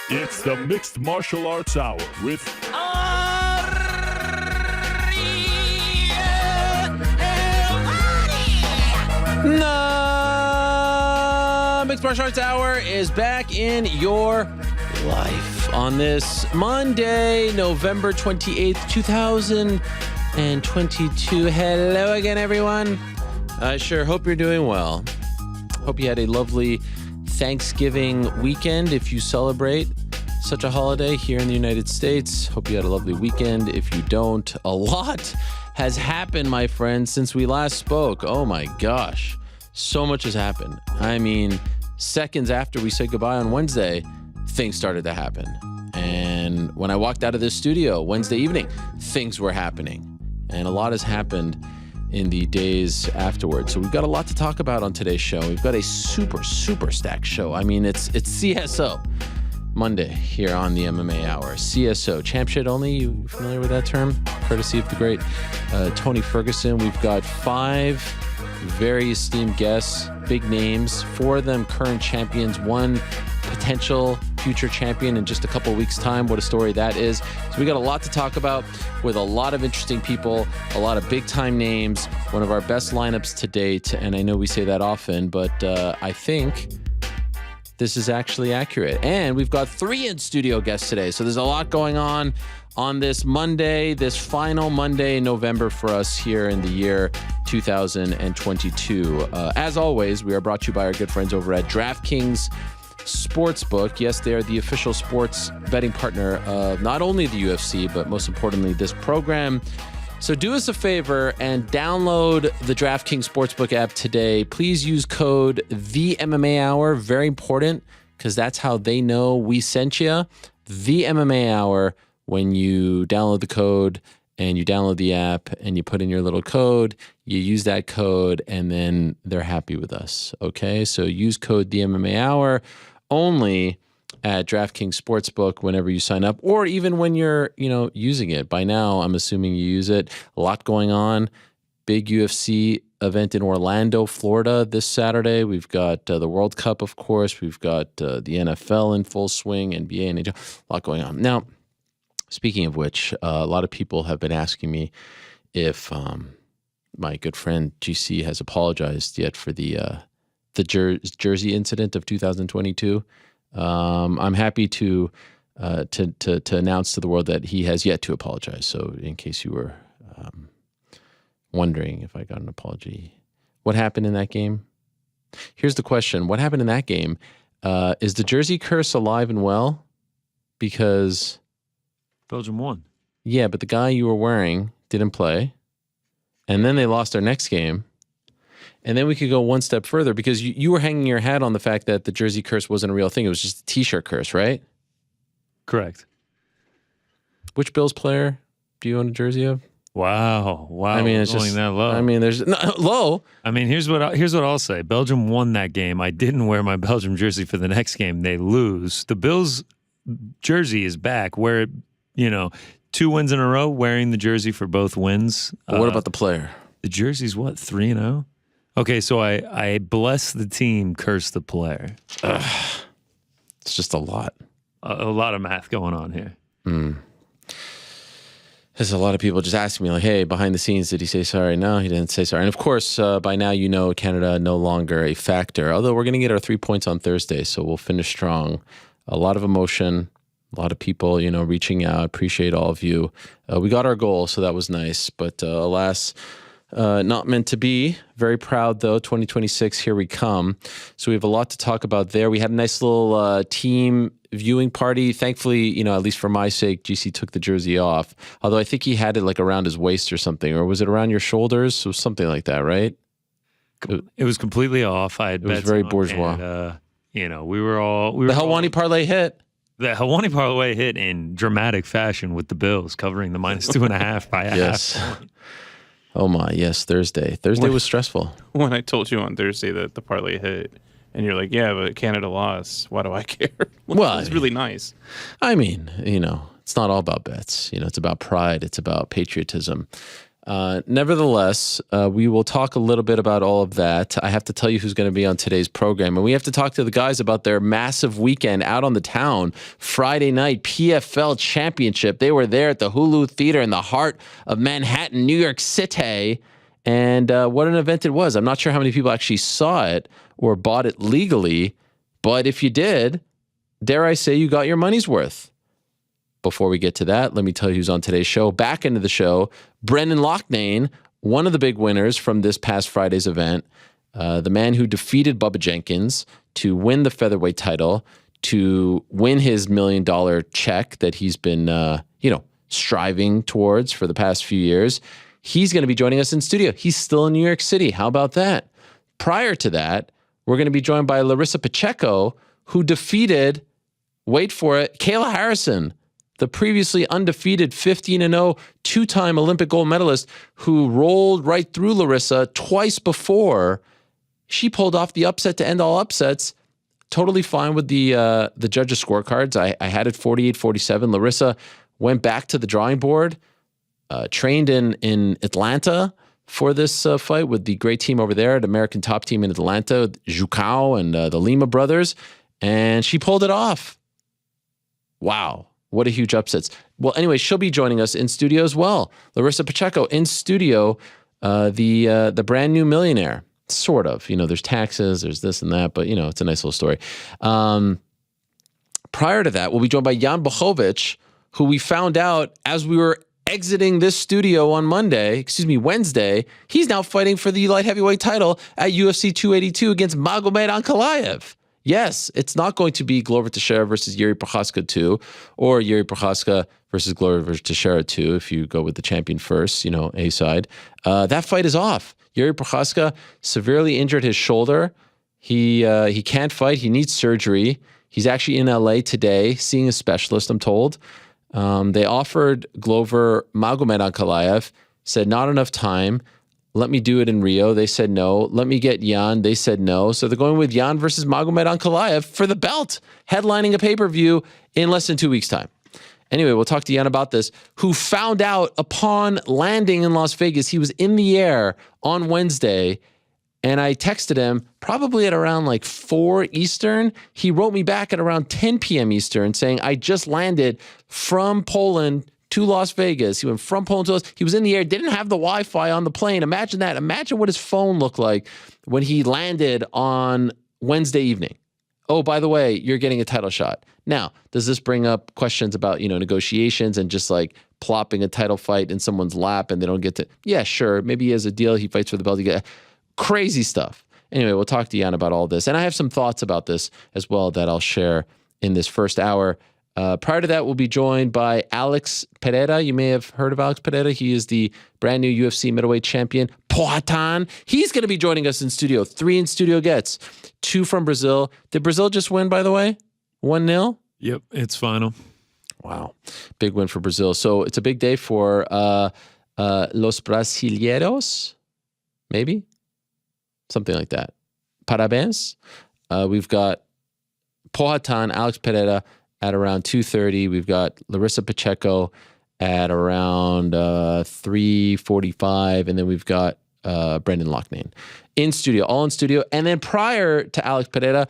It's the Mixed Martial Arts Hour with The Mixed Martial Arts Hour is back in your life on this Monday, November 28th, 2022. Hello again, everyone. I sure hope you're doing well. Hope you had a lovely Thanksgiving weekend if you celebrate such a holiday here in the United States. Hope you had a lovely weekend. If you don't, a lot has happened, my friends, since we last spoke. Oh my gosh, so much has happened. I mean, seconds after we said goodbye on Wednesday, things started to happen. And when I walked out of this studio Wednesday evening, things were happening. And a lot has happened in the days afterwards. So we've got a lot to talk about on today's show. We've got a super stacked show. I mean, it's CSO Monday here on the MMA Hour. CSO, champ shit only. You familiar with that term? Courtesy of the great Tony Ferguson. We've got 5 very esteemed guests, big names, 4 of them current champions, 1 potential future champion in just a couple of weeks' time. What a story that is. So we got a lot to talk about with a lot of interesting people, a lot of big-time names, one of our best lineups to date. And I know we say that often, but I think this is actually accurate. And we've got 3 in-studio guests today. So there's a lot going on this Monday, this final Monday in November for us here in the year 2022. As always, we are brought to you by our good friends over at DraftKings Sportsbook. Yes, they are the official sports betting partner of not only the UFC, but most importantly, this program. So do us a favor and download the DraftKings Sportsbook app today. Please use code THEMMAHour. Very important, because that's how they know we sent you. The MMA Hour. When you download the code and you download the app and you put in your little code, you use that code, and then they're happy with us. Okay, so use code THEMMA Hour only at DraftKings Sportsbook whenever you sign up, or even when you're, using it. By now, I'm assuming you use it. A lot going on. Big UFC event in Orlando, Florida this Saturday. We've got the World Cup, of course. We've got the NFL in full swing, NBA, and a lot going on. Now, speaking of which, a lot of people have been asking me if my good friend GC has apologized yet for the Jersey incident of 2022. I'm happy to announce to the world that he has yet to apologize. So, in case you were wondering if I got an apology, what happened in that game? Here's the question: what happened in that game? Is the Jersey curse alive and well? Because Belgium won. Yeah, but the guy you were wearing didn't play. And then they lost their next game. And then we could go one step further, because you were hanging your hat on the fact that the Jersey curse wasn't a real thing. It was just a T-shirt curse, right? Correct. Which Bills player do you own a jersey of? Wow. I mean, it's going just that low. I mean, there's low. I mean, here's what I'll say. Belgium won that game. I didn't wear my Belgium jersey for the next game. They lose. The Bills jersey is back, where 2 wins in a row, wearing the jersey for both wins. But what about the player? The jersey's what, 3-0? Okay, so I bless the team, curse the player. It's just a lot. A lot of math going on here. There's a lot of people just asking me, like, hey, behind the scenes, did he say sorry? No, he didn't say sorry. And of course, by now, Canada no longer a factor. Although we're going to get our 3 points on Thursday, so we'll finish strong. A lot of emotion. A lot of people, reaching out. Appreciate all of you. We got our goal, so that was nice. But alas, not meant to be. Very proud, though. 2026, here we come. So we have a lot to talk about there. We had a nice little team viewing party. Thankfully, at least for my sake, GC took the jersey off. Although I think he had it like around his waist or something. Or was it around your shoulders? It was something like that, right? It was completely off. It was very bourgeois. And, we were all... The Helwani parlay hit. The Helwani parlay hit in dramatic fashion with the Bills covering the -2.5 by a half point. Oh my, yes, Thursday. Thursday was stressful. When I told you on Thursday that the parlay hit, and you're like, yeah, but Canada lost. Why do I care? Well, it's really nice. I mean, it's not all about bets. It's about pride. It's about patriotism. Nevertheless, we will talk a little bit about all of that. I have to tell you who's going to be on today's program. And we have to talk to the guys about their massive weekend out on the town. Friday night, PFL Championship. They were there at the Hulu Theater in the heart of Manhattan, New York City. And what an event it was. I'm not sure how many people actually saw it or bought it legally. But if you did, dare I say you got your money's worth. Before we get to that, let me tell you who's on today's show. Back into the show, Brendan Loughnane, one of the big winners from this past Friday's event, the man who defeated Bubba Jenkins to win the featherweight title, to win his $1 million check that he's been, striving towards for the past few years. He's going to be joining us in studio. He's still in New York City. How about that? Prior to that, we're going to be joined by Larissa Pacheco, who defeated, wait for it, Kayla Harrison, the previously undefeated 15-0 two-time Olympic gold medalist who rolled right through Larissa twice before. She pulled off the upset to end all upsets. Totally fine with the judges' scorecards. I had it 48-47. Larissa went back to the drawing board, trained in Atlanta for this fight with the great team over there, the American top team in Atlanta, Jucao and the Lima brothers, and she pulled it off. Wow. What a huge upset. Well, anyway, she'll be joining us in studio as well. Larissa Pacheco in studio, the brand new millionaire, sort of. There's taxes, there's this and that, but, it's a nice little story. Prior to that, we'll be joined by Jan Blachowicz, who we found out as we were exiting this studio on Wednesday. He's now fighting for the light heavyweight title at UFC 282 against Magomed Ankalaev. Yes, it's not going to be Glover Teixeira versus Yuri Prochazka 2 or Yuri Prochazka versus Glover Teixeira 2 if you go with the champion first, A side. That fight is off. Yuri Prochazka severely injured his shoulder. He can't fight. He needs surgery. He's actually in LA today seeing a specialist, I'm told. They offered Glover Magomed Ankalaev, said not enough time. Let me do it in Rio. They said no. Let me get Jan. They said no. So they're going with Jan versus Magomed Ankalaev for the belt, headlining a pay-per-view in less than 2 weeks' time. Anyway, we'll talk to Jan about this, who found out upon landing in Las Vegas. He was in the air on Wednesday, and I texted him probably at around 4 Eastern. He wrote me back at around 10 p.m. Eastern saying, I just landed from Poland to Las Vegas. He went from Poland to Las Vegas. He was in the air, didn't have the Wi-Fi on the plane. Imagine that. Imagine what his phone looked like when he landed on Wednesday evening. Oh, by the way, you're getting a title shot. Now, does this bring up questions about, negotiations and just plopping a title fight in someone's lap and they don't get to, yeah, sure. Maybe he has a deal. He fights for the belt. You get crazy stuff. Anyway, we'll talk to Jan about all this. And I have some thoughts about this as well that I'll share in this first hour. Prior to that, we'll be joined by Alex Pereira. You may have heard of Alex Pereira. He is the brand new UFC middleweight champion, Poatan. He's going to be joining us in studio. 3 in studio gets, 2 from Brazil. Did Brazil just win, by the way? 1-0? Yep, it's final. Wow. Big win for Brazil. So it's a big day for Los Brasileiros, maybe? Something like that. Parabéns. We've got Poatan, Alex Pereira, at around 2:30. We've got Larissa Pacheco at around 3:45, and then we've got Brendan Loughnane in studio, all in studio. And then prior to Alex Pereira,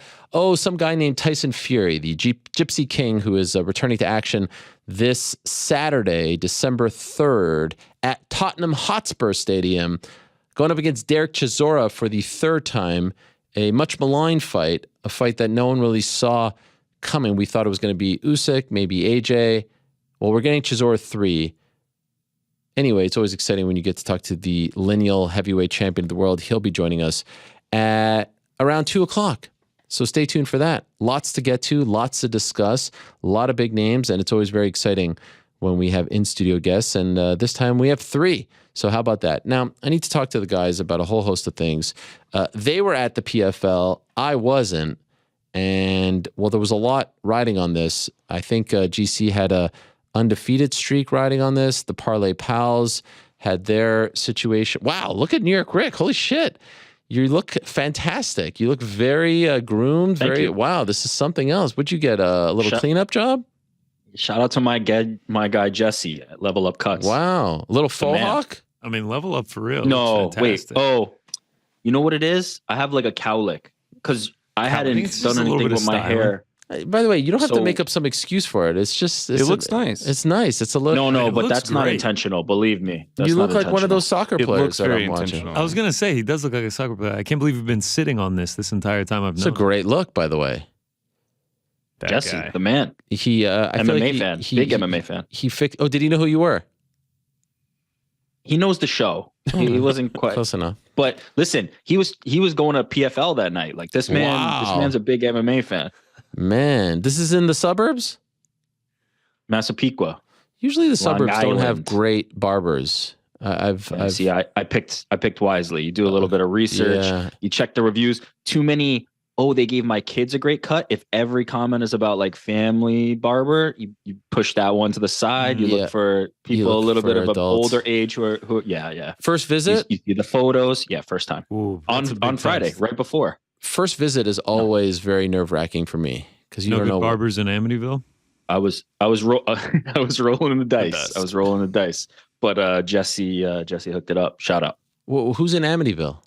some guy named Tyson Fury, the Gypsy King, who is returning to action this Saturday, December 3rd, at Tottenham Hotspur Stadium, going up against Derek Chisora for the 3rd time, a much maligned fight, a fight that no one really saw coming. We thought it was going to be Usyk, maybe AJ. Well, we're getting Chisora 3. Anyway, it's always exciting when you get to talk to the lineal heavyweight champion of the world. He'll be joining us at around 2 o'clock. So stay tuned for that. Lots to get to, lots to discuss, a lot of big names, and it's always very exciting when we have in-studio guests, and this time we have 3. So how about that? Now, I need to talk to the guys about a whole host of things. They were at the PFL. I wasn't. And, well, there was a lot riding on this. I think GC had a undefeated streak riding on this. The Parlay Pals had their situation. Wow, look at New York Rick. Holy shit. You look fantastic. You look very groomed. Thank you. Wow, this is something else. Would you get a little cleanup job? Shout out to my guy Jesse at Level Up Cuts. Wow. A little faux hawk? I mean, level up for real. No, It's wait. fantastic. Oh, you know what it is? I have like a cowlick because I hadn't it's just done a little anything bit of with my styling. hair. By the way, you don't have to So- make up some excuse for it. It's just It looks nice. It's nice. It's a look. No, it but looks that's not great. intentional. Believe me. That's You not look like one of intentional. those soccer It players looks that very I'm watching. intentional. I was going to say, he does look like a soccer player. I can't believe you've been sitting on this entire time I've It's a known. great look, by the way. That Jesse, guy. the man, I feel MMA like fan, big MMA fan. He fixed. Oh, did he know who you were? He knows the show. He wasn't quite. Close enough. But listen, he was going to PFL that night. Like this man, this Wow. man's a big MMA fan. Man, this is in the suburbs? Massapequa. Usually the suburbs don't have Island. great barbers. I've See, I picked wisely. You do a little bit of research. Yeah. You check the reviews. Too many. Oh, they gave my kids a great cut. If every comment is about like family barber, you push that one to the side. You Yeah. look for people look a little for bit of an adults. older age who yeah. First visit. You see the photos. Yeah, first time Ooh, that's a big on Friday, test. right before. First visit is always very nerve wracking for me because you No don't good know. barbers in Amityville? I was I was rolling the dice. best. I was rolling the dice. But Jesse hooked it up. Shout out. Who's in Amityville?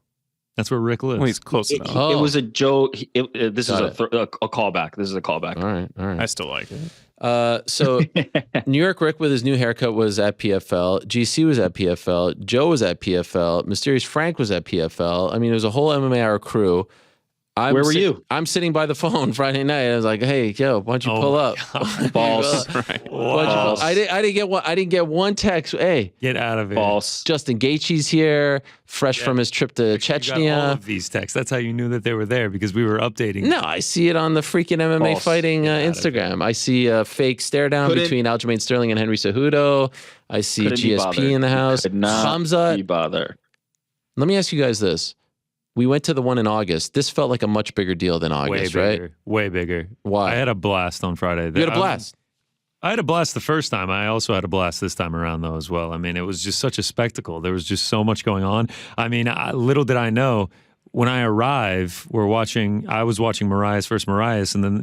That's where Rick lives. Well, he's close It, enough. Oh. it was a joke. This is Got a callback. This is a callback. All right, all I right. still like it. So New York Rick with his new haircut was at PFL. GC was at PFL. Joe was at PFL. Mysterious Frank was at PFL. I mean, it was a whole MMA Hour crew. Where were you? I'm sitting by the phone Friday night. I was like, "Hey, yo, why don't you Oh pull my up?" Balls. Why don't you Wow. pull- I didn't get one text. Hey, Get out of here. False. Justin Gaethje's here, fresh from his trip to Actually, you got all Chechnya. of these texts. That's how you knew that they were there because we were updating. No, I see it on the freaking MMA False. fighting Get out of Instagram. I see a fake stare down Couldn't- between Aljamain Sterling and Henry Cejudo. I see Couldn't be GSP bothered. in the house. Could not Hamza. be bothered. Let me ask you guys this. We went to the one in August. This felt like a much bigger deal than way August, right? bigger. Way bigger. Why? I had a blast on Friday. You had a blast. I had a blast the first time. I also had a blast this time around, though, as well. I mean, it was just such a spectacle. There was just so much going on. I mean, little did I know, when I arrive, I was watching Marias versus Marias, and then,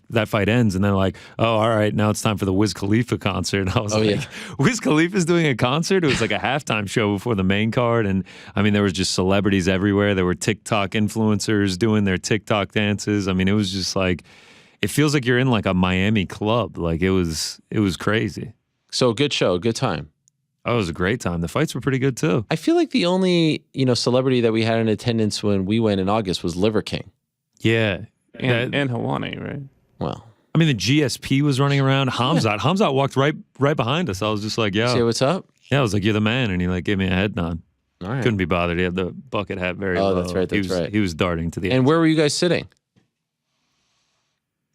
that fight ends, and they're like, oh, all right, now it's time for the Wiz Khalifa concert. And I was yeah. Wiz Khalifa's doing a concert? It was like a halftime show before the main card, and I mean, there was just celebrities everywhere. There were TikTok influencers doing their TikTok dances. I mean, it was just like, it feels like you're in like a Miami club. Like it was crazy. So good show, good time. Oh, it was a great time. The fights were pretty good too. I feel like the only, celebrity that we had in attendance when we went in August was Liver King. Yeah. And Hawani, right? Well, I mean, the GSP was running around. Hamzat walked right behind us. I was just like, yo. say what's up? Yeah, I was like, you're the man. And he like gave me a head nod. All right. Couldn't be bothered. He had the bucket hat very low. that's right, that's right. He was darting to the And end. where were you guys sitting?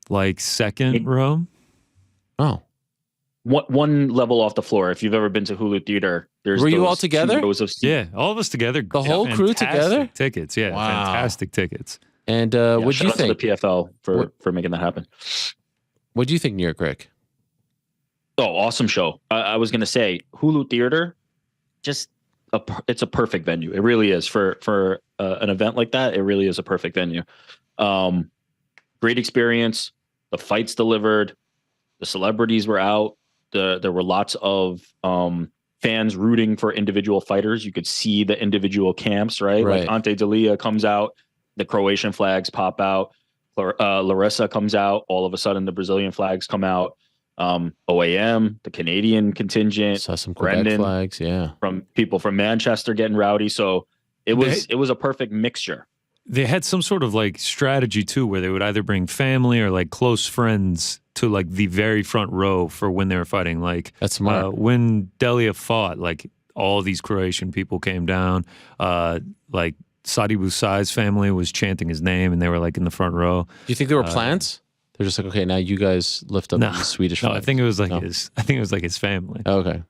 Like second row? Oh. One level off the floor. If you've ever been to Hulu Theater, there's Were you those all together? 2 rows of seats. Yeah, all of us together. The whole crew Fantastic together? Tickets, yeah. Wow. Fantastic tickets. And Yeah, what'd you shout out to think? the PFL for making that happen. What'd you think, New York Rick? Oh, awesome show. I was gonna say Hulu Theater, just it's a perfect venue. It really is for an event like that. It really is a perfect venue. Great experience. The fights delivered. The celebrities were out. There were lots of fans rooting for individual fighters. You could see the individual camps, right? Right. Like Ante Dalia comes out, the Croatian flags pop out. Larissa comes out. All of a sudden, the Brazilian flags come out. OAM, the Canadian contingent, Saw some Quebec Brendan. flags, yeah. from people from Manchester getting rowdy. So it was a perfect mixture. They had some sort of like strategy too, where they would either bring family or like close friends to like the very front row for when they were fighting. Like That's smart. when Delia fought, like all these Croatian people came down. Like Sadi Busai's family was chanting his name, and they were like in the front row. Do you think there were plans? They're just like, okay, now you guys lift up No, the Swedish no, flag. I think it was like No. his family. Okay.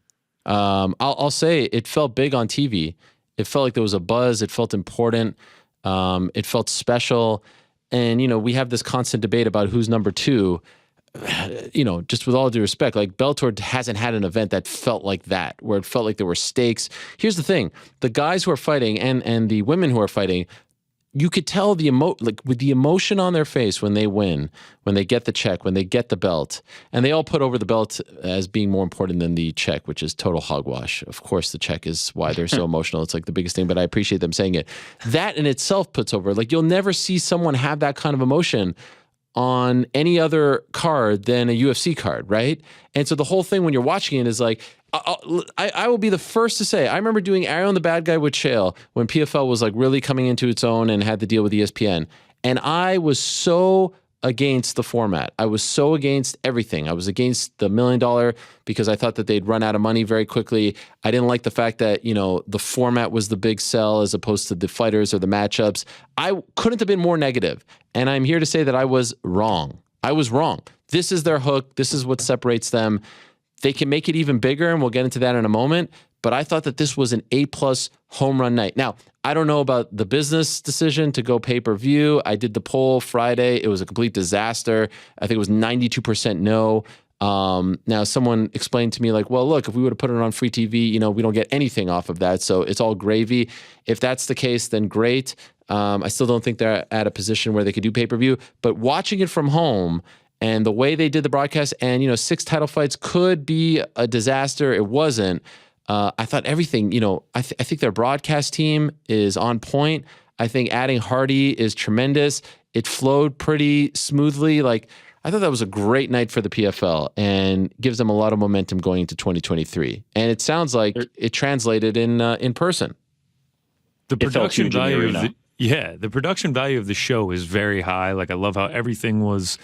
I'll say it felt big on TV. It felt like there was a buzz. It felt important. It felt special. And, we have this constant debate about who's number two. Just with all due respect, like Bellator hasn't had an event that felt like that, where it felt like there were stakes. Here's the thing. The guys who are fighting and the women who are fighting you could tell with the emotion on their face when they win, when they get the check, when they get the belt, and they all put over the belt as being more important than the check, which is total hogwash. Of course, the check is why they're so emotional. It's like the biggest thing, but I appreciate them saying it. That in itself puts over, like, you'll never see someone have that kind of emotion on any other card than a UFC card, right? And so the whole thing when you're watching it is like, I will be the first to say, I remember doing Ariel and the Bad Guy with Chael when PFL was like really coming into its own and had the deal with ESPN. And I was so against the format. I was so against everything. I was against the $1 million because I thought that they'd run out of money very quickly. I didn't like the fact that, the format was the big sell as opposed to the fighters or the matchups. I couldn't have been more negative. And I'm here to say that I was wrong. I was wrong. This is their hook. This is what separates them. They can make it even bigger, and we'll get into that in a moment. But I thought that this was an A+ home run night. Now, I don't know about the business decision to go pay-per-view. I did the poll Friday. It was a complete disaster. I think it was 92% no. Now, someone explained to me, like, well, look, if we would have put it on free TV, we don't get anything off of that. So it's all gravy. If that's the case, then great. I still don't think they're at a position where they could do pay-per-view. But watching it from home, and the way they did the broadcast, and 6 title fights could be a disaster. It wasn't. I thought everything. I think their broadcast team is on point. I think adding Hardy is tremendous. It flowed pretty smoothly. Like, I thought that was a great night for the PFL and gives them a lot of momentum going into 2023. And it sounds like it translated in person. The production value of the production value of the show is very high. Like, I love how everything was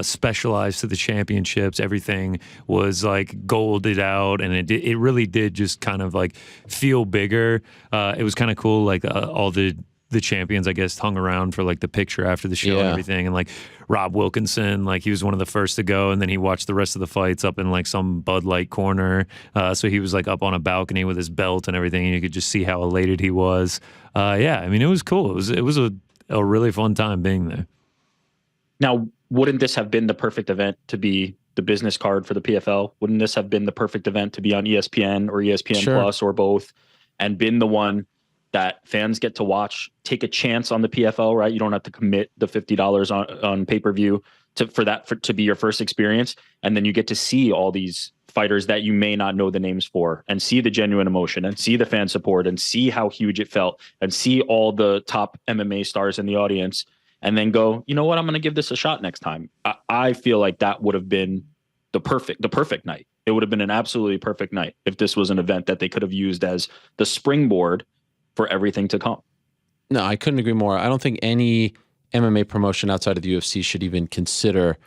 specialized to the championships. Everything was like golded out, and it really did just kind of like feel bigger. It was kind of cool. Like all the champions, I guess, hung around for like the picture after the show and everything. And like Rob Wilkinson, like he was one of the first to go, and then he watched the rest of the fights up in like some Bud Light corner. So he was like up on a balcony with his belt and everything, and you could just see how elated he was. I mean, it was cool. It was a really fun time being there. Now, wouldn't this have been the perfect event to be the business card for the PFL? Wouldn't this have been the perfect event to be on ESPN or ESPN Plus or both, and been the one that fans get to watch, take a chance on the PFL, right? You don't have to commit the $50 on pay-per-view to be your first experience. And then you get to see all these fighters that you may not know the names for, and see the genuine emotion, and see the fan support, and see how huge it felt, and see all the top MMA stars in the audience, and then go, you know what, I'm going to give this a shot next time. I feel like that would have been the perfect night. It would have been an absolutely perfect night if this was an event that they could have used as the springboard for everything to come. No, I couldn't agree more. I don't think any MMA promotion outside of the UFC should even consider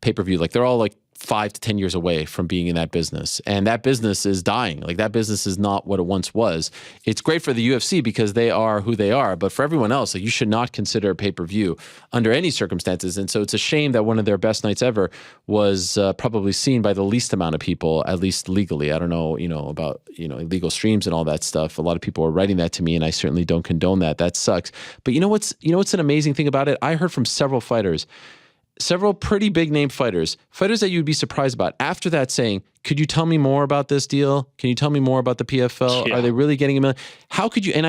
pay-per-view. Like, they're all like 5 to 10 years away from being in that business, and that business is dying. Like, that business is not what it once was. It's great for the UFC because they are who they are, but for everyone else, like, you should not consider pay-per-view under any circumstances. And so it's a shame that one of their best nights ever was probably seen by the least amount of people, at least legally. I don't know, about illegal streams and all that stuff. A lot of people are writing that to me, and I certainly don't condone that. That sucks. But what's an amazing thing about it? I heard from several fighters, several pretty big name fighters that you'd be surprised about, after that saying, could you tell me more about this deal? Can you tell me more about the PFL? Yeah. Are they really getting $1 million? How could you? And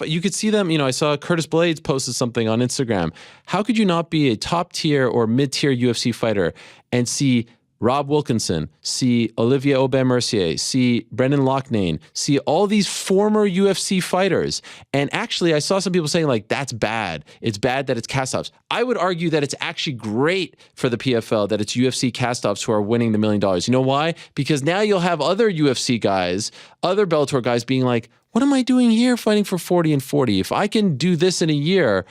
you could see them, I saw Curtis Blades posted something on Instagram. How could you not be a top tier or mid-tier UFC fighter and see Rob Wilkinson, see Olivier Aubin-Mercier, see Brendan Loughnane, see all these former UFC fighters? And actually, I saw some people saying, like, that's bad. It's bad that it's cast-offs. I would argue that it's actually great for the PFL that it's UFC cast-offs who are winning the $1 million. You know why? Because now you'll have other UFC guys, other Bellator guys being like, what am I doing here fighting for 40 and 40? If I can do this in a year,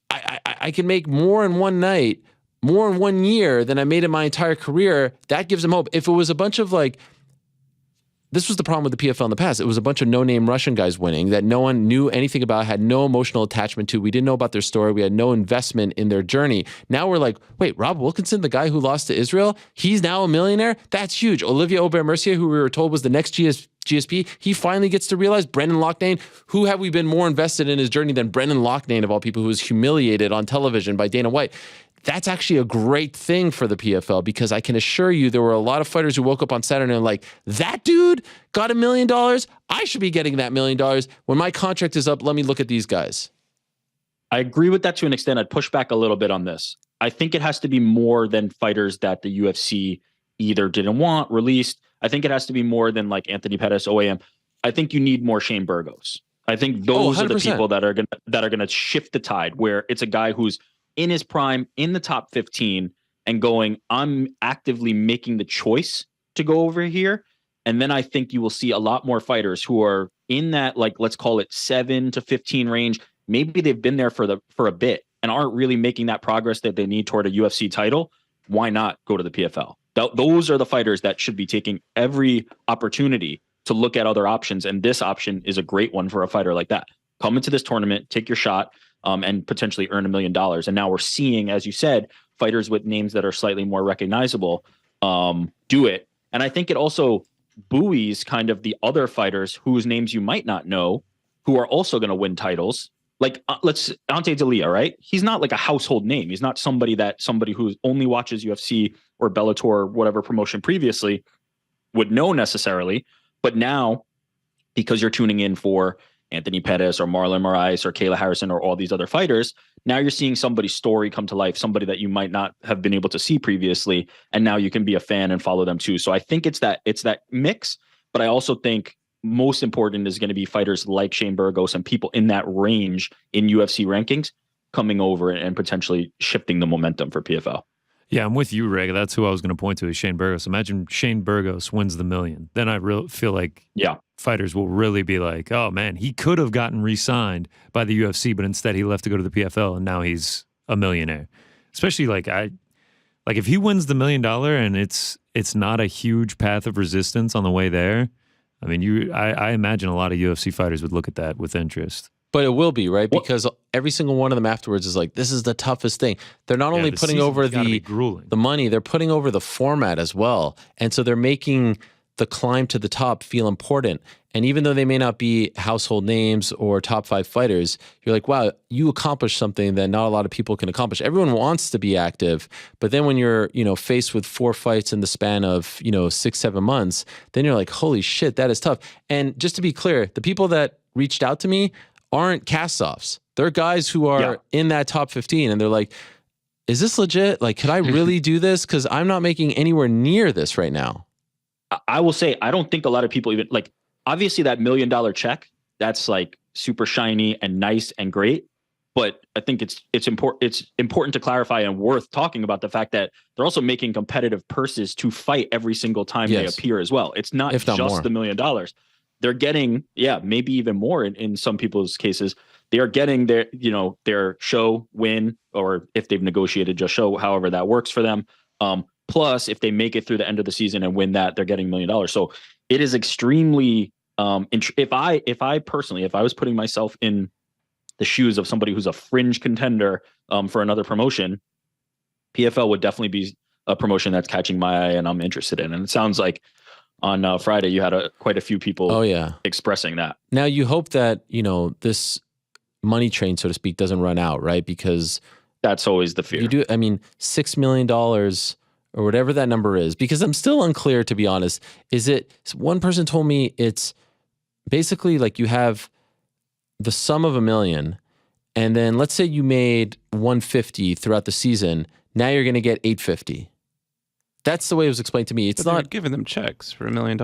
I can make more in one night, more in 1 year than I made in my entire career. That gives them hope. If it was a bunch of this was the problem with the PFL in the past. It was a bunch of no-name Russian guys winning that no one knew anything about, had no emotional attachment to. We didn't know about their story. We had no investment in their journey. Now we're like, wait, Rob Wilkinson, the guy who lost to Israel, he's now a millionaire? That's huge. Olivier Aubin-Mercier, who we were told was the next GSP, he finally gets to realize. Brendan Loughnane, who have we been more invested in his journey than Brendan Loughnane, of all people, who was humiliated on television by Dana White? That's actually a great thing for the PFL, because I can assure you there were a lot of fighters who woke up on Saturday and like, that dude got $1 million? I should be getting that $1 million. When my contract is up, let me look at these guys. I agree with that to an extent. I'd push back a little bit on this. I think it has to be more than fighters that the UFC either didn't want, released. I think it has to be more than like Anthony Pettis, OAM. I think you need more Shane Burgos. I think those are the people that are gonna shift the tide, where it's a guy who's in his prime, in the top 15, and going, I'm actively making the choice to go over here. And then I think you will see a lot more fighters who are in that, like, let's call it 7 to 15 range. Maybe they've been there for a bit and aren't really making that progress that they need toward a UFC title. Why not go to the PFL? Those are the fighters that should be taking every opportunity to look at other options. And this option is a great one for a fighter like that. Come into this tournament, take your shot, and potentially earn $1 million. And now we're seeing, as you said, fighters with names that are slightly more recognizable do it. And I think it also buoys kind of the other fighters whose names you might not know, who are also going to win titles. Like Ante D'Elia, right? He's not like a household name. He's not somebody who only watches UFC or Bellator or whatever promotion previously would know necessarily. But now, because you're tuning in for Anthony Pettis or Marlon Moraes or Kayla Harrison or all these other fighters, now you're seeing somebody's story come to life, somebody that you might not have been able to see previously. And now you can be a fan and follow them too. So I think it's that mix, but I also think most important is going to be fighters like Shane Burgos and people in that range in UFC rankings coming over and potentially shifting the momentum for PFL. Yeah, I'm with you, Reg. That's who I was going to point to is Shane Burgos. Imagine Shane Burgos wins the $1 million. Then I feel like fighters will really be like, oh, man, he could have gotten re-signed by the UFC, but instead he left to go to the PFL, and now he's a millionaire. Especially like if he wins the $1 million and it's not a huge path of resistance on the way there, I mean, I imagine a lot of UFC fighters would look at that with interest. But it will be, right? Because every single one of them afterwards is like, this is the toughest thing. They're not only putting over the money, they're putting over the format as well. And so they're making the climb to the top feel important. And even though they may not be household names or top 5 fighters, you're like, wow, you accomplished something that not a lot of people can accomplish. Everyone wants to be active, but then when you're, faced with 4 fights in the span of, 6-7 months, then you're like, holy shit, that is tough. And just to be clear, the people that reached out to me aren't cast-offs. They're guys who are in that top 15, and they're like, is this legit? Like, could I really do this? Because I'm not making anywhere near this right now. I will say, I don't think a lot of people even, like, obviously that $1 million check, that's like super shiny and nice and great. But I think it's important to clarify and worth talking about the fact that they're also making competitive purses to fight every single time they appear as well. It's not just the $1 million. They're getting, maybe even more in some people's cases. They are getting their show win, or if they've negotiated just show, however that works for them. Plus, if they make it through the end of the season and win that, they're getting $1 million. So it is extremely. If I personally, if I was putting myself in the shoes of somebody who's a fringe contender for another promotion, PFL would definitely be a promotion that's catching my eye and I'm interested in. And it sounds like on Friday, you had quite a few people expressing that. Now, you hope that, this money train, so to speak, doesn't run out, right? Because that's always the fear. You do, I mean, $6 million or whatever that number is, because I'm still unclear, to be honest. Is it, one person told me it's basically like you have the sum of $1 million, and then let's say you made 150 throughout the season. Now you're going to get 850. That's the way it was explained to me. It's not giving them checks for $1 million.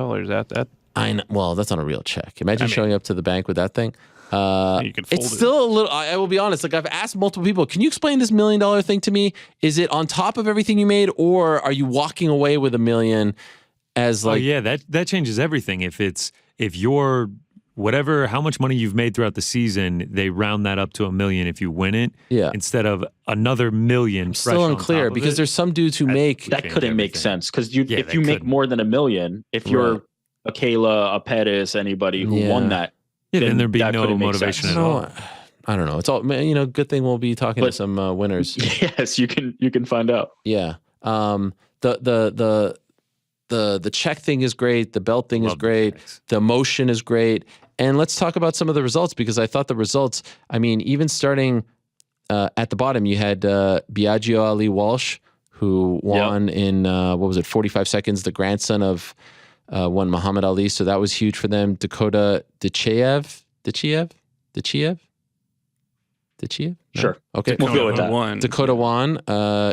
I know, well, that's not a real check. Imagine showing up to the bank with that thing. You can fold it's still a little. I will be honest. Like, I've asked multiple people, can you explain this $1 million thing to me? Is it on top of everything you made, or are you walking away with $1 million as like? Oh yeah, that changes everything. If you're whatever, how much money you've made throughout the season, they round that up to $1 million if you win it. Yeah. Instead of another $1 million. I'm still unclear because there's some dudes who make that couldn't make sense because if you make more than $1 million, if you're a Kayla, a Pettis, anybody who won that. Yeah, then there'd be no motivation at all. I don't know. It's all, good thing we'll be talking to some winners. Yes, you can find out. Yeah. The check thing is great. The belt thing is great. The emotion is great. And let's talk about some of the results, because I thought the results, even starting at the bottom, you had Biagio Ali Walsh, who won in, 45 seconds, the grandson of won Muhammad Ali. So that was huge for them. Dakota Dachiev. Did she? No? Sure. Okay. We'll go with that. Won. Dakota won.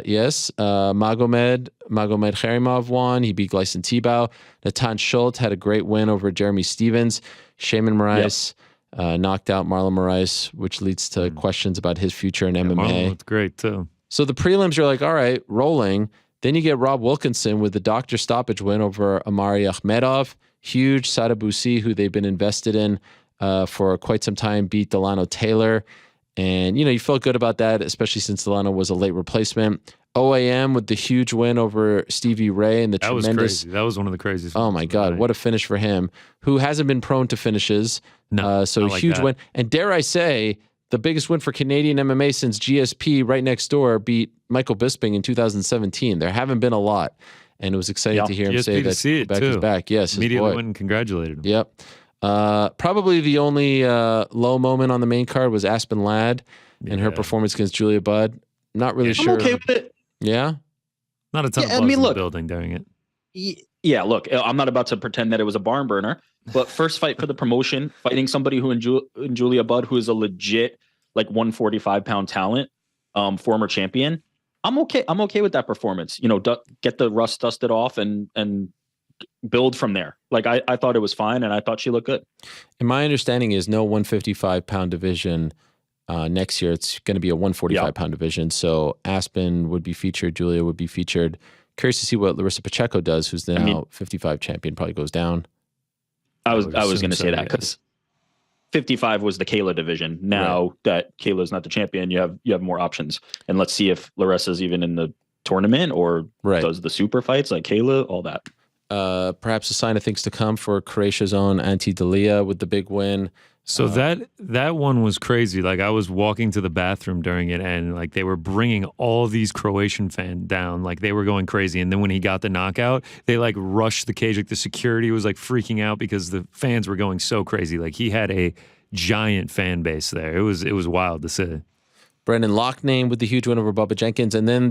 Yes. Magomed Ankalaev won. He beat Gleison Tebow. Natan Schultz had a great win over Jeremy Stevens. Shaman Moraes knocked out Marlon Moraes, which leads to questions about his future in MMA. Marlon looked great too. So the prelims are like, all right, rolling. Then you get Rob Wilkinson with the doctor stoppage win over Amari Akhmedov. Huge. Sada Busi, who they've been invested in for quite some time, beat Delano Taylor. And, you felt good about that, especially since Delano was a late replacement. OAM with the huge win over Stevie Ray and the That tremendous. was crazy. That was one of the craziest. Oh my God, what a finish for him, who hasn't been prone to finishes. So a huge win. And dare I say, the biggest win for Canadian MMA since GSP right next door beat Michael Bisping in 2017. There haven't been a lot. And it was exciting to hear him say that Quebec is back. Yes, his immediately boy. went and congratulated him. Yep. Probably the only low moment on the main card was Aspen Ladd and her performance against Julia Budd. Not really sure. I'm okay with it. Yeah? Not a ton of buzz in the building during it. Yeah, look, I'm not about to pretend that it was a barn burner, but first fight for the promotion, fighting somebody who in Julia Budd, who is a legit 145-pound talent, former champion. I'm okay. I'm okay with that performance. Get the rust dusted off and build from there. I thought it was fine, and I thought she looked good. And my understanding is no 155-pound division next year. It's going to be a 145-pound division. So Aspen would be featured. Julia would be featured. Curious to see what Larissa Pacheco does, who's the now 55 champion, probably goes down. I was going to say that because 55 was the Kayla division. Now that Kayla's not the champion, you have more options. And let's see if Larissa's even in the tournament or does the super fights like Kayla, all that. Perhaps a sign of things to come for Croatia's own Ante Delia with the big win. So that one was crazy. I was walking to the bathroom during it, and they were bringing all these Croatian fans down. They were going crazy. And then when he got the knockout, they rushed the cage. The security was freaking out because the fans were going so crazy. He had a giant fan base there. It was wild to see. Brendan Loughnane with the huge win over Bubba Jenkins, and then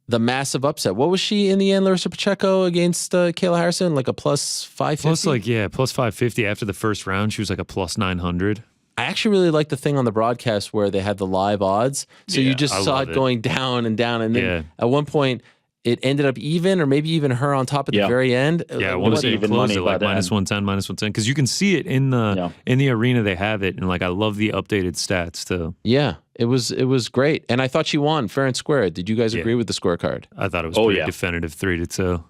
the massive upset. What was she in the end, Larissa Pacheco against Kayla Harrison? A plus 550? Plus 550 after the first round. She was a plus 900. I actually really liked the thing on the broadcast where they had the live odds. So you just saw it going down and down. And then at one point, it ended up even, or maybe even her on top at the very end. Yeah, I want to say even money minus 110, minus 110, because you can see it in the arena. They have it, and I love the updated stats too. Yeah, it was great, and I thought she won fair and square. Did you guys agree with the scorecard? I thought it was pretty definitive, 3-2.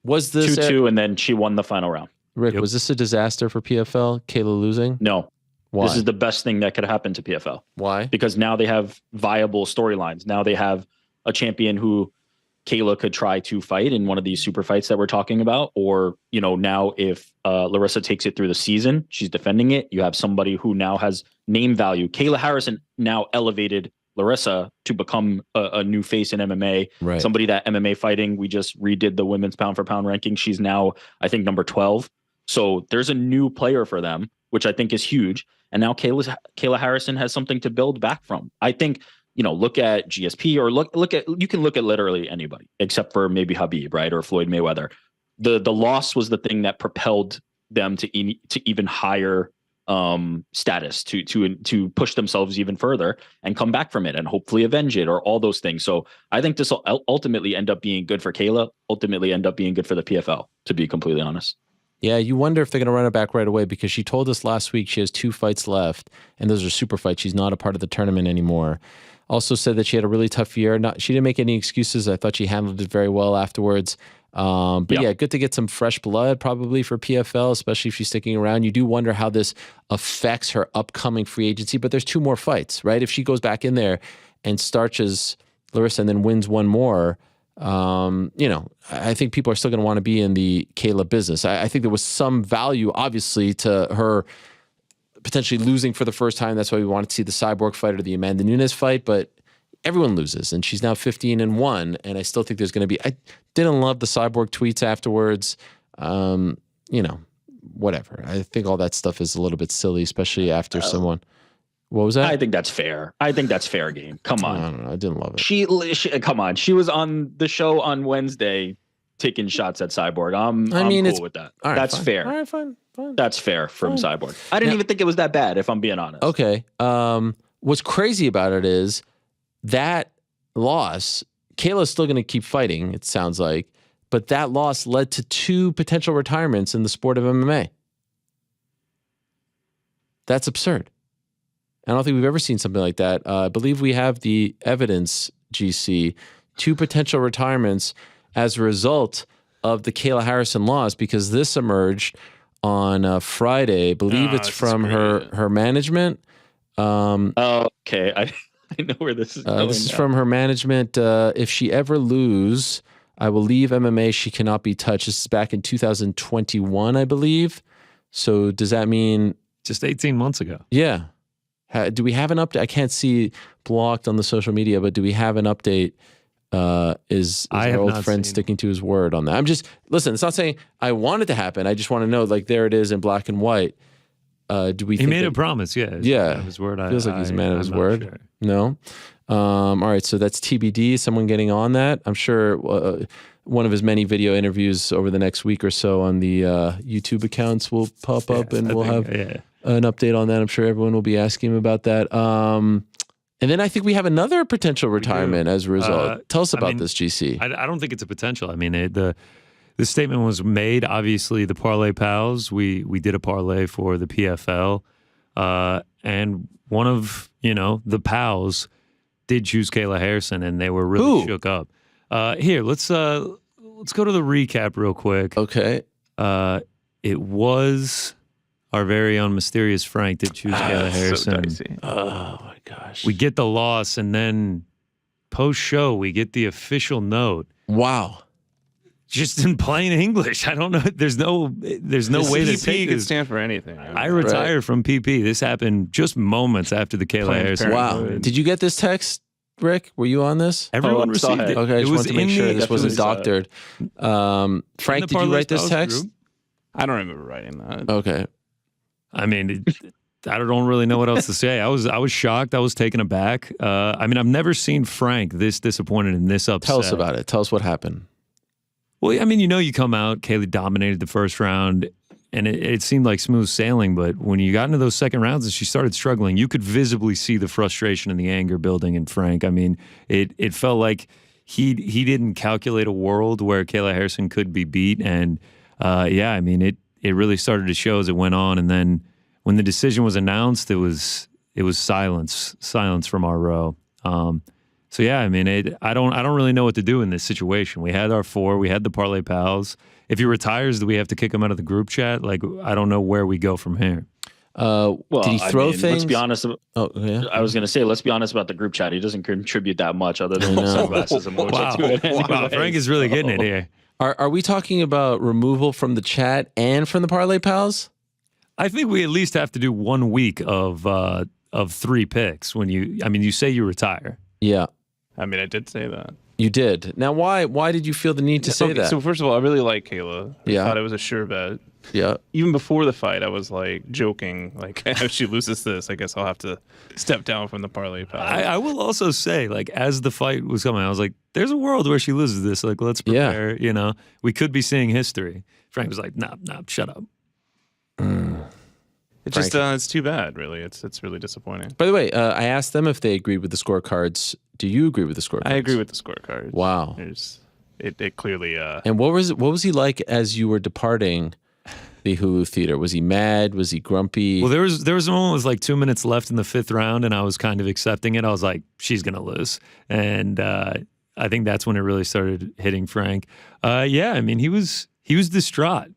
Was this 2-2, and then she won the final round. Rick, was this a disaster for PFL? Kayla losing? No. Why? This is the best thing that could happen to PFL. Why? Because now they have viable storylines. Now they have a champion who Kayla could try to fight in one of these super fights that we're talking about. Or, now if Larissa takes it through the season, she's defending it. You have somebody who now has name value. Kayla Harrison now elevated Larissa to become a new face in MMA. Right. Somebody that MMA fighting, we just redid the women's pound for pound ranking. She's now, I think, number 12. So there's a new player for them, which I think is huge. And now Kayla Harrison has something to build back from. I think, look at GSP or you can look at literally anybody except for maybe Khabib, right? Or Floyd Mayweather. The loss was the thing that propelled them to even higher status, to push themselves even further and come back from it and hopefully avenge it or all those things. So I think this will ultimately end up being good for Kayla, ultimately end up being good for the PFL, to be completely honest. Yeah, you wonder if they're going to run it back right away because she told us last week she has 2 fights left, and those are super fights. She's not a part of the tournament anymore. Also said that she had a really tough year. She didn't make any excuses. I thought she handled it very well afterwards. But good to get some fresh blood probably for PFL, especially if she's sticking around. You do wonder how this affects her upcoming free agency, but there's 2 more fights, right? If she goes back in there and starches Larissa and then wins one more, I think people are still going to want to be in the Kayla business. I think there was some value, obviously, to her potentially losing for the first time. That's why we wanted to see the Cyborg fight or the Amanda Nunes fight, but everyone loses, and she's now 15-1, and I still think there's going to be. I didn't love the Cyborg tweets afterwards. Whatever. I think all that stuff is a little bit silly, especially after someone. What was that? I think that's fair. I think that's fair game. Come on. I don't know. I didn't love it. She come on. She was on the show on Wednesday taking shots at Cyborg. I'm cool with that. Right, that's fine. fair. All right, fine. That's fair from Cyborg. I didn't even think it was that bad, if I'm being honest. Okay. what's crazy about it is that loss, Kayla's still going to keep fighting, it sounds like, but that loss led to 2 potential retirements in the sport of MMA. That's absurd. I don't think we've ever seen something like that. I believe we have the evidence, GC, 2 potential retirements as a result of the Kayla Harrison loss, because this emerged on Friday. I believe it's from her management. Okay. I know where this is going. This is from her management. If she ever lose, I will leave MMA. She cannot be touched. This is back in 2021, I believe. So does that mean... Just 18 months ago. Yeah. Do we have an update? I can't see blocked on the social media, but do we have an update? Is our old friend sticking to his word on that? I'm just, listen, it's not saying I want it to happen. I just want to know, like, there it is in black and white. Do we think He made a promise, yeah. Yeah. His word. Feels like he's a man of his word. Sure. No? All right, so that's TBD. Someone getting on that. I'm sure one of his many video interviews over the next week or so on the YouTube accounts will pop up, and we'll have an update on that. I'm sure everyone will be asking him about that. And then I think we have another potential retirement as a result. Tell us about this, GC. I don't think it's a potential. I mean, the statement was made. Obviously, the Parlay Pals, we did a parlay for the PFL, and one of the pals did choose Kayla Harrison, and they were really shook up. Here, let's go to the recap real quick. Okay. It was our very own mysterious Frank did choose Kayla Harrison. So dicey. Oh my gosh. We get the loss, and then post-show we get the official note. Wow. Just in plain English. I don't know. There's no way to take PP could this. stand for anything. I retired from PP. This happened just moments after the Kayla Harrison. Wow. Did you get this text, Rick? Were you on this? Everyone received it. Okay, I just was wanted to make sure this wasn't doctored. Frank, did you write this text? Group? I don't remember writing that. Okay. I mean, I don't really know what else to say. I was shocked. I was taken aback. I mean, I've never seen Frank this disappointed and this upset. Tell us about it. Tell us what happened. Well, I mean, you come out, Kayla dominated the first round, and it seemed like smooth sailing, but when you got into those second rounds and she started struggling, you could visibly see the frustration and the anger building in Frank. I mean, it felt like he didn't calculate a world where Kayla Harrison could be beat, and I mean, it really started to show as it went on, and then when the decision was announced, it was silence from our row. So yeah, I mean, I don't really know what to do in this situation. We had our 4, we had the Parlay Pals. If he retires, do we have to kick him out of the group chat? Like, I don't know where we go from here. Well, did he throw things? Let's be honest. I was going to say, let's be honest about the group chat. He doesn't contribute that much other than sunglasses and emoji to it. Anyway. Wow, Frank is really getting it here. Are we talking about removal from the chat and from the Parlay Pals? I think we at least have to do 1 week of 3 picks when you say you retire. Yeah. I mean, I did say that. You did. Now, why did you feel the need to say that? So first of all, I really like Kayla. I thought it was a sure bet. Yeah. Even before the fight, I was like joking, like if she loses this, I guess I'll have to step down from the Parlay Pals. I will also say, like, as the fight was coming, I was like, there's a world where she loses this. Like, let's prepare, we could be seeing history. Frank was like, nah, shut up. It's just, it's too bad, really. It's really disappointing. By the way, I asked them if they agreed with the scorecards. Do you agree with the scorecards? I agree with the scorecards. Wow. It clearly... And what was he like as you were departing the Hulu Theater? Was he mad? Was he grumpy? Well, there was a moment, it was like 2 minutes left in the 5th round, and I was kind of accepting it. I was like, she's going to lose. And I think that's when it really started hitting Frank. I mean, he was distraught.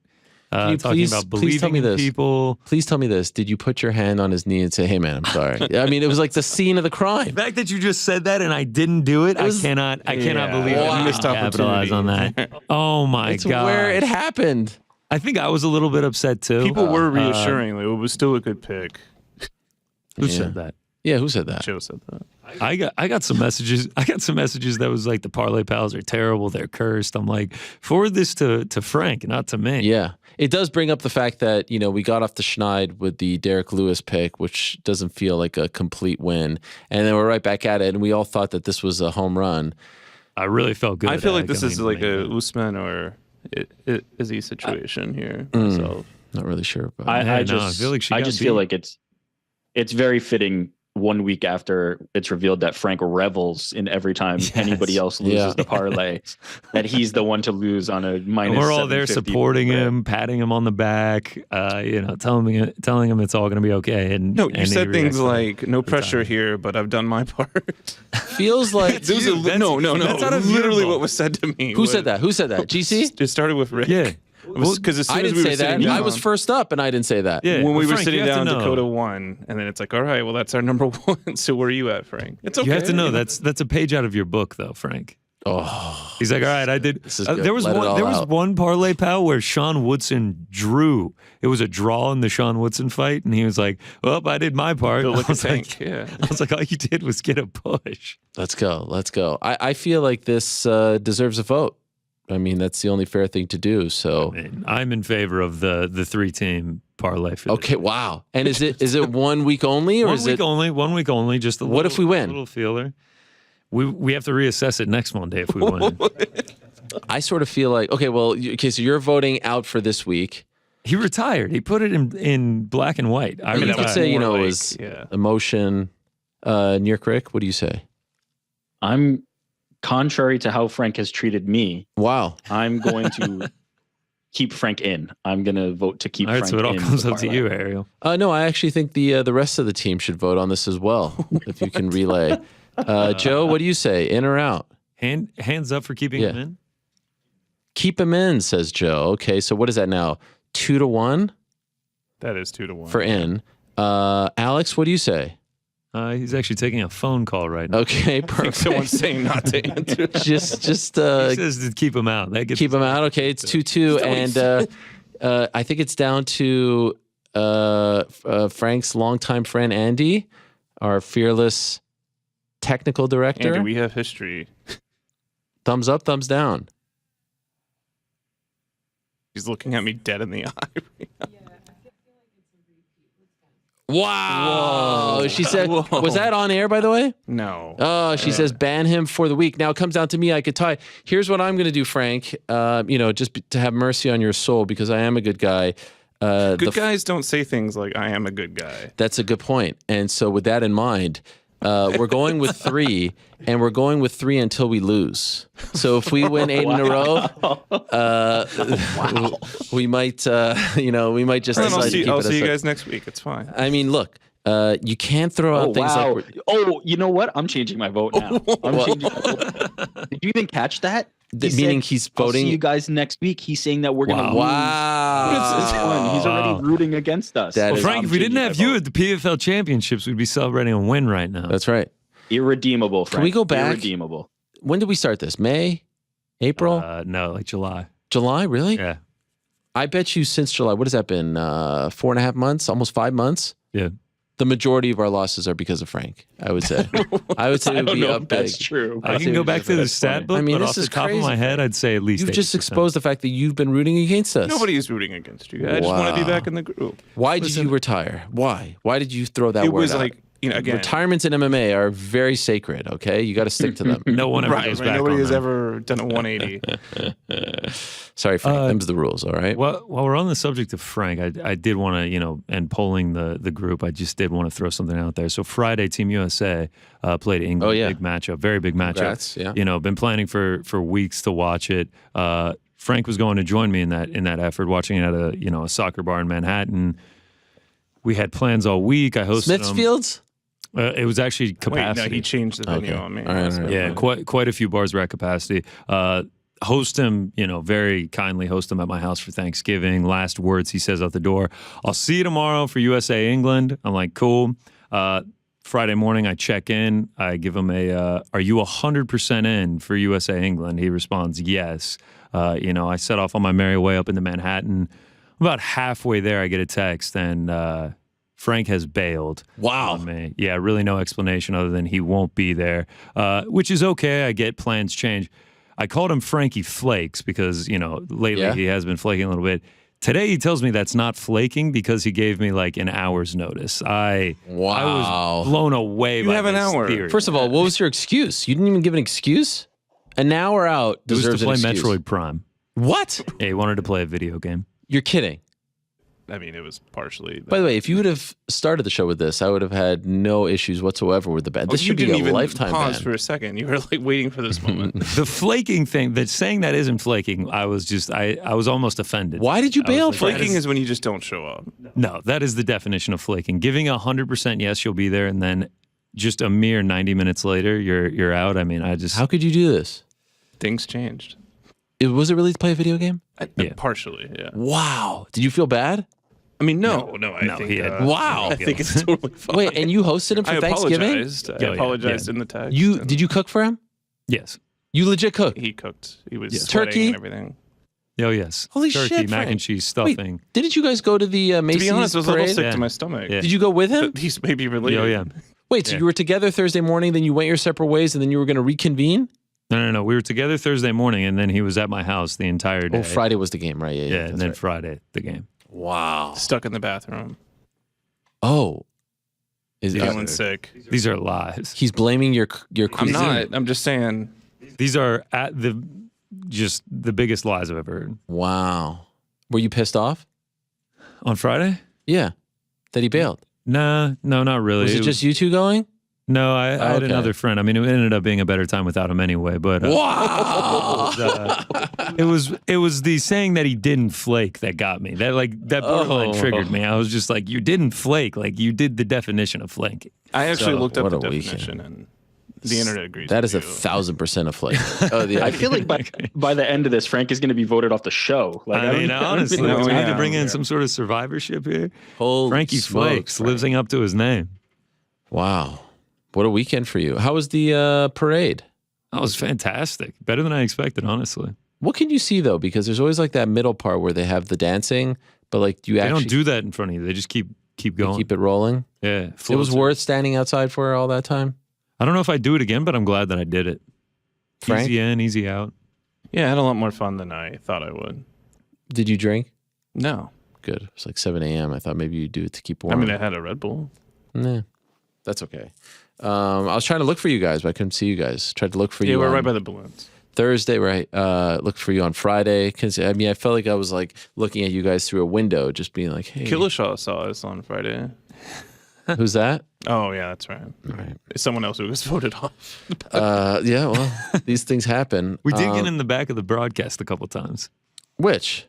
Talking about believing in people. Please tell me this. Did you put your hand on his knee and say, hey, man, I'm sorry? I mean, it was like the scene of the crime. The fact that you just said that and I didn't do it, I cannot believe it. Missed Capitalize on that. Oh, my it's God. where it happened. I think I was a little bit upset, too. People were reassuring. It was still a good pick. Who said that? Yeah, who said that? Joe said that. I got some messages. I got some messages that was like, the Parlay Pals are terrible. They're cursed. I'm like, forward this to Frank, not to me. Yeah. It does bring up the fact that, we got off the schneid with the Derek Lewis pick, which doesn't feel like a complete win. And then we're right back at it, and we all thought that this was a home run. I really felt good. I feel like this is like a Usman or Izzy situation here. Not really sure. But I just feel like it's very fitting 1 week after it's revealed that Frank revels in every time anybody else loses the parlay, that he's the one to lose on a minus. We're all there supporting him, patting him on the back, telling him it's all going to be okay. And no, you said things like, "No pressure here, but I've done my part." Feels like no. That's out of literally what was said to me. Who said that? GC? It started with Rick. Yeah. Because as soon I as didn't we were say sitting that. down, I was first up, and I didn't say that. Yeah. when we were Frank, sitting you have down, to know. Dakota won, and then it's like, all right, well, that's our number one. So where are you at, Frank? It's okay. You have to know that's a page out of your book, though, Frank. Oh, He's like, all right, I did. This is good. There was Let it all was out. one parlay, pal, where Sean Woodson drew. It was a draw in the Sean Woodson fight, and he was like, well, I did my part. Go look I was at like, Tank. Yeah. I was like, all you did was get a push. let's go. I feel like this deserves a vote. I mean, that's the only fair thing to do. So, I'm in favor of the 3-team parlay. For okay, wow. And is it 1 week only, or 1 is week it? only? 1 week only. Just a What little, if we win? Little feeler. We have to reassess it next Monday if we win. I sort of feel like so you're voting out for this week. He retired. He put it in black and white. I You retired. could say, it more was like, emotion. Near Crick, what do you say? I'm contrary to how Frank has treated me. Wow. I'm going to keep Frank in. I'm going to vote to keep All right, Frank so it all in comes the up to parlay. you, Ariel. No, I actually think the rest of the team should vote on this as well, if you can relay. Joe, what do you say? In or out? Hands up for keeping him in. Keep him in, says Joe. Okay, so what is that now? 2-1 That is 2-1 for in. Alex, what do you say? He's actually taking a phone call right now. Okay, I think perfect. someone's saying not to answer. just He says to keep him out. That gets keep him out. Okay, it's 2-2, and I think it's down to Frank's longtime friend Andy, our fearless technical director. Andy, we have history. Thumbs up, thumbs down. He's looking at me dead in the eye. Right now. Wow. Whoa. She said, Whoa. was that on air, by the way? No. Oh, she says ban him for the week. Now it comes down to me. I could tie. Here's what I'm going to do, Frank. To have mercy on your soul, because I am a good guy. Good guys don't say things like, I am a good guy. That's a good point. And so with that in mind, we're going with 3, and we're going with 3 until we lose. So if we win 8 in a row, we might just decide to keep I'll it see you as guys next week. It's fine. I mean, look, you can't throw out things wow. like... You know what? I'm changing my vote now. Changing my vote. Did you even catch that? Meaning he's voting... I'll see you guys next week. He's saying that we're going to lose. Wow. It's fun. He's already rooting against us. That Well, is- Frank, I'm if we didn't changing have my you vote. at the PFL Championships, we'd be celebrating a win right now. That's right. Irredeemable, Frank. we go back? Irredeemable. When did we start this? May? April? No, like July. July? Really? Yeah. I bet you since July, what has that been? 4.5 months? Almost 5 months? Yeah. The majority of our losses are because of Frank, I would say. I would say it I would don't be know up if that's big. true. I can go back to the stat book, I mean, but this off the is top crazy, of my head, I'd say at least You've just 80%. exposed the fact that you've been rooting against us. Nobody is rooting against you. I just want to be Wow. back in the group. Why did you retire? Why? Why did you throw that It word was out? like, again. Retirements in MMA are very sacred, okay? You got to stick to them. No one ever Right, goes right. back Nobody on has that. ever done a 180. Sorry, Frank. Them's the rules, all right? While we're on the subject of Frank, I did want to, and polling the group, I just did want to throw something out there. So Friday, Team USA played England. Oh, yeah. Big matchup, very big matchup. Congrats, yeah. Been planning for weeks to watch it. Frank was going to join me in that effort, watching it at a soccer bar in Manhattan. We had plans all week. I hosted Smithfield's? it was actually Wait, capacity. no, he changed the venue Okay. on me. All right. Yeah, quite a few bars were at capacity. Host him, very kindly host him at my house for Thanksgiving. Last words he says out the door, I'll see you tomorrow for USA England. I'm like, cool. Friday morning, I check in. I give him are you 100% in for USA England? He responds, yes. I set off on my merry way up into Manhattan. About halfway there, I get a text, and Frank has bailed. Wow. On me. Yeah, really no explanation other than he won't be there, which is okay. I get plans change. I called him Frankie Flakes because, lately he has been flaking a little bit. Today he tells me that's not flaking because he gave me like an hour's notice. I was blown away by have an this hour. theory. First of all, what was your excuse? You didn't even give an excuse? An hour out it was deserves to play an excuse. Metroid Prime. What? Yeah, he wanted to play a video game. You're kidding. I mean, it was partially. By the way, if you would have started the show with this, I would have had no issues whatsoever with the ban. This you should be didn't a even lifetime pause ban. for a second. You were like waiting for this moment. The flaking thing, that saying that isn't flaking, I was almost offended. Why did you bail? Flaking is when you just don't show up. No, that is the definition of flaking. Giving 100% yes, you'll be there, and then just a mere 90 minutes later, you're out. I mean, How could you do this? Things changed. Was it really to play a video game? Yeah. Partially, yeah. Wow. Did you feel bad? I mean, no. I think. he had- Wow. I think it's totally fine. Wait, and you hosted him for I Thanksgiving? apologized. I yeah, apologized yeah. in the text. Did you cook for him? Yes. You legit cooked? He cooked. He was Yes. sweating Turkey? and everything. Oh, yes. Holy Turkey, shit, mac Frank. and cheese Wait, stuffing. didn't you guys go to the To Macy's be honest, I was a little parade? sick Yeah. to my stomach. Yeah. Did you go with him? But he's maybe related. Oh, yeah. Wait, so Yeah. you were together Thursday morning, then you went your separate ways, and then you were going to reconvene? No. We were together Thursday morning, and then he was at my house the entire day. Oh, Friday was the game, right? Yeah, and that's then right. Friday, the game. Wow. Stuck in the bathroom. Oh. Feeling sick. These are lies. He's blaming your I'm cuisine. not. I'm just saying. These are just the biggest lies I've ever heard. Wow. Were you pissed off? On Friday? Yeah. That he bailed. No, not really. Was it just you two going? No, I had Okay. another friend. I mean, it ended up being a better time without him anyway. But Wow. it was the saying that he didn't flake that got me. That borderline triggered me. I was just like, you didn't flake. Like you did the definition of flanking. I actually So, looked up what the a weekend. definition, and the internet agrees. That with is you. 1,000% a flake. Oh, yeah. I feel like by the end of this, Frank is going to be voted off the show. Like, I mean, honestly, No, we need yeah. to bring in some sort of survivorship here. Holy Frankie smokes, Flakes Frank. living up to his name. Wow. What a weekend for you. How was the parade? That was fantastic. Better than I expected, honestly. What can you see, though? Because there's always like that middle part where they have the dancing, but like you They actually don't do that in front of you. They just keep going. keep it rolling. Yeah. It was floats it. worth standing outside for all that time. I don't know if I'd do it again, but I'm glad that I did it. Frank? Easy in, easy out. Yeah, I had a lot more fun than I thought I would. Did you drink? No. Good. It was like 7 a.m. I thought maybe you'd do it to keep I warm. mean, I had a Red Bull. Nah, that's okay. I was trying to look for you guys, but I couldn't see you guys. Tried to look for Yeah, you we're on right by the balloons. Thursday, right? Looked for you on Friday. Because I mean, I felt like I was like looking at you guys through a window, just being like, hey, Killishaw saw us on Friday. who's that? Oh, yeah, that's right. Right. It's someone else who was voted off. Yeah, well, these things happen. We did get in the back of the broadcast a couple times Which?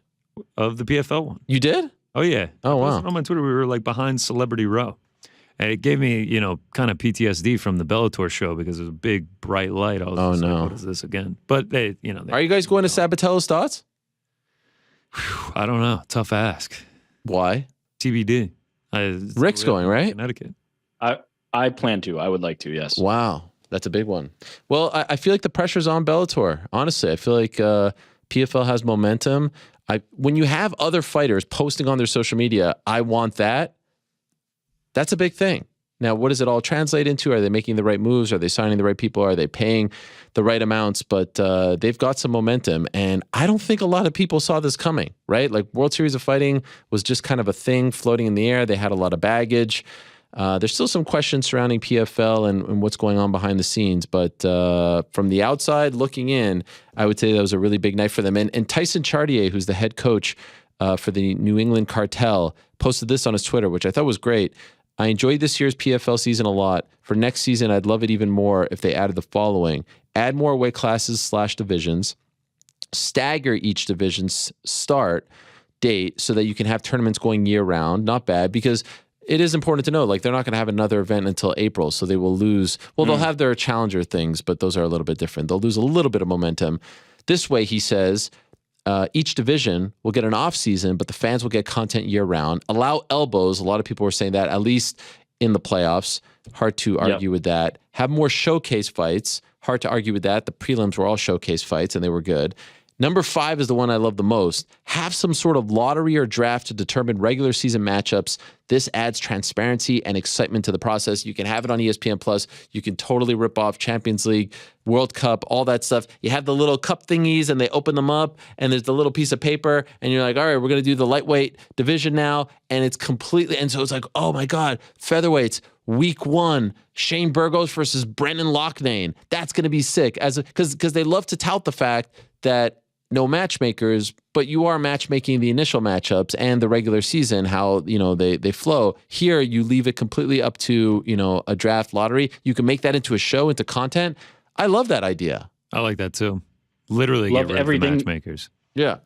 of the PFL one. You did? Oh, yeah. Oh, wow. I posted on my Twitter, we were like behind Celebrity Row. And it gave me, kind of PTSD from the Bellator show because it was a big, bright light. I was Oh, just no. like, what is this again? But they, Are you guys going to Sabatello's Thoughts? I don't know. Tough ask. Why? TBD. Rick's going, right? Connecticut. I plan to. I would like to, yes. Wow, that's a big one. Well, I feel like the pressure's on Bellator. Honestly, I feel like PFL has momentum. When you have other fighters posting on their social media, I want that. That's a big thing. Now, what does it all translate into? Are they making the right moves? Are they signing the right people? Are they paying the right amounts? But they've got some momentum. And I don't think a lot of people saw this coming, right? Like World Series of Fighting was just kind of a thing floating in the air. They had a lot of baggage. There's still some questions surrounding PFL and what's going on behind the scenes. But from the outside looking in, I would say that was a really big night for them. And Tyson Chartier, who's the head coach for the New England Cartel, posted this on his Twitter, which I thought was great. I enjoyed this year's PFL season a lot. For next season, I'd love it even more if they added the following. Add more weight classes / divisions. Stagger each division's start date so that you can have tournaments going year round. Not bad, because it is important to know, like, they're not going to have another event until April, so they will lose. Well, they'll have their challenger things, but those are a little bit different. They'll lose a little bit of momentum. This way, he says, each division will get an off season, but the fans will get content year round. Allow elbows. A lot of people were saying that, at least in the playoffs. Hard to argue with that. Have more showcase fights. Hard to argue with that. The prelims were all showcase fights, and they were good. Number 5 is the one I love the most. Have some sort of lottery or draft to determine regular season matchups. This adds transparency and excitement to the process. You can have it on ESPN Plus. You can totally rip off Champions League, World Cup, all that stuff. You have the little cup thingies and they open them up and there's the little piece of paper and you're like, all right, we're going to do the lightweight division now. And it's completely, and so it's like, oh my God, featherweights, week 1, Shane Burgos versus Brendan Loughnane. That's going to be sick. Because they love to tout the fact that no matchmakers, but you are matchmaking the initial matchups and the regular season, how, they flow. Here, you leave it completely up to, a draft lottery. You can make that into a show, into content. I love that idea. I like that too. Literally Love get rid everything. of the matchmakers. Yeah.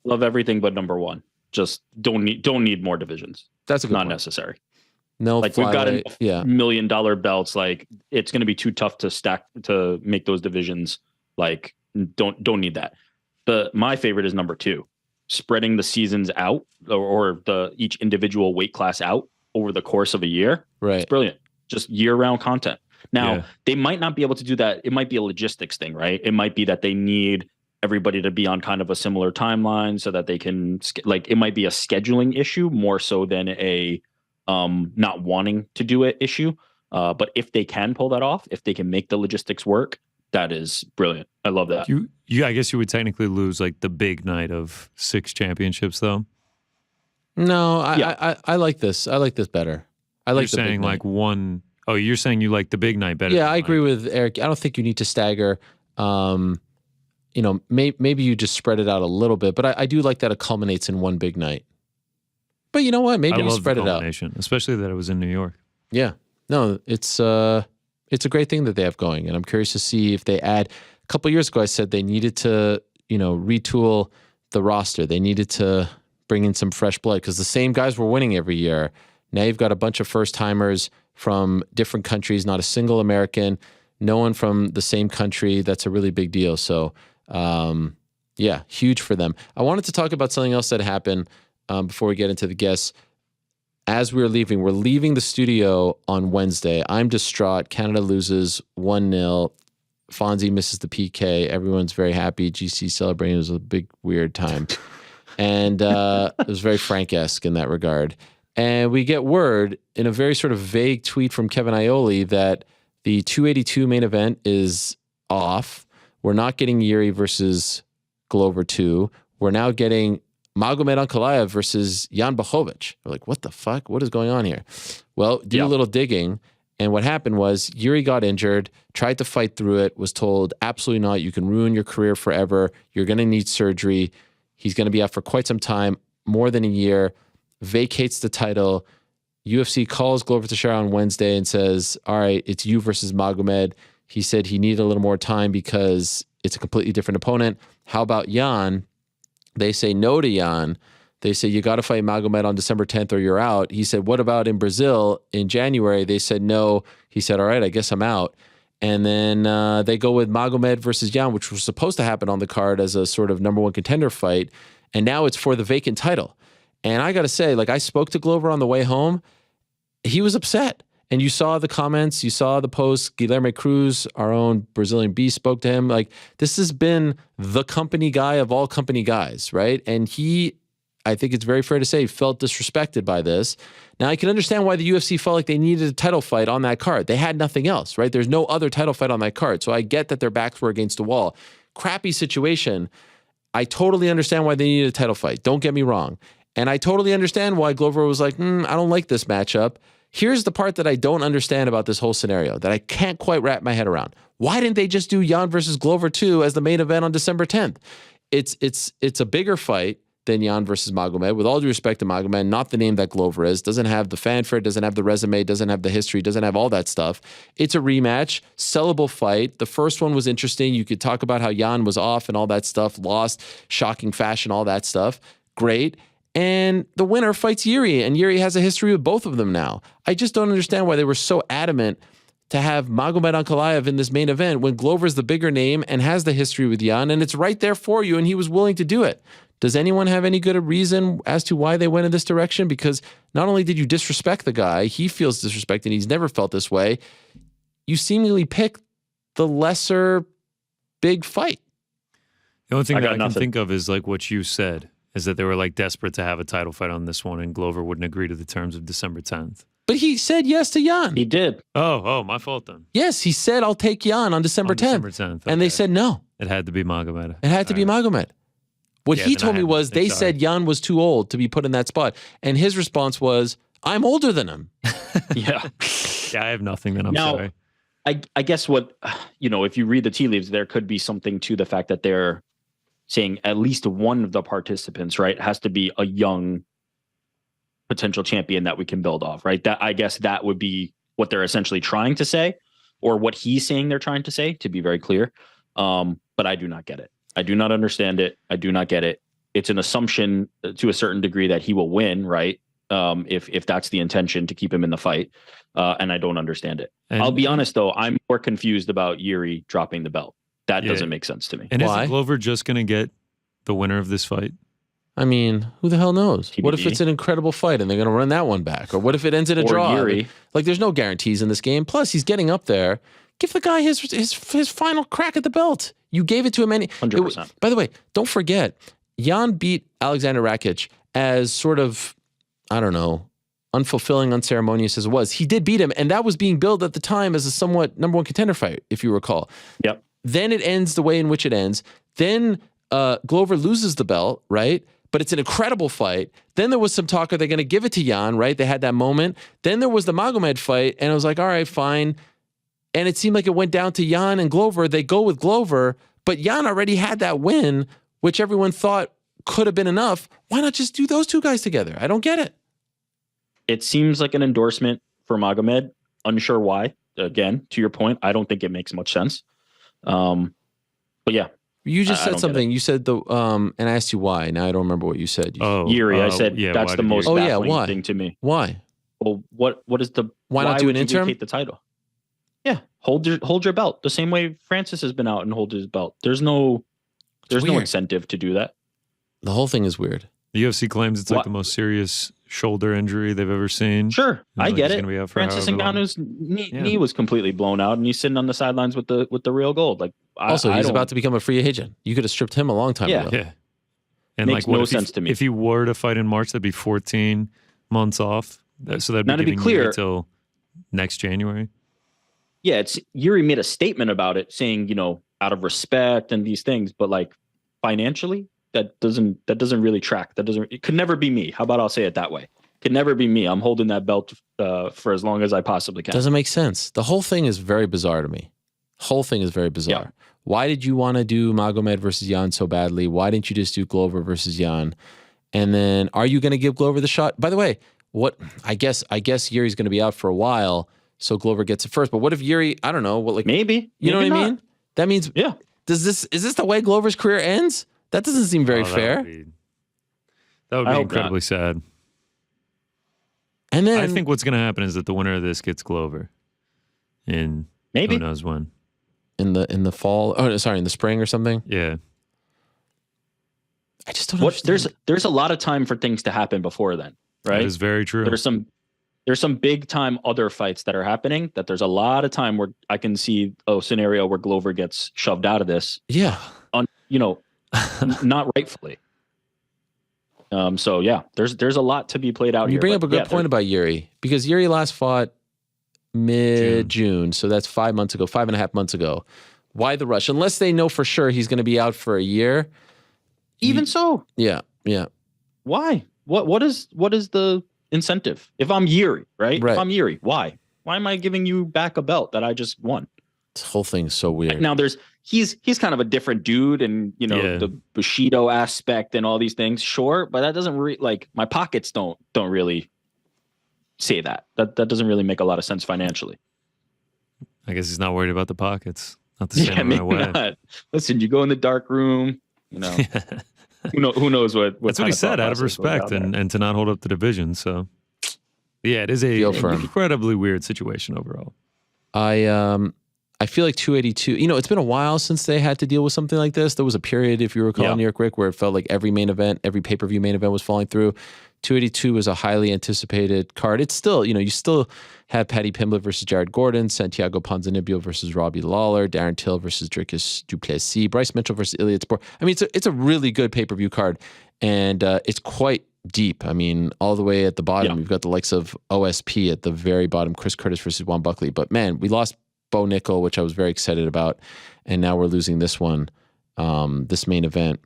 Love everything but number one. Just don't need more divisions. That's a good Not point. necessary. No, Like we've got flyweight. enough $1 million belts. Like it's going to be too tough to make those divisions. Like don't need that. My favorite is number 2, spreading the seasons out or each individual weight class out over the course of a year. Right. It's brilliant. Just year-round content. Now, Yeah. they might not be able to do that. It might be a logistics thing, right? It might be that they need everybody to be on kind of a similar timeline so that they can, like, it might be a scheduling issue more so than a not wanting to do it issue. But if they can pull that off, if they can make the logistics work, that is brilliant. I love that. I guess you would technically lose like the big night of 6 championships, though. No, I like this. I like this better. I like You're the big saying night. like one oh you're saying you like the big night better. Yeah, than I agree like, with Eric. I don't think you need to stagger. Maybe you just spread it out a little bit, but I do like that it culminates in one big night. But you know what? Maybe I you love spread the it out. culmination, especially that it was in New York. Yeah. No, it's a great thing that they have going, and I'm curious to see if they add. A couple years ago, I said they needed to, retool the roster. They needed to bring in some fresh blood because the same guys were winning every year. Now you've got a bunch of first timers from different countries, not a single American, no one from the same country. That's a really big deal. So, yeah, huge for them. I wanted to talk about something else that happened before we get into the guests. As we're leaving the studio on Wednesday. I'm distraught. Canada loses 1-0. Fonzie misses the PK. Everyone's very happy. GC celebrating. It was a big, weird time. And it was very Frank-esque in that regard. And we get word in a very sort of vague tweet from Kevin Aioli that the 282 main event is off. We're not getting Yuri versus Glover 2. We're now getting Magomed Ankalaev versus Jan Blachowicz. We're like, what the fuck? What is going on here? Well, do a little digging. And what happened was Yuri got injured, tried to fight through it, was told, absolutely not. You can ruin your career forever. You're going to need surgery. He's going to be out for quite some time, more than a year, vacates the title. UFC calls Glover Teixeira on Wednesday and says, all right, it's you versus Magomed. He said he needed a little more time because it's a completely different opponent. How about Jan? They say no to Jan. They say, you got to fight Magomed on December 10th or you're out. He said, what about in Brazil in January? They said no. He said, all right, I guess I'm out. And then they go with Magomed versus Jan, which was supposed to happen on the card as a sort of number one contender fight. And now it's for the vacant title. And I got to say, like, I spoke to Glover on the way home. He was upset. And you saw the comments, you saw the posts. Guilherme Cruz, our own Brazilian beast, spoke to him. Like, this has been the company guy of all company guys, right? And he, I think it's very fair to say, felt disrespected by this. Now, I can understand why the UFC felt like they needed a title fight on that card. They had nothing else, right? There's no other title fight on that card. So I get that their backs were against the wall. Crappy situation. I totally understand why they needed a title fight. Don't get me wrong. And I totally understand why Glover was like, I don't like this matchup. Here's the part that I don't understand about this whole scenario that I can't quite wrap my head around. Why didn't they just do Jan versus Glover 2 as the main event on December 10th? It's a bigger fight than Jan versus Magomed. With all due respect to Magomed, not the name that Glover is, doesn't have the fanfare, doesn't have the resume, doesn't have the history, doesn't have all that stuff. It's a rematch, sellable fight. The first one was interesting. You could talk about how Jan was off and all that stuff, lost, shocking fashion, all that stuff. Great. And the winner fights Yuri, and Yuri has a history with both of them now. I just don't understand why they were so adamant to have Magomed Ankalaev in this main event when Glover's the bigger name and has the history with Jan, and it's right there for you, and he was willing to do it. Does anyone have any good reason as to why they went in this direction? Because not only did you disrespect the guy, he feels disrespected, and he's never felt this way. You seemingly picked the lesser big fight. The only thing that I can think of is like what you said, is that they were like desperate to have a title fight on this one, and Glover wouldn't agree to the terms of December 10th. But he said yes to Jan. He did. Oh, my fault then. Yes, he said, I'll take Jan on December 10th. December 10th. Okay. And they said no. It had to be Magomed. It had to be Magomed. What he then told me was they said Jan was too old to be put in that spot. And his response was, I'm older than him. Yeah. Yeah, I have nothing then. I'm sorry. I guess what, if you read the tea leaves, there could be something to the fact that they're saying at least one of the participants, right, has to be a young potential champion that we can build off, right? That, I guess that would be what they're essentially trying to say, or what he's saying they're trying to say, to be very clear. But I do not get it. I do not understand it. I do not get it. It's an assumption to a certain degree that he will win, right? If that's the intention, to keep him in the fight. And I don't understand it. And I'll be honest, though, I'm more confused about Yuri dropping the belt. That doesn't make sense to me. And Why? is Glover just going to get the winner of this fight? I mean, who the hell knows? TBD. What if it's an incredible fight and they're going to run that one back? Or what if it ends in a Or draw? Yuri. Like, there's no guarantees in this game. Plus, he's getting up there. Give the guy his final crack at the belt. You gave it to him. 100%. By the way, don't forget, Jan beat Alexander Rakic as sort of, I don't know, unfulfilling, unceremonious as it was. He did beat him, and that was being billed at the time as a somewhat number one contender fight, if you recall. Yep. Then it ends the way in which it ends. Then Glover loses the belt, right? But it's an incredible fight. Then there was some talk, are they going to give it to Jan, right? They had that moment. Then there was the Magomed fight, and I was like, all right, fine. And it seemed like it went down to Jan and Glover. They go with Glover, but Jan already had that win, which everyone thought could have been enough. Why not just do those two guys together? I don't get it. It seems like an endorsement for Magomed. Unsure why. Again, to your point, I don't think it makes much sense. But yeah. You just I said don't something. You said and I asked you why. Now I don't remember what you said. Yuri, I said that's the most baffling why? thing to me. Why? Well, what is the Why not do would an you interim? vacate the title? Yeah, hold your belt the same way Francis has been out and hold his belt. There's no weird. incentive to do that. The whole thing is weird. The UFC claims it's like the most serious shoulder injury they've ever seen. Sure, I get he's it. gonna be out for Francis however long. Ngannou's knee was completely blown out, and he's sitting on the sidelines with the real gold. Like, Also, he's about to become a free agent. You could have stripped him a long time ago. Yeah. And Makes like, what no if sense to me. If he were to fight in March, that'd be 14 months off. So that'd be Now, to be giving clear- you until next January. Yeah, it's Yuri made a statement about it, saying, out of respect and these things, but like financially, that doesn't really track. It could never be me. How about I'll say it that way? Could never be me. I'm holding that belt for as long as I possibly can. Doesn't make sense. The whole thing is very bizarre to me. Whole thing is very bizarre. Yeah. Why did you want to do Magomed versus Jan so badly? Why didn't you just do Glover versus Jan? And then, are you going to give Glover the shot? By the way, I guess Yuri's going to be out for a while, so Glover gets it first. But what if Yuri? I don't know. Maybe. You know what maybe I not. mean? That means Is this the way Glover's career ends? That doesn't seem very fair. That would I be hope incredibly sad. And then I think what's going to happen is that the winner of this gets Glover in Maybe. who knows when. in the fall. Oh, sorry, in the spring or something. Yeah. I just don't understand. There's a lot of time for things to happen before then, right? That is very true. There's some big time other fights that are happening that there's a lot of time where I can see a scenario where Glover gets shoved out of this, Yeah. not rightfully. So yeah, there's a lot to be played out. You here, bring but up a good yeah, point about Yuri, because Yuri last fought mid-June, so that's 5.5 months ago. Why the rush? Unless they know for sure he's going to be out for a year. Even so, Yeah. why? What is the incentive? If I'm Yuri, right? Right. If I'm Yuri, why? Why am I giving you back a belt that I just won? This whole thing's so weird. Now he's kind of a different dude, and the Bushido aspect and all these things, sure, but that doesn't my pockets don't really say that. That doesn't really make a lot of sense financially. I guess he's not worried about the pockets. Not the same maybe way. not. Listen, you go in the dark room, who knows what That's what he said, out of respect and to not hold up the division. So yeah, it is a Feel firm. incredibly weird situation overall. I feel like 282, it's been a while since they had to deal with something like this. There was a period, if you recall, New York Rick, where it felt like every pay-per-view main event was falling through. 282 was a highly anticipated card. It's still, you still have Paddy Pimblett versus Jared Gordon, Santiago Ponzinibbio versus Robbie Lawler, Darren Till versus Dricus Duplessis, Bryce Mitchell versus Iliad Sport. I mean, it's a really good pay-per-view card, and it's quite deep. I mean, all the way at the bottom, you've got the likes of OSP at the very bottom, Chris Curtis versus Juan Buckley. But man, we lost Bo Nickel, which I was very excited about, and now we're losing this one, this main event.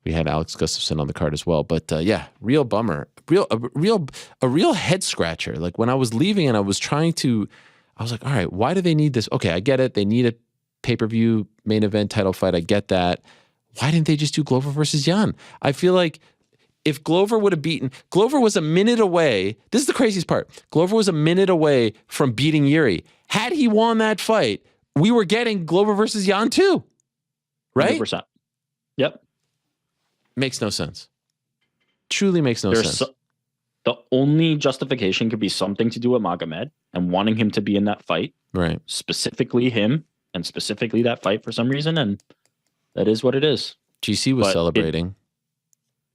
We had Alex Gustafsson on the card as well, but real bummer, a real head scratcher. Like when I was leaving and I was like, all right, why do they need this? Okay, I get it. They need a pay-per-view main event title fight. I get that. Why didn't they just do Glover versus Jan? I feel like if Glover would have beaten, Glover was a minute away. This is the craziest part. Glover was a minute away from beating Yuri. Had he won that fight, we were getting Glover versus Jan too. Right? 100%. Yep. Makes no sense. Truly makes no sense. The only justification could be something to do with Magomed and wanting him to be in that fight. Right. Specifically him and specifically that fight for some reason. And that is what it is. GC was celebrating.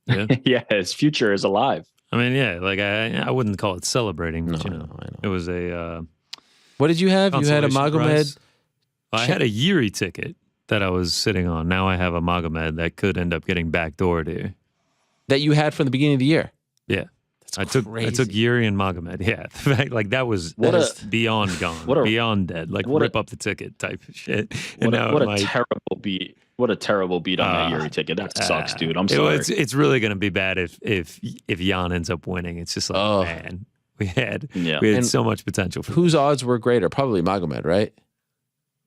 Yeah, his future is alive. I mean, yeah, like I wouldn't call it celebrating, but No, you know, I know. it was a What did you have? You had a consolation Magomed. prize. I had a Yuri ticket that I was sitting on. Now I have a Magomed that could end up getting backdoored here. That you had from the beginning of the year. Yeah. That's I took Yuri and Magomed. Yeah. The fact, like that was beyond gone. Beyond dead. Like rip up the ticket type of shit. What a terrible beat. What a terrible beat on that Yuri ticket. That sucks, dude. I'm sorry. It's really gonna be bad if Jan ends up winning. It's just like man. We had so much potential for whose odds were greater? Probably Magomed, right?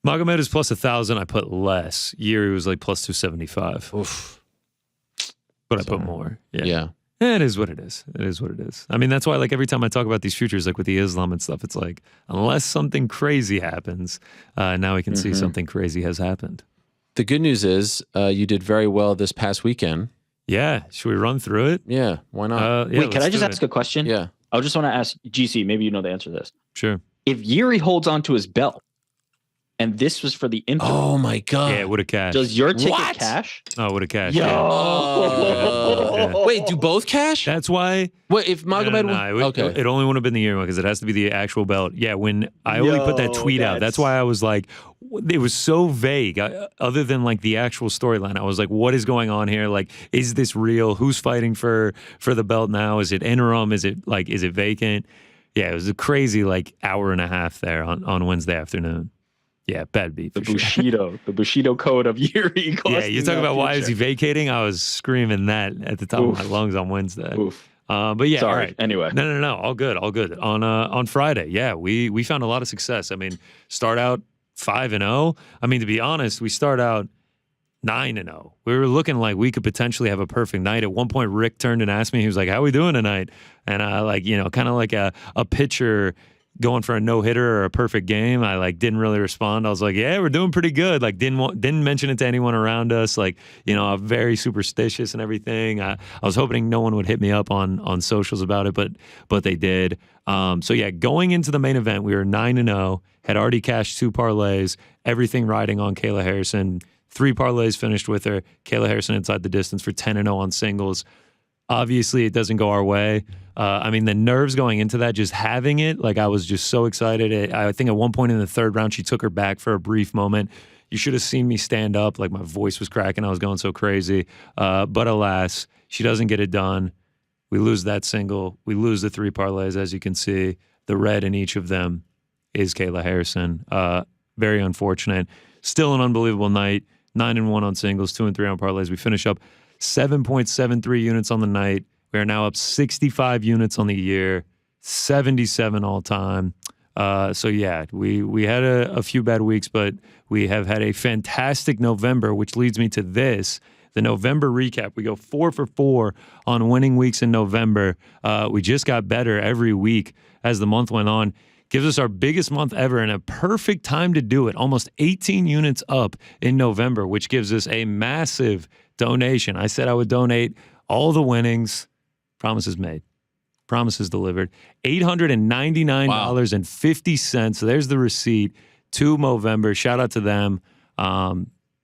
Magomed is plus 1,000. I put less. Yuri was like plus 275. Oof. But I put more. Yeah. It is what it is. It is what it is. I mean, that's why, like, every time I talk about these futures, like with the Islam and stuff, it's like, unless something crazy happens, now we can see something crazy has happened. The good news is you did very well this past weekend. Yeah. Should we run through it? Yeah. Why not? Wait, can I just ask a question? Yeah. I just want to ask GC, maybe you know the answer to this. Sure. If Yuri holds on to his belt, and this was for the interim. Oh my God. Yeah, it would have cashed. Does your ticket cash? Oh, it would have cashed. Yo. Yeah. Wait, do both cash? That's why. What if Magomed? Okay. It only would have been the Yuri one because it has to be the actual belt. Yeah, when I only put that tweet out, that's why I was like, it was so vague. Other than like the actual storyline, I was like, what is going on here? Like, is this real? Who's fighting for the belt now? Is it interim? Is it vacant? Yeah, it was a crazy like hour and a half there on Wednesday afternoon. Yeah, bad beat. The Bushido code of Yuri. Yeah, you talk about why is he vacating? I was screaming that at the top of my lungs on Wednesday. But yeah, sorry. All right. Anyway, no, all good. On Friday, yeah, we found a lot of success. I mean, start out 5-0. I mean, to be honest, we start out 9-0. We were looking like we could potentially have a perfect night. At one point, Rick turned and asked me, he was like, "How are we doing tonight?" And I kind of like a pitcher going for a no-hitter or a perfect game. I like didn't really respond. I was like, yeah, we're doing pretty good. Like didn't mention it to anyone around us. Like, I'm very superstitious and everything. I was hoping no one would hit me up on socials about it, but they did. So yeah, going into the main event, we were 9-0, had already cashed 2 parlays, everything riding on Kayla Harrison. 3 parlays finished with her. Kayla Harrison inside the distance for 10-0 on singles. Obviously, it doesn't go our way. I mean, the nerves going into that, just having it, like I was just so excited. I think at one point in the 3rd round, she took her back for a brief moment. You should have seen me stand up. Like my voice was cracking. I was going so crazy. But alas, she doesn't get it done. We lose that single. We lose the 3 parlays, as you can see. The red in each of them is Kayla Harrison. Very unfortunate. Still an unbelievable night. 9-1 on singles, 2 and 3 on parlays. We finish up 7.73 units on the night. We are now up 65 units on the year, 77 all time. So yeah, we had a few bad weeks, but we have had a fantastic November, which leads me to this. The November recap. We go 4 for 4 on winning weeks in November. We just got better every week as the month went on. Gives us our biggest month ever and a perfect time to do it. Almost 18 units up in November, which gives us a massive donation. I said I would donate all the winnings. Promises made. Promises delivered. $899.50. There's the receipt to Movember. Shout out to them.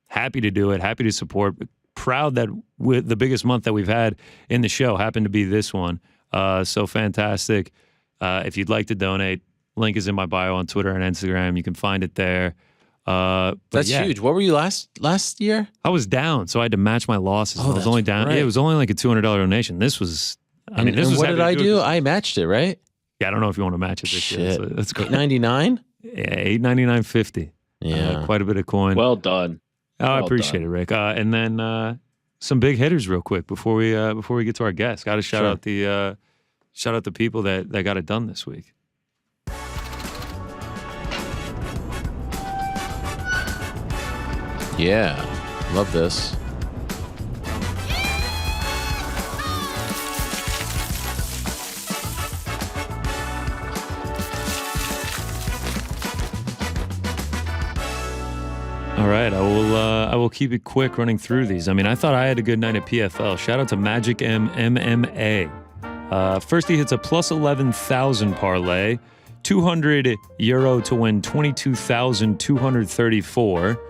Happy to do it. Happy to support. Proud that with the biggest month that we've had in the show happened to be this one. So fantastic. If you'd like to donate, link is in my bio on Twitter and Instagram. You can find it there. That's huge. What were you last year? I was down, so I had to match my losses. Oh, I was only down. right. Yeah, it was only like a $200 donation. This was. I mean, this was. What did I do? I matched it, right? Yeah, I don't know if you want to match it this year. So that's cool. $8.99. Yeah, $8.99.50. Yeah, quite a bit of coin. Well done. I appreciate it, Rick. And then some big hitters, real quick, before we get to our guests. Got to shout out the people that got it done this week. Yeah, love this. All right, I will keep it quick running through these. I mean, I thought I had a good night at PFL. Shout out to Magic M MMA. First, he hits a plus 11,000 parlay, €200 to win 22,234.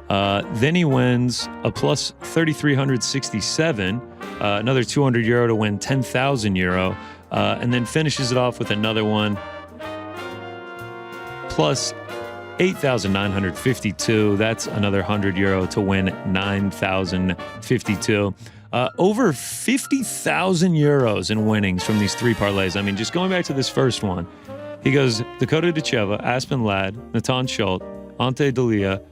Then he wins a plus 3,367, another €200 to win 10,000 euro, and then finishes it off with another one plus 8,952. That's another €100 to win 9,052. Over 50,000 euros in winnings from these three parlays. I mean, just going back to this first one, he goes Dakota Decheva, Aspen Ladd, Natan Schultz, Ante Dalia,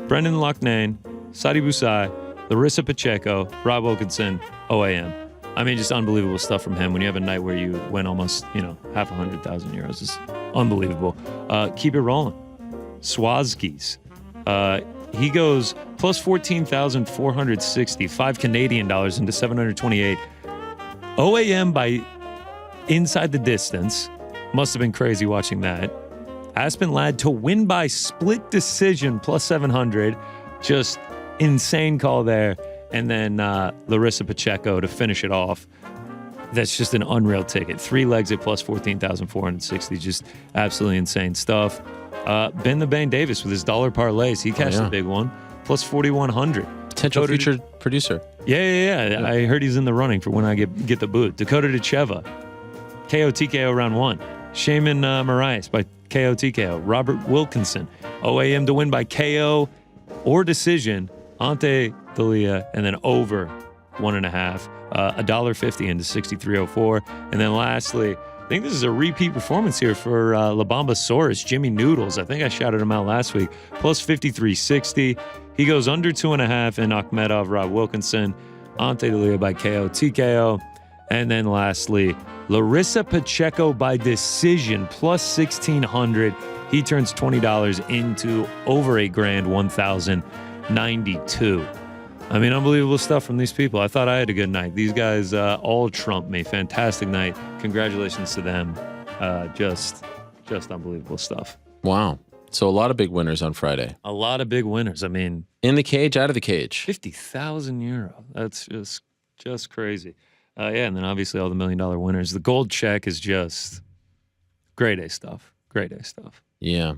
Brendan Loughnane, Sadi Busai, Larissa Pacheco, Rob Wilkinson, OAM. I mean, just unbelievable stuff from him. When you have a night where you win almost, half 100,000 euros, is unbelievable. Keep it rolling. Swazkis. He goes plus 14,460, $5 Canadian into 728. OAM by inside the distance. Must have been crazy watching that. Aspen Ladd to win by split decision plus 700. Just insane call there. And then Larissa Pacheco to finish it off. That's just an unreal ticket. 3 legs at plus 14,460. Just absolutely insane stuff. Ben the Bane Davis with his dollar parlays. He cashed a big one. Plus 4,100. Potential future producer. Yeah. I heard he's in the running for when I get the boot. Dakota Decheva. KO TKO round 1. Shaman Marias by KO TKO. Robert Wilkinson. OAM to win by KO or decision. Ante Dalia. And then over 1.5. $1.50 into 63.04. And then lastly, I think this is a repeat performance here for Labambasaurus, Jimmy Noodles. I think I shouted him out last week. Plus 53.60. He goes under 2.5 in Akhmedov, Rob Wilkinson, Ante Dalia by KO TKO. And then lastly, Larissa Pacheco by decision, plus 1,600. He turns $20 into over $8,000, 1,092. I mean, unbelievable stuff from these people. I thought I had a good night. These guys all trumped me. Fantastic night. Congratulations to them. Just unbelievable stuff. Wow. So a lot of big winners on Friday. A lot of big winners. I mean, in the cage, out of the cage. 50,000 euro. That's just crazy. And then obviously all the $1 million winners. The gold check is just grade A stuff. Grade A stuff. Yeah.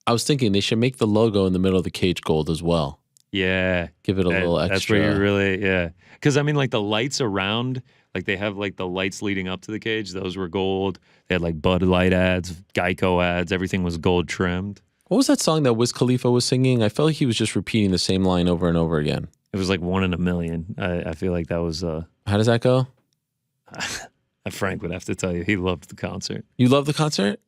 I was thinking they should make the logo in the middle of the cage gold as well. Yeah. Give it a little extra. That's where you really, Because, I mean, like the lights around, like they have like the lights leading up to the cage. Those were gold. They had like Bud Light ads, Geico ads. Everything was gold trimmed. What was that song that Wiz Khalifa was singing? I felt like he was just repeating the same line over and over again. It was like 1 in a million. I feel like that was... How does that go? Frank would have to tell you. He loved the concert. You loved the concert?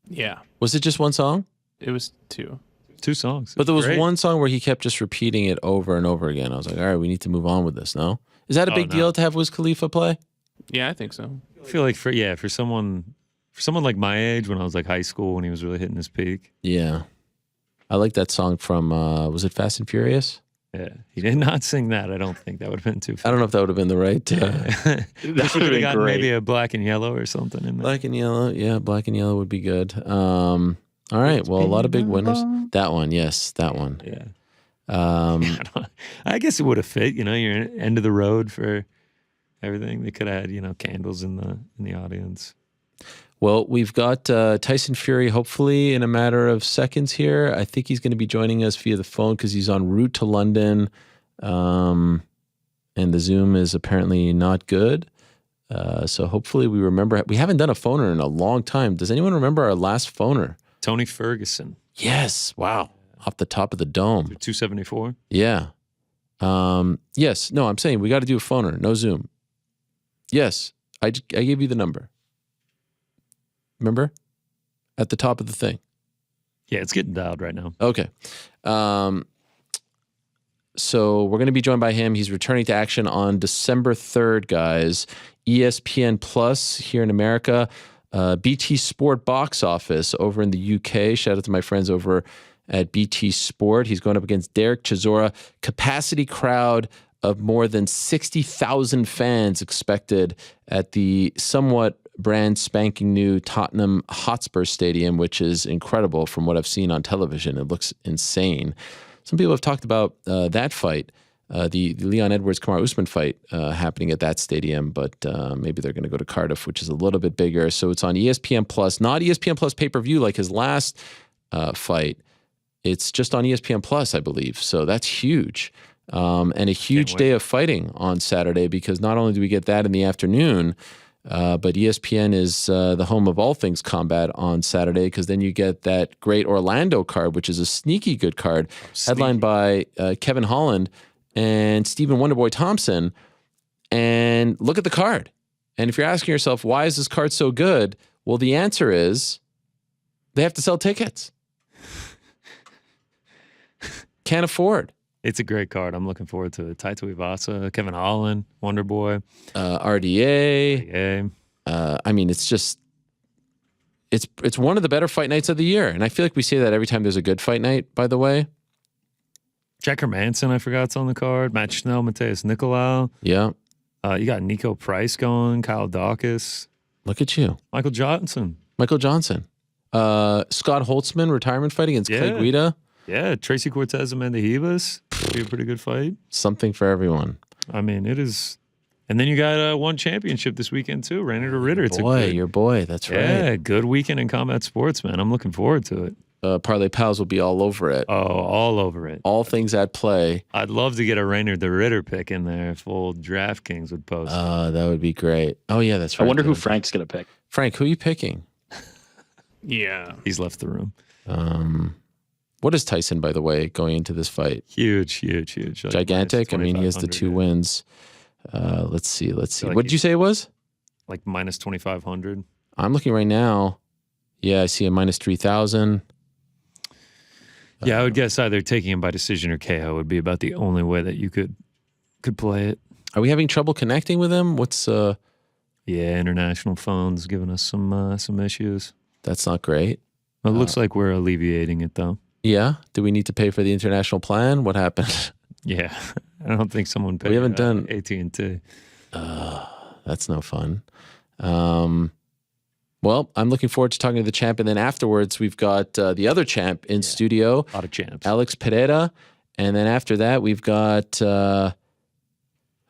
Yeah. Was it just one song? It was 2. 2 songs. But there was one song where he kept just repeating it over and over again. I was like, all right, we need to move on with this, no? Is that a big deal to have Wiz Khalifa play? Yeah, I think so. I feel like for someone like my age, when I was like high school, when he was really hitting his peak. Yeah. I like that song from, was it Fast and Furious? Yeah. He did not sing that. I don't think that would have been too far. I don't know if that would have been the right. That would have been gotten great. maybe a Black and Yellow or something in there. Black and Yellow. Yeah, Black and Yellow would be good. All right. Well, a lot of big winners. That one. Yes, that one. Yeah. I guess it would have fit. You're end of the road for everything. They could have had, candles in the audience. Well, we've got Tyson Fury hopefully in a matter of seconds here. I think he's going to be joining us via the phone because he's en route to London. And the Zoom is apparently not good. So hopefully we remember. We haven't done a phoner in a long time. Does anyone remember our last phoner? Tony Ferguson. Yes. Wow. Off the top of the dome. 274? Yeah. Yes. No, I'm saying we got to do a phoner. No Zoom. Yes. I gave you the number. Remember? At the top of the thing. Yeah, it's getting dialed right now. Okay. So we're going to be joined by him. He's returning to action on December 3rd, guys. ESPN Plus here in America. BT Sport Box Office over in the UK. Shout out to my friends over at BT Sport. He's going up against Derek Chisora. Capacity crowd of more than 60,000 fans expected at the somewhat brand spanking new Tottenham Hotspur Stadium, which is incredible from what I've seen on television. It looks insane. some people have talked about that fight, the Leon Edwards-Kamaru Usman fight happening at that stadium, but maybe they're going to go to Cardiff, which is a little bit bigger. So it's on ESPN Plus, not ESPN Plus pay-per-view like his last fight. It's just on ESPN Plus, I believe. So that's huge. And a huge day of fighting on Saturday, because not only do we get that in the afternoon, but ESPN is the home of all things combat on Saturday, because then you get that great Orlando card, which is a sneaky good card, headlined by Kevin Holland and Stephen Wonderboy Thompson. And look at the card. And if you're asking yourself, why is this card so good? Well, the answer is they have to sell tickets. Can't afford. It's a great card. I'm looking forward to it. Taito Ivasa, Kevin Holland, Wonder Boy, RDA. I mean, it's just it's one of the better fight nights of the year, and I feel like we say that every time there's a good fight night. By the way, Jack Hermanson, I forgot's on the card. Matt Schnell, Mateus Nicolau. Yeah, you got Nico Price going. Kyle Dawkins. Look at you, Michael Johnson. Scott Holtzman, retirement fight against Clay Guida. Yeah, Tracy Cortez, Amanda Ribas. Be a pretty good fight. Something for everyone. I mean, it is. And then you got one championship this weekend too. Rainer de Ritter. It's your boy. That's right. Yeah, good weekend in combat sports, man. I'm looking forward to it. Parlay Pals will be all over it. Oh, all over it. All things at play. I'd love to get a Rainer de Ritter pick in there if old DraftKings would post. That would be great. Oh yeah, that's right. I wonder who Frank's gonna pick. Frank, who are you picking? Yeah, he's left the room. What is Tyson, by the way, going into this fight? Huge. Like gigantic. I mean, he has the 2 wins. Let's see. Like What did you say it was? Like minus 2,500. I'm looking right now. Yeah, I see a minus 3,000. Yeah, I would guess either taking him by decision or KO would be about the only way that you could play it. Are we having trouble connecting with him? What's Yeah, international phone's giving us some issues. That's not great. Well, it looks like we're alleviating it though. Yeah. Do we need to pay for the international plan? What happened? Yeah, I don't think someone paid. We haven't done AT&T. That's no fun. Well, I'm looking forward to talking to the champ, and then afterwards we've got the other champ in studio, A lot of champs. Alex Pereira, and then after that we've got.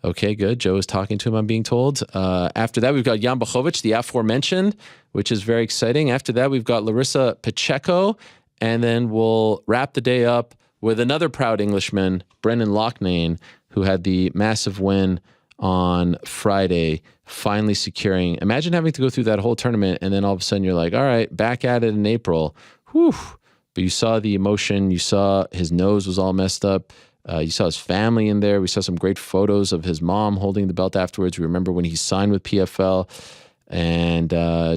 Okay, good. Joe is talking to him, I'm being told. After that, we've got Jan Blachowicz, the aforementioned, which is very exciting. After that, we've got Larissa Pacheco, and then we'll wrap the day up with another proud Englishman, Brendan Loughnane, who had the massive win on Friday, finally securing. Imagine having to go through that whole tournament, and then all of a sudden you're like, all right, back at it in April. Whew. But you saw the emotion. You saw his nose was all messed up. You saw his family in there. We saw some great photos of his mom holding the belt afterwards. We remember when he signed with PFL, and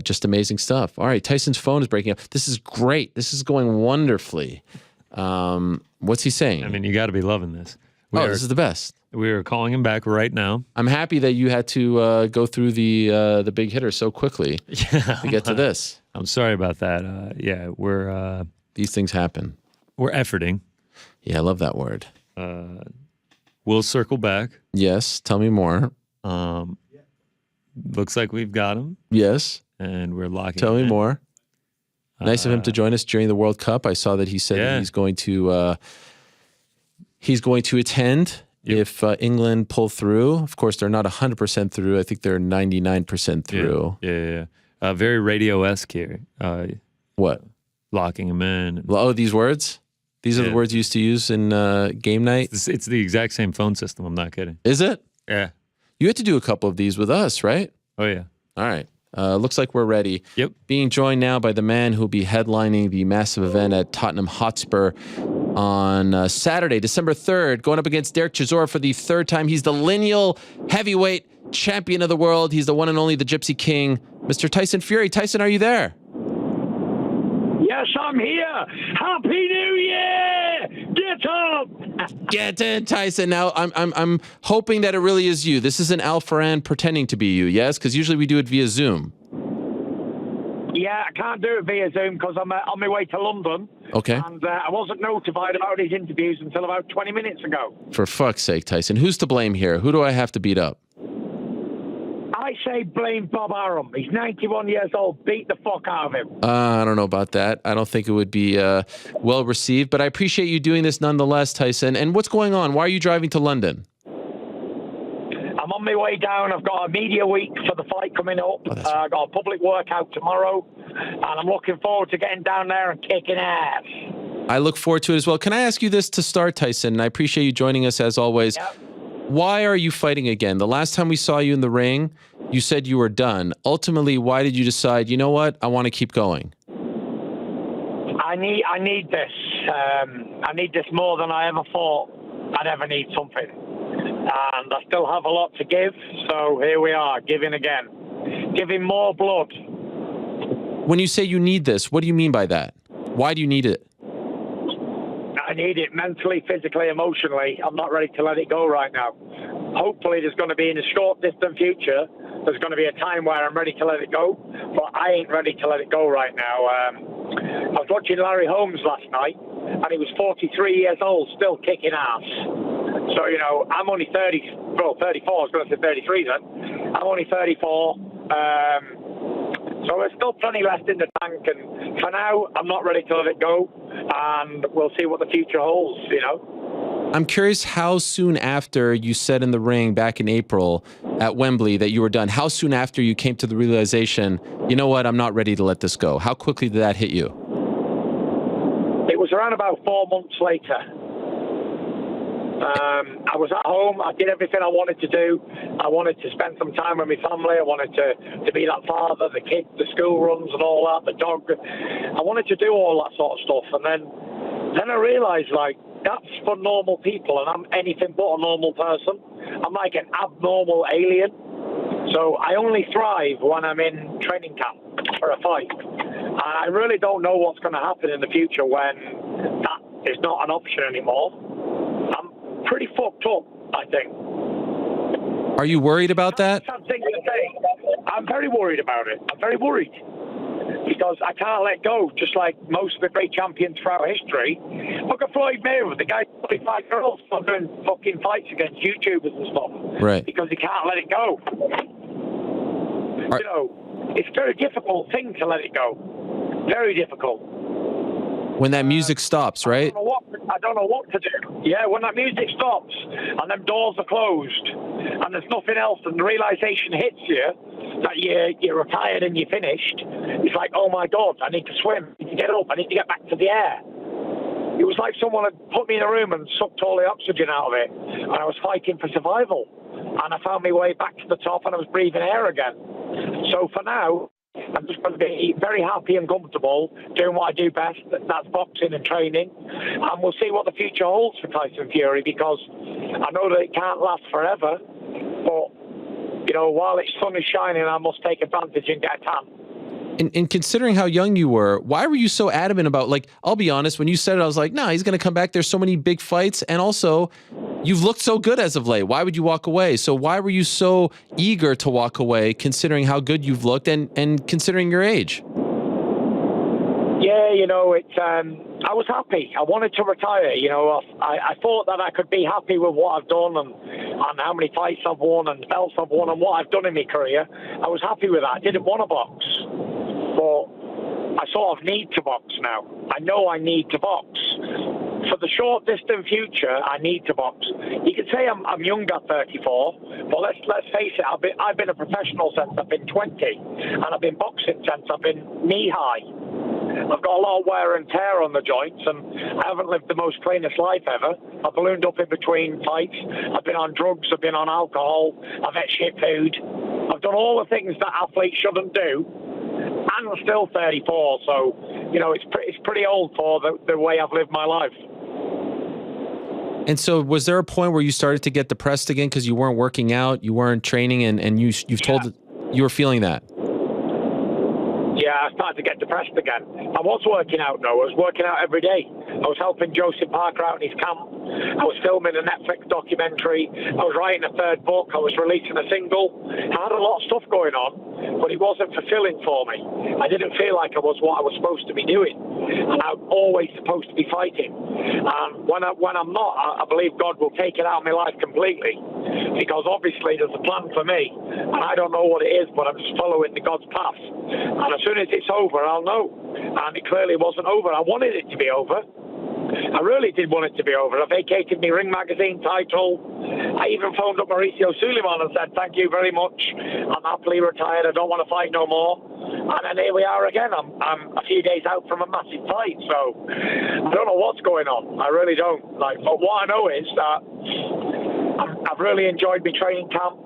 just amazing stuff. All right, Tyson's phone is breaking up. This is great. This is going wonderfully. What's he saying? I mean, you got to be loving this. This is the best. We are calling him back right now. I'm happy that you had to go through the big hitter so quickly to get to this. I'm sorry about that. Yeah, we're these things happen. We're efforting. Yeah, I love that word. We'll circle back. Yes, tell me more. Looks like we've got him. Yes, and we're locking. Tell me more. Nice of him to join us during the World Cup. I saw that he said that he's going to attend if England pull through. Of course, they're not 100% through. I think they're 99% through. Yeah. Very radio-esque here. What? Locking him in. Oh, these words? These are the words you used to use in game night? It's the exact same phone system. I'm not kidding. Is it? Yeah. You had to do a couple of these with us, right? Oh, yeah. All right. Looks like we're ready. Yep. Being joined now by the man who'll be headlining the massive event at Tottenham Hotspur on Saturday, December 3rd, going up against Derek Chisora for the third time. He's the lineal heavyweight champion of the world. He's the one and only the Gypsy King, Mr. Tyson Fury. Tyson, are you there? Yes, I'm here. Happy New Year! Get up! Get in, Tyson. Now, I'm hoping that it really is you. This isn't Al Ferran pretending to be you, yes? Because usually we do it via Zoom. Yeah, I can't do it via Zoom because I'm on my way to London. Okay. And I wasn't notified about these interviews until about 20 minutes ago. For fuck's sake, Tyson. Who's to blame here? Who do I have to beat up? I I say blame Bob Arum. He's 91 years old. Beat the fuck out of him. I don't know about that. I don't think it would be well received, but I appreciate you doing this nonetheless, Tyson. And what's going on? Why are you driving to London? I'm on my way down. I've got a media week for the fight coming up. I've got a public workout tomorrow, and I'm looking forward to getting down there and kicking ass. I look forward to it as well. Can I ask you this to start, Tyson? And I appreciate you joining us as always. Yep. Why are you fighting again? The last time we saw you in the ring, you said you were done. Ultimately, why did you decide, you know what, I want to keep going? I need this. I need this more than I ever thought I'd ever need something. And I still have a lot to give, so here we are, giving again. Giving more blood. When you say you need this, what do you mean by that? Why do you need it? I need it mentally, physically, emotionally. I'm not ready to let it go right now. Hopefully there's going to be, in a short, distant future, there's going to be a time where I'm ready to let it go, but I ain't ready to let it go right now. I was watching Larry Holmes last night, and he was 43 years old, still kicking ass. So, you know, I'm only 34. I was going to say 33 then. I'm only 34. So there's still plenty left in the tank, and for now, I'm not ready to let it go, and we'll see what the future holds, you know. I'm curious how soon after you said in the ring back in April at Wembley that you were done, how soon after you came to the realization, you know what, I'm not ready to let this go. How quickly did that hit you? It was around about 4 months later. I was at home. I did everything I wanted to do. I wanted to spend some time with my family. I wanted to be that father, the kids, the school runs and all that, the dog. I wanted to do all that sort of stuff. And then I realized, like, that's for normal people, and I'm anything but a normal person. I'm like an abnormal alien. So I only thrive when I'm in training camp for a fight. And I really don't know what's going to happen in the future when that is not an option anymore. I'm pretty fucked up, I think. Are you worried about that? I'm very worried about it. I'm very worried. Because I can't let go, just like most of the great champions throughout history. Look at Floyd Mayweather, the guy 45 girls doing fucking fights against YouTubers and stuff. Right. Because he can't let it go. You know, it's a very difficult thing to let it go. Very difficult. When that music stops, right? I don't know what to do. Yeah, when that music stops and them doors are closed and there's nothing else and the realization hits you that you're retired and you're finished, it's like, oh my God, I need to swim. I need to get up. I need to get back to the air. It was like someone had put me in a room and sucked all the oxygen out of it, and I was fighting for survival. And I found my way back to the top and I was breathing air again. So for now, I'm just going to be very happy and comfortable doing what I do best, that's boxing and training. And we'll see what the future holds for Tyson Fury, because I know that it can't last forever. But, you know, while its sun is shining, I must take advantage and get a tan. And considering how young you were, why were you so adamant about, like, I'll be honest, when you said it, I was like, nah, he's going to come back. There's so many big fights. And also, you've looked so good as of late. Why would you walk away? So why were you so eager to walk away, considering how good you've looked and considering your age? Yeah, you know, I was happy. I wanted to retire. You know, I thought that I could be happy with what I've done and how many fights I've won and belts I've won and what I've done in my career. I was happy with that. I didn't want to box. But I sort of need to box now. I know I need to box. For the short distant future, I need to box. You could say I'm young at 34, but let's face it, I've been a professional since I've been 20, and I've been boxing since I've been knee high. I've got a lot of wear and tear on the joints, and I haven't lived the most cleanest life ever. I've ballooned up in between fights. I've been on drugs. I've been on alcohol. I've ate shit food. I've done all the things that athletes shouldn't do. And I'm still 34, so, you know, it's pretty old for the way I've lived my life. And so was there a point where you started to get depressed again because you weren't working out, you weren't training, and you've told you were feeling that? Yeah, I started to get depressed again. I was working out, though. I was working out every day. I was helping Joseph Parker out in his camp. I was filming a Netflix documentary. I was writing a third book. I was releasing a single. I had a lot of stuff going on, but it wasn't fulfilling for me. I didn't feel like I was what I was supposed to be doing. and I'm always supposed to be fighting. And when I'm not, I believe God will take it out of my life completely, because obviously there's a plan for me, and I don't know what it is, but I'm just following the God's path. And as soon as it's over, I'll know. And it clearly wasn't over. I wanted it to be over. I really did want it to be over. I vacated my Ring Magazine title. I even phoned up Mauricio Suleiman and said, thank you very much. I'm happily retired. I don't want to fight no more. And then here we are again. I'm a few days out from a massive fight. So I don't know what's going on. I really don't. But what I know is that I've really enjoyed my training camp.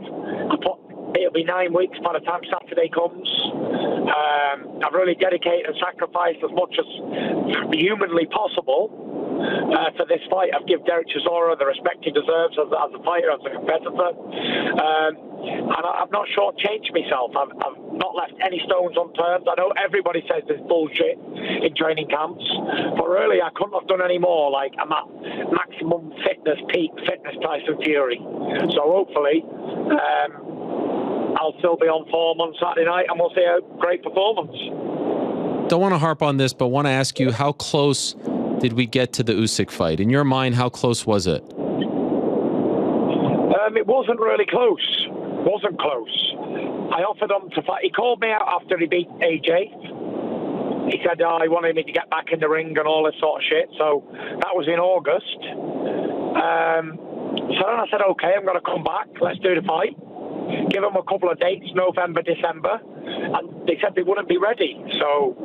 It'll be 9 weeks by the time Saturday comes. I've really dedicated and sacrificed as much as humanly possible for this fight. I've given Derek Chisora the respect he deserves as a fighter, as a competitor. And I've not shortchanged myself. I've not left any stones unturned. I know everybody says there's bullshit in training camps, but really I couldn't have done any more. I'm at maximum fitness, peak fitness Tyson Fury. So hopefully I'll still be on form on Saturday night, and we'll see a great performance. Don't want to harp on this, but want to ask you, how close did we get to the Usyk fight? In your mind, how close was it? It wasn't really close. Wasn't close. I offered him to fight. He called me out after he beat AJ. He said he wanted me to get back in the ring and all this sort of shit. So that was in August. So then I said, okay, I'm going to come back. Let's do the fight. Give them a couple of dates, November, December, and they said they wouldn't be ready. So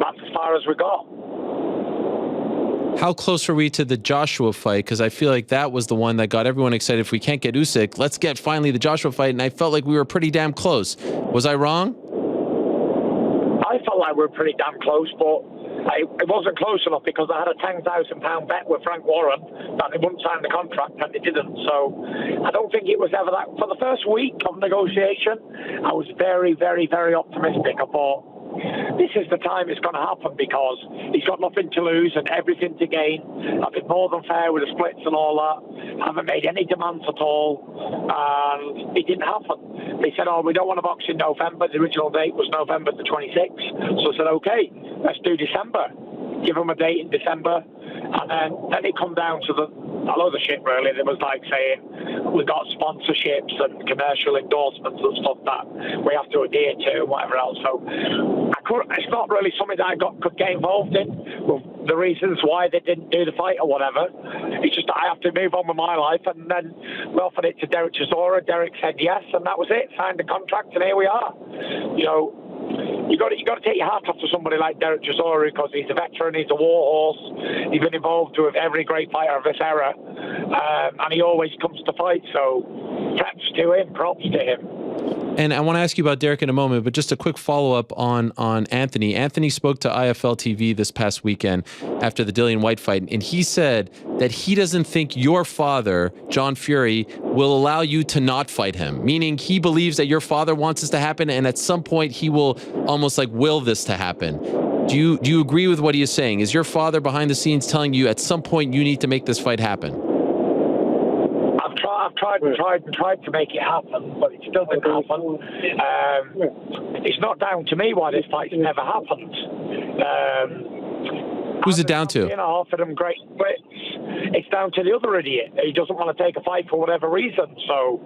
that's as far as we got. How close were we to the Joshua fight? Because I feel like that was the one that got everyone excited. If we can't get Usyk, let's get finally the Joshua fight. And I felt like we were pretty damn close. Was I wrong? I felt like we were pretty damn close, but it wasn't close enough because I had a £10,000 bet with Frank Warren that they wouldn't sign the contract, and they didn't. So I don't think it was ever that. For the first week of negotiation, I was very, very, very optimistic. I thought, this is the time it's going to happen because he's got nothing to lose and everything to gain. I've been more than fair with the splits and all that. I haven't made any demands at all, and it didn't happen. They said, we don't want to box in November. The original date was November the 26th. So I said, okay, let's do December. Give them a date in December. And then it come down to a load of shit, really. It was like saying we got sponsorships and commercial endorsements and stuff that we have to adhere to and whatever else. So it's not really something that I could get involved in with the reasons why they didn't do the fight or whatever. It's just that I have to move on with my life. And then we offered it to Derek Chisora. Derek said yes, and that was it. Signed the contract, and here we are. You got to take your hat off to somebody like Derek Chisora because he's a veteran, he's a war horse, he's been involved with every great fighter of this era, and he always comes to fight. So props to him, props to him. And I want to ask you about Derek in a moment, but just a quick follow-up on Anthony. Anthony spoke to IFL TV this past weekend after the Dillian White fight, and he said that he doesn't think your father, John Fury, will allow you to not fight him, meaning he believes that your father wants this to happen, and at some point he will almost like will this to happen. Do you agree with what he is saying? Is your father behind the scenes telling you at some point you need to make this fight happen? I've tried to make it happen, but it still didn't happen. It's not down to me why this fight's never happened. Who's it down to? I offered him great splits. It's down to the other idiot. He doesn't want to take a fight for whatever reason. So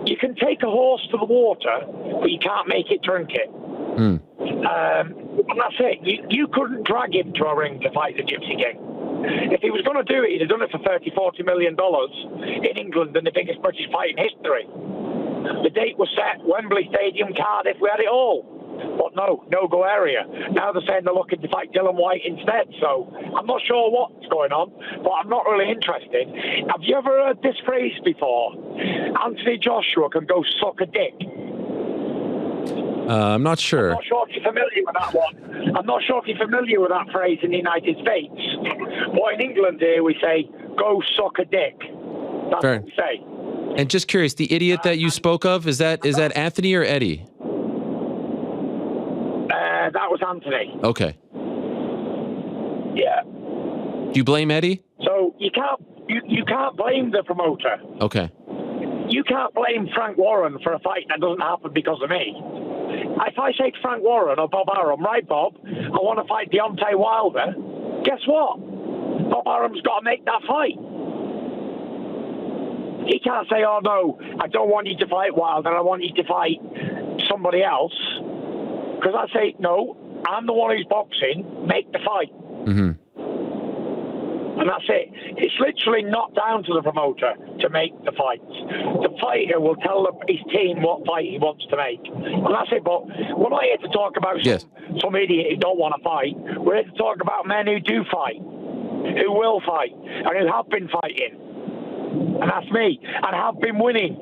you can take a horse to the water, but you can't make it drink it. And that's it. You couldn't drag him to a ring to fight the Gypsy King. If he was going to do it, he'd have done it for $30-40 million in England in the biggest British fight in history. The date was set, Wembley Stadium, Cardiff, we had it all. But no-go area. Now they're saying they're looking to fight Dillian White instead. So I'm not sure what's going on, but I'm not really interested. Have you ever heard this phrase before? Anthony Joshua can go suck a dick. I'm not sure. I'm not sure if you're familiar with that one. I'm not sure if you're familiar with that phrase in the United States. But in England here we say, go suck a dick. That's what we say. And just curious, the idiot that you spoke of, is that Anthony or Eddie? That was Anthony. Okay. Yeah. Do you blame Eddie? So you can't blame the promoter. Okay. You can't blame Frank Warren for a fight that doesn't happen because of me. if I say to Frank Warren or Bob Arum, right, Bob, I want to fight Deontay Wilder, guess what? Bob Arum's got to make that fight. He can't say, oh, no, I don't want you to fight Wilder, I want you to fight somebody else. Because I say, no, I'm the one who's boxing, make the fight. Mm-hmm. And that's it. It's literally not down to the promoter to make the fights. The fighter will tell his team what fight he wants to make. And that's it. But we're not here to talk about some idiot who don't want to fight. We're here to talk about men who do fight, who will fight, and who have been fighting. And that's me. And have been winning.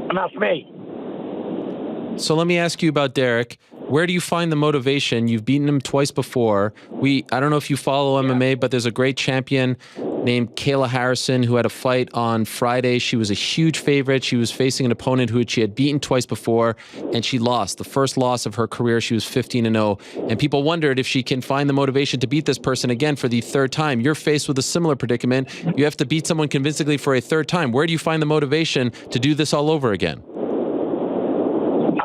And that's me. So let me ask you about Derek. Where do you find the motivation? You've beaten him twice before. I don't know if you follow MMA, but there's a great champion named Kayla Harrison who had a fight on Friday. She was a huge favorite. She was facing an opponent who she had beaten twice before, and she lost. The first loss of her career, she was 15-0. And people wondered if she can find the motivation to beat this person again for the third time. You're faced with a similar predicament. You have to beat someone convincingly for a third time. Where do you find the motivation to do this all over again?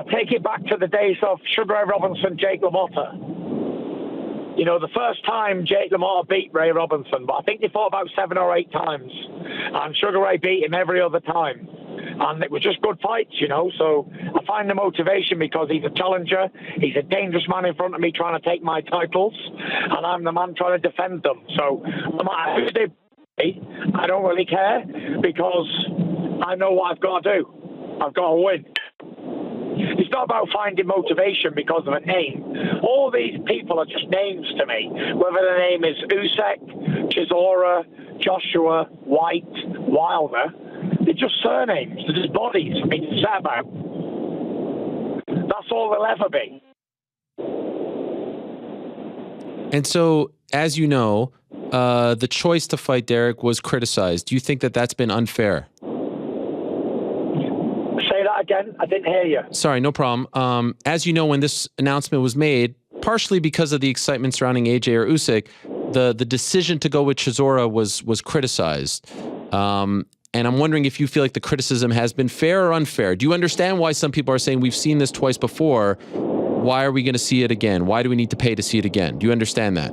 Take it back to the days of Sugar Ray Robinson, Jake LaMotta. You know, the first time Jake LaMotta beat Ray Robinson, but I think they fought about 7 or 8 times, and Sugar Ray beat him every other time. And it was just good fights, you know, so I find the motivation because he's a challenger, he's a dangerous man in front of me trying to take my titles, and I'm the man trying to defend them. So no matter who they beat, I don't really care because I know what I've got to do. I've got to win. It's not about finding motivation because of a name. All these people are just names to me. Whether the name is Usyk, Chisora, Joshua, White, Wilder, they're just surnames. They're just bodies for me to say about. That's all they'll ever be. And so, as you know, the choice to fight Derek was criticized. Do you think that that's been unfair? Say that again. I didn't hear you. Sorry, no problem. As you know, when this announcement was made, partially because of the excitement surrounding AJ or Usyk, the decision to go with Chisora was criticized. And I'm wondering if you feel like the criticism has been fair or unfair. Do you understand why some people are saying we've seen this twice before? Why are we going to see it again? Why do we need to pay to see it again? Do you understand that?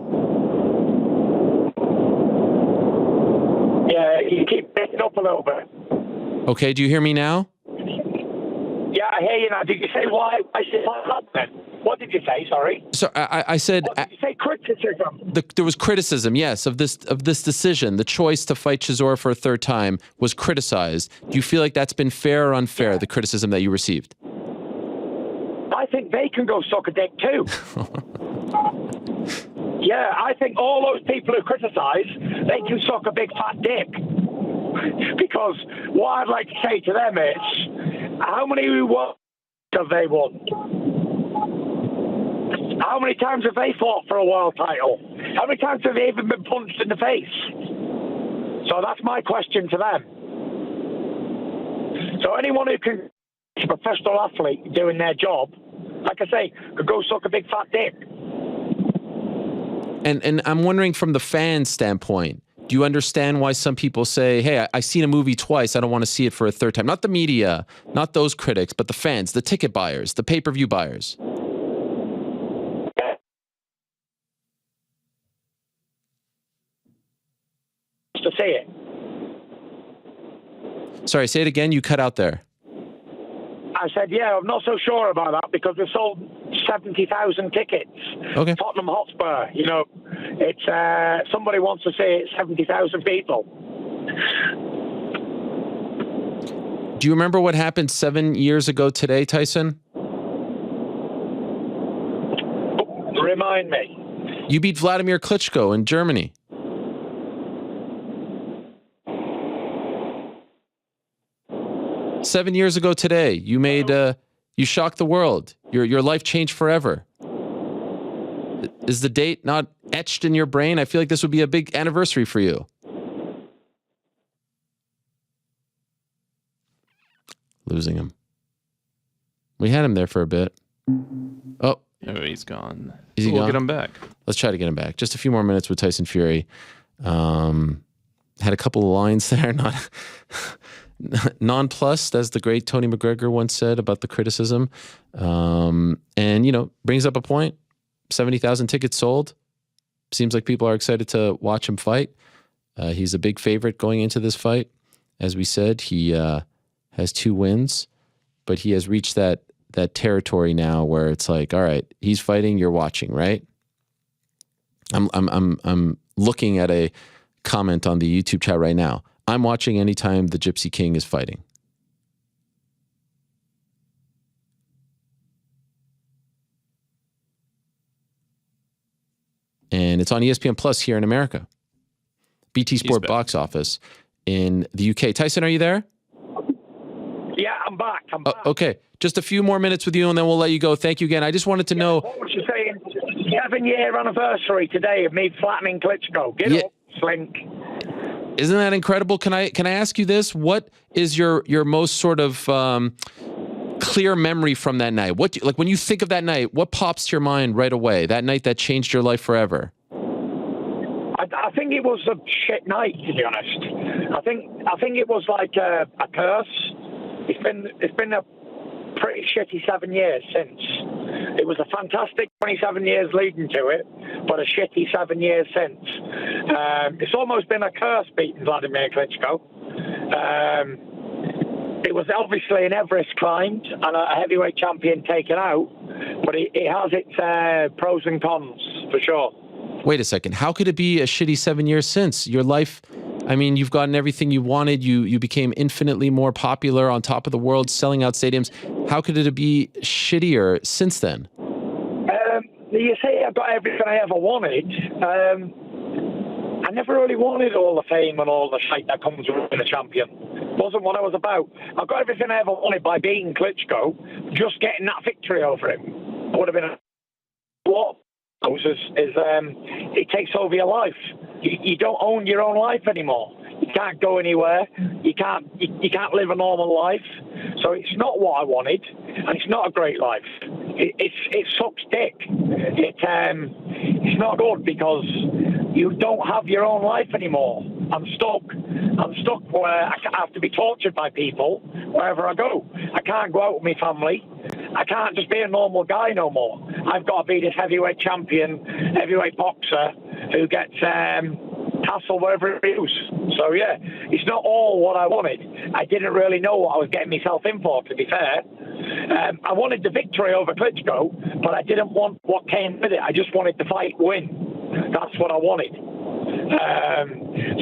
Yeah, you keep picking up a little bit. Okay, do you hear me now? Yeah, I hear you now. Did you say why I said that then? What did you say? Sorry. So I said. What did you say? Criticism. There was criticism, yes, of this decision. The choice to fight Chisora for a third time was criticized. Do you feel like that's been fair or unfair? The criticism that you received. I think they can go suck a dick too. Yeah, I think all those people who criticize, they can suck a big fat dick. Because what I'd like to say to them is, how many awards have they won? How many times have they fought for a world title? How many times have they even been punched in the face? So that's my question to them. So anyone who can, a professional athlete doing their job, like I say, could go suck a big fat dick. And I'm wondering from the fan standpoint, do you understand why some people say, hey, I've seen a movie twice, I don't want to see it for a third time? Not the media, not those critics, but the fans, the ticket buyers, the pay-per-view buyers. To see it. Sorry, say it again, you cut out there. I said, yeah, I'm not so sure about that because we sold 70,000 tickets. Okay. Tottenham Hotspur, you know, it's somebody wants to see it, 70,000 people. Do you remember what happened 7 years ago today, Tyson? Remind me. You beat Vladimir Klitschko in Germany. Seven years ago today, you made you shocked the world. Your life changed forever. Is the date not etched in your brain? I feel like this would be a big anniversary for you. Losing him. We had him there for a bit. Oh, he's gone. Is he We'll gone? get him back. Let's try to get him back. Just a few more minutes with Tyson Fury. Had a couple of lines there. Not nonplussed, as the great Tony McGregor once said about the criticism. And, you know, brings up a point. 70,000 tickets sold. Seems like people are excited to watch him fight. He's a big favorite going into this fight. As we said, he has 2 wins, but he has reached that territory now where it's like, all right, he's fighting, you're watching, right? I'm looking at a comment on the YouTube chat right now. I'm watching anytime the Gypsy King is fighting. And it's on ESPN Plus here in America. BT Sport box office in the UK. Tyson, are you there? Yeah, I'm back. Okay, just a few more minutes with you, and then we'll let you go. Thank you again. I just wanted to know. What was you saying? 7-year anniversary today of me flattening Klitschko. Get up, Slink. Isn't that incredible? Can I ask you this? What is your most sort of clear memory from that night? Like when you think of that night, what pops to your mind right away? That night that changed your life forever. I think it was a shit night, to be honest. I think it was like a curse. It's been a pretty shitty 7 years since. It was a fantastic 27 years leading to it, but a shitty 7 years since. It's almost been a curse beating Vladimir Klitschko. It was obviously an Everest climbed and a heavyweight champion taken out, but it has its pros and cons for sure. Wait a second. How could it be a shitty 7 years since? Your life, I mean, you've gotten everything you wanted. You became infinitely more popular, on top of the world, selling out stadiums. How could it be shittier since then? You say I got everything I ever wanted. I never really wanted all the fame and all the shite that comes with being a champion. Wasn't what I was about. I got everything I ever wanted by beating Klitschko. Just getting that victory over him would have been a lot. It takes over your life. You don't own your own life anymore. You can't go anywhere. You can't live a normal life. So it's not what I wanted, and it's not a great life. It sucks dick. It's not good because you don't have your own life anymore. I'm stuck where I have to be tortured by people wherever I go. I can't go out with my family. I can't just be a normal guy no more. I've got to be this heavyweight champion, heavyweight boxer who gets hassled wherever it is. So yeah, it's not all what I wanted. I didn't really know what I was getting myself in for, to be fair. I wanted the victory over Klitschko, but I didn't want what came with it. I just wanted to fight, win. That's what I wanted.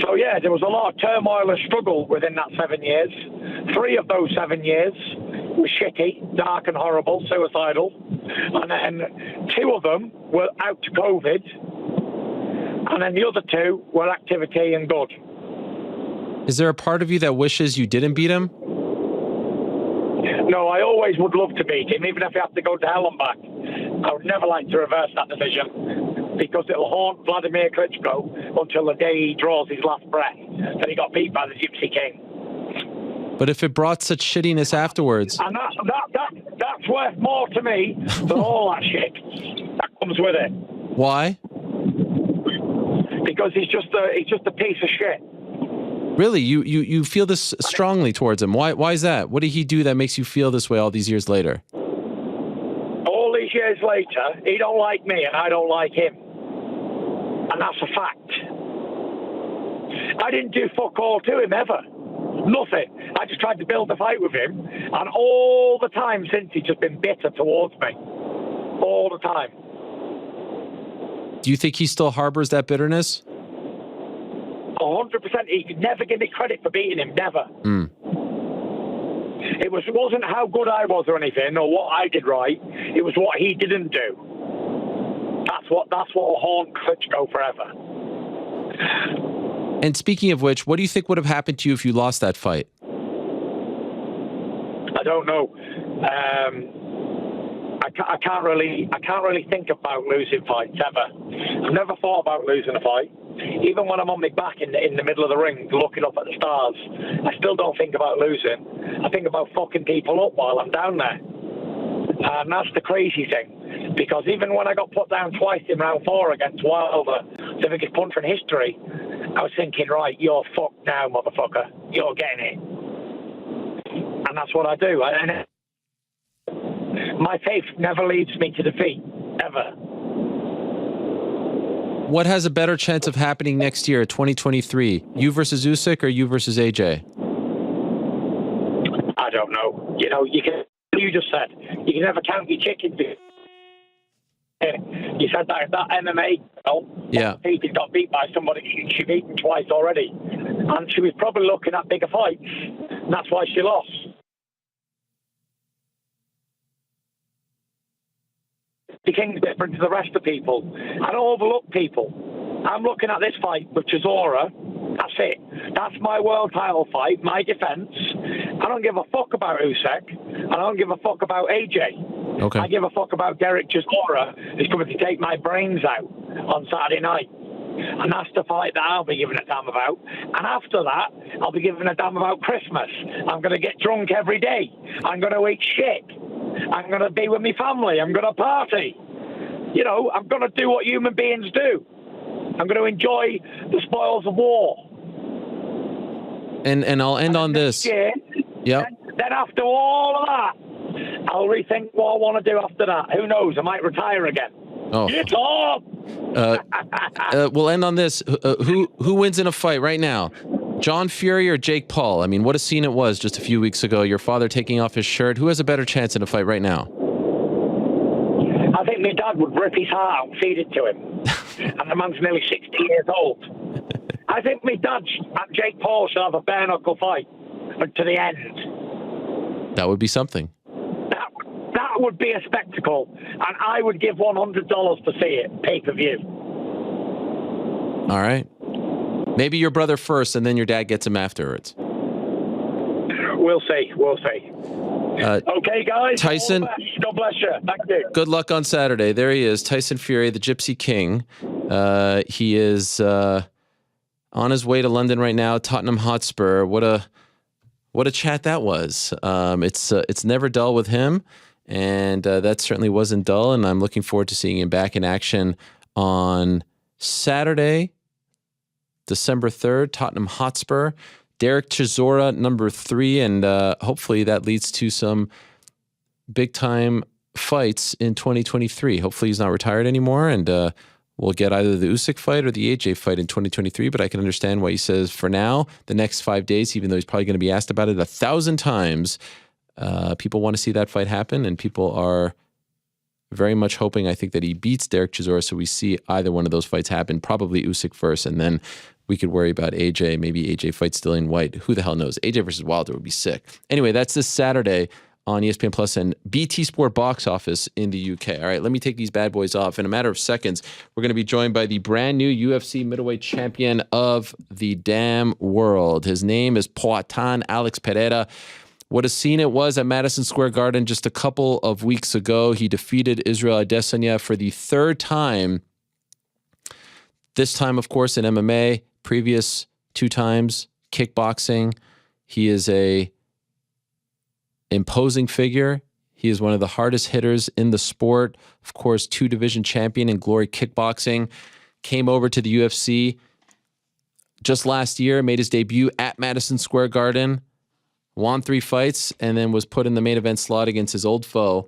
So yeah, there was a lot of turmoil and struggle within that 7 years. 3 of those 7 years were shitty, dark and horrible, suicidal. And then 2 of them were out to COVID. And then the other 2 were activity and good. Is there a part of you that wishes you didn't beat him? No, I always would love to beat him, even if I have to go to hell and back. I would never like to reverse that decision, because it'll haunt Vladimir Klitschko until the day he draws his last breath that he got beat by the Gypsy King. But if it brought such shittiness afterwards... And that's worth more to me than all that shit that comes with it. Why? Because he's just a piece of shit. Really? You feel this strongly towards him? Why is that? What did he do that makes you feel this way all these years later? All these years later, he don't like me and I don't like him. And that's a fact. I didn't do fuck all to him ever. Nothing. I just tried to build a fight with him, and all the time since he's just been bitter towards me. All the time. Do you think he still harbors that bitterness? 100%. He could never give me credit for beating him. Never. It wasn't how good I was or anything, or what I did right. It was what he didn't do. That's what will haunt Klitschko forever. And speaking of which, what do you think would have happened to you if you lost that fight? I don't know. I can't really think about losing fights ever. I've never thought about losing a fight. Even when I'm on my back in the middle of the ring looking up at the stars, I still don't think about losing. I think about fucking people up while I'm down there. And that's the crazy thing. Because even when I got put down twice in round 4 against Wilder, the biggest puncher in history, I was thinking, right, you're fucked now, motherfucker. You're getting it. and that's what I do. And my faith never leads me to defeat, ever. What has a better chance of happening next year, 2023? You versus Usyk or you versus AJ? I don't know. You just said you can never count your chickens. You said that MMA girl, Yeah. He got beat by somebody she beaten twice already, and she was probably looking at bigger fights, and that's why she lost. The King's different to the rest of people. I don't overlook people. I'm looking at this fight with Chisora. That's it. That's my world title fight, my defense. I don't give a fuck about Usyk. I don't give a fuck about AJ. Okay. I give a fuck about Derek Chisora, who's coming to take my brains out on Saturday night. And that's the fight that I'll be giving a damn about. And after that, I'll be giving a damn about Christmas. I'm going to get drunk every day. I'm going to eat shit. I'm going to be with my family. I'm going to party. I'm going to do what human beings do. I'm going to enjoy the spoils of war. And I'll end on this. Year, Yep. Then after all of that, I'll rethink what I want to do after that. Who knows? I might retire again. Oh. Get off! We'll end on this. Who wins in a fight right now? Jan Fury or Jake Paul? I mean, what a scene it was just a few weeks ago. Your father taking off his shirt. Who has a better chance in a fight right now? I think my dad would rip his heart out and feed it to him. And the man's nearly 60 years old. I think my dad and Jake Paul should have a bare knuckle fight to the end. That would be something. That would be a spectacle, and I would give $100 to see it, pay-per-view. All right. Maybe your brother first, and then your dad gets him afterwards. We'll see. Okay, guys. Tyson, God bless you. Thank you. good luck on Saturday. There he is, Tyson Fury, the Gypsy King. He is on his way to London right now, Tottenham Hotspur. What a chat that was. It's never dull with him, and that certainly wasn't dull, and I'm looking forward to seeing him back in action on Saturday, December 3rd, Tottenham Hotspur. Derek Chisora, number 3, and hopefully that leads to some big-time fights in 2023. Hopefully he's not retired anymore, and we'll get either the Usyk fight or the AJ fight in 2023, but I can understand why he says for now, the next 5 days, even though he's probably going to be asked about it 1,000 times, people want to see that fight happen, and people are very much hoping, I think, that he beats Derek Chisora, so we see either one of those fights happen, probably Usyk first, and then we could worry about AJ. Maybe AJ fights Dillian White. Who the hell knows? AJ versus Wilder would be sick. Anyway, that's this Saturday on ESPN Plus and BT Sport Box Office in the UK. All right, let me take these bad boys off. In a matter of seconds, we're going to be joined by the brand new UFC middleweight champion of the damn world. His name is Poatan Alex Pereira. What a scene it was at Madison Square Garden just a couple of weeks ago. He defeated Israel Adesanya for the 3rd time. This time, of course, in MMA. Previous 2 times, kickboxing. He is a imposing figure. He is one of the hardest hitters in the sport. Of course, 2-division champion in Glory Kickboxing. Came over to the UFC just last year, made his debut at Madison Square Garden, won 3 fights, and then was put in the main event slot against his old foe.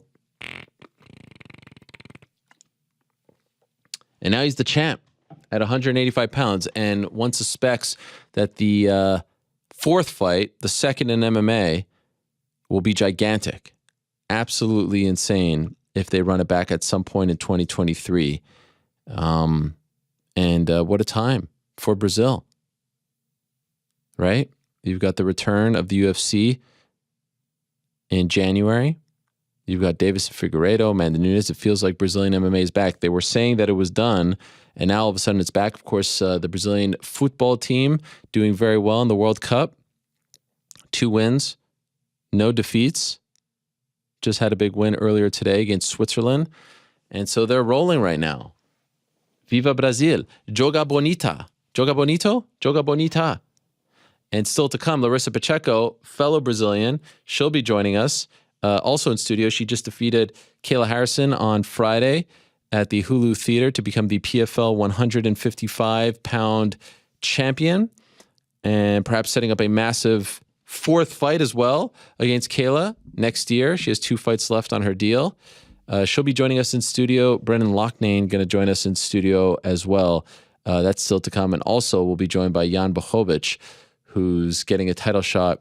And now he's the champ at 185 pounds, and one suspects that the 4th fight, the second in MMA, will be gigantic. Absolutely insane if they run it back at some point in 2023. And what a time for Brazil, right? You've got the return of the UFC in January. You've got Davis Figueiredo, Amanda Nunes. It feels like Brazilian MMA is back. They were saying that it was done, and now all of a sudden it's back. Of course, the Brazilian football team doing very well in the World Cup. 2 wins, no defeats. Just had a big win earlier today against Switzerland. And so they're rolling right now. Viva Brazil. Joga bonita. Joga bonito? Joga bonita. And still to come, Larissa Pacheco, fellow Brazilian. She'll be joining us. Also in studio, she just defeated Kayla Harrison on Friday at the Hulu Theater to become the PFL 155-pound champion, and perhaps setting up a massive fourth fight as well against Kayla next year. She has 2 fights left on her deal. She'll be joining us in studio. Brendan Loughnane going to join us in studio as well. That's still to come. And also we'll be joined by Jan Blachowicz, who's getting a title shot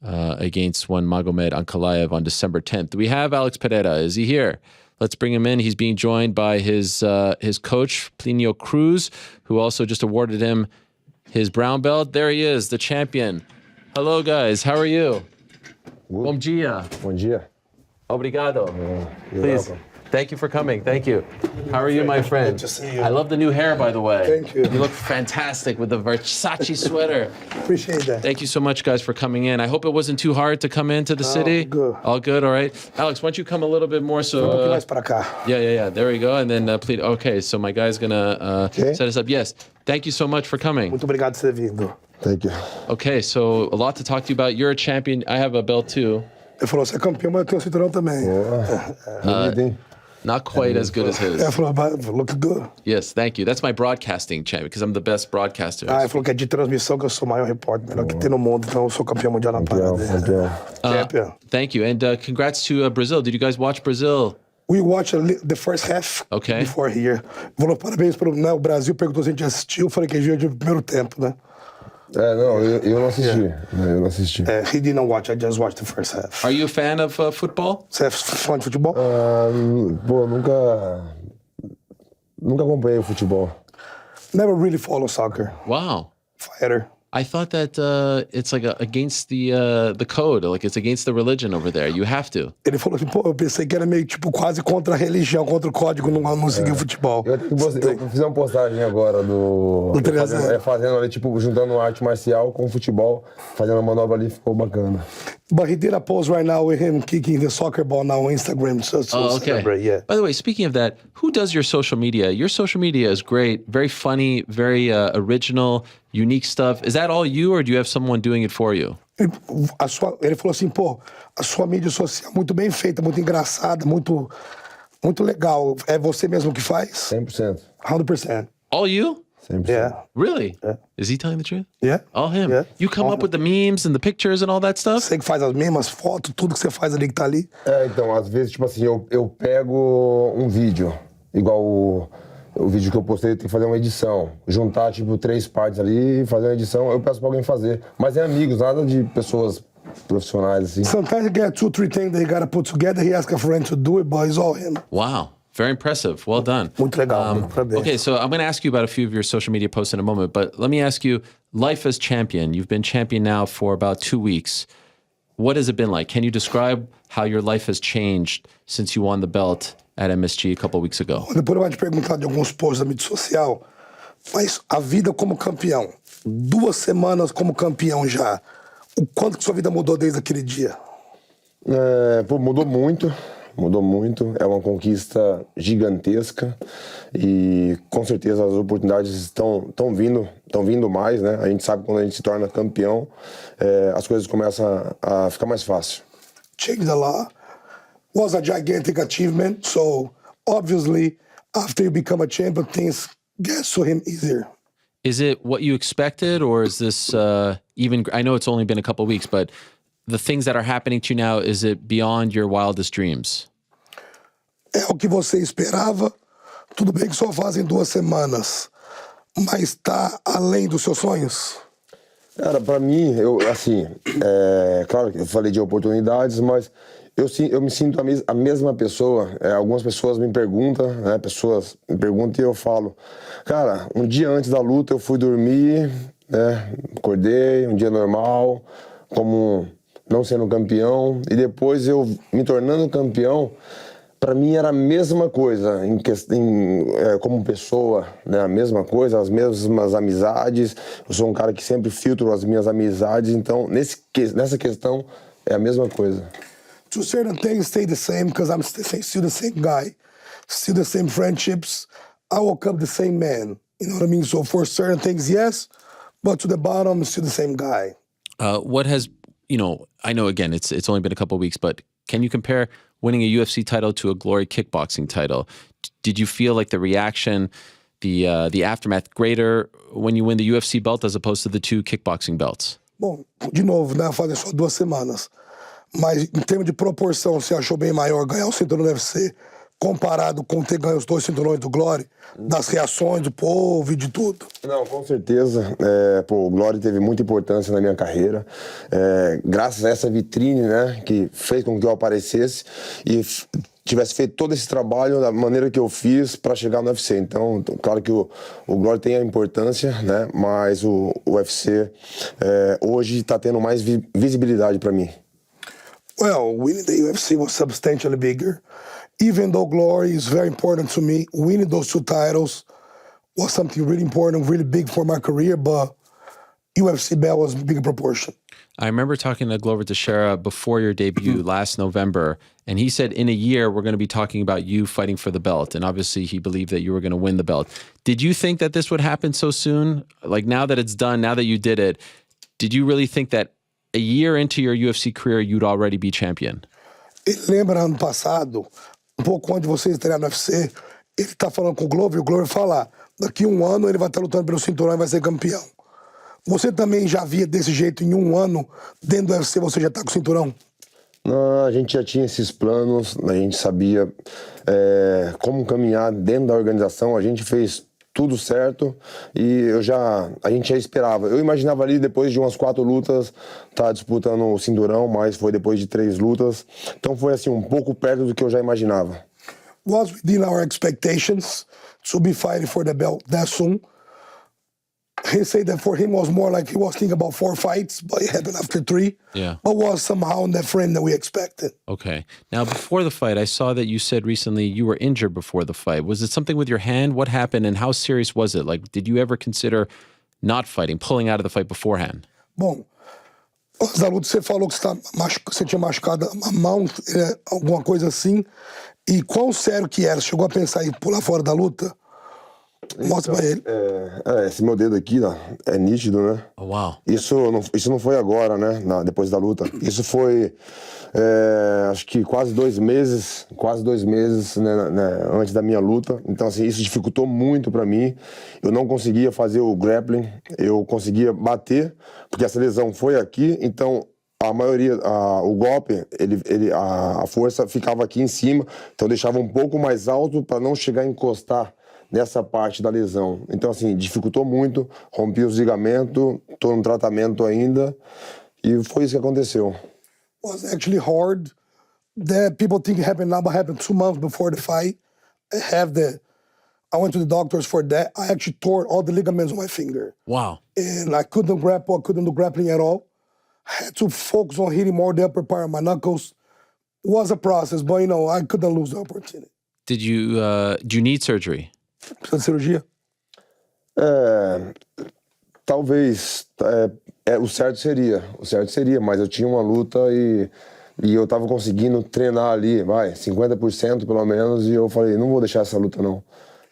against one Magomed Ankalaev on December 10th. Do we have Alex Pereira? Is he here? Let's bring him in. He's being joined by his coach, Plinio Cruz, who also just awarded him his brown belt. There he is, the champion. Hello, guys. How are you? Bom dia. Bom dia. Obrigado. You're Please. welcome. Thank you for coming. Thank you. How are you, my friend? Good to see you. I love the new hair, by the way. Thank you. You look fantastic with the Versace sweater. Appreciate that. Thank you so much, guys, for coming in. I hope it wasn't too hard to come into the city. Good. All good, all right. Alex, why don't you come a little bit more so... mais para cá. Yeah. There we go. And then, please... Okay, so my guy's going to Okay. set us up. Yes. Thank you so much for coming. Muito obrigado por ter vindo. Thank you. Okay, so a lot to talk to you about. You're a champion. I have a belt, too. Ele falou, você é campeão, mas eu tenho cinturão também. Not quite as good as his. Ele falou, look good. Yes, thank you. That's my broadcasting champion, because I'm the best broadcaster. Ele falou que é de transmissão, que eu sou o maior repórter, melhor que tem no mundo, então eu sou campeão mundial na parada. Campeão. Thank you. And congrats to Brazil. Did you guys watch Brazil? We watched the first half before here. Falou, parabéns para o Brasil, perguntou se a gente assistiu, eu falei que a gente viu de primeiro tempo, né? Não, eu não assisti. Eu não assisti. He didn't watch, I just watched the first half. Are you a fan of football? Você é fã de futebol? Pô, nunca acompanhei o futebol. Never really follow soccer. Wow. Fighter. I thought that it's like against the code, like it's against the religion over there. You have to. Ele falou assim, pô, eu pensei que era meio tipo quase contra a religião, contra o código, não seguir o futebol. Eu fiz uma postagem agora fazendo ali, tipo, juntando arte marcial com futebol, fazendo a manobra ali, ficou bacana. But he did a post right now with him kicking the soccer ball now on Instagram. So Okay. Yeah. By the way, speaking of that, who does your social media? Your social media is great, very funny, very original, unique stuff. Is that all you, or do you have someone doing it for you? Ele falou assim, pô, a sua mídia social é muito bem feita, muito engraçada, muito legal. É você mesmo que faz? 100%. 100%. All you? 100%. Yeah. Really? Yeah. Is he telling the truth? Yeah. All him? Yeah. You come up with the memes and the pictures and all that stuff? Você que faz as mesmas fotos, tudo que você faz ali que tá ali. Então, às vezes, tipo assim, eu pego um vídeo, igual o vídeo que eu postei, tem que fazer uma edição. Juntar, tipo, 3 partes ali, fazer uma edição, eu peço pra alguém fazer. Mas é amigos, nada de pessoas profissionais, assim. Sometimes you get 2, 3 things that you gotta put together. He asks a friend to do it, but it's all him. Wow. Very impressive. Well done. Muito legal. Okay, so I'm going to ask you about a few of your social media posts in a moment, but let me ask you, life as champion, you've been champion now for about 2 weeks. What has it been like? Can you describe how your life has changed since you won the belt at MSG a couple of weeks ago? Depois eu vou te perguntar de alguns posts da mídia social, mas a vida como campeão, 2 semanas como campeão já, o quanto que sua vida mudou desde aquele dia? Mudou muito. É uma conquista gigantesca e com certeza as oportunidades estão vindo mais, né? A gente sabe que quando a gente se torna campeão, as coisas começam a ficar mais fácil. Changed a lot. Was a gigantic achievement. So obviously, after you become a champion, things get to him easier. Is it what you expected, or is this even? I know it's only been a couple of weeks, but the things that are happening to you now, is it beyond your wildest dreams? É o que você esperava. Tudo bem que só fazem 2 semanas, mas tá além dos seus sonhos? Cara, pra mim, claro que eu falei de oportunidades, mas eu me sinto a mesma pessoa. Algumas pessoas me perguntam, né? Pessoas me perguntam e eu falo, cara, um dia antes da luta eu fui dormir, né? Acordei, um dia normal, como não sendo campeão, e depois eu me tornando campeão. Para mim era a mesma coisa, como pessoa, né? A mesma coisa, as mesmas amizades. Eu sou um cara que sempre filtro as minhas amizades, então nessa questão é a mesma coisa. To certain things stay the same because I'm still the same guy, still the same friendships. I woke up the same man, you know what I mean? So for certain things, yes, but to the bottom, I'm still the same guy. What has, I know again, it's only been a couple of weeks, but can you compare winning a UFC title to a Glory kickboxing title? Did you feel like the reaction, the aftermath greater when you win the UFC belt as opposed to the 2 kickboxing belts? Bom, de novo, né? Fazer só 2 semanas. Mas em termos de proporção, você achou bem maior ganhar o cinturão do UFC comparado com ter ganho os 2 cinturões do Glory? Das reações do povo e de tudo? Não, com certeza. O Glory teve muita importância na minha carreira. Graças a essa vitrine, né, que fez com que eu aparecesse e tivesse feito todo esse trabalho da maneira que eu fiz para chegar no UFC. Então, claro que o Glory tem a importância, né, mas o UFC hoje está tendo mais visibilidade para mim. Well, winning the UFC was substantially bigger. Even though Glory is very important to me, winning those 2 titles was something really important, really big for my career, but UFC belt was a bigger proportion. I remember talking to Glover Teixeira before your debut last November, and he said in a year we're going to be talking about you fighting for the belt, and obviously he believed that you were going to win the belt. Did you think that this would happen so soon? Like, now that it's done, now that you did it, did you really think that a year into your UFC career you'd already be champion? Ele lembra ano passado, pouco antes de você estrear no UFC, ele tá falando com o Glover fala, daqui 1 ano ele vai estar lutando pelo cinturão e vai ser campeão. Você também já via desse jeito em 1 ano, dentro do UFC você já tá com o cinturão? Não, a gente já tinha esses planos, a gente sabia como caminhar dentro da organização, a gente fez tudo certo e a gente já esperava. Eu imaginava ali, depois de umas 4 lutas, tá disputando o cinturão, mas foi depois de 3 lutas. Então foi assim, um pouco perto do que eu já imaginava. Was within our expectations to be fighting for the belt that soon. He said that for him was more like he was thinking about 4 fights, but it happened after 3. Yeah. But was somehow in that frame that we expected. Okay. Now, before the fight, I saw that you said recently you were injured before the fight. Was it something with your hand? What happened and how serious was it? Like, did you ever consider not fighting, pulling out of the fight beforehand? Bom, antes da luta você falou que você tinha machucado a mão, alguma coisa assim. E quão sério que era? Chegou a pensar em pular fora da luta? Mostra pra ele. Esse meu dedo aqui, ó, é nítido, né? Oh, wow. Isso não foi agora, né? Depois da luta. Isso foi, acho que quase 2 meses, né, antes da minha luta. Então, assim, isso dificultou muito pra mim. Eu não conseguia fazer o grappling, eu conseguia bater, porque essa lesão foi aqui, então a maioria, o golpe, a força ficava aqui em cima, então eu deixava um pouco mais alto para não chegar a encostar nessa parte da lesão. Então, assim, dificultou muito, rompi os ligamentos, tô no tratamento ainda, e foi isso que aconteceu. Was actually hard. That people think it happened now, but happened 2 months before the fight. I went to the doctors for that. I actually tore all the ligaments on my finger. Wow. And I couldn't grapple, I couldn't do grappling at all. I had to focus on hitting more the upper part of my knuckles. It was a process, but, I couldn't lose the opportunity. Do you need surgery? Precisa de cirurgia? Talvez, o certo seria, mas eu tinha uma luta e eu tava conseguindo treinar ali, 50% pelo menos, e eu falei, não vou deixar essa luta não.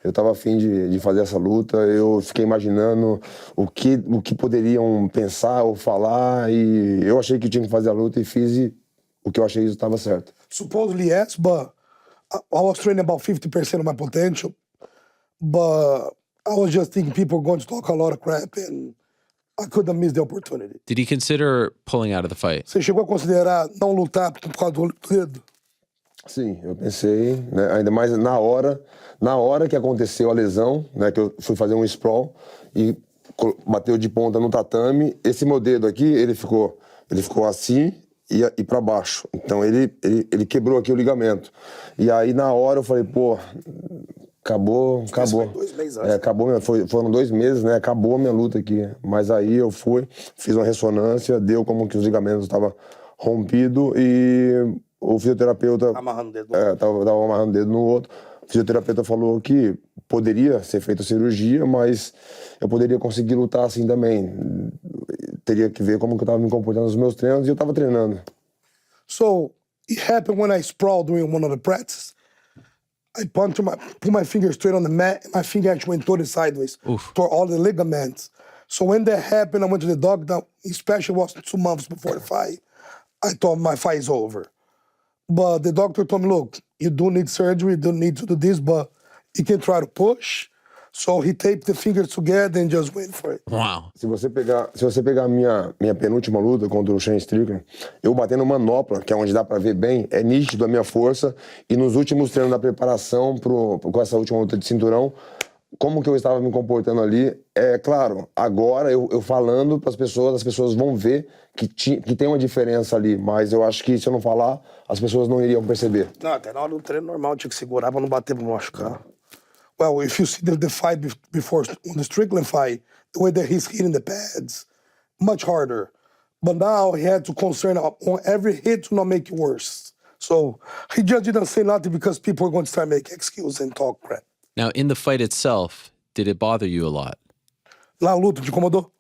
Eu tava afim de fazer essa luta, eu fiquei imaginando o que poderiam pensar ou falar, e eu achei que tinha que fazer a luta e fiz, e o que eu achei estava certo. Supposedly yes, but I was training about 50% of my potential. But I was just thinking people were going to talk a lot of crap and I couldn't miss the opportunity. Did he consider pulling out of the fight? Você chegou a considerar não lutar por causa do dedo? Sim, eu pensei, né, ainda mais na hora que aconteceu a lesão, né, que eu fui fazer um sprawl e bateu de ponta no tatame, esse meu dedo aqui, ele ficou assim e para baixo. Então ele quebrou aqui o ligamento. E aí na hora eu falei, pô, acabou. Foi 2 meses antes. Foram 2 meses, né? Acabou a minha luta aqui. Mas aí eu fiz uma ressonância, deu como que os ligamentos estavam rompidos e o fisioterapeuta... Amarrando o dedo. Tava amarrando o dedo no outro. O fisioterapeuta falou que poderia ser feita cirurgia, mas eu poderia conseguir lutar assim também. Teria que ver como que eu tava me comportando nos meus treinos e eu tava treinando. So, it happened when I sprawled during one of the practices. I put my finger straight on the mat, and my finger actually went totally sideways. Oof. Tore all the ligaments. So when that happened, I went to the doctor, especially was 2 months before the fight. I thought my fight is over. But the doctor told me, look, you do need surgery, you don't need to do this, but you can try to push. So he taped the fingers together and just went for it. Wow. Se você pegar a minha penúltima luta contra o Shane Strickland, eu batendo manopla, que é onde dá pra ver bem, é nítido a minha força. E nos últimos treinos da preparação com essa última luta de cinturão, como que eu estava me comportando ali, é claro, agora eu falando para as pessoas vão ver que tem uma diferença ali, mas eu acho que se eu não falar, as pessoas não iriam perceber. Não, até na hora do treino normal tinha que segurar pra não bater pra não machucar. Well, if you see the fight before the Strickland fight, the way that he's hitting the pads, much harder. But now he had to concern on every hit to not make it worse. So he just didn't say nothing because people are going to start making excuses and talk crap. Now, in the fight itself, did it bother you a lot? Lá a luta te incomodou?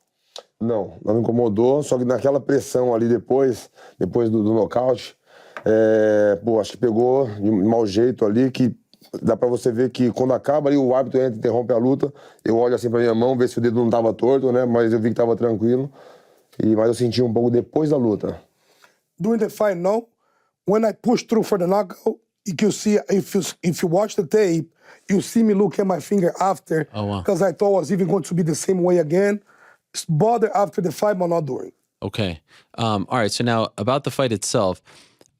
Não me incomodou, só que naquela pressão ali depois do nocaute, acho que pegou de mau jeito ali, que dá pra você ver que quando acaba ali o árbitro entra e interrompe a luta, eu olho assim pra minha mão, ver se o dedo não tava torto, né, mas eu vi que tava tranquilo, mas eu senti um pouco depois da luta. During the fight, no. When I pushed through for the knockout, you can see, if you watch the tape, you see me look at my finger after, because I thought I was even going to be the same way again. It's bothered after the fight, but not during. Okay. All right. So now about the fight itself,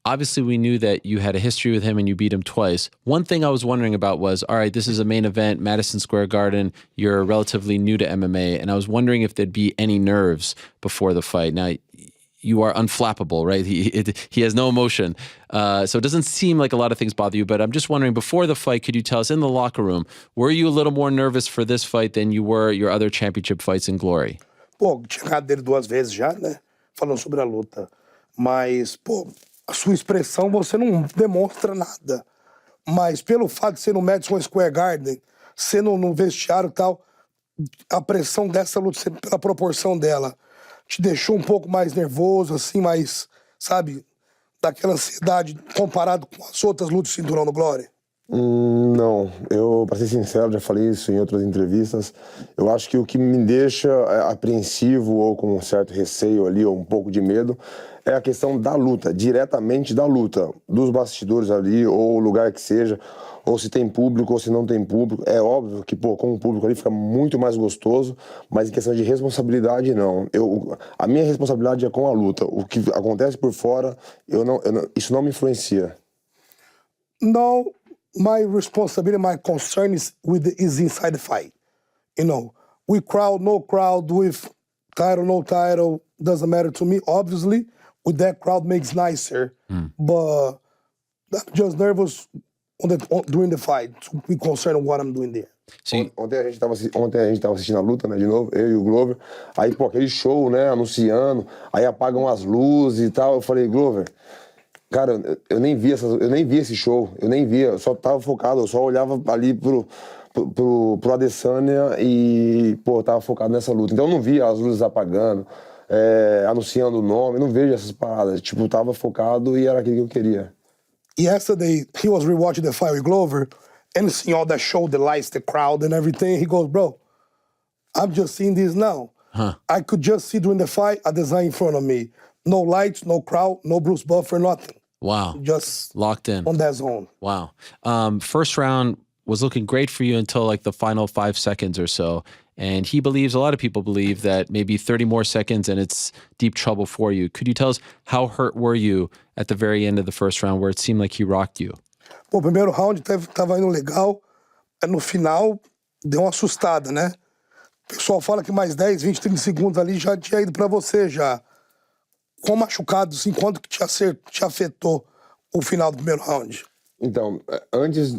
obviously we knew that you had a history with him and you beat him twice. One thing I was wondering about was, all right, this is a main event, Madison Square Garden. You're relatively new to MMA. And I was wondering if there'd be any nerves before the fight. Now, you are unflappable, right? He has no emotion. So it doesn't seem like a lot of things bother you, but I'm just wondering, before the fight, could you tell us, in the locker room, were you a little more nervous for this fight than you were your other championship fights in glory? Pô, tinha ganhado dele 2 vezes já, né? Falando sobre a luta. Mas, pô, a sua expressão você não demonstra nada. Mas pelo fato de ser no Madison Square Garden, ser no vestiário e tal, a pressão dessa luta, pela proporção dela, te deixou um pouco mais nervoso, assim, mais, sabe, daquela ansiedade comparado com as outras lutas de cinturão no Glória? Não, pra ser sincero, já falei isso em outras entrevistas, eu acho que o que me deixa apreensivo ou com um certo receio ali, ou um pouco de medo, é a questão da luta, diretamente da luta, dos bastidores ali, ou o lugar que seja, ou se tem público ou se não tem público. É óbvio que, com o público ali fica muito mais gostoso, mas em questão de responsabilidade, não. A minha responsabilidade é com a luta. O que acontece por fora, isso não me influencia. No, my responsibility, my concern is inside the fight. You know, with crowd, no crowd, with title, no title, doesn't matter to me. Obviously, with that crowd makes nicer, but I'm just nervous during the fight, to be concerned with what I'm doing there. Ontem a gente tava assistindo a luta, né, de novo, eu e o Glover, aí, aquele show, né, anunciando, aí apagam as luzes e tal, eu falei, Glover, cara, eu nem vi esse show, eu só tava focado, eu só olhava ali pro Adesanya e, tava focado nessa luta, então eu não via as luzes apagando, anunciando o nome, não vejo essas paradas, tava focado e era aquilo que eu queria. Yesterday, he was rewatching the fight with Glover and seeing all that show, the lights, the crowd and everything. He goes, bro, I'm just seeing this now. I could just see during the fight Adesanya in front of me. No lights, no crowd, no Bruce Buffer, nothing. Wow. Just locked in. On that zone. Wow. First round was looking great for you until like the final 5 seconds or so. And a lot of people believe that maybe 30 more seconds and it's deep trouble for you. Could you tell us how hurt were you at the very end of the first round where it seemed like he rocked you? Pô, o primeiro round tava indo legal. No final, deu uma assustada, né? O pessoal fala que mais 10, 20, 30 segundos ali já tinha ido pra você já. Quão machucado, assim, quanto que te afetou o final do primeiro round? Então, antes,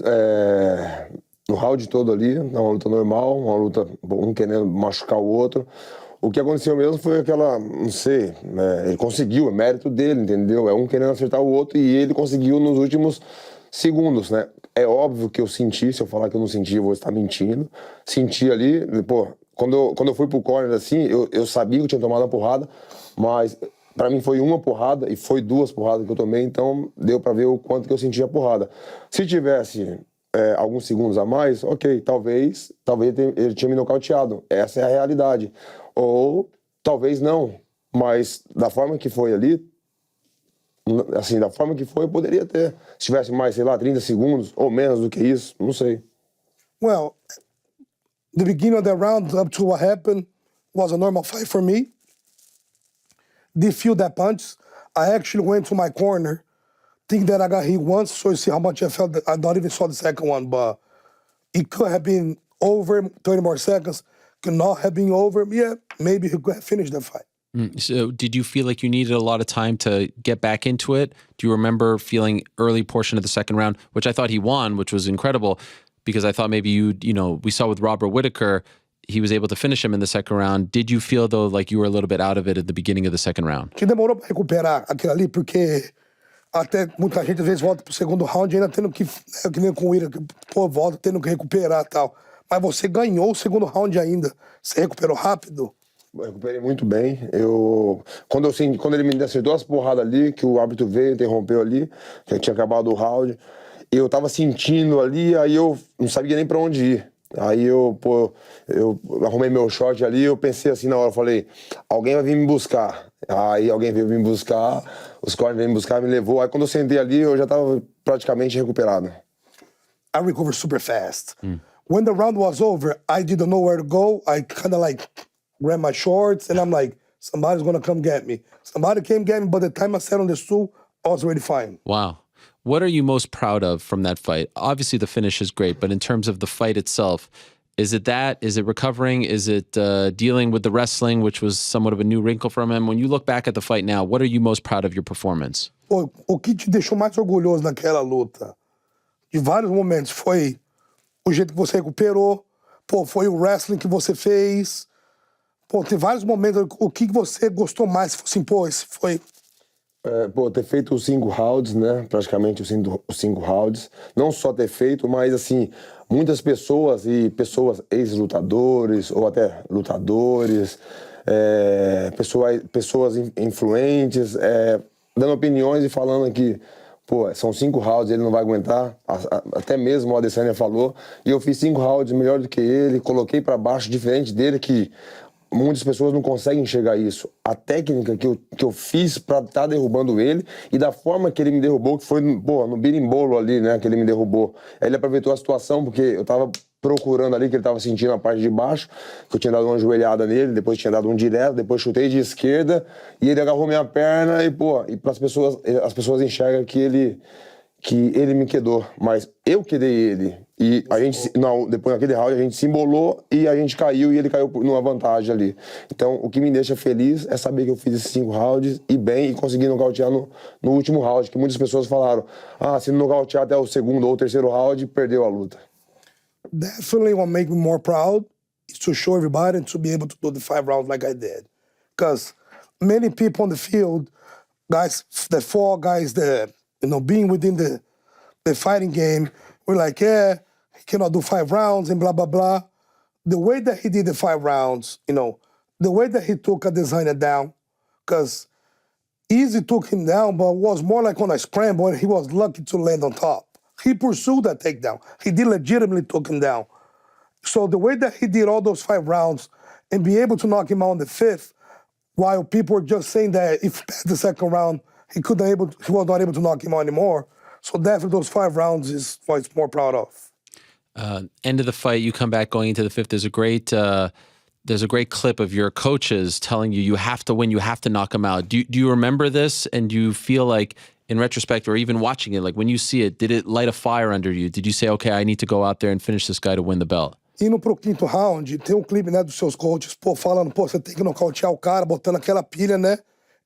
no round todo ali, uma luta normal, uma luta, um querendo machucar o outro. O que aconteceu mesmo foi aquela, não sei, ele conseguiu, é mérito dele, entendeu? É um querendo acertar o outro e ele conseguiu nos últimos segundos, né? É óbvio que eu senti, se eu falar que eu não senti, eu vou estar mentindo. Senti ali, quando eu fui pro corner assim, eu sabia que eu tinha tomado uma porrada, mas pra mim foi uma porrada e foi 2 porradas que eu tomei, então deu pra ver o quanto que eu senti a porrada. Se tivesse alguns segundos a mais, ok, talvez ele tinha me nocauteado. Essa é a realidade. Ou talvez não, mas da forma que foi ali, assim, da forma que foi, eu poderia ter. Se tivesse mais, sei lá, 30 segundos ou menos do que isso, não sei. Well, the beginning of the round up to what happened was a normal fight for me. Did feel that punch. I actually went to my corner, think that I got hit once, so you see how much I felt. I not even saw the second one, but it could have been over 30 more seconds. Could not have been over. Yeah, maybe he could have finished the fight. So did you feel like you needed a lot of time to get back into it? Do you remember feeling early portion of the second round, which I thought he won, which was incredible, because I thought maybe we saw with Robert Whittaker, he was able to finish him in the second round. Did you feel, though, like you were a little bit out of it at the beginning of the second round? Que demorou para recuperar aquilo ali, porque até muita gente às vezes volta pro segundo round ainda tendo que nem com o Ira, pô, volta tendo que recuperar e tal. Mas você ganhou o segundo round ainda. Você recuperou rápido? Eu recuperei muito bem. Quando ele me acertou as porradas ali, que o árbitro veio, interrompeu ali, que tinha acabado o round, eu tava sentindo ali, aí eu não sabia nem pra onde ir. Aí eu arrumei meu short ali, eu pensei assim na hora, eu falei, alguém vai vir me buscar. Aí alguém veio me buscar, os corners veio me buscar, me levou. Aí quando eu sentei ali, eu já tava praticamente recuperado. I recovered super fast. When the round was over, I didn't know where to go. I kind of like grabbed my shorts and I'm like, somebody's gonna come get me. Somebody came get me, but the time I sat on the stool, I was already fine. Wow. What are you most proud of from that fight? Obviously, the finish is great, but in terms of the fight itself, is it that? Is it recovering? Is it dealing with the wrestling, which was somewhat of a new wrinkle from him? When you look back at the fight now, what are you most proud of your performance? Pô, o que te deixou mais orgulhoso naquela luta, de vários momentos, foi o jeito que você recuperou, pô, foi o wrestling que você fez. Pô, tem vários momentos, o que você gostou mais? Assim, pô, esse foi... Ter feito os 5 rounds, né? Praticamente os 5 rounds. Não só ter feito, mas assim, muitas pessoas e pessoas ex-lutadores ou até lutadores, pessoas influentes, dando opiniões e falando que, pô, são 5 rounds, ele não vai aguentar. Até mesmo o Adesanya falou. E eu fiz 5 rounds melhor do que ele, coloquei para baixo, diferente dele, que muitas pessoas não conseguem enxergar isso. A técnica que eu fiz pra estar derrubando ele e da forma que ele me derrubou, que foi no birimbolo ali, né, que ele me derrubou. Ele aproveitou a situação, porque eu tava procurando ali, que ele tava sentindo a parte de baixo, que eu tinha dado uma joelhada nele, depois tinha dado um direto, depois chutei de esquerda e ele agarrou minha perna e, as pessoas enxergam que ele me quedou, mas eu quedei ele. E a gente, depois naquele round, a gente se embolou e a gente caiu e ele caiu numa vantagem ali. Então, o que me deixa feliz é saber que eu fiz esses 5 rounds e bem, e consegui nocautear no último round, que muitas pessoas falaram, se não nocautear até o segundo ou terceiro round, perdeu a luta. Definitely what make me more proud is to show everybody and to be able to do the 5 rounds like I did. Because many people on the field, guys that fought, guys that, being within the fighting game, we're like, yeah, he cannot do 5 rounds and blah, blah, blah. The way that he did the 5 rounds, the way that he took Adesanya down, because Easy took him down, but was more like on a scramble, and he was lucky to land on top. He pursued that takedown. He did legitimately took him down. So the way that he did all those 5 rounds and be able to knock him out in the 5th, while people were just saying that if the second round, he was not able to knock him out anymore. So definitely those 5 rounds is what he's more proud of. End of the fight, you come back going into the 5th. There's a great clip of your coaches telling you have to win, you have to knock him out. Do you remember this? And do you feel like, in retrospect, or even watching it, like when you see it, did it light a fire under you? Did you say, okay, I need to go out there and finish this guy to win the belt? Indo pro 5º round, tem clipe, dos seus coaches, falando, você tem que nocautear o cara, botando aquela pilha, né?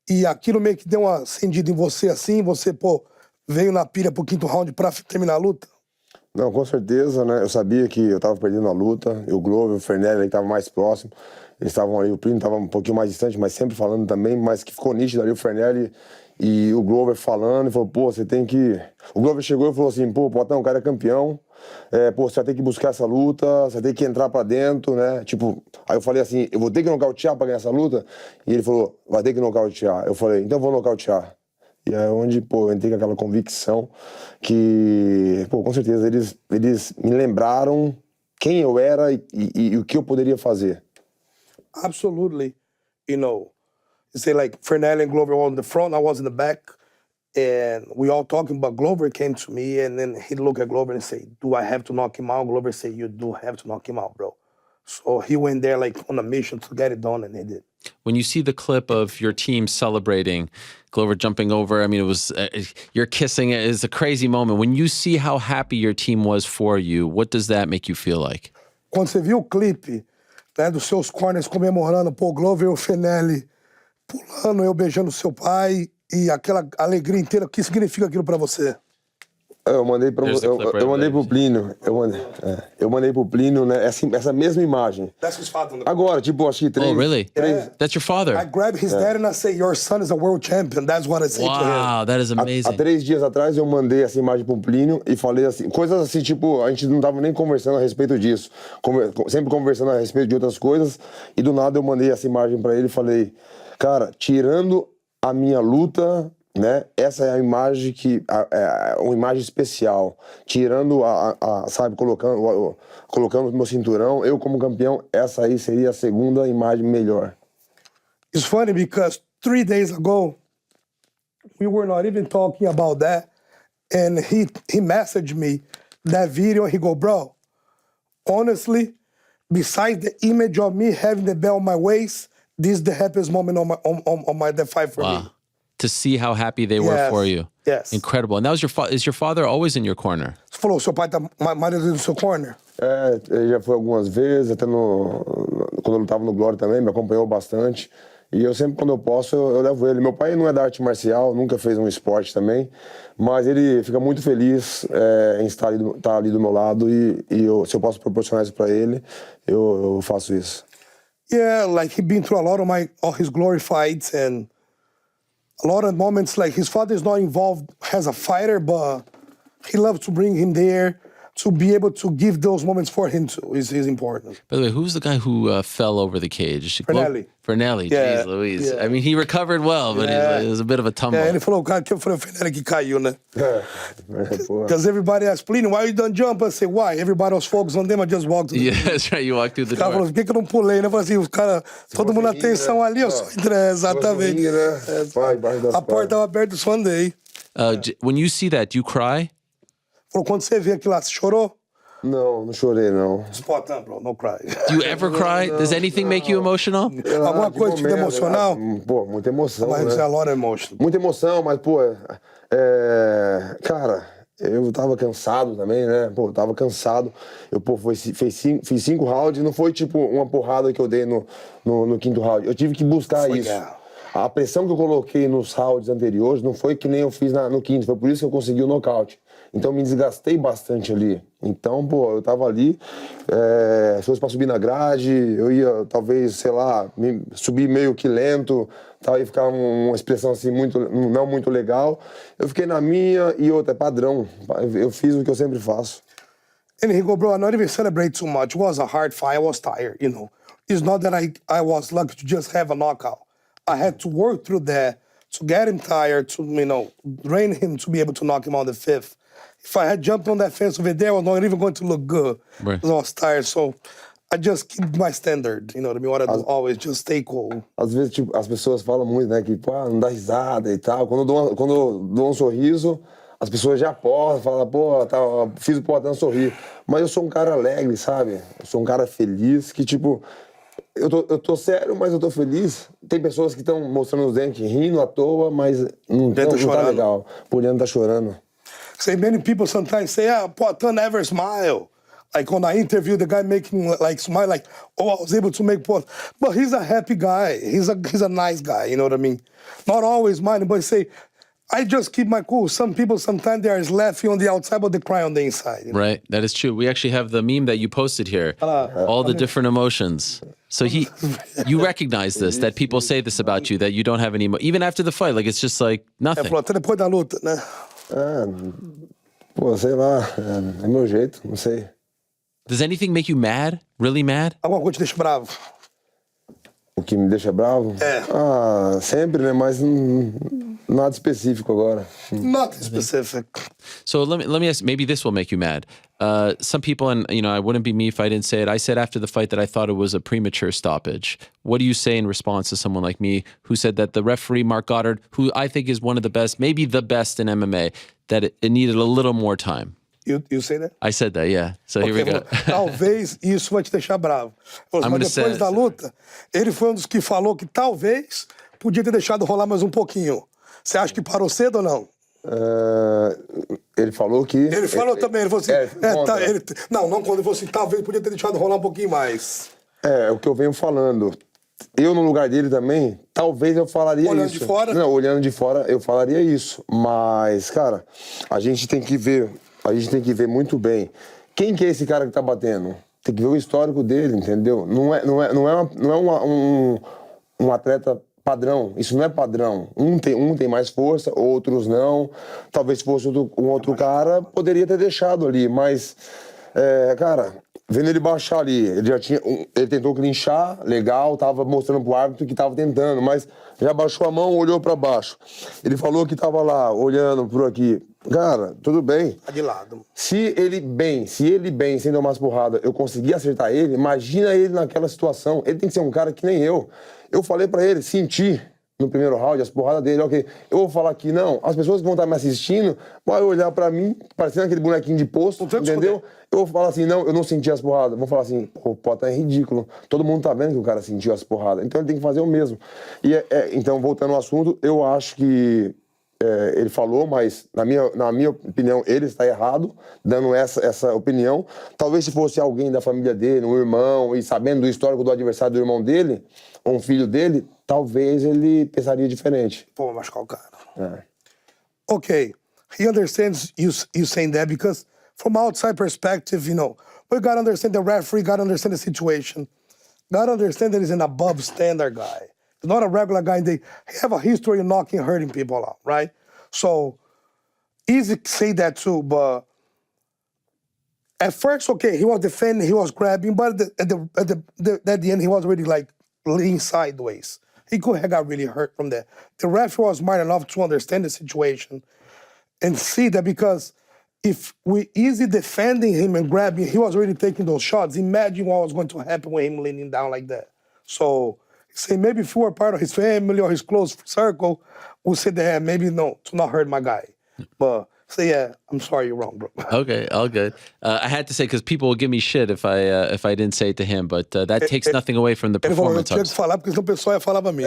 E aquilo meio que deu uma acendida em você assim, você, veio na pilha pro 5º round pra terminar a luta? Não, com certeza, né? Eu sabia que eu tava perdendo a luta, e o Glover, o Fernelli, que tava mais próximo, eles estavam ali, o Primo tava um pouquinho mais distante, mas sempre falando também, mas que ficou nítido ali o Fernelli e o Glover falando, e falou, você tem que... O Glover chegou e falou assim, Potão, o cara é campeão, você vai ter que buscar essa luta, você vai ter que entrar pra dentro, né? Aí eu falei assim, eu vou ter que nocautear pra ganhar essa luta? E ele falou, vai ter que nocautear. Eu falei, então eu vou nocautear. E é onde, eu entrei com aquela convicção que, com certeza, eles me lembraram quem eu era e o que eu poderia fazer. Absolutely. You say like Fernelli and Glover were on the front, I was in the back, and we all talking, but Glover came to me, and then he looked at Glover and say, do I have to knock him out? Glover said, you do have to knock him out, bro. So he went there like on a mission to get it done, and he did. When you see the clip of your team celebrating, Glover jumping over, I mean, it was, you're kissing it. It's a crazy moment. When you see how happy your team was for you, what does that make you feel like? Quando você viu o clipe, né, dos seus corners comemorando, pô, o Glover e o Fenelli pulando, eu beijando seu pai, e aquela alegria inteira, o que significa aquilo pra você? Eu mandei para eu mandei pro Plínio, eu mandei pro Plínio, né, essa mesma imagem. That's his father. Agora, tipo, acho que 3. Oh, really? Yeah. That's your father? I grabbed his dad and I say, your son is a world champion. That's what I say to him. Wow, that is amazing. Há 3 dias atrás eu mandei essa imagem pro Plínio e falei assim, coisas assim, tipo, a gente não tava nem conversando a respeito disso. Sempre conversando a respeito de outras coisas, e do nada eu mandei essa imagem pra ele e falei, cara, tirando a minha luta, né? Essa é a imagem que uma imagem especial, tirando sabe, colocando o meu cinturão, eu como campeão, essa aí seria a segunda imagem melhor. It's funny because 3 days ago we were not even talking about that, and he messaged me that video. He go, bro, honestly, besides the image of me having the belt on my waist, this is the happiest moment on my that fight for me. To see how happy they were for you. Yes. Incredible. And that was is your father always in your corner? Você falou, seu pai tá mais no seu corner? Ele já foi algumas vezes, até quando eu tava no Glória também, me acompanhou bastante. E eu sempre, quando eu posso, eu levo ele. Meu pai não é da arte marcial, nunca fez um esporte também, mas ele fica muito feliz em estar ali do meu lado, e se eu posso proporcionar isso para ele, eu faço isso. Yeah, like he's been through a lot of all his glory fights, and a lot of moments, like his father is not involved as a fighter, but he loves to bring him there to be able to give those moments for him too is important. By the way, who's the guy who fell over the cage? Fernelli. Fernelli, Yeah, jeez Louise. yeah. I mean, he recovered well, but it was a bit of a tumble. Ele falou, o cara que foi o Fernelli que caiu, né? Because everybody asked, Plínio, why you don't jump? I say, why? Everybody was focused on them, I just walked. Yeah, that's right. You walked through the O cara door. falou, por que eu não pulei? Né? Eu falei assim, os caras, todo mundo na atenção ali, eu só entrei, exatamente. A porta estava aberta, só andei. When you see that, do you cry? Falou, quando você vê aquilo lá, você chorou? Não chorei, não. Spotão, bro, no cry. Do you ever cry? Does anything make you emotional? Alguma coisa te emocional? Pô, muita emoção, Mas né? é a lot of emotion. Muita emoção, mas, pô, cara, eu tava cansado também, né? Pô, eu tava cansado. Eu, fiz 5 rounds, não foi tipo uma porrada que eu dei no 5º round. Eu tive que buscar isso. A pressão que eu coloquei nos rounds anteriores não foi que nem eu fiz no 5º, foi por isso que eu consegui o nocaute. Então me desgastei bastante ali. Então, pô, eu tava ali, se fosse pra subir na grade, eu ia, talvez, sei lá, subir meio que lento, tal, ia ficar uma expressão assim não muito legal. Eu fiquei na minha, e outra, é padrão. Eu fiz o que eu sempre faço. And he go, bro, I not even celebrate too much. It was a hard fight. I was tired, you know. It's not that I was lucky to just have a knockout. I had to work through that to get him tired, to, you know, drain him to be able to knock him on the 5th. If I had jumped on that fence over there, I was not even going to look good. Right. Because I was tired, so I just keep my standard. You know what I mean? What I do always, just stay cool. Às vezes, tipo, as pessoas falam muito, né, que, pô, não dá risada e tal. Quando eu dou um sorriso, as pessoas já aportam, falam, pô, tá, fiz o Poatan sorrir. Mas eu sou um cara alegre, sabe? Eu sou um cara feliz, que, tipo, eu tô sério, mas eu tô feliz. Tem pessoas que estão mostrando os dentes, rindo à toa, mas não tá legal. Por dentro tá chorando. Say many people sometimes say, Poatan never smile. Like on an interview, the guy making like smile, like, oh, I was able to make Poatan. But he's a happy guy. He's a nice guy. You know what I mean? Not always smiling, but say, I just keep my cool. Some people sometimes they are laughing on the outside, but they cry on the inside. You know? Right, that is true. We actually have the meme that you posted here, all the different emotions. So you recognize this, that people say this about you, that you don't have any, even after the fight, like it's just like nothing. Até depois da luta, né? Pô, sei lá, é meu jeito, não sei. Does anything make you mad? Really mad? Alguma coisa te deixa bravo? O que me deixa bravo? Sempre, né? Mas nada específico agora. Not specific. So let me ask, maybe this will make you mad. Some people, and you know, I wouldn't be me if I didn't say it. I said after the fight that I thought it was a premature stoppage. What do you say in response to someone like me who said that the referee, Mark Goddard, who I think is one of the best, maybe the best in MMA, that it needed a little more time? You say that? I said that, yeah. So here we go. Talvez isso vai te deixar bravo. Mas depois da luta, ele foi um dos que falou que talvez podia ter deixado rolar mais um pouquinho. Você acha que parou cedo ou não? Ele falou que... Ele falou também, ele falou assim... não quando ele falou assim, talvez podia ter deixado rolar um pouquinho mais. É o que eu venho falando. Eu, no lugar dele também, talvez eu falaria isso. Olhando de fora? Não, olhando de fora, eu falaria isso. Mas, cara, a gente tem que ver muito bem. Quem que é esse cara que tá batendo? Tem que ver o histórico dele, entendeu? Não é um atleta padrão. Isso não é padrão. Um tem mais força, outros não. Talvez se fosse um outro cara, poderia ter deixado ali. Mas, cara... Vendo ele baixar ali, ele tentou clinchar, legal, tava mostrando pro árbitro que tava tentando, mas já baixou a mão, olhou pra baixo. Ele falou que tava lá, olhando por aqui. Cara, tudo bem. Tá de lado. Se ele bem, sem tomar as porradas, eu conseguir acertar ele, imagina ele naquela situação. Ele tem que ser um cara que nem eu. Eu falei pra ele, sentir no primeiro round as porradas dele, ok. Eu vou falar que não, as pessoas que vão estar me assistindo vão olhar pra mim, parecendo aquele bonequinho de posto, entendeu? Eu vou falar assim, não, eu não senti as porradas. Vou falar assim, pô, tá ridículo. Todo mundo tá vendo que o cara sentiu as porradas. Então ele tem que fazer o mesmo. E então, voltando ao assunto, eu acho que ele falou, mas na minha opinião, ele está errado, dando essa opinião. Talvez se fosse alguém da família dele, um irmão, e sabendo do histórico do adversário do irmão dele, ou um filho dele, talvez ele pensaria diferente. Pô, vai machucar o cara. Okay, he understands you saying that because from outside perspective, we gotta understand the referee, gotta understand the situation, gotta understand that he's an above standard guy. He's not a regular guy. They have a history of knocking and hurting people out, right? So, easy to say that too, but at first, okay, he was defending, he was grabbing, but at the end, he was really like leaning sideways. He could have got really hurt from that. The referee was smart enough to understand the situation and see that because if we easy defending him and grabbing, he was already taking those shots. Imagine what was going to happen with him leaning down like that. So, say maybe if you were part of his family or his close circle, we'll say that maybe no, to not hurt my guy. But say, yeah, I'm sorry, you're wrong, bro. Okay, all good. I had to say, because people will give me shit if I didn't say it to him, but that takes nothing away from the performance. Eu tinha que falar, porque senão o pessoal ia falar pra mim.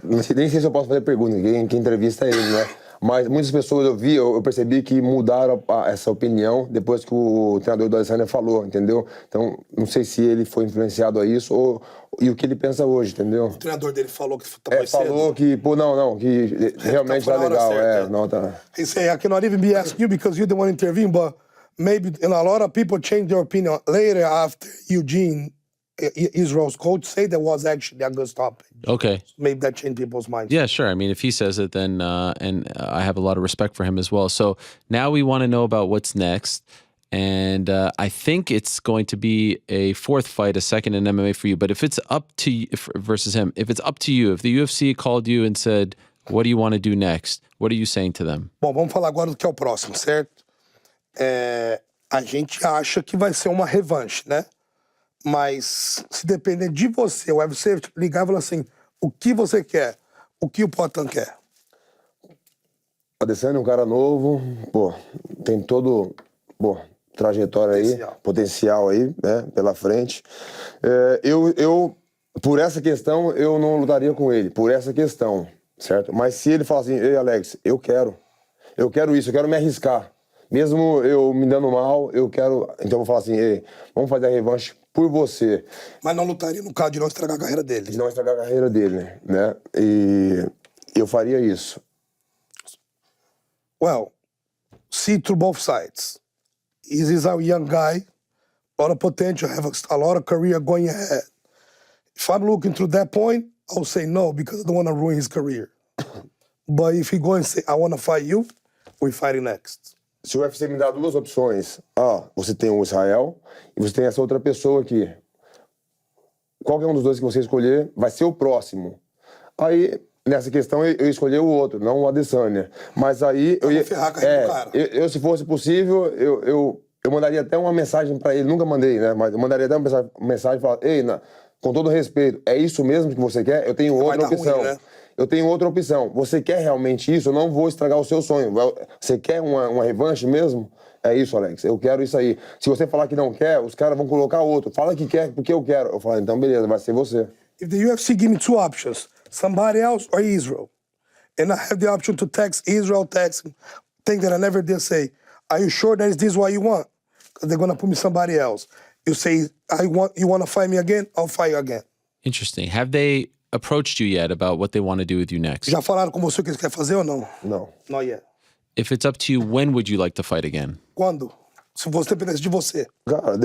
Nem sei se eu posso fazer pergunta, quem entrevista é ele, né? Mas muitas pessoas eu percebi que mudaram essa opinião depois que o treinador do Adesanya falou, entendeu? Então, não sei se ele foi influenciado a isso e o que ele pensa hoje, entendeu? O treinador dele falou que tá mais cedo. Falou que, que realmente tá legal. Não, tá. He said, I cannot even be asking you because you're the one interviewing, but maybe a lot of people change their opinion later after Eugene, Israel's coach, say that was actually a good stoppage. Okay. Maybe that changed people's minds. Yeah, sure. I mean, if he says it, then and I have a lot of respect for him as well. So now we want to know about what's next. And I think it's going to be a fourth fight, a second in MMA for you. But if it's up to you, versus him, if it's up to you, if the UFC called you and said, what do you want to do next? What are you saying to them? Bom, vamos falar agora do que é o próximo, certo? A gente acha que vai ser uma revanche, né? Mas se depender de você, o UFC ligar e falar assim, o que você quer? O que o Poatan quer? Adesanya é um cara novo, tem todo, trajetória potencial aí, né, pela frente. Eu, por essa questão, eu não lutaria com ele, por essa questão, certo? Mas se ele falar assim, ei, Alex, eu quero isso, eu quero me arriscar. Mesmo eu me dando mal, eu quero... Então eu vou falar assim, ei, vamos fazer a revanche por você. Mas não lutaria no caso de não estragar a carreira dele. De não estragar a carreira dele, né? E eu faria isso. Well, see through both sides. He's a young guy, a lot of potential, have a lot of career going ahead. If I'm looking through that point, I'll say no because I don't want to ruin his career. But if he go and say, I want to fight you, we're fighting next. Se o UFC me dá duas opções, você tem o Israel e você tem essa outra pessoa aqui. Qualquer um dos dois que você escolher vai ser o próximo. Aí, nessa questão, eu escolhi o outro, não o Adesanya. Mas aí... Eu ia ferrar a carreira do cara. Eu, se fosse possível, eu mandaria até uma mensagem pra ele. Nunca mandei, né? Mas eu mandaria até uma mensagem e falar, ei, com todo respeito, é isso mesmo que você quer? Eu tenho outra opção. Ruim, né? Eu tenho outra opção. Você quer realmente isso? Eu não vou estragar o seu sonho. Você quer uma revanche mesmo? É isso, Alex. Eu quero isso aí. Se você falar que não quer, os caras vão colocar outro. Fala que quer, porque eu quero. Eu falo, então beleza, vai ser você. If the UFC give me two options, somebody else or Israel, and I have the option to text Israel, text him, thing that I never did say, are you sure that is this what you want? Because they're gonna put me somebody else. You say, you want to fight me again? I'll fight you again. Interesting. Have they approached you yet about what they want to do with you next? Já falaram com você o que eles querem fazer ou não? Não. Not yet. If it's up to you, when would you like to fight again? Quando? Se você dependesse de você. Cara,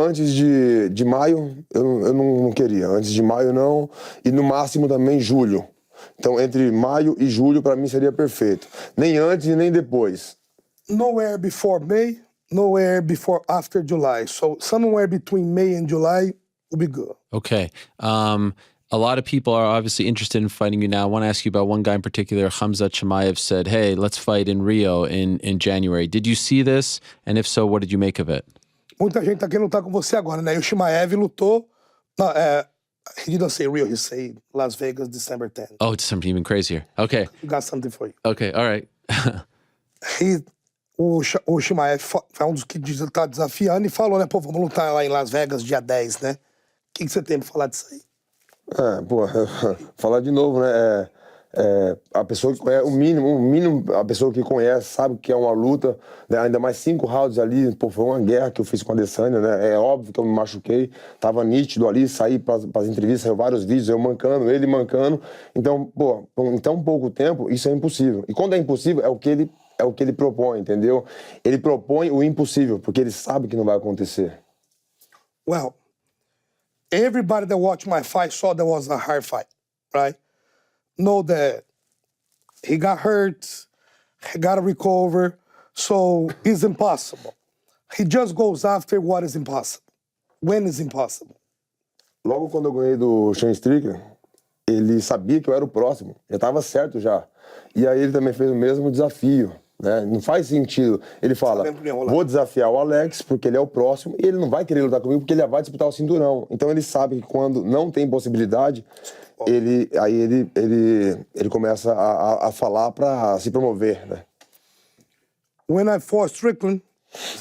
antes de maio, eu não queria. Antes de maio, não. E no máximo também julho. Então, entre maio e julho, para mim, seria perfeito. Nem antes e nem depois. Nowhere before May, nowhere before after July. So, somewhere between May and July will be good. Okay. A lot of people are obviously interested in fighting you now. I want to ask you about one guy in particular. Khamzat Chimaev said, hey, let's fight in Rio in January. Did you see this? And if so, what did you make of it? Muita gente tá querendo lutar com você agora, né? E o Chimaev lutou... Não, he didn't say Rio, he said Las Vegas, December 10th. Oh, it's something even crazier. Okay. Got something for you. Okay, all right. O Chimaev é um dos que tá desafiando e falou, né? Pô, vamos lutar lá em Las Vegas dia 10, né? O que você tem pra falar disso aí? Falar de novo, né? A pessoa que conhece, o mínimo, a pessoa que conhece, sabe que é uma luta, né? Ainda mais 5 rounds ali, pô, foi uma guerra que eu fiz com a Adesanya, né? É óbvio que eu me machuquei, tava nítido ali, saí pras entrevistas, saiu vários vídeos, eu mancando, ele mancando. Então, pô, em tão pouco tempo, isso é impossível. E quando é impossível, é o que ele propõe, entendeu? Ele propõe o impossível, porque ele sabe que não vai acontecer. Well, everybody that watched my fight saw that was a hard fight, right? Know that he got hurt, he got to recover, so it's impossible. He just goes after what is impossible, when is impossible. Logo quando eu ganhei do Sean Strickland, ele sabia que eu era o próximo, já estava certo já. E aí ele também fez o mesmo desafio. Né? Não faz sentido. Ele fala, vou desafiar o Alex porque ele é o próximo e ele não vai querer lutar comigo porque ele já vai disputar o cinturão. Então ele sabe que quando não tem possibilidade, ele começa a falar para se promover. Né? When I fought Strickland,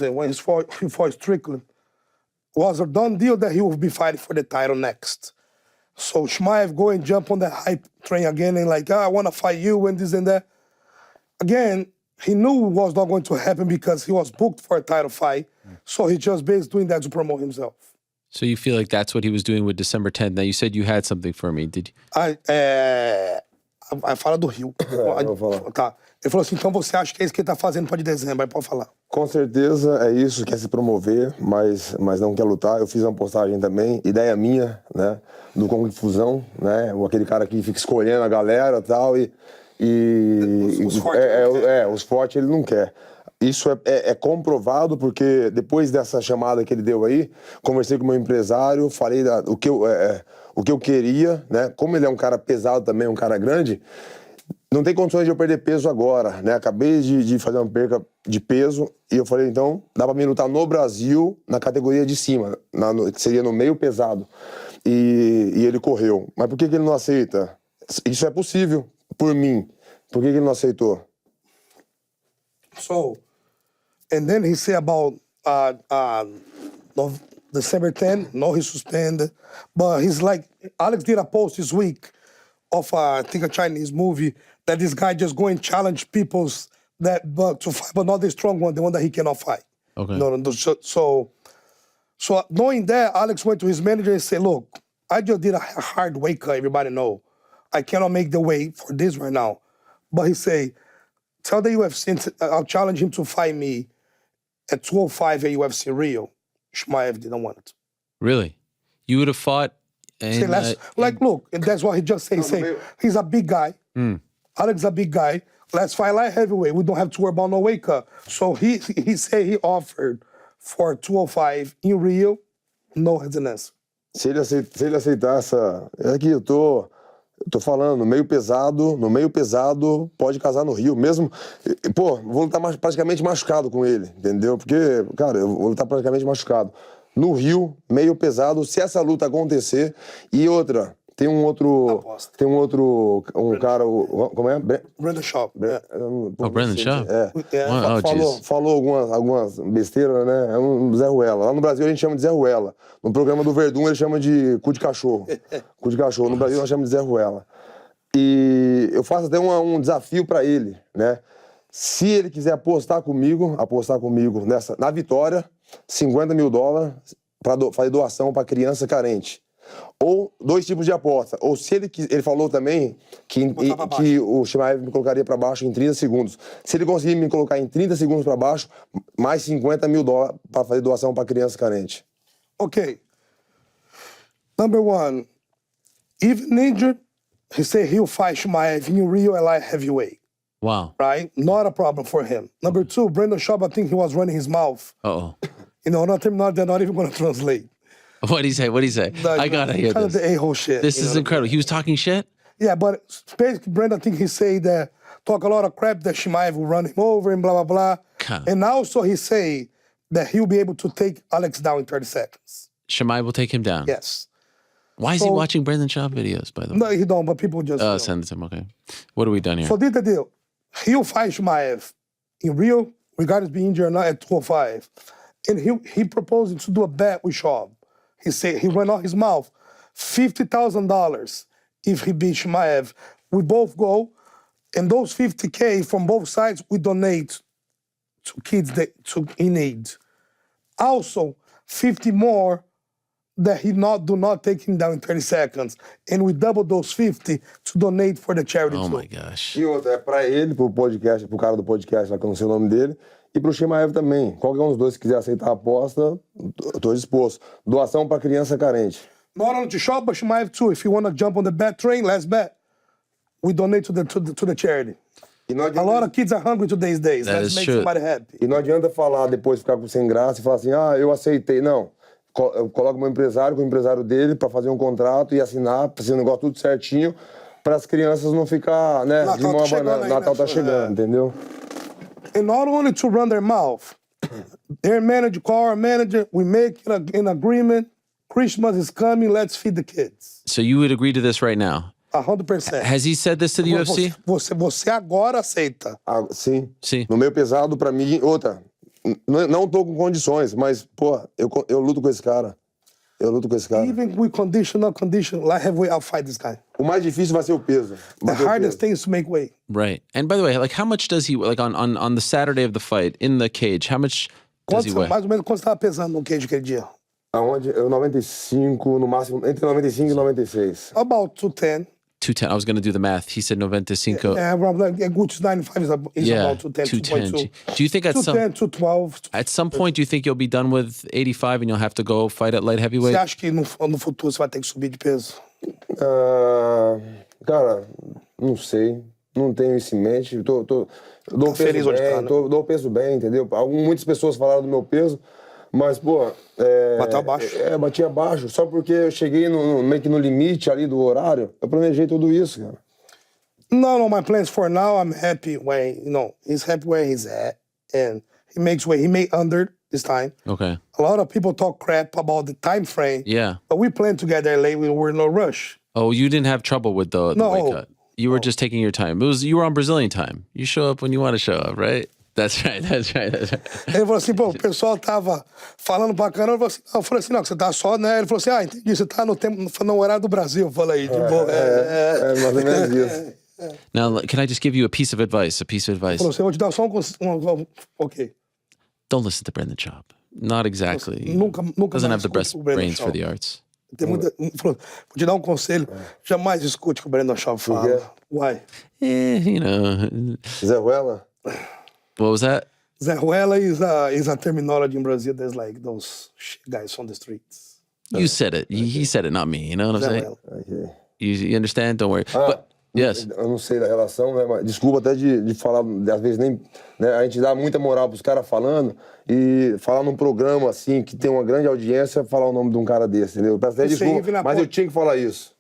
when he fought Strickland, was a done deal that he would be fighting for the title next. So Chimaev go and jump on the hype train again and like, I want to fight you and this and that. Again, he knew it was not going to happen because he was booked for a title fight. So he just basically doing that to promote himself. So you feel like that's what he was doing with December 10th. Now you said you had something for me. Did you? Fala do Rio. Eu vou falar. Tá. Ele falou assim, então você acha que é isso que ele tá fazendo para de dezembro? Aí pode falar. Com certeza é isso, quer se promover, mas não quer lutar. Eu fiz uma postagem também, ideia minha, né? Do Kung Fusão, né? Aquele cara que fica escolhendo a galera e tal. Os fortes ele não quer. Isso é comprovado porque depois dessa chamada que ele deu aí, conversei com o meu empresário, falei o que eu queria, né? Como ele é um cara pesado também, um cara grande, não tem condições de eu perder peso agora, né? Acabei de fazer uma perca de peso e eu falei, então, dá pra mim lutar no Brasil, na categoria de cima, que seria no meio pesado. E ele correu. Mas por que ele não aceita? Isso é possível, por mim. Por que ele não aceitou? So, and then he said about December 10th, no, he suspended. But he's like, Alex did a post this week of, I think, a Chinese movie that this guy just go and challenge people to fight, but not the strong one, the one that he cannot fight. Okay. No, so knowing that, Alex went to his manager and said, look, I just did a hard weight cut, everybody know. I cannot make the weight for this right now. But he say, tell the UFC, I'll challenge him to fight me at 205 at UFC Rio. Chimaev didn't want it. Really? You would have fought in, look, and that's what he just said. He's a big guy. Alex is a big guy. Let's fight light heavyweight. We don't have to worry about no weight cut. So he said he offered for 205 in Rio, no hesitancy. Se ele aceitar essa... Aqui eu tô falando, no meio pesado, pode casar no Rio. Mesmo, pô, vou lutar praticamente machucado com ele, entendeu? Porque, cara, eu vou lutar praticamente machucado. No Rio, meio pesado, se essa luta acontecer. E outra, cara, como é? Brendan Schaub. Brendan Schaub? Falou algumas besteiras, né? É um Zé Ruela. Lá no Brasil a gente chama de Zé Ruela. No programa do Verdun ele chama de cu de cachorro. Cu de cachorro. No Brasil nós chamamos de Zé Ruela. E eu faço até um desafio pra ele, né? Se ele quiser apostar comigo na vitória, $50 mil para fazer doação para criança carente. Ou 2 tipos de aposta. Ou se ele falou também que o Chimaev me colocaria para baixo em 30 segundos. Se ele conseguir me colocar em 30 segundos para baixo, mais $50 mil para fazer doação para criança carente. Okay. Number 1, even injured, he said he'll fight Chimaev in Rio at light heavyweight. Wow. Right? Not a problem for him. Number 2, Brendan Schaub, I think he was running his mouth. Uh-oh. You know, they're not even going to translate. What'd he say? I gotta hear kind this. Of the a-hole shit. This is incredible. He was talking shit? Yeah, but basically, Brendan, I think he said that, talk a lot of crap that Chimaev will run him over and blah, blah, blah. And also he say that he'll be able to take Alex down in 30 seconds. Chimaev will take him down? Yes. Why is he watching Brendan Schaub videos, by the way? No, he don't, but people just... send it to him, okay. What have we done here? So this the deal. He'll fight Chimaev in Rio, regardless being injured or not, at 205. And he proposed to do a bet with Schaub. He said, he ran out his mouth, $50,000 if he beat Chimaev. We both go, and those $50K from both sides, we donate to kids in need. Also, 50 more that do not take him down in 30 seconds. And we double those 50 to donate for the charity. Oh my gosh. E outra, é pra ele, pro podcast, pro cara do podcast, lá que eu não sei o nome dele, e pro Chimaev também. Qualquer um dos dois que quiser aceitar a aposta, eu tô disposto. Doação pra criança carente. Not only to Schaub, but Chimaev too. If you want to jump on the bet train, let's bet. We donate to the charity. A lot of kids are hungry today's days. Let's make somebody happy. E não adianta falar depois, ficar sem graça e falar assim, eu aceitei. Não. Eu coloco meu empresário com o empresário dele para fazer um contrato e assinar, fazer um negócio tudo certinho, para as crianças não ficar, né, de mão abanando. Natal tá chegando, entendeu? And not only to run their mouth, their manager, call our manager, we make an agreement, Christmas is coming, let's feed the kids. So you would agree to this right now? 100%. Has he said this to the UFC? Você agora aceita. Sim. No meio pesado, para mim, outra... Não tô com condições, mas, pô, eu luto com esse cara. Even with condition, not condition, like heavyweight, I'll fight this guy. O mais difícil vai ser o peso. The hardest thing is to make weight. Right. And by the way, like, how much does he, like, on the Saturday of the fight, in the cage, how much does he weigh? Mais ou menos quanto você tava pesando no cage aquele dia? Aonde? Eu 95, no máximo, entre 95 e 96. About 210. 210. I was going to do the math. He said 95. Yeah, Gucci's 95 is about 210, 2.2. Do you think at 212. At some point, do you think you'll be done with 85 and you'll have to go fight at light heavyweight? Você acha que no futuro você vai ter que subir de peso? Cara, não sei. Não tenho isso em mente. Dou peso bem, entendeu? Muitas pessoas falaram do meu peso. Mas, pô... Bateu abaixo. Bati abaixo. Só porque eu cheguei meio que no limite ali do horário, eu planejei tudo isso, cara. No, my plans for now, I'm happy he's happy where he's at. And he makes weight. He made under this time. Okay. A lot of people talk crap about the time frame. Yeah. But we planned together late. We were in no rush. Oh, you didn't have trouble with the weight cut? You were just taking your time. You were on Brazilian time. You show up when you want to show up, right? That's right. Ele falou assim, pô, o pessoal tava falando pra caramba. Eu falei assim, não, você tá só, né? Ele falou assim, entendi, você tá no horário do Brasil. Eu falei, mais ou menos isso. Now, can I just give you a piece of advice? Ele falou assim, eu vou te dar só ok. Don't listen to Brendan Schaub. Not exactly. Nunca doesn't have the best brains for the arts. Vou te dar um conselho. Jamais escute o que o Brendan Schaub fala. Why? Zé Ruela? What was that? Zé Ruela is a terminology in Brazil. There's like those guys on the streets. You said it. He said it, not me. You know what I'm saying? Okay. You understand? Don't worry. But, yes. Eu não sei da relação, né? Mas desculpa até de falar, às vezes nem... Né, a gente dá muita moral pros caras falando e falar num programa assim, que tem uma grande audiência, falar o nome de um cara desse, entendeu? Peço até desculpa, mas eu tinha que falar isso.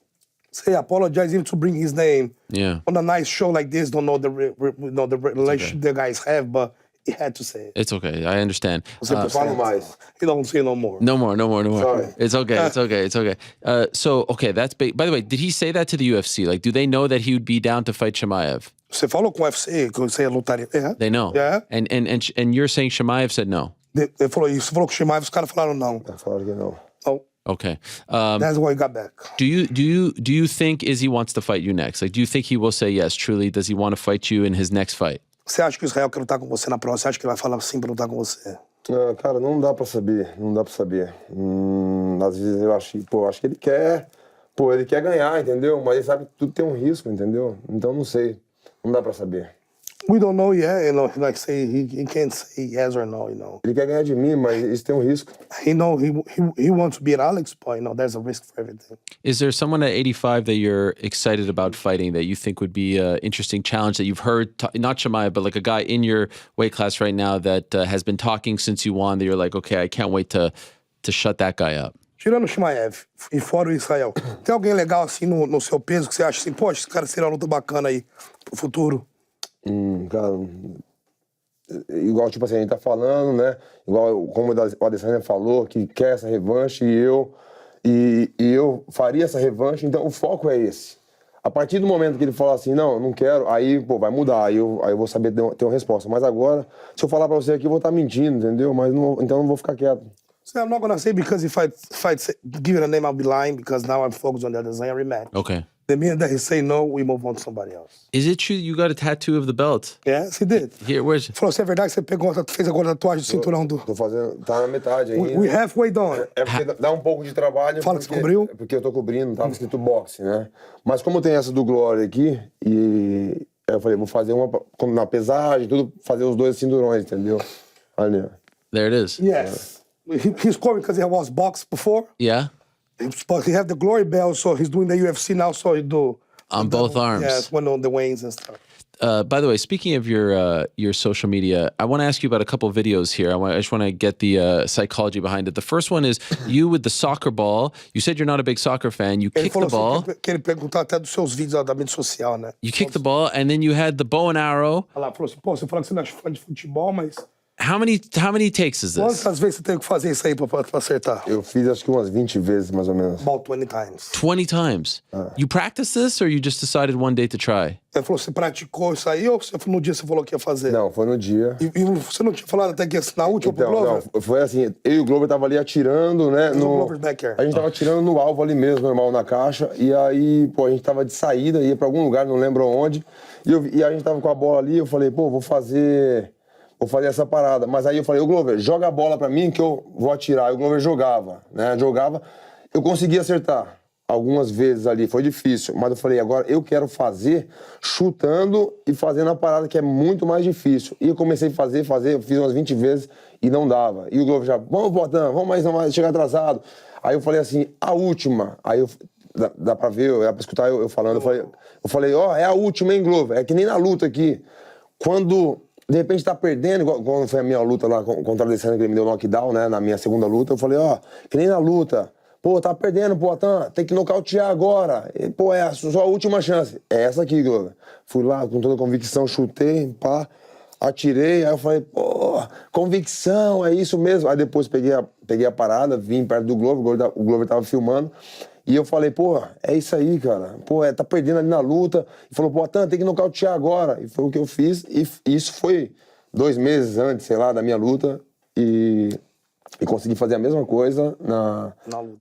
Say apologize even to bring his name on a nice show like this. Don't know the relationship the guys have, but He had to say it. It's okay. I understand. Você Falo mais. He don't say no more. No more. Sorry. It's okay. So, okay, that's big. By the way, did he say that to the UFC? Like, do they know that he would be down to fight Chimaev? Você falou com o UFC que você lutaria? Yeah. They know. Yeah. And you're saying Chimaev said no? Ele falou isso. Você falou com o Chimaev, os caras falaram não. Falaram que não. Oh, Okay. that's why he got back. Do you think Izzy wants to fight you next? Like, do you think he will say yes? Truly, does he want to fight you in his next fight? Você acha que o Israel quer lutar com você na próxima? Você acha que ele vai falar sim pra lutar com você? Cara, não dá pra saber. Às vezes eu acho que ele quer. Ele quer ganhar, entendeu? Mas ele sabe que tudo tem um risco, entendeu? Então não sei. Não dá pra saber. We don't know yet, like say he can't say yes or no, Ele quer ganhar de mim, mas isso tem um risco. He wants to beat Alex, but there's a risk for everything. Is there someone at 85 that you're excited about fighting that you think would be an interesting challenge that you've heard, not Chimaev, but like a guy in your weight class right now that has been talking since you won, that you're like, okay, I can't wait to shut that guy up? Tirando o Chimaev e fora o Israel, tem alguém legal assim no seu peso que você acha assim, poxa, esse cara seria uma luta bacana aí pro futuro? Cara, igual tipo assim, a gente tá falando, né? Igual como o Adesanya falou, que quer essa revanche e eu faria essa revanche, então o foco é esse. A partir do momento que ele falar assim, não quero, aí vai mudar, aí eu vou saber ter uma resposta. Mas agora, se eu falar pra você aqui, eu vou estar mentindo, entendeu? Mas então eu não vou ficar quieto. So I'm not gonna say because if I give it a name, I'll be lying because now I'm focused on the Adesanya rematch. Okay. The minute that he say no, we move on to somebody else. Is it true you got a tattoo of the belt? Yes, he did. Here, where's it? Falou, se é verdade que você fez agora a tatuagem do cinturão do... Tô fazendo, tá na metade ainda. We halfway done. É porque dá um pouco de trabalho. Fala que você cobriu? É porque eu tô cobrindo, tava escrito boxe, né? Mas como tem essa do Glória aqui, e eu falei, vou fazer uma na pesagem, tudo, fazer os dois cinturões, entendeu? Ali, ó. There it is. Yes. He's scoring because he was boxed before. Yeah? But he have the glory belt, so he's doing the UFC now, so he do... On both arms. Yes, when on the wings and stuff. By the way, speaking of your social media, I want to ask you about a couple of videos here. I just want to get the psychology behind it. The first one is you with the soccer ball. You said you're not a big soccer fan. You kicked the ball. Que ele perguntou até dos seus vídeos da mídia social, né? You kicked the ball, and then you had the bow and arrow. Olha lá, falou assim, pô, você fala que você não é fã de futebol, mas... How many takes is this? Quantas vezes você teve que fazer isso aí pra acertar? Eu fiz acho que umas 20 vezes, mais ou menos. About 20 times. 20 times. You practiced this, or you just decided one day to try? Ele falou, você praticou isso aí ou no dia você falou que ia fazer? Não, foi no dia. E você não tinha falado até que na última pro Glover? Não, foi assim, eu e o Glover tava ali atirando, né? A gente tava atirando no alvo ali mesmo, normal, na caixa. E aí, a gente tava de saída, ia pra algum lugar, não lembro onde. E a gente tava com a bola ali, eu falei, vou fazer essa parada. Mas aí eu falei, ô Glover, joga a bola pra mim que eu vou atirar. E o Glover jogava, né? Eu consegui acertar algumas vezes ali, foi difícil. Mas eu falei, agora eu quero fazer chutando e fazendo a parada que é muito mais difícil. E eu comecei a fazer, eu fiz umas 20 vezes e não dava. E o Glover já, vamos, Botão, vamos mais, chega atrasado. Aí eu falei assim, a última. Aí dá pra ver, dá pra escutar eu falando. Eu falei, é a última, hein, Glover? É que nem na luta aqui. Quando... De repente tá perdendo, igual quando foi a minha luta lá contra a Alessandra, que ele me deu knockdown, né? Na minha segunda luta, eu falei, que nem na luta. Tá perdendo, tem que nocautear agora. E, é a sua última chance. É essa aqui, Glover. Fui lá com toda convicção, chutei, atirei, aí eu falei, convicção, é isso mesmo. Aí depois peguei a parada, vim perto do Glover, o Glover tava filmando. E eu falei, é isso aí, cara. Tá perdendo ali na luta. E falou, tem que nocautear agora. E foi o que eu fiz. E isso foi 2 meses antes, sei lá, da minha luta. E consegui fazer a mesma coisa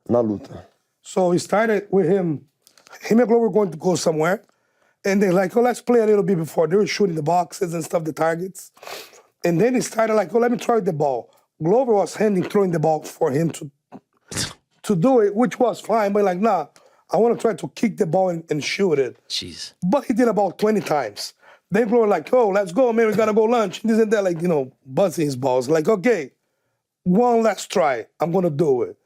na luta. So we started with him and Glover were going to go somewhere. And they're like, let's play a little bit before. They were shooting the boxes and stuff, the targets. And then he started like, let me try the ball. Glover was throwing the ball for him to do it, which was fine, but like, nah, I want to try to kick the ball and shoot it. Jeez. But he did about 20 times. Then Glover like, let's go, man, we gotta go lunch. This and that, like, buzzing his balls. Like, okay, one last try, I'm gonna do it.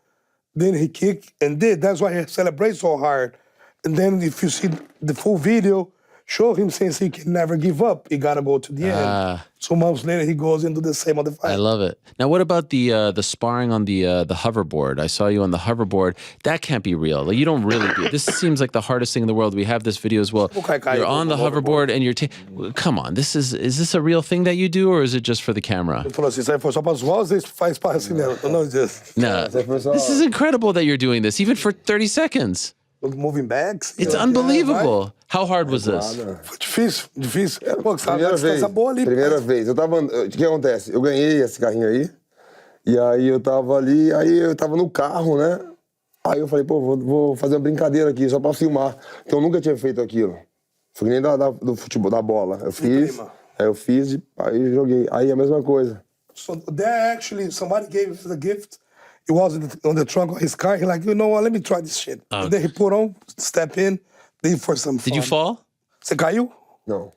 Then he kicked and did. That's why he celebrates so hard. And then if you see the full video, show him saying he can never give up. He got to go to the end. 2 months later, he goes and do the same on the fight. I love it. Now, what about the sparring on the hoverboard? I saw you on the hoverboard. That can't be real. Like, you don't really do it. This seems like the hardest thing in the world. We have this video as well. You're on the hoverboard and you're come on. Is this a real thing that you do, or is it just for the camera? Ele falou assim, isso aí foi só para zoar, vocês faz para assim mesmo. Não, just... No. This is incredible that you're doing this, even for 30 seconds. Moving bags. It's unbelievable. How hard was this? Foi difícil. Pô, Primeira vez. O que acontece? Eu ganhei esse carrinho aí, e aí eu tava ali, aí eu tava no carro, né? Aí eu falei, pô, vou fazer uma brincadeira aqui, só pra filmar. Então eu nunca tinha feito aquilo. Foi nem do futebol, da bola. Eu fiz, aí joguei. Aí a mesma coisa. So there actually, somebody gave us a gift. He was on the trunk of his car. He like, you know what, let me try this shit. And then he put on, step in, did for some fun. Did you fall? Você caiu? Não.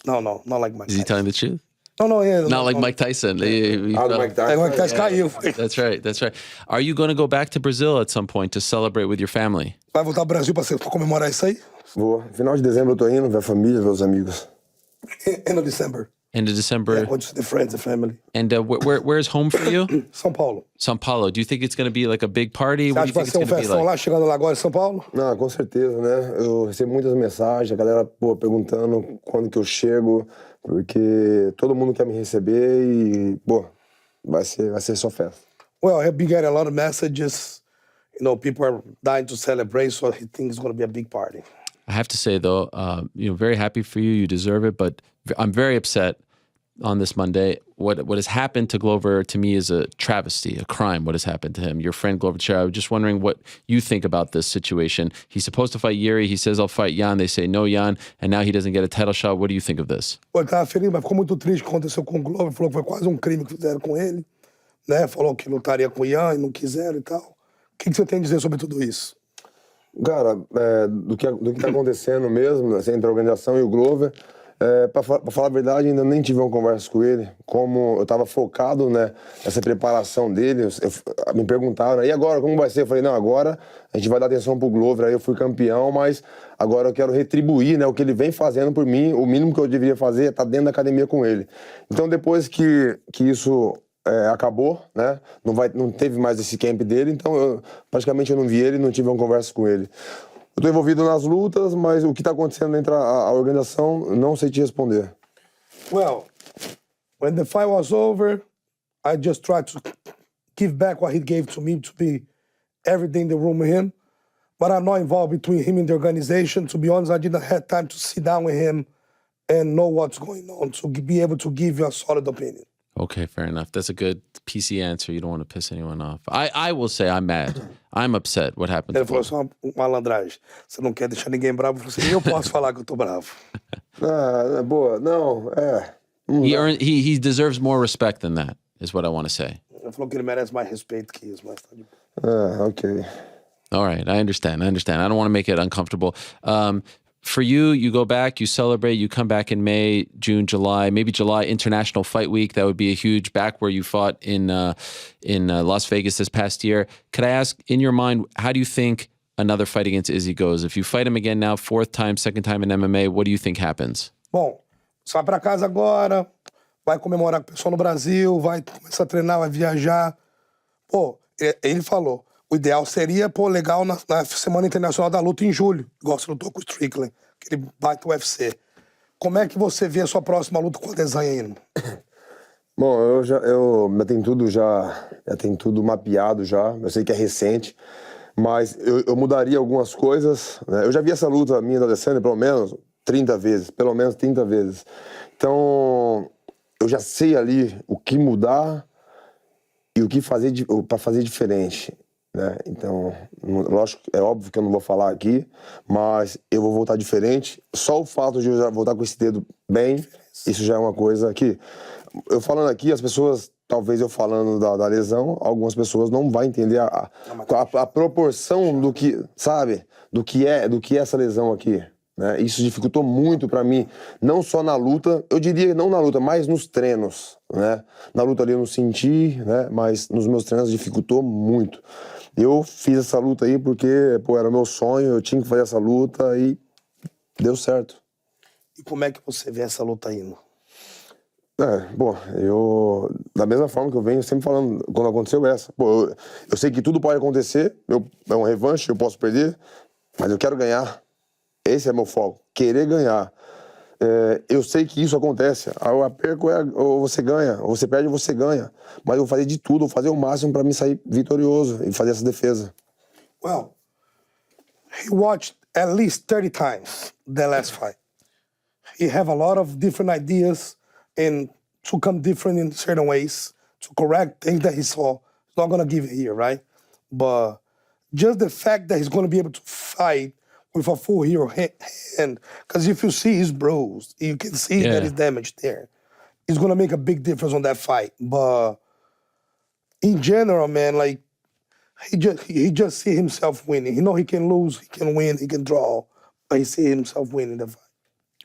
No, not like Mike Tyson. Is he telling the truth? No, yeah. Not like Mike Tyson. Mike Tyson. Mike Tyson caiu. That's right. Are you going to go back to Brazil at some point to celebrate with your family? Vai voltar ao Brasil pra comemorar isso aí? Vou. Final de dezembro eu tô indo, ver a família, ver os amigos. End of December. End of December. Yeah, with the friends and family. And where's home for you? São Paulo. São Paulo. Do you think it's going to be like a big party? Você acha que vai ser festão lá, chegando lá agora em São Paulo? Não, com certeza, né? Eu recebo muitas mensagens, a galera, perguntando quando que eu chego, porque todo mundo quer me receber e, vai ser só festa. Well, I've been getting a lot of messages. You know, people are dying to celebrate, so I think it's going to be a big party. I have to say, though, very happy for you. You deserve it, but I'm very upset on this Monday. What has happened to Glover, to me, is a travesty, a crime, what has happened to him. Your friend Glover Teixeira, I was just wondering what you think about this situation. He's supposed to fight Yuri. He says, I'll fight Jan. They say, no, Jan. And now he doesn't get a title shot. What do you think of this? Ele tava feliz, mas ficou muito triste o que aconteceu com o Glover. Falou que foi quase um crime que fizeram com ele. Né? Falou que lutaria com o Jan e não quiseram e tal. O que você tem a dizer sobre tudo isso? Cara, do que tá acontecendo mesmo, assim, entre a organização e o Glover, pra falar a verdade, ainda nem tive uma conversa com ele. Como eu tava focado, né, nessa preparação dele, me perguntaram, e agora, como vai ser? Eu falei, não, agora a gente vai dar atenção pro Glover, aí eu fui campeão, mas agora eu quero retribuir, né, o que ele vem fazendo por mim, o mínimo que eu deveria fazer é estar dentro da academia com ele. Então, depois que isso acabou, né? Não teve mais esse camp dele, então praticamente eu não vi ele, não tive uma conversa com ele. Eu tô envolvido nas lutas, mas o que tá acontecendo dentro da organização, não sei te responder. Well, when the fight was over, I just tried to give back what he gave to me, to be everything in the room with him, but I'm not involved between him and the organization. To be honest, I didn't have time to sit down with him and know what's going on, to be able to give you a solid opinion. Okay, fair enough. That's a good PC answer. You don't want to piss anyone off. I will say I'm mad. I'm upset. What happened? Ele falou assim, uma malandragem. Você não quer deixar ninguém bravo? Eu falei assim, eu posso falar que eu tô bravo. Boa. Não, He deserves more respect than that, is what I want to say. Ele falou que ele merece mais respeito que isso, mas tá de boa. Okay. All right, I understand. I don't want to make it uncomfortable. For you, you go back, you celebrate, you come back in May, June, July, maybe July, International Fight Week. That would be a huge back where you fought in Las Vegas this past year. Could I ask, in your mind, how do you think another fight against Izzy goes? If you fight him again now, fourth time, second time in MMA, what do you think happens? Bom, você vai pra casa agora, vai comemorar com o pessoal no Brasil, vai começar a treinar, vai viajar. Pô, ele falou, o ideal seria, legal na Semana Internacional da Luta em julho, igual você lutou com o Strickland, que ele bate o UFC. Como é que você vê a sua próxima luta com o Adesanya ainda? Bom, eu tenho tudo mapeado já, eu sei que é recente, mas eu mudaria algumas coisas, né? Eu já vi essa luta minha da Adesanya pelo menos 30 vezes. Então, eu já sei ali o que mudar e o que fazer para fazer diferente. Né? Então, lógico, é óbvio que eu não vou falar aqui, mas eu vou voltar diferente. Só o fato de eu já voltar com esse dedo bem, isso já é uma coisa que... Eu falando aqui, as pessoas, talvez eu falando da lesão, algumas pessoas não vão entender a proporção do que, sabe, do que é essa lesão aqui. Né? Isso dificultou muito pra mim, não só na luta, eu diria não na luta, mas nos treinos. Né? Na luta ali eu não senti, né? Mas nos meus treinos dificultou muito. Eu fiz essa luta aí porque, era o meu sonho, eu tinha que fazer essa luta e deu certo. E como é que você vê essa luta indo? Bom, da mesma forma que eu venho sempre falando, quando aconteceu essa. Pô, eu sei que tudo pode acontecer, é um revanche, eu posso perder, mas eu quero ganhar. Esse é meu foco, querer ganhar. Eu sei que isso acontece. Eu perco, ou você ganha, ou você perde, ou você ganha. Mas eu vou fazer de tudo, vou fazer o máximo para me sair vitorioso e fazer essa defesa. Well, he watched at least 30 times the last fight. He have a lot of different ideas and to come different in certain ways, to correct things that he saw. He's not going to give it here, right? But just the fact that he's going to be able to fight with a full hero hand, because if you see he's bruised, you can see that he's damaged there. It's going to make a big difference on that fight. But in general, man, like, he just see himself winning. He know he can lose, he can win, he can draw, but he see himself winning the fight.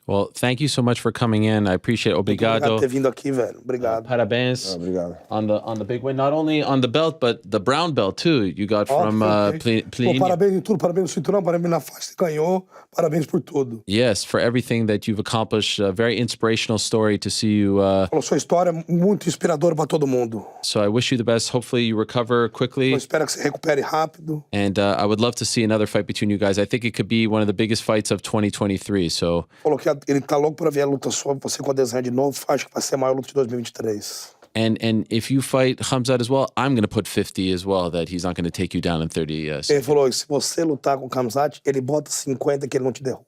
Well, thank you so much for coming in. I appreciate it. Obrigado. Obrigado por ter vindo aqui, velho. Obrigado. Parabéns. Obrigado. On the big win, not only on the belt, but the brown belt too. You got from Pô, parabéns em tudo, parabéns no cinturão, parabéns na faixa que você ganhou, parabéns por tudo. Yes, for everything that you've accomplished. A very inspirational story to see you. Falou, sua história é muito inspiradora para todo mundo. So I wish you the best. Hopefully you recover quickly. Eu espero que você recupere rápido. And I would love to see another fight between you guys. I think it could be one of the biggest fights of 2023. So. Falou que ele tá louco para ver a luta sua, você com a Adesanya de novo. Acho que vai ser a maior luta de 2023. And if you fight Khamzat as well, I'm going to put 50 as well, that he's not going to take you down in 30. Ele falou, se você lutar com o Khamzat, ele bota 50 que ele não te derruba.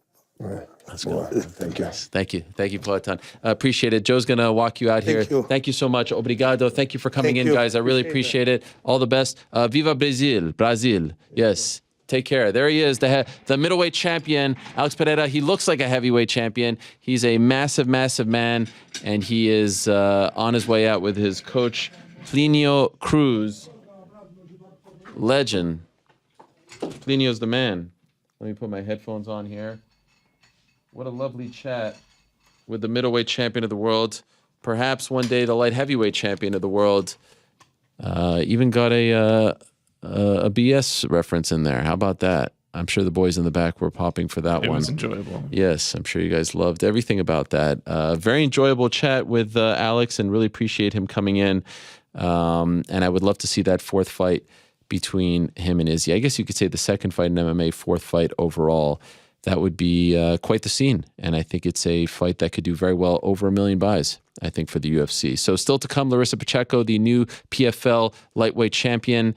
Let's go. Thank you. Thank you, Poatan. Appreciate it. Joe's going to walk you out here. Thank you so much. Obrigado. Thank you for coming in, guys. I really appreciate it. All the best. Viva Brazil. Yes. Take care. There he is, the middleweight champion, Alex Pereira. He looks like a heavyweight champion. He's a massive, massive man, and he is on his way out with his coach, Plinio Cruz. Legend. Plinio's the man. Let me put my headphones on here. What a lovely chat with the middleweight champion of the world. Perhaps one day the light heavyweight champion of the world. Even got a BS reference in there. How about that? I'm sure the boys in the back were popping for that one. It was enjoyable. Yes, I'm sure you guys loved everything about that. Very enjoyable chat with Alex, and really appreciate him coming in. And I would love to see that fourth fight between him and Izzy. I guess you could say the second fight in MMA, fourth fight overall. That would be quite the scene. And I think it's a fight that could do very well, over 1 million buys, I think, for the UFC. So still to come, Larissa Pacheco, the new PFL lightweight champion.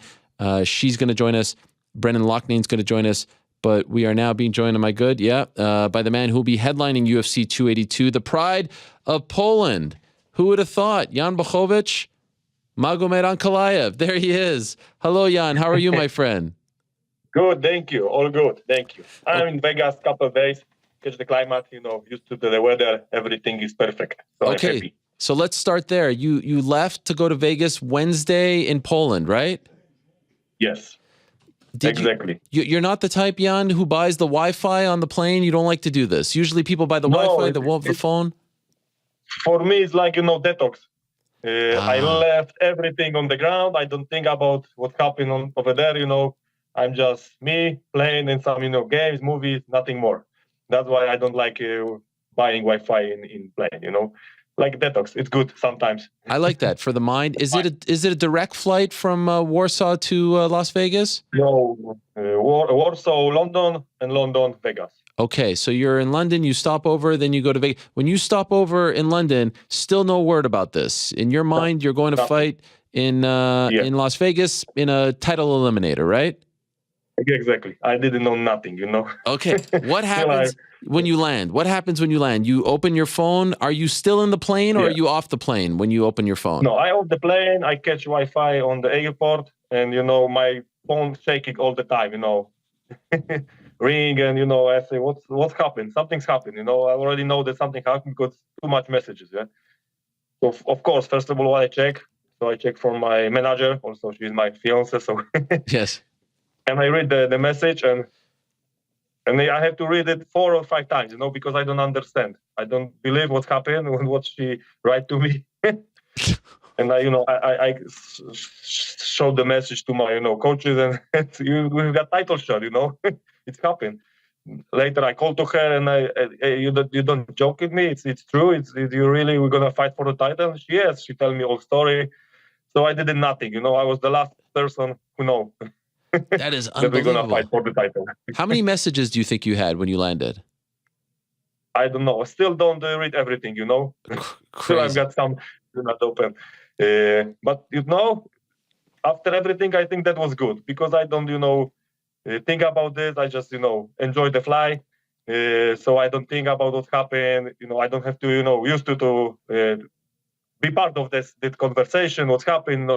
She's going to join us. Brendan Loughnane is going to join us. But we are now being joined, am I good? Yeah. By the man who will be headlining UFC 282, the pride of Poland. Who would have thought? Jan Blachowicz, Magomed Ankalaev. There he is. Hello, Jan. How are you, my friend? Good, thank you. All good, thank you. I'm in Vegas a couple of days. Catch the climate, used to the weather. Everything is perfect. So I'm happy. So let's start there. You left to go to Vegas Wednesday in Poland, right? Yes, exactly. You're not the type, Jan, who buys the Wi-Fi on the plane. You don't like to do this. Usually people buy the Wi-Fi, the phone. For me, it's like, detox. I left everything on the ground. I don't think about what's happening over there, I'm just me playing in some, games, movies, nothing more. That's why I don't like buying Wi-Fi in plane, like detox. It's good sometimes. I like that for the mind. Is it a direct flight from Warsaw to Las Vegas? No, Warsaw, London, and London, Vegas. Okay, so you're in London, you stop over, then you go to Vegas. When you stop over in London, still no word about this. In your mind, you're going to fight in Las Vegas in a title eliminator, right? Exactly. I didn't know nothing, Okay. What happens when you land? What happens when you land? You open your phone. Are you still in the plane or are you off the plane when you open your phone? No, I off the plane. I catch Wi-Fi on the airport and, my phone shaking all the time, ring and, I say, what's happened? Something's happened, I already know that something happened because too much messages, yeah? So, of course, first of all, I check. So I check from my manager. Also, she's my fiance, so... Yes. And I read the message and I have to read it 4 or 5 times, because I don't understand. I don't believe what's happened and what she write to me. And I showed the message to my, coaches and we've got title shot, it's happened. later I called to her and you don't joke with me. It's true. You really we're gonna fight for the title? Yes. She tell me all story. So I did nothing. I was the last person who know That is that we're gonna unbelievable. fight for the title. How many messages do you think you had when you landed? I don't know. I still don't read everything. Still Crazy. I've got some not open. But after everything, I think that was good because I don't think about this. I just enjoy the fly. So I don't think about what happened. I don't have to used to be part of this conversation. What's happened?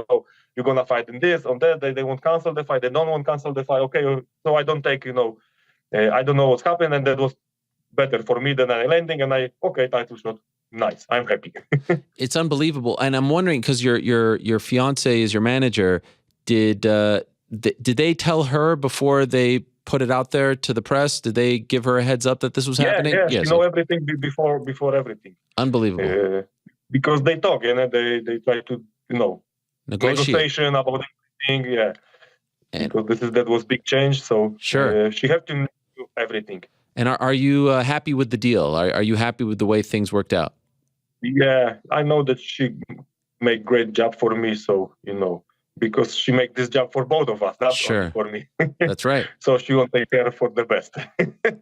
You're gonna fight in this, on that. They won't cancel the fight. They don't want to cancel the fight. Okay, so I don't take. I don't know what's happened, and that was better for me than I landing. And title shot. Nice. I'm happy. It's unbelievable, and I'm wondering because your fiance is your manager. Did they tell her before they put it out there to the press? Did they give her a heads up that this was happening? Yeah, yes. Everything before everything. Unbelievable. Because they talk and they try to negotiation about everything. Yeah, and because that was big change. So sure, she have to know everything. And are you happy with the deal? Are you happy with the way things worked out? Yeah, I know that she make great job for me. So because she make this job for both of us, not only for me. That's right. So she will take care for the best.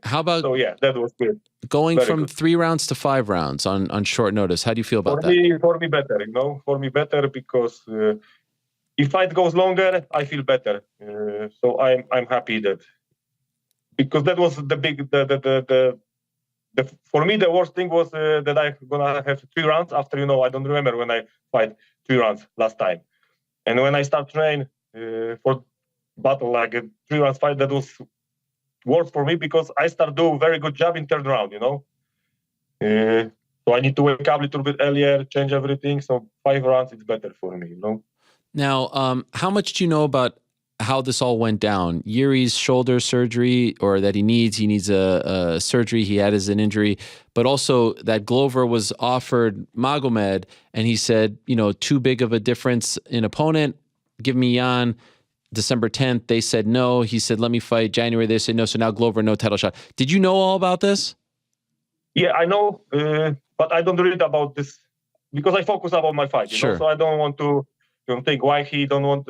How about? So yeah, that was good. Going Very from good. 3 rounds to 5 rounds on short notice. How do you feel about that? For me better, For me better because if fight goes longer, I feel better. So I'm happy that because that was the big for me the worst thing was that I gonna have 3 rounds after I don't remember when I fight 3 rounds last time. And when I start train for battle like a 3 rounds fight, that was worse for me because I start do very good job in 3rd round, So I need to wake up a little bit earlier, change everything. So 5 rounds is better for me, Now, how much do you know about how this all went down? Yuri's shoulder surgery, or that he needs a surgery. He had as an injury, but also that Glover was offered Magomed, and he said, too big of a difference in opponent. Give me Jan. December 10th, they said no. He said, let me fight. January, they said no. So now Glover, no title shot. Did you know all about this? Yeah, I know, but I don't read about this because I focus about my fight. So I don't want to think why they don't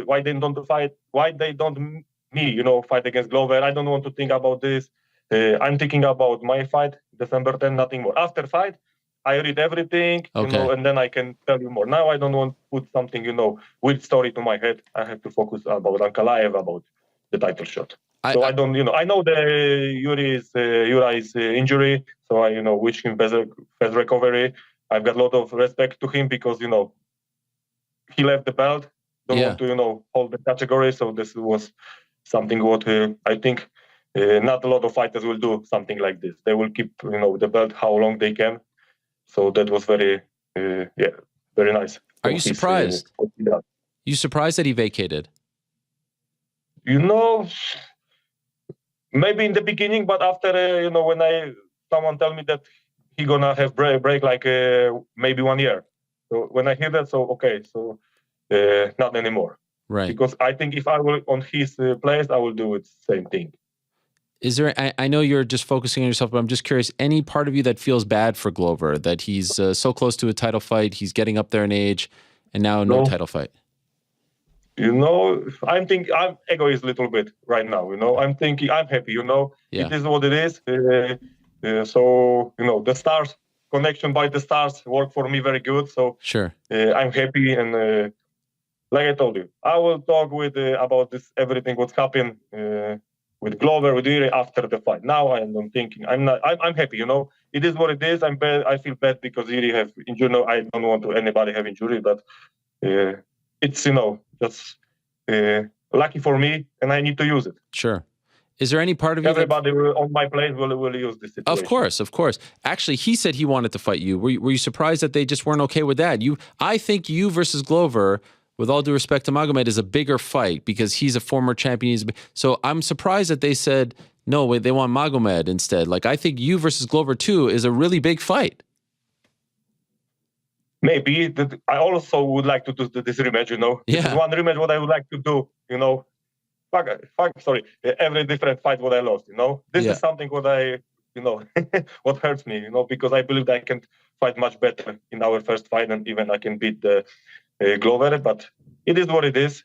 fight, why they don't me, fight against Glover. I don't want to think about this. I'm thinking about my fight, December 10th, nothing more. After fight, I read everything, and then I can tell you more. Now I don't want to put something, weird story to my head. I have to focus about Ankalaev, about the title shot. I don't, I know the Yuri's injury, so I, wish him fast recovery. I've got a lot of respect to him because, he left the belt, don't want to, hold the category. So this was something what I think not a lot of fighters will do something like this. They will keep, the belt how long they can. So that was very nice. Are you surprised? You surprised that he vacated? Maybe in the beginning, but after, when someone tell me that he gonna have break like maybe 1 year. So when I hear that, not anymore. Right. Because I think if I were on his place, I will do it same thing. Is there? I know you're just focusing on yourself, but I'm just curious. Any part of you that feels bad for Glover that he's so close to a title fight, he's getting up there in age, and now no title fight? I'm egoist a little bit right now. I'm thinking I'm happy. It is what it is. So the stars connection by the stars work for me very good. So sure, I'm happy, and like I told you, I will talk with about this everything what's happened with Glover, with Yuri after the fight. Now I'm thinking I'm happy. It is what it is. I'm bad. I feel bad because Yuri have injury. I don't want to anybody have injury, but it's just lucky for me, and I need to use it. Sure. Is there any part of you everybody on my place will use this situation? Of course. Actually, he said he wanted to fight you. Were you surprised that they just weren't okay with that? I think you versus Glover, with all due respect to Magomed, is a bigger fight because he's a former champion. So I'm surprised that they said no. They want Magomed instead. Like I think you versus Glover too is a really big fight. Maybe I also would like to do this rematch. Yeah. This is one rematch what I would like to do. every different fight what I lost. This Yeah. is something what I what hurts me. Because I believe that I can fight much better in our first fight, and even I can beat Glover. But it is what it is.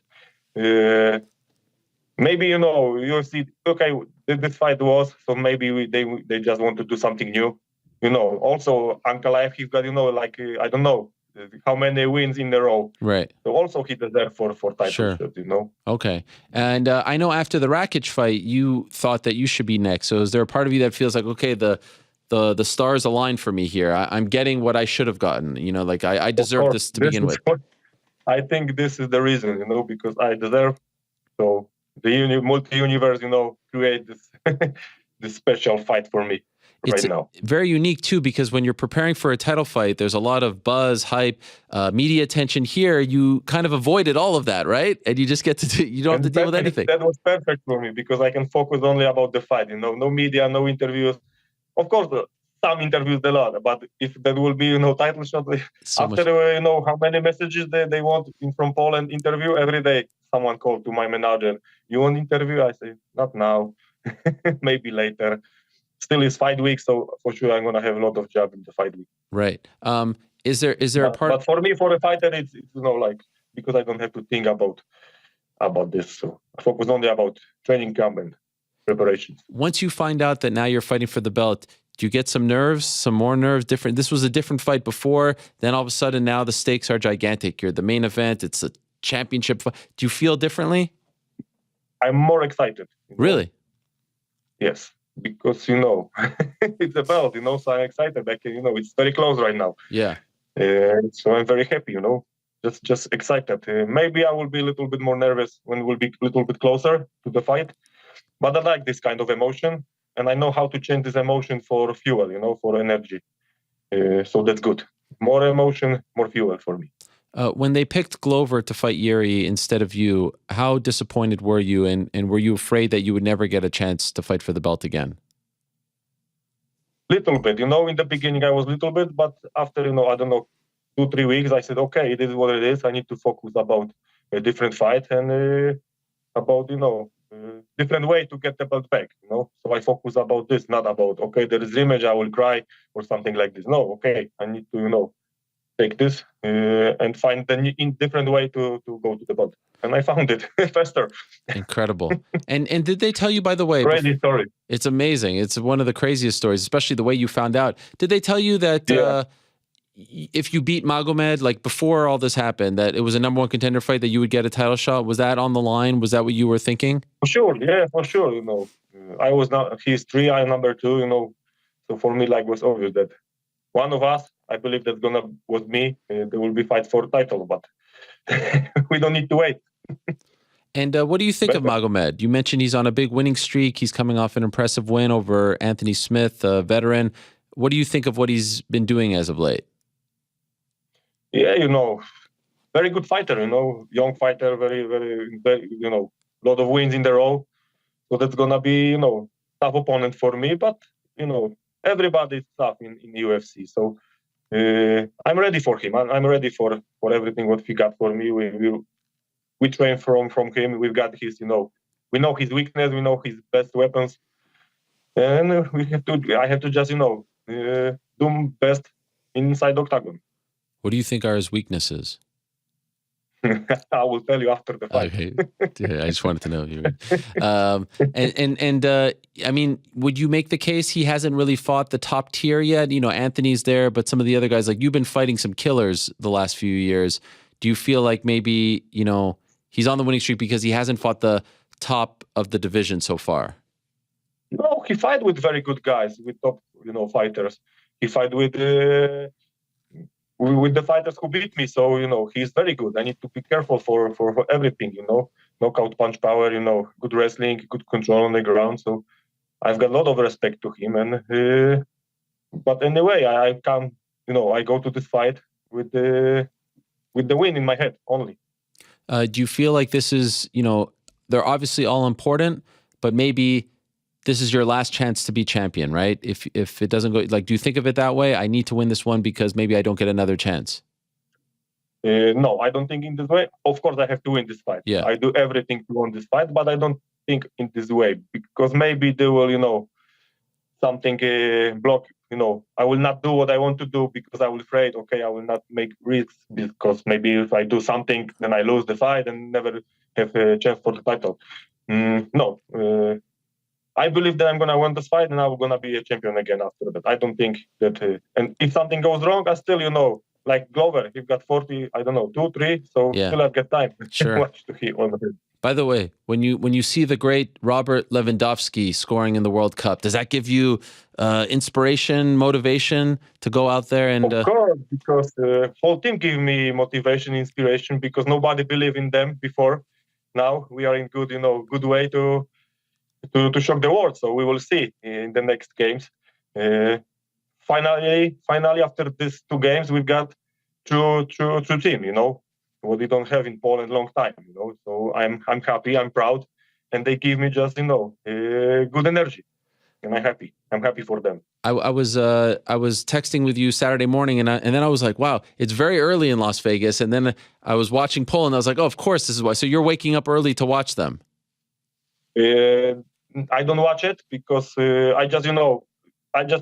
Maybe you see. Okay, this fight was so. Maybe they just want to do something new. Also Ankalaev, he's got I don't know how many wins in a row. Right. So also he deserves for title Sure. shot. Okay. And I know after the Rakic fight, you thought that you should be next. So is there a part of you that feels like, okay, the stars aligned for me here? I'm getting what I should have gotten. I deserve this to begin with. I think this is the reason, because I deserve. So the multi-universe, create this this special fight for me. It's right now. Very unique too, because when you're preparing for a title fight, there's a lot of buzz, hype, media attention. Here, you kind of avoided all of that, right? And you just get to you don't have to deal with anything. That was perfect for me because I can focus only about the fight. No media, no interviews. Of course, some interviews a lot, but if that will be title shot after how many messages they want from Poland interview every day. Someone called to my manager. You want interview? I say not now, maybe later. Still is 5 weeks, so for sure I'm gonna have a lot of job in the 5 weeks. Right. Is there a part? But for me, for a fighter, it's because I don't have to think about this. So I focus only about training camp and preparations. Once you find out that now you're fighting for the belt, do you get some nerves, some more nerves? Different. This was a different fight before. Then all of a sudden, now the stakes are gigantic. You're the main event. It's a championship fight. Do you feel differently? I'm more excited. Really? Yes. Because it's a belt, so I'm excited. It's very close right now. Yeah. So I'm very happy, just excited. Maybe I will be a little bit more nervous when we'll be a little bit closer to the fight. But I like this kind of emotion, and I know how to change this emotion for fuel, for energy. So that's good. More emotion, more fuel for me. When they picked Glover to fight Yuri instead of you, how disappointed were you? And were you afraid that you would never get a chance to fight for the belt again? Little bit, in the beginning I was little bit, but after, I don't know, 2-3 weeks, I said, okay, it is what it is. I need to focus about a different fight and about, different way to get the belt back, So I focus about this, not about, okay, there is rematch, I will cry or something like this. No, okay, I need to, take this and find the different way to go to the belt. And I found it faster. Incredible. And did they tell you, by the way? Crazy story. It's amazing. It's one of the craziest stories, especially the way you found out. Did they tell you that if you beat Magomed, like before all this happened, that it was a number one contender fight, that you would get a title shot? Was that on the line? Was that what you were thinking? For sure. Yeah, for sure. I was not, he's 3, I'm number 2, So for me, was obvious that one of us, I believe that's was me. There will be fight for title, but we don't need to wait. And what do you think of Magomed? You mentioned he's on a big winning streak. He's coming off an impressive win over Anthony Smith, a veteran. What do you think of what he's been doing as of late? Yeah, very good fighter, young fighter, very, very, very, lot of wins in a row. So that's gonna be, tough opponent for me, but, everybody is tough in UFC. So I'm ready for him. I'm ready for everything what he got for me. We train from him. We've got his, we know his weakness. We know his best weapons, and I have to just, do best inside octagon. What do you think are his weaknesses? I will tell you after the fight. Okay. Yeah, I just wanted to know. I mean, would you make the case he hasn't really fought the top tier yet? Anthony's there, but some of the other guys, like you've been fighting some killers the last few years. Do you feel like maybe, he's on the winning streak because he hasn't fought the top of the division so far? No, he fight with very good guys, with top, fighters. He fight with the fighters who beat me. So, he's very good. I need to be careful for everything, knockout punch power, good wrestling, good control on the ground. So I've got a lot of respect to him. And, but anyway, I come, I go to this fight with the win in my head only. Do you feel like this is, they're obviously all important, but maybe this is your last chance to be champion, right? If it doesn't go, do you think of it that way? I need to win this one because maybe I don't get another chance. No, I don't think in this way. Of course, I have to win this fight. Yeah. I do everything to win this fight, but I don't think in this way because maybe they will, something block. I will not do what I want to do because I will afraid. Okay, I will not make risks because maybe if I do something, then I lose the fight and never have a chance for the title. No, I believe that I'm gonna win this fight and I'm gonna be a champion again after that. I don't think that. And if something goes wrong, I still, like Glover, he got 40, I don't know, 2, 3, so still I've got time Sure. to watch to hit on him. By the way, when you see the great Robert Lewandowski scoring in the World Cup, does that give you inspiration, motivation to go out there and? Of course, because the whole team gave me motivation, inspiration, because nobody believed in them before. Now we are in good way to shock the world. So we will see in the next games. Finally, after these 2 games, we've got true team. What we don't have in Poland long time. So I'm happy, I'm proud, and they give me just good energy, and I'm happy for them. I was texting with you Saturday morning, and then I was like, wow, it's very early in Las Vegas, and then I was watching Poland. I was like, oh, of course, this is why. So you're waking up early to watch them. I don't watch it because I just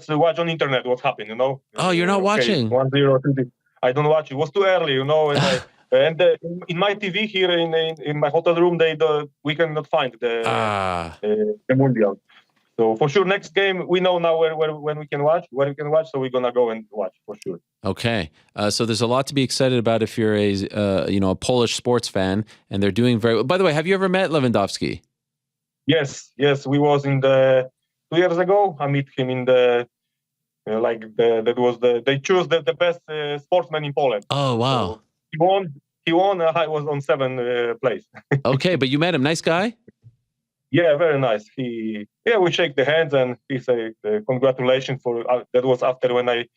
watch on internet what's happening. Oh, you're not watching. 1-0. I don't watch. It was too early, and in my TV here in my hotel room, we cannot find the Mundial. So for sure, next game we know now when we can watch, where we can watch. So we're gonna go and watch for sure. Okay, so there's a lot to be excited about if you're a Polish sports fan, and they're doing very well. By the way, have you ever met Lewandowski? Yes, we was in the 2 years ago. I met him in the they choose the best sportsman in Poland. Oh wow! So he won. I was on 7th place. Okay, but you met him. Nice guy. Yeah, very nice. We shake the hands and he say congratulations for that was after when I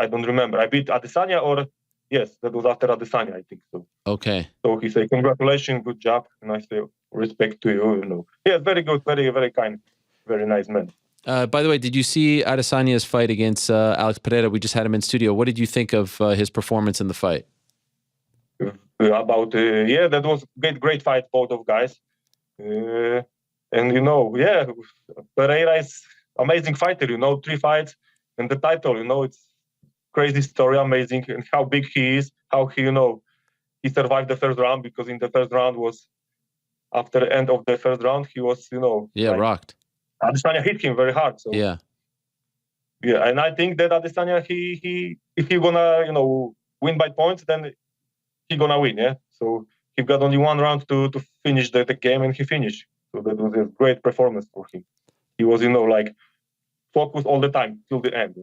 don't remember. I beat Adesanya or yes, that was after Adesanya, I think so. Okay. So he say congratulations, good job, and I say respect to you. Yeah, very good, very very kind, very nice man. By the way, did you see Adesanya's fight against Alex Pereira? We just had him in studio. What did you think of his performance in the fight? That was great fight, both of guys. Pereira is amazing fighter. 3 fights and the title. It's crazy story, amazing, and how big he is. How he survived the first round because in the first round was after the end of the first round he was rocked. Adesanya hit him very hard. So yeah, and I think that Adesanya he if he gonna win by points, then he gonna win. Yeah, so he got only 1 round to finish the game, and he finished. So that was a great performance for him. He was focused all the time till the end.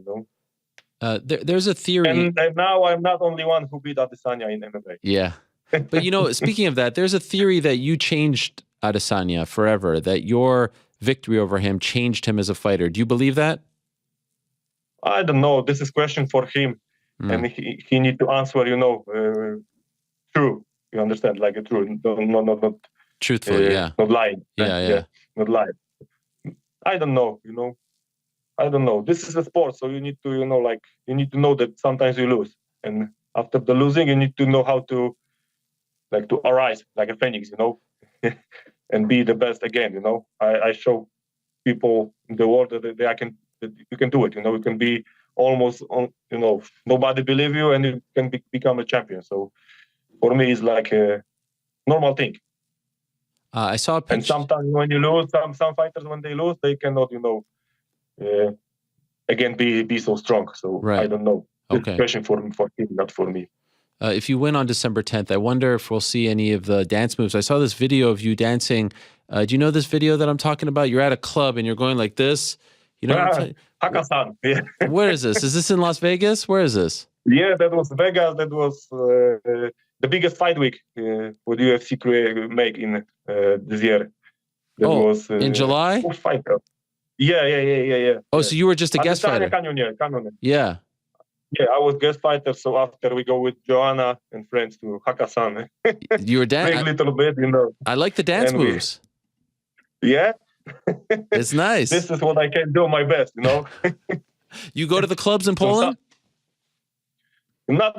There's a theory, and now I'm not only one who beat Adesanya in MMA. Yeah, but speaking of that, there's a theory that you changed Adesanya forever. That your victory over him changed him as a fighter. Do you believe that? I don't know. This is a question for him, and he need to answer. True. You understand? Like a true, not truthfully, not lying. Yeah, not lying. I don't know. I don't know. This is a sport, so you need to, you need to know that sometimes you lose, and after the losing, you need to know how to, to arise like a phoenix, and be the best again. I show people in the world that you can do it. You can be almost on. Nobody believe you, and you can become a champion. So for me, it's like a normal thing. I saw a picture. And sometimes when you lose, some fighters when they lose, they cannot, again be so strong. So right. I don't know. Okay. Question for him, not for me. If you win on December 10th, I wonder if we'll see any of the dance moves. I saw this video of you dancing. Do you know this video that I'm talking about? You're at a club and you're going like this. Hakkasan. Yeah. Where is this? Is this in Las Vegas? Where is this? Yeah, that was Vegas. That was the biggest fight week what UFC make in this year. That was in July? Fight. Yeah. Oh, so you were just a guest fighter? Yeah. Yeah, I was guest fighter. So after we go with Joanna and friends to Hakkasan. You were dancing? A little bit, I like the dance moves. Yeah. It's nice. This is what I can do my best, You go to the clubs in Poland? Not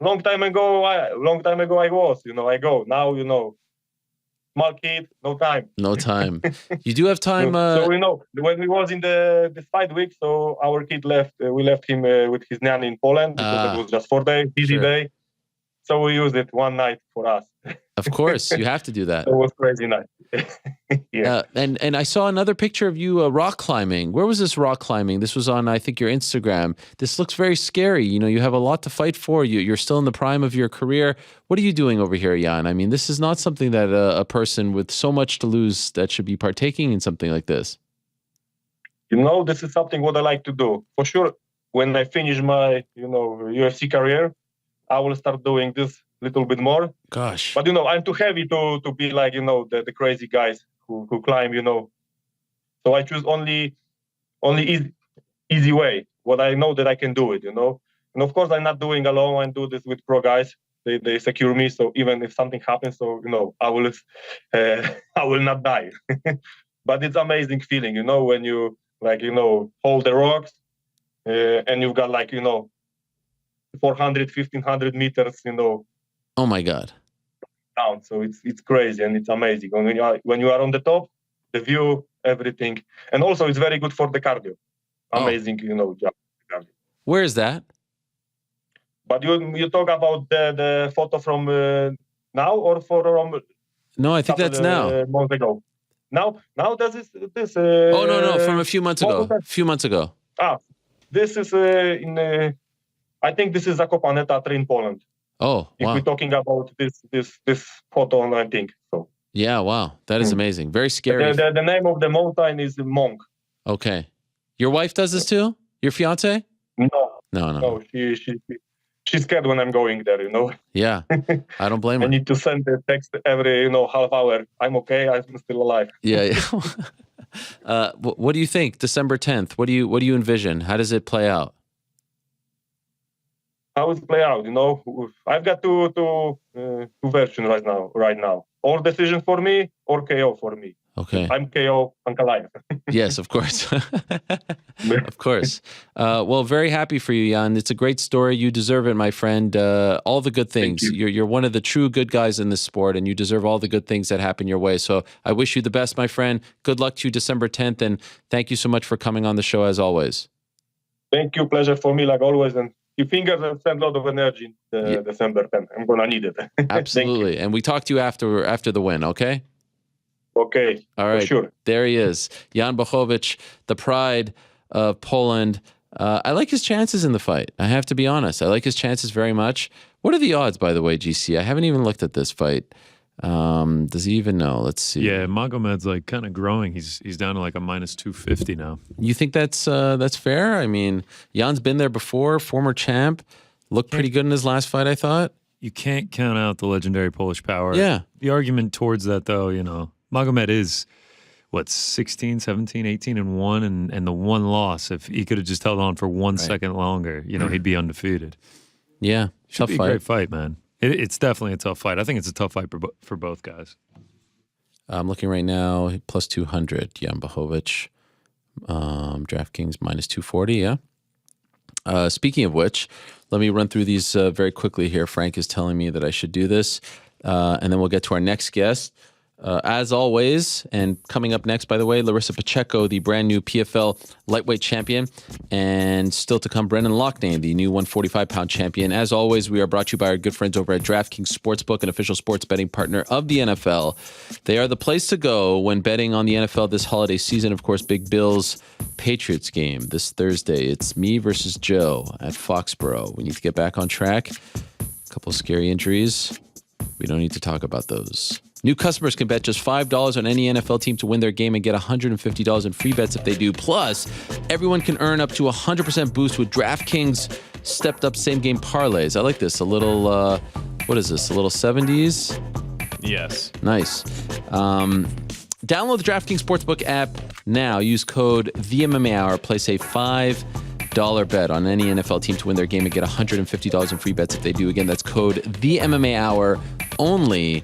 long time ago I was, I go. Now, small kid, no time. No time. You do have time. So, when we was in this fight week, so our kid left. We left him with his nanny in Poland because it was just 4 days, busy day. So we used it one night for us. Of course, you have to do that. It was crazy night. Yeah. And I saw another picture of you rock climbing. Where was this rock climbing? This was on, I think, your Instagram. This looks very scary. You have a lot to fight for. You're still in the prime of your career. What are you doing over here, Jan? I mean, this is not something that a person with so much to lose that should be partaking in something like this. This is something what I like to do. For sure, when I finish my, UFC career, I will start doing this little bit more. Gosh. But, I'm too heavy to be like, the crazy guys who climb, So I choose only easy way, what I know that I can do it, And of course, I'm not doing alone. I do this with pro guys. They secure me. So even if something happens, so, I will not die. But it's amazing feeling, when you, hold the rocks and you've got 400, 1,500 meters, Oh my God. down. So it's crazy and it's amazing. And when you are on the top, the view, everything, and also it's very good for the cardio. Amazing, job. Where is that? But you talk about the photo from now or from? No, I think that's now. Months ago. Now this. Oh no, from a few months ago. This is in. I think this is Zakopane Tatry in Poland. Oh, if wow. we're talking about this photo, I think so. Yeah, wow, that is amazing. Very scary. The name of the mountain is Monk. Okay, your wife does this too? Your fiance? No. She's scared when I'm going there. Yeah, I don't blame her. I need to send a text every half hour. I'm okay. I'm still alive. Yeah. What do you think? December 10th. What do you envision? How does it play out? How it play out? I've got two versions right now. Or decision for me, or KO for me. Okay. I'm KO Ankalaev. Yes, of course. Of course. Well, very happy for you, Jan. It's a great story. You deserve it, my friend. All the good things. You're one of the true good guys in this sport, and you deserve all the good things that happen your way. So I wish you the best, my friend. Good luck to you December 10th, and thank you so much for coming on the show as always. Thank you. Pleasure for me, like always. And your fingers have sent a lot of energy December 10th. I'm going to need it. Absolutely. And we talk to you after the win, okay? Okay. All right. For sure. There he is. Jan Blachowicz, the pride of Poland. I like his chances in the fight. I have to be honest. I like his chances very much. What are the odds, by the way, GC? I haven't even looked at this fight. Does he even know? Let's see. Yeah, Magomed's kind of growing. He's down to a -250 now. You think that's fair? I mean, Jan's been there before, former champ. Looked pretty good in his last fight, I thought. You can't count out the legendary Polish power. Yeah. The argument towards that, though, Magomed is, 16, 17, 18-1, and the one loss, if he could have just held on for 1 second longer, he'd be undefeated. Yeah, Should be a great fight, man. It's definitely a tough fight. I think it's a tough fight for both guys. I'm looking right now, plus 200, Jan Blachowicz. DraftKings minus 240, yeah. Speaking of which, let me run through these very quickly here. Frank is telling me that I should do this, and then we'll get to our next guest. As always, and coming up next, by the way, Larissa Pacheco, the brand new PFL lightweight champion, and still to come, Brendan Loughnane, the new 145-pound champion. As always, we are brought to you by our good friends over at DraftKings Sportsbook, an official sports betting partner of the NFL. They are the place to go when betting on the NFL this holiday season. Of course, big Bills-Patriots game this Thursday. It's me versus Joe at Foxborough. We need to get back on track. A couple of scary injuries. We don't need to talk about those. New customers can bet just $5 on any NFL team to win their game and get $150 in free bets if they do. Plus, everyone can earn up to 100% boost with DraftKings stepped up same game parlays. I like this. A little, what is this? A little 70s? Yes. Nice. Download the DraftKings Sportsbook app now. Use code THEMMAHOUR. Place a $5 bet on any NFL team to win their game and get $150 in free bets if they do. Again, that's code THEMMAHOUR only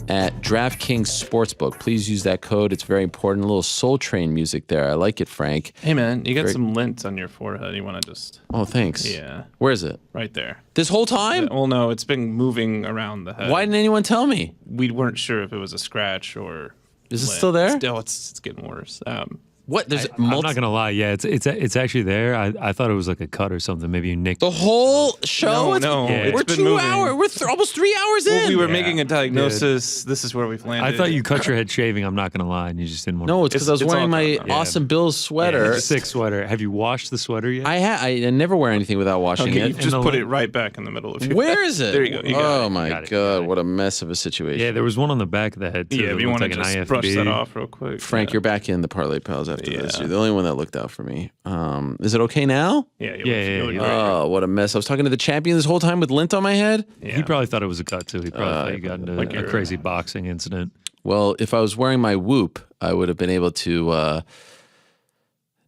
at DraftKings Sportsbook. Please use that code. It's very important. A little Soul Train music there. I like it, Frank. Hey, man, you got some lint on your forehead. You want to just... Oh, thanks. Yeah. Where is it? Right there. This whole time? Well, no, it's been moving around the head. Why didn't anyone tell me? We weren't sure if it was a scratch or... Is it lint. still there? Still, it's getting worse. What? There's I'm not gonna lie. Yeah, it's actually there. I thought it was like a cut or something. Maybe you nicked the whole show. No, Yeah. We're it's been 2 moving. hours. We're almost 3 hours in. Well, we were making a diagnosis. This is where we've landed. I thought you cut your head shaving. I'm not gonna lie, and you just didn't want. No, it's because I was It's wearing all my gone now. awesome Bills sweater. Yeah, sick sweater. Have you washed the sweater yet? I never wear anything without washing Okay, you it. just the put lint. it right back in the middle of your Where is it? There you go. You got Oh it. my Got it, God, got it. what a mess of a situation. Yeah, there was one on the back of the head too. Yeah, that if you looked want to like an just brush IFB. that off real quick. Frank, yeah. you're back in the Parlay Pals after this. Yeah. You're the only one that looked out for me. Is it okay now? Yeah, Yeah. Oh, what a mess. I was talking to the champion this whole time with lint on my head. He probably thought it was a cut too. He probably thought you got into a crazy boxing incident. Well, if I was wearing my Whoop, I would have been able to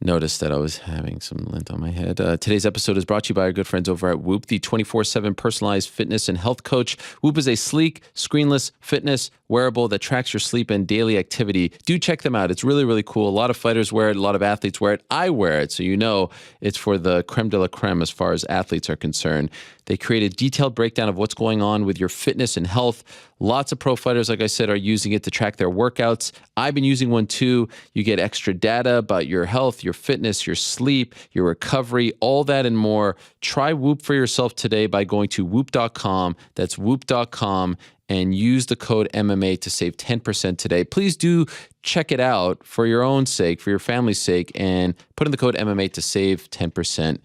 notice that I was having some lint on my head. Today's episode is brought to you by our good friends over at Whoop, the 24/7 personalized fitness and health coach. Whoop is a sleek, screenless fitness wearable that tracks your sleep and daily activity. Do check them out. It's really, really cool. A lot of fighters wear it. A lot of athletes wear it. I wear it, so you know it's for the creme de la creme as far as athletes are concerned. They create a detailed breakdown of what's going on with your fitness and health. Lots of pro fighters, like I said, are using it to track their workouts. I've been using one too. You get extra data about your health, your fitness, your sleep, your recovery, all that and more. Try Whoop for yourself today by going to whoop.com. That's whoop.com. And use the code MMA to save 10% today. Please do check it out for your own sake, for your family's sake, and put in the code MMA to save 10%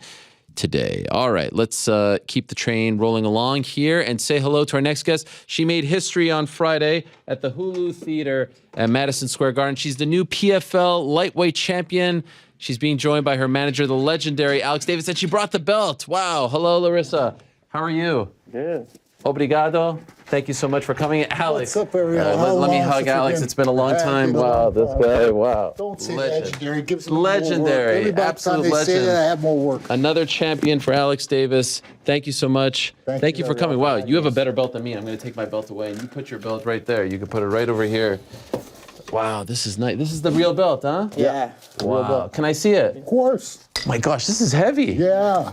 today. All right, let's keep the train rolling along here and say hello to our next guest. She made history on Friday at the Hulu Theater at Madison Square Garden. She's the new PFL lightweight champion. She's being joined by her manager, the legendary Alex Davis, and she brought the belt. Wow. Hello, Larissa. How are you? Good. Obrigado. Thank you so much for coming. Alex. What's up, Ariel? How let me long hug since Alex. we've It's been a long been- time. Yeah, Wow, this guy. Wow. Don't say Legend. legendary. Give some more Legendary. work. Every time Absolute they say legend. that, I have more work. Another champion for Alex Davis. Thank you so much. Thank you for Ariel, coming. Wow, for you have a better belt than me. I'm going to take my belt away, and you put your belt right there. You can put it right over here. Wow, this is nice. This is the real belt, huh? Yeah. Wow. Can I see it? Of course. My gosh, this is heavy. Yeah.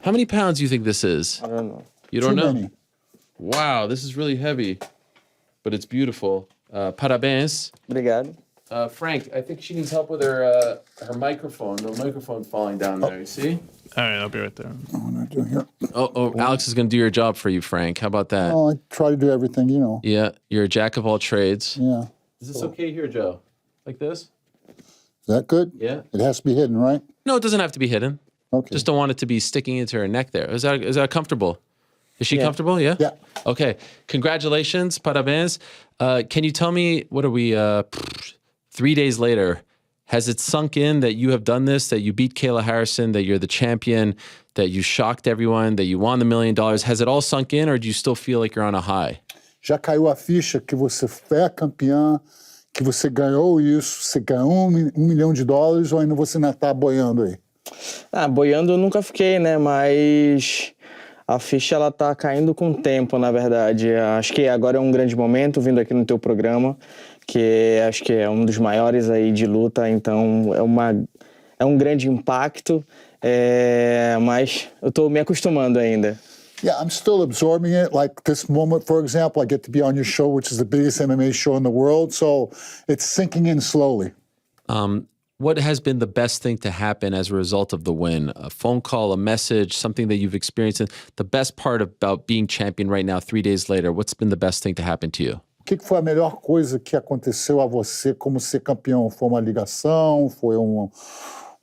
How many pounds do you think this is? I don't know. You don't Too know? many. Wow, this is really heavy, but it's beautiful. Parabéns. Obrigado. Frank, I think she needs help with her microphone. The microphone's falling down there, you see? All right, I'll be right there. What am I doing here? Oh, Alex is going to do your job for you, Frank. How about that? Oh, I try to do everything, you know. Yeah, you're a jack of all trades. Yeah. Is this okay here, Joe? Like this? Is that good? Yeah. It has to be hidden, right? No, it doesn't have to be hidden. Okay. Just don't want it to be sticking into her neck there. Is that comfortable? Is she comfortable? Yeah? Yeah. Okay. Congratulations. Parabéns. Can you tell me, what are we, 3 days later, has it sunk in that you have done this, that you beat Kayla Harrison, that you're the champion, that you shocked everyone, that you won the $1 million? Has it all sunk in, or do you still feel like you're on a high? Já caiu a ficha que você é campeã, que você ganhou isso, você ganhou $1 milhão ou ainda você ainda tá boiando aí? Boiando eu nunca fiquei, né? Mas a ficha ela tá caindo com o tempo, na verdade. Acho que agora é um grande momento vindo aqui no teu programa, que acho que é um dos maiores aí de luta, então é um grande impacto, mas eu tô me acostumando ainda. Yeah, I'm still absorbing it. Like this moment, for example, I get to be on your show, which is the biggest MMA show in the world, so it's sinking in slowly. What has been the best thing to happen as a result of the win? A phone call, a message, something that you've experienced? The best part about being champion right now, 3 days later, what's been the best thing to happen to you? O que foi a melhor coisa que aconteceu a você como ser campeão? Foi uma ligação? Foi um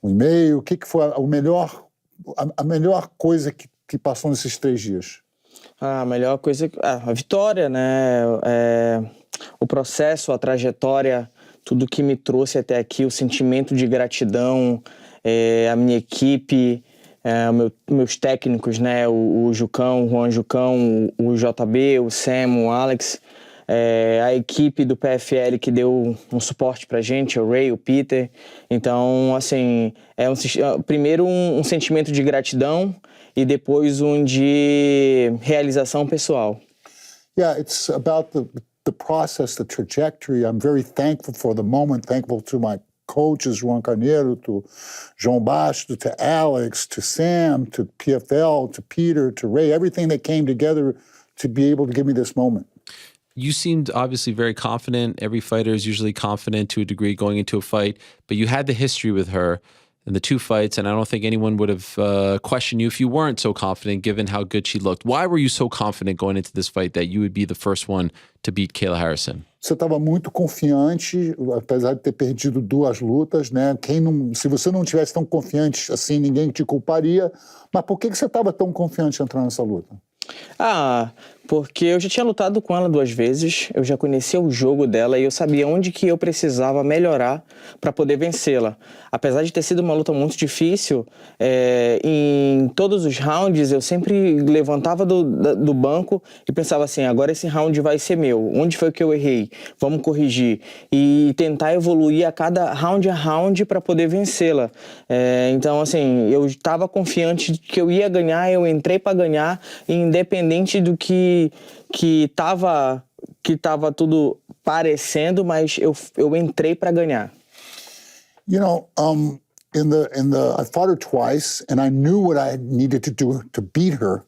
e-mail? O que foi a melhor coisa que passou nesses 3 dias? A melhor coisa, a vitória, né? O processo, a trajetória, tudo que me trouxe até aqui, o sentimento de gratidão, a minha equipe, meus técnicos, né? O Jucão, o Juan Jucão, o JB, o Sam, o Alex, a equipe do PFL que deu um suporte pra gente, o Ray, o Peter. Então, assim, primeiro um sentimento de gratidão e depois um de realização pessoal. Yeah, it's about the process, the trajectory. I'm very thankful for the moment, thankful to my coaches, Juan Carneiro, to João Basto, to Alex, to Sam, to PFL, to Peter, to Ray, everything that came together to be able to give me this moment. You seemed obviously very confident. Every fighter is usually confident to a degree going into a fight, but you had the history with her in the 2 fights, and I don't think anyone would have questioned you if you weren't so confident given how good she looked. Why were you so confident going into this fight that you would be the first one to beat Kayla Harrison? Você estava muito confiante, apesar de ter perdido 2 lutas, né? Se você não tivesse tão confiante assim, ninguém te culparia. Mas por que você estava tão confiante entrando nessa luta? Porque eu já tinha lutado com ela 2 vezes, eu já conhecia o jogo dela e eu sabia onde que eu precisava melhorar para poder vencê-la. Apesar de ter sido uma luta muito difícil, em todos os rounds eu sempre levantava do banco e pensava assim, agora esse round vai ser meu, onde foi que eu errei? Vamos corrigir. E tentar evoluir a cada round para poder vencê-la. Então, assim, eu estava confiante de que eu ia ganhar, eu entrei para ganhar, independente do que tava parecendo, mas eu entrei para ganhar. You know, I fought her twice, and I knew what I needed to do to beat her.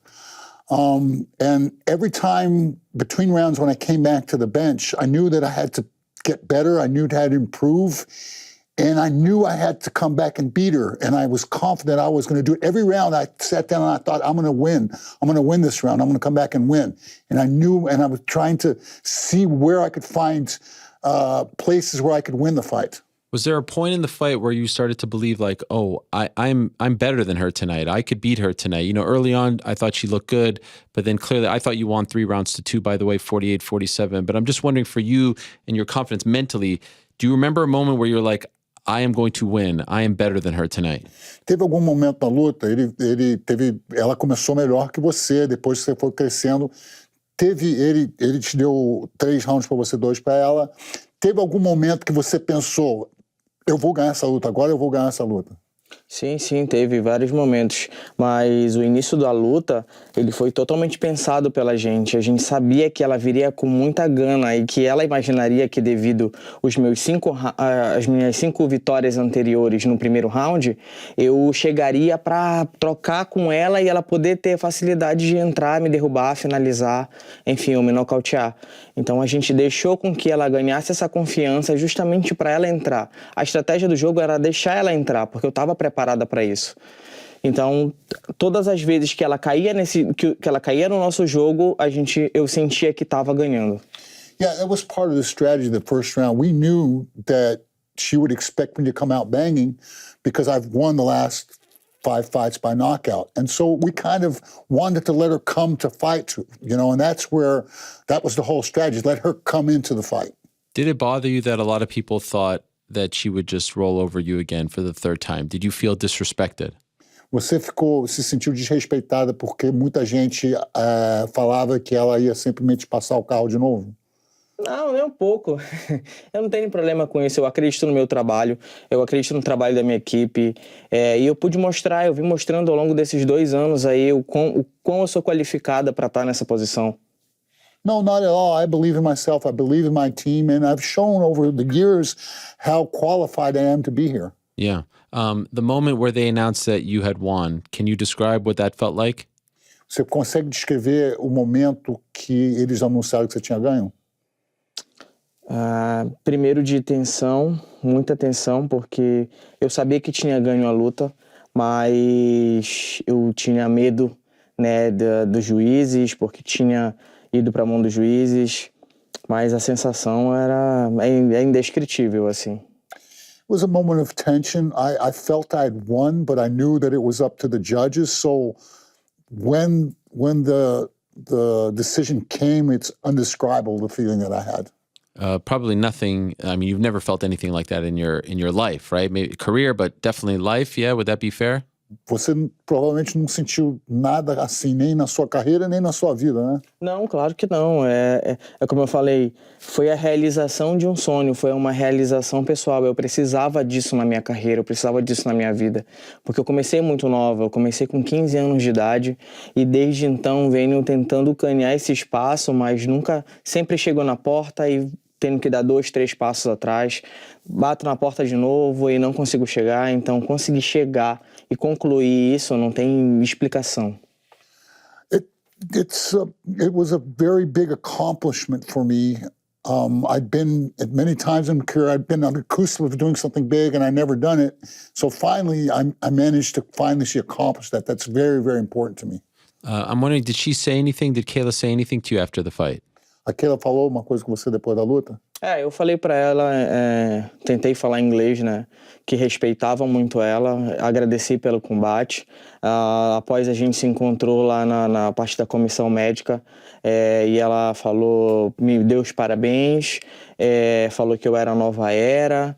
And every time between rounds when I came back to the bench, I knew that I had to get better. I knew I had to improve. And I knew I had to come back and beat her. And I was confident I was going to do it. Every round I sat down and I thought, I'm going to win. I'm going to win this round. I'm going to come back and win. And I knew, and I was trying to see where I could find places where I could win the fight. Was there a point in the fight where you started to believe like, oh, I'm better than her tonight. I could beat her tonight. You know, early on, I thought she looked good, but then clearly I thought you won 3 rounds to 2, by the way, 48-47. But I'm just wondering for you and your confidence mentally, do you remember a moment where you're like, I am going to win. I am better than her tonight? Teve algum momento na luta, ela começou melhor que você, depois você foi crescendo. Ele te deu 3 rounds para você, 2 para ela. Teve algum momento que você pensou, eu vou ganhar essa luta, agora eu vou ganhar essa luta? Sim, teve vários momentos, mas o início da luta, ele foi totalmente pensado pela gente. A gente sabia que ela viria com muita gana e que ela imaginaria que devido as minhas 5 vitórias anteriores no primeiro round, eu chegaria para trocar com ela e ela poder ter facilidade de entrar, me derrubar, finalizar, enfim, ou me nocautear. Então a gente deixou com que ela ganhasse essa confiança justamente para ela entrar. A estratégia do jogo era deixar ela entrar, porque eu estava preparada para isso. Então, todas as vezes que ela caía que ela caía no nosso jogo, eu sentia que estava ganhando. Yeah, that was part of the strategy the first round. We knew that she would expect me to come out banging because I've won the last 5 fights by knockout. And so we kind of wanted to let her come to fight, and that was the whole strategy, let her come into the fight. Did it bother you that a lot of people thought that she would just roll over you again for the 3rd time? Did you feel disrespected? Você se sentiu desrespeitada porque muita gente falava que ela ia simplesmente passar o carro de novo? Não, nem um pouco. Eu não tenho problema com isso. Eu acredito no meu trabalho, eu acredito no trabalho da minha equipe. E eu vim mostrando ao longo desses 2 anos aí o quão eu sou qualificada para estar nessa posição. No, not at all. I believe in myself. I believe in my team. And I've shown over the years how qualified I am to be here. Yeah. The moment where they announced that you had won, can you describe what that felt like? Você consegue descrever o momento que eles anunciaram que você tinha ganho? Primeiro de tensão, muita tensão, porque eu sabia que tinha ganho a luta, mas eu tinha medo, né, dos juízes, porque tinha ido para a mão dos juízes, mas a sensação é indescritível, assim. It was a moment of tension. I felt I'd won, but I knew that it was up to the judges. So when the decision came, it's undescribable, the feeling that I had. Probably nothing. I mean, you've never felt anything like that in your life, right? Maybe career, but definitely life. Yeah, would that be fair? Você provavelmente não sentiu nada assim, nem na sua carreira, nem na sua vida, né? Não, claro que não. É como eu falei, foi a realização de um sonho, foi uma realização pessoal. Eu precisava disso na minha carreira, eu precisava disso na minha vida. Porque eu comecei muito nova, eu comecei com 15 anos de idade e desde então venho tentando ganhar esse espaço, mas nunca, sempre chego na porta e tendo que dar 2, 3 passos atrás, bato na porta de novo e não consigo chegar. Então, conseguir chegar e concluir isso não tem explicação. It was a very big accomplishment for me. I'd been at many times in my career, I'd been on the cusp of doing something big and I never done it. So finally, I managed to finally accomplish that. That's very, very important to me. I'm wondering, did she say anything? Did Kayla say anything to you after the fight? A Kayla falou uma coisa com você depois da luta? Eu falei pra ela, tentei falar inglês, né, que respeitava muito ela, agradeci pelo combate. Após a gente se encontrou lá na parte da comissão médica, e ela falou, me deu os parabéns, falou que eu era a nova era,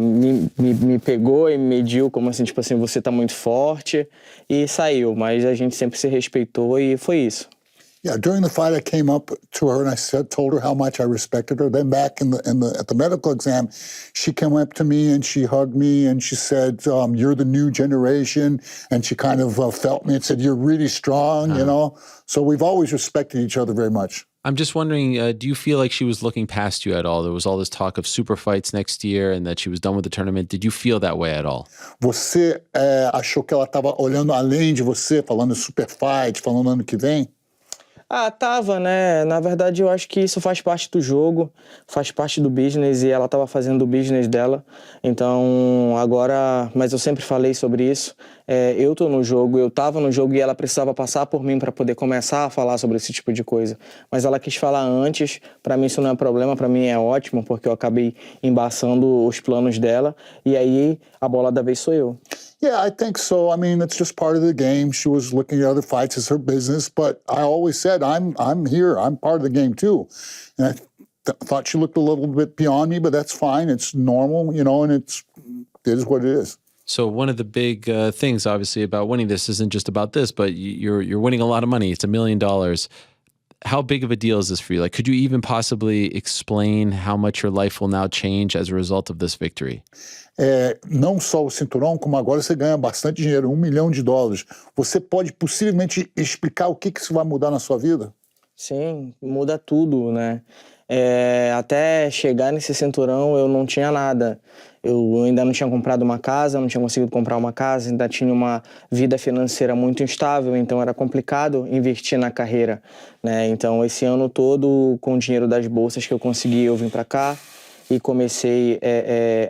me pegou e me mediu como assim, tipo assim, você tá muito forte, e saiu, mas a gente sempre se respeitou e foi isso. Yeah, during the fight, I came up to her and I told her how much I respected her. Then back at the medical exam, she came up to me and she hugged me and she said, "You're the new generation." And she kind of felt me and said, "You're really strong," you know. So we've always respected each other very much. I'm just wondering, do you feel like she was looking past you at all? There was all this talk of super fights next year and that she was done with the tournament. Did you feel that way at all? Você achou que ela estava olhando além de você, falando super fight, falando ano que vem? Tava, né? Na verdade, eu acho que isso faz parte do jogo, faz parte do business e ela tava fazendo o business dela. Então, agora... Mas eu sempre falei sobre isso. Eu tô no jogo, eu tava no jogo e ela precisava passar por mim para poder começar a falar sobre esse tipo de coisa. Mas ela quis falar antes, para mim isso não é problema, para mim é ótimo, porque eu acabei embaçando os planos dela e aí a bola da vez sou eu. Yeah, I think so. I mean, it's just part of the game. She was looking at other fights as her business, but I always said, I'm here. I'm part of the game too. And I thought she looked a little bit beyond me, but that's fine. It's normal, you know, and it is what it is. So one of the big things, obviously, about winning this isn't just about this, but you're winning a lot of money. It's $1 million. How big of a deal is this for you? Like, could you even possibly explain how much your life will now change as a result of this victory? Não só o cinturão, como agora você ganha bastante dinheiro, $1 milhão. Você pode possivelmente explicar o que isso vai mudar na sua vida? Sim, muda tudo, né? Até chegar nesse cinturão eu não tinha nada. Eu ainda não tinha comprado uma casa, não tinha conseguido comprar uma casa, ainda tinha uma vida financeira muito instável, então era complicado investir na carreira, né? Então esse ano todo, com o dinheiro das bolsas que eu consegui, eu vim para cá e comecei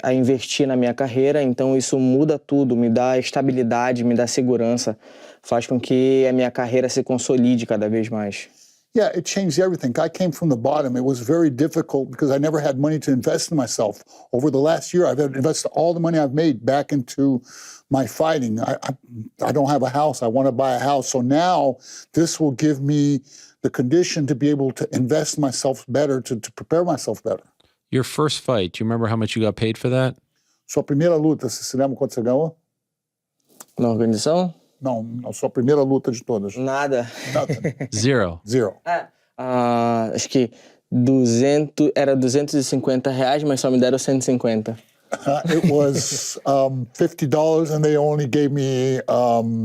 a investir na minha carreira, então isso muda tudo, me dá estabilidade, me dá segurança, faz com que a minha carreira se consolide cada vez mais. Yeah, it changed everything. I came from the bottom. It was very difficult because I never had money to invest in myself. Over the last year, I've invested all the money I've made back into my fighting. I don't have a house. I want to buy a house. So now this will give me the condition to be able to invest myself better, to prepare myself better. Your first fight, do you remember how much you got paid for that? Sua primeira luta, você se lembra quanto você ganhou? Na organização? Não, a sua primeira luta de todas. Nada. Zero. Acho que era R$250, mas só me deram 150. It was $50 and they only gave me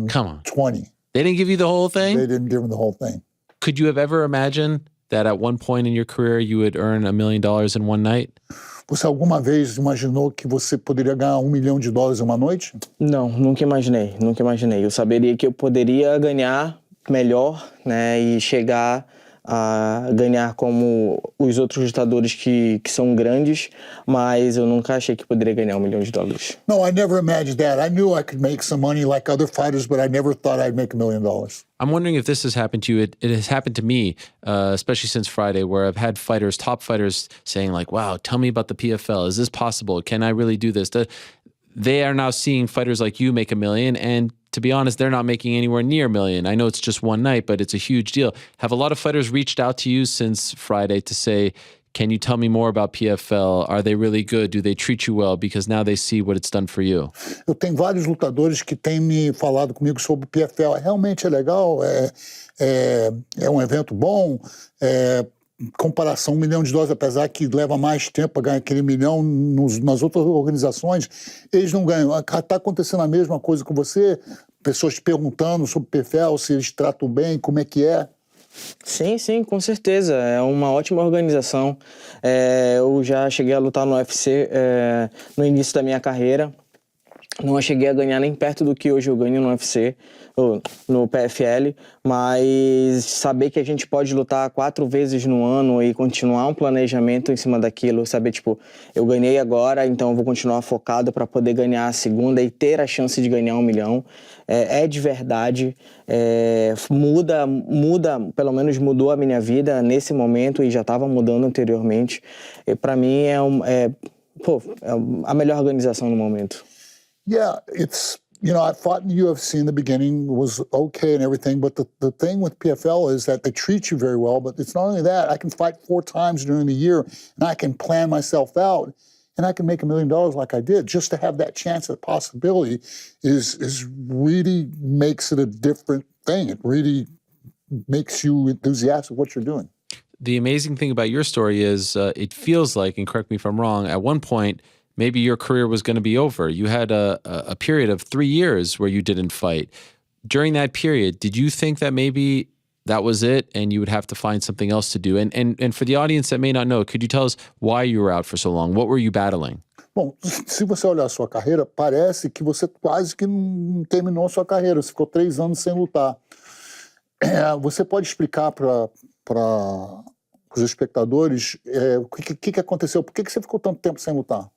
Come on. 20. They didn't give you the whole thing? They didn't give me the whole thing. Could you have ever imagined that at one point in your career you would earn $1 million in one night? Você alguma vez imaginou que você poderia ganhar $1 milhão em uma noite? Não, nunca imaginei. Eu saberia que eu poderia ganhar melhor, né, e chegar a ganhar como os outros lutadores que são grandes, mas eu nunca achei que poderia ganhar $1 milhão. No, I never imagined that. I knew I could make some money like other fighters, but I never thought I'd make $1 million. I'm wondering if this has happened to you. It has happened to me, especially since Friday, where I've had fighters, top fighters, saying like, wow, tell me about the PFL. Is this possible? Can I really do this? They are now seeing fighters like you make $1 million, and to be honest, they're not making anywhere near $1 million. I know it's just one night, but it's a huge deal. Have a lot of fighters reached out to you since Friday to say, Can you tell me more about PFL? Are they really good? Do they treat you well? Because now they see what it's done for you. Eu tenho vários lutadores que têm me falado comigo sobre o PFL. Realmente é legal, é um evento bom, comparação $1 milhão, apesar que leva mais tempo para ganhar aquele $1 milhão nas outras organizações, eles não ganham. Está acontecendo a mesma coisa com você? Pessoas te perguntando sobre o PFL, se eles tratam bem, como é que é? Sim, com certeza. É uma ótima organização. Eu já cheguei a lutar no UFC no início da minha carreira. Não cheguei a ganhar nem perto do que hoje eu ganho no UFC, ou no PFL, mas saber que a gente pode lutar 4 vezes no ano e continuar um planejamento em cima daquilo, saber, tipo, eu ganhei agora, então eu vou continuar focado para poder ganhar a segunda e ter a chance de ganhar $1 milhão, é de verdade, muda, pelo menos mudou a minha vida nesse momento e já estava mudando anteriormente. Para mim é a melhor organização no momento. Yeah, it's, I fought in the UFC in the beginning, was okay and everything, but the thing with PFL is that they treat you very well, but it's not only that, I can fight 4 times during the year, and I can plan myself out, and I can make $1 million like I did. Just to have that chance at possibility is really makes it a different thing. It really makes you enthusiastic of what you're doing. The amazing thing about your story is it feels like, and correct me if I'm wrong, at one point, maybe your career was going to be over. You had a period of 3 years where you didn't fight. During that period, did you think that maybe that was it and you would have to find something else to do? And for the audience that may not know, could you tell us why you were out for so long? What were you battling? Bom, se você olhar a sua carreira, parece que você quase que não terminou a sua carreira. Você ficou 3 anos sem lutar. Você pode explicar para os espectadores o que aconteceu? Por que você ficou tanto tempo sem lutar?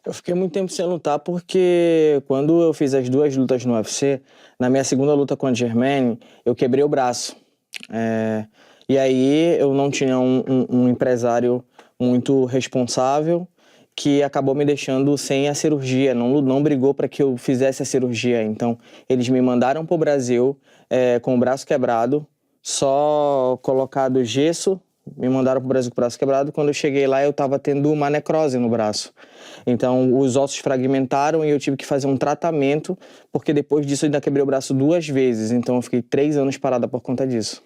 Eu fiquei muito tempo sem lutar porque quando eu fiz as 2 lutas no UFC, na minha segunda luta com a Germaine, eu quebrei o braço. E aí eu não tinha um empresário muito responsável que acabou me deixando sem a cirurgia, não brigou para que eu fizesse a cirurgia. Então eles me mandaram para o Brasil com o braço quebrado, só colocado gesso, me mandaram para o Brasil com o braço quebrado. Quando eu cheguei lá, eu estava tendo uma necrose no braço. Então, os ossos fragmentaram e eu tive que fazer um tratamento, porque depois disso eu ainda quebrei o braço 2 vezes. Então, eu fiquei 3 anos parada por conta disso.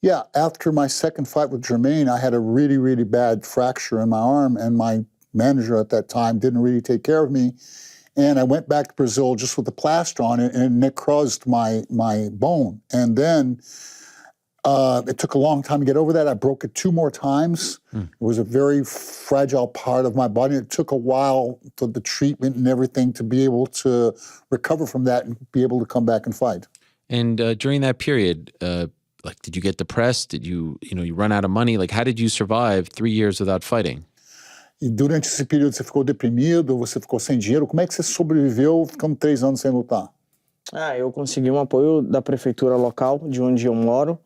Yeah, after my second fight with Germaine, I had a really, really bad fracture in my arm, and my manager at that time didn't really take care of me. And I went back to Brazil just with a plaster on it, and it necrosed my bone. And then it took a long time to get over that. I broke it 2 more times. It was a very fragile part of my body. It took a while for the treatment and everything to be able to recover from that and be able to come back and fight. And during that period, did you get depressed? Did you run out of money? How did you survive 3 years without fighting? E durante esse período você ficou deprimido, você ficou sem dinheiro. Como é que você sobreviveu ficando 3 anos sem lutar? Eu consegui um apoio da prefeitura local, de onde eu moro.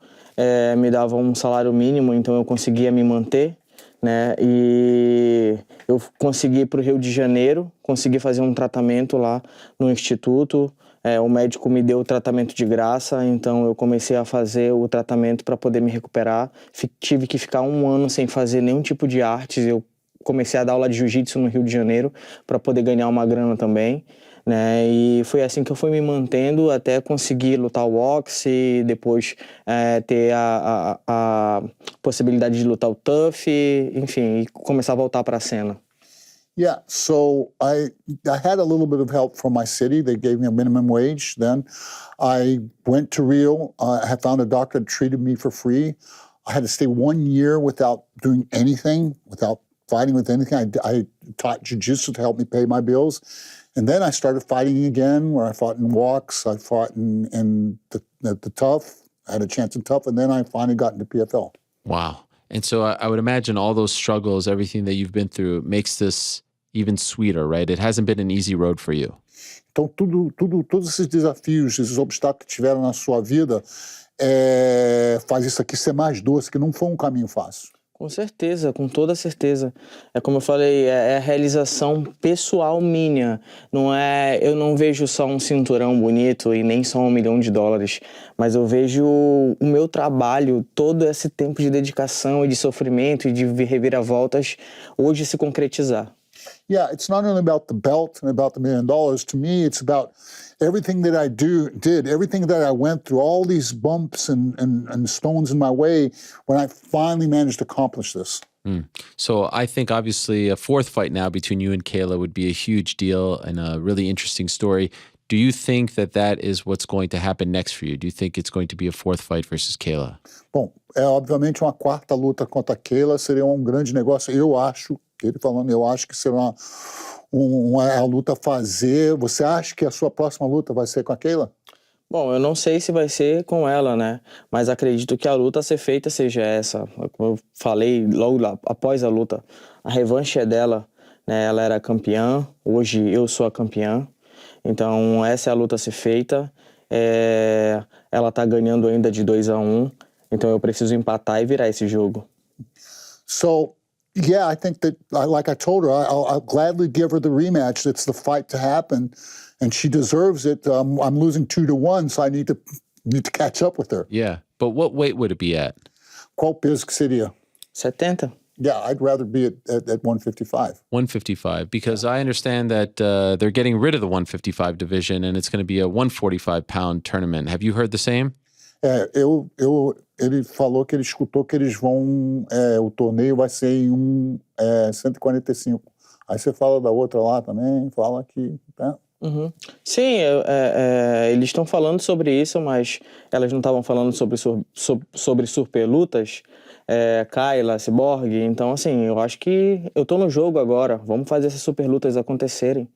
Me dava um salário mínimo, então eu conseguia me manter, né? E eu consegui ir para o Rio de Janeiro, consegui fazer um tratamento lá no instituto. O médico me deu o tratamento de graça, então eu comecei a fazer o tratamento para poder me recuperar. Tive que ficar 1 ano sem fazer nenhum tipo de artes. Eu comecei a dar aula de jiu-jitsu no Rio de Janeiro para poder ganhar uma grana também. Né? E foi assim que eu fui me mantendo até conseguir lutar o boxe e depois ter a possibilidade de lutar o TUF, enfim, e começar a voltar para a cena. Yeah, so I had a little bit of help from my city. They gave me a minimum wage then. I went to Rio. I had found a doctor that treated me for free. I had to stay 1 year without doing anything, without fighting with anything. I taught jiu-jitsu to help me pay my bills. And then I started fighting again, where I fought in walks, I fought in the TUF, I had a chance in TUF, and then I finally got into PFL. Wow. And so I would imagine all those struggles, everything that you've been through makes this even sweeter, right? It hasn't been an easy road for you. Então, todos esses desafios, esses obstáculos que tiveram na sua vida, faz isso aqui ser mais doce, que não foi um caminho fácil. Com certeza, com toda certeza. É como eu falei, é a realização pessoal minha. Eu não vejo só um cinturão bonito e nem só $1 milhão, mas eu vejo o meu trabalho, todo esse tempo de dedicação e de sofrimento e de reviravoltas hoje se concretizar. Yeah, it's not only about the belt and about the $1 million. To me, it's about everything that I did, everything that I went through, all these bumps and stones in my way when I finally managed to accomplish this. So I think obviously a fourth fight now between you and Kayla would be a huge deal and a really interesting story. Do you think that is what's going to happen next for you? Do you think it's going to be a fourth fight versus Kayla? Bom, obviamente uma quarta luta contra a Kayla seria um grande negócio. Eu acho que será uma luta a fazer. Você acha que a sua próxima luta vai ser com a Kayla? Bom, eu não sei se vai ser com ela, né? Mas acredito que a luta a ser feita seja essa. Como eu falei logo após a luta, a revanche é dela, né? Ela era campeã, hoje eu sou a campeã. Então essa é a luta a ser feita. Ela tá ganhando ainda de 2-1. Então eu preciso empatar e virar esse jogo. So, yeah, I think that, like I told her, I'll gladly give her the rematch. It's the fight to happen, and she deserves it. I'm losing 2-1, so I need to catch up with her. Yeah, but what weight would it be at? Qual peso que seria? 70. Yeah, I'd rather be at 155. 155, because I understand that they're getting rid of the 155 division, and it's going to be a 145-pound tournament. Have you heard the same? Ele falou que ele escutou que eles vão, o torneio vai ser em 145. Aí você fala da outra lá também, fala que... Uhum. Sim, eles estão falando sobre isso, mas elas não estavam falando sobre superlutas, Kayla, Cyborg. Então, assim, eu acho que eu tô no jogo agora. Vamos fazer essas superlutas acontecerem,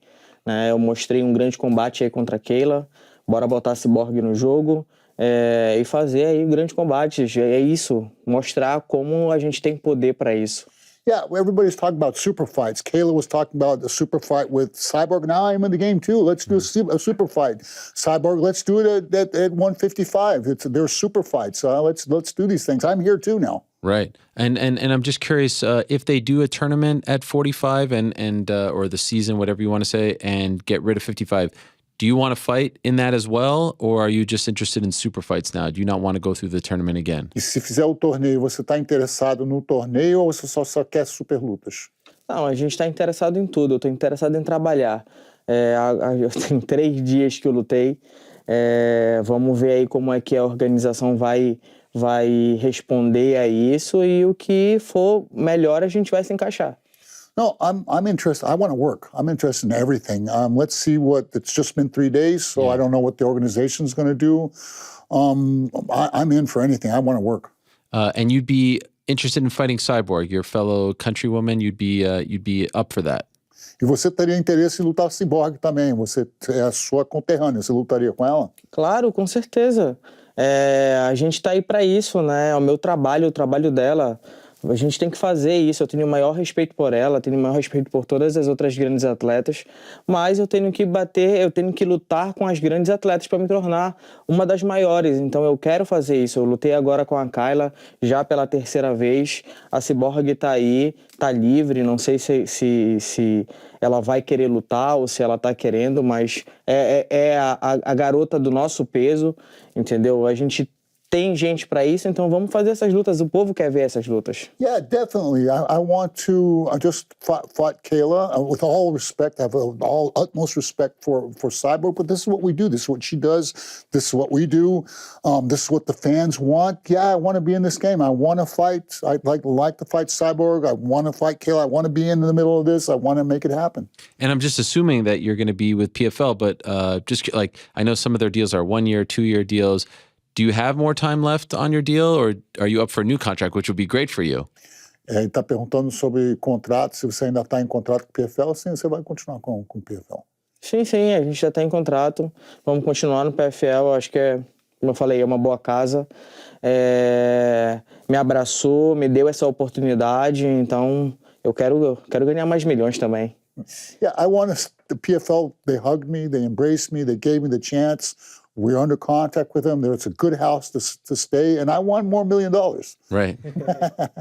né? Eu mostrei um grande combate aí contra a Kayla. Bora botar a Cyborg no jogo. E fazer aí grandes combates, é isso, mostrar como a gente tem poder para isso. Yeah, everybody's talking about super fights. Kayla was talking about a super fight with Cyborg. Now I'm in the game too. Let's do a super fight. Cyborg, let's do it at 155. They're super fights. Let's do these things. I'm here too now. Right, and I'm just curious if they do a tournament at 45 and or the season, whatever you want to say, and get rid of 55. Do you want to fight in that as well, or are you just interested in super fights now? Do you not want to go through the tournament again? E se fizer o torneio, você está interessado no torneio ou você só quer super lutas? Não, a gente está interessado em tudo. Eu estou interessado em trabalhar. Eu tenho 3 dias que eu lutei. Vamos ver aí como é que a organização vai responder a isso, e o que for melhor a gente vai se encaixar. No, I'm interested. I want to work. I'm interested in everything. Let's see it's just been 3 days, so I don't know what the organization's going to do. I'm in for anything. I want to work. And you'd be interested in fighting Cyborg, your fellow countrywoman. You'd be up for that. E você teria interesse em lutar Cyborg também. Você é a sua conterrânea. Você lutaria com ela? Claro, com certeza. A gente tá aí para isso, né? É o meu trabalho, o trabalho dela. A gente tem que fazer isso. Eu tenho o maior respeito por ela, tenho o maior respeito por todas as outras grandes atletas, mas eu tenho que lutar com as grandes atletas para me tornar uma das maiores. Então eu quero fazer isso. Eu lutei agora com a Kayla, já pela 3ª vez. A Cyborg tá aí, tá livre, não sei se ela vai querer lutar ou se ela tá querendo, mas é a garota do nosso peso, entendeu? A gente tem gente para isso, então vamos fazer essas lutas. O povo quer ver essas lutas. Yeah, definitely. I want to. I just fought Kayla with all respect. I have all utmost respect for Cyborg, but this is what we do. This is what she does. This is what we do. This is what the fans want. Yeah, I want to be in this game. I want to fight. I'd like to fight Cyborg. I want to fight Kayla. I want to be in the middle of this. I want to make it happen. And I'm just assuming that you're going to be with PFL, but just like I know some of their deals are 1-year, 2-year deals. Do you have more time left on your deal, or are you up for a new contract, which would be great for you? Ele está perguntando sobre contrato, se você ainda está em contrato com o PFL, sim, você vai continuar com o PFL. Sim, a gente já está em contrato, vamos continuar no PFL, acho que como eu falei, é uma boa casa, me abraçou, me deu essa oportunidade, então eu quero ganhar mais milhões também. Yeah, the PFL, they hugged me, they embraced me, they gave me the chance. We're under contract with them. It's a good house to stay, and I want more $1 million. Right.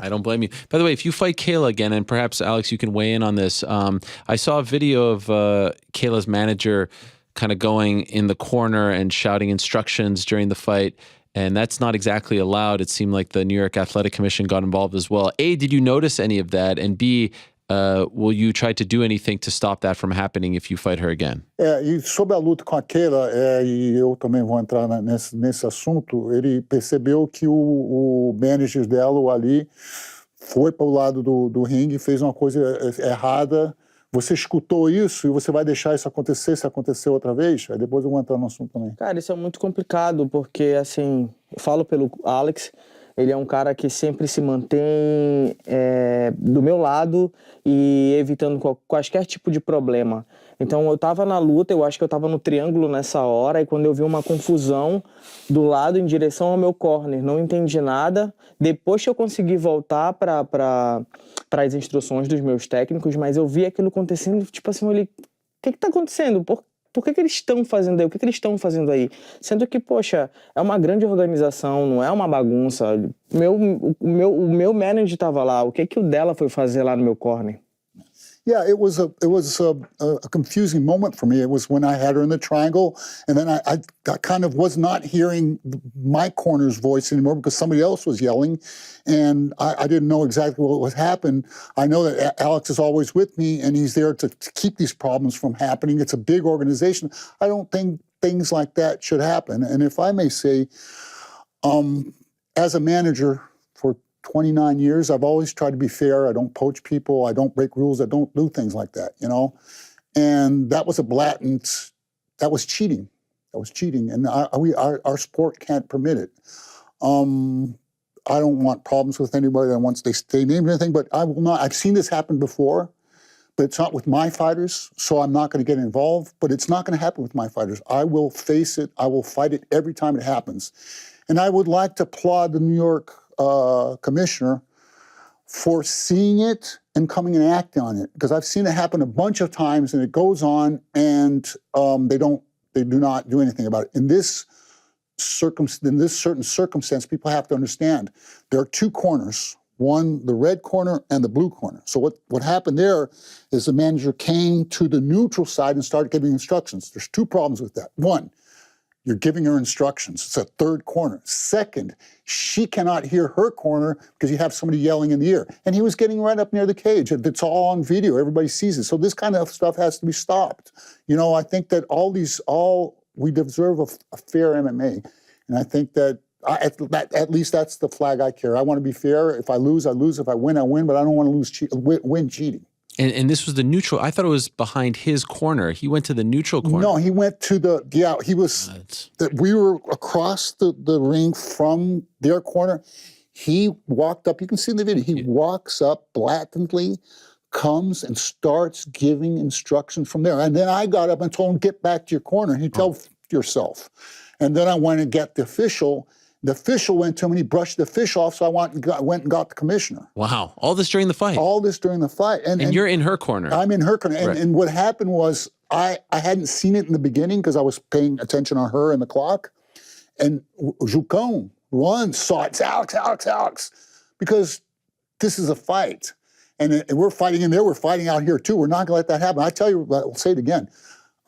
I don't blame you. By the way, if you fight Kayla again, and perhaps, Alex, you can weigh in on this. I saw a video of Kayla's manager kind of going in the corner and shouting instructions during the fight, and that's not exactly allowed. It seemed like the New York Athletic Commission got involved as well. A, did you notice any of that? And B, will you try to do anything to stop that from happening if you fight her again? E sobre a luta com a Kayla, e eu também vou entrar nesse assunto, ele percebeu que o manager dela, o Ali, foi para o lado do ringue e fez uma coisa errada. Você escutou isso e você vai deixar isso acontecer se acontecer outra vez? Aí depois eu vou entrar no assunto também. Cara, isso é muito complicado, porque, assim, eu falo pelo Alex, ele é um cara que sempre se mantém do meu lado e evitando quaisquer tipo de problema. Então, eu tava na luta, eu acho que eu tava no triângulo nessa hora, e quando eu vi uma confusão do lado em direção ao meu corner, não entendi nada. Depois que eu consegui voltar para as instruções dos meus técnicos, mas eu vi aquilo acontecendo, tipo assim, eu olhei, o que tá acontecendo? Por que eles estão fazendo aí? O que eles estão fazendo aí? Sendo que, poxa, é uma grande organização, não é uma bagunça. O meu manager estava lá. O que o dela foi fazer lá no meu corner? Yeah, it was a confusing moment for me. It was when I had her in the triangle, and then I kind of was not hearing my corner's voice anymore because somebody else was yelling, and I didn't know exactly what was happening. I know that Alex is always with me, and he's there to keep these problems from happening. It's a big organization. I don't think things like that should happen. And if I may say, as a manager for 29 years, I've always tried to be fair. I don't poach people. I don't break rules. I don't do things like that, you know? And that was that was cheating. That was cheating. And our sport can't permit it. I don't want problems with anybody that wants they name anything, but I will not. I've seen this happen before, but it's not with my fighters, so I'm not going to get involved. But it's not going to happen with my fighters. I will face it. I will fight it every time it happens. And I would like to applaud the New York commissioner for seeing it and coming and acting on it, because I've seen it happen a bunch of times, and it goes on, and they do not do anything about it. In this certain circumstance, people have to understand there are two corners, one the red corner and the blue corner. So what happened there is the manager came to the neutral side and started giving instructions. There's two problems with that. One, you're giving her instructions. It's a third corner. Second, she cannot hear her corner because you have somebody yelling in the ear. And he was getting right up near the cage. It's all on video. Everybody sees it. So this kind of stuff has to be stopped. You know, I think that we deserve a fair MMA. And I think that at least that's the flag I carry. I want to be fair. If I lose, I lose. If I win, I win. But I don't want to win cheating. And this was the neutral. I thought it was behind his corner. He went to the neutral corner. No, he went to he was, we were across the ring from their corner. He walked up, you can see in the video, he walks up blatantly, comes and starts giving instructions from there. And then I got up and told him, get back to your corner. And he tell yourself. And then I went and get the official. The official went to him and he brushed the official off, so I went and got the commissioner. Wow. All this during the fight? All this during the fight. And you're in her corner? I'm in her corner. Right. And what happened was I hadn't seen it in the beginning because I was paying attention on her and the clock. And Jucão, Juan, saw it. It's Alex. Because this is a fight. And we're fighting in there. We're fighting out here, too. We're not going to let that happen. I tell you, I'll say it again.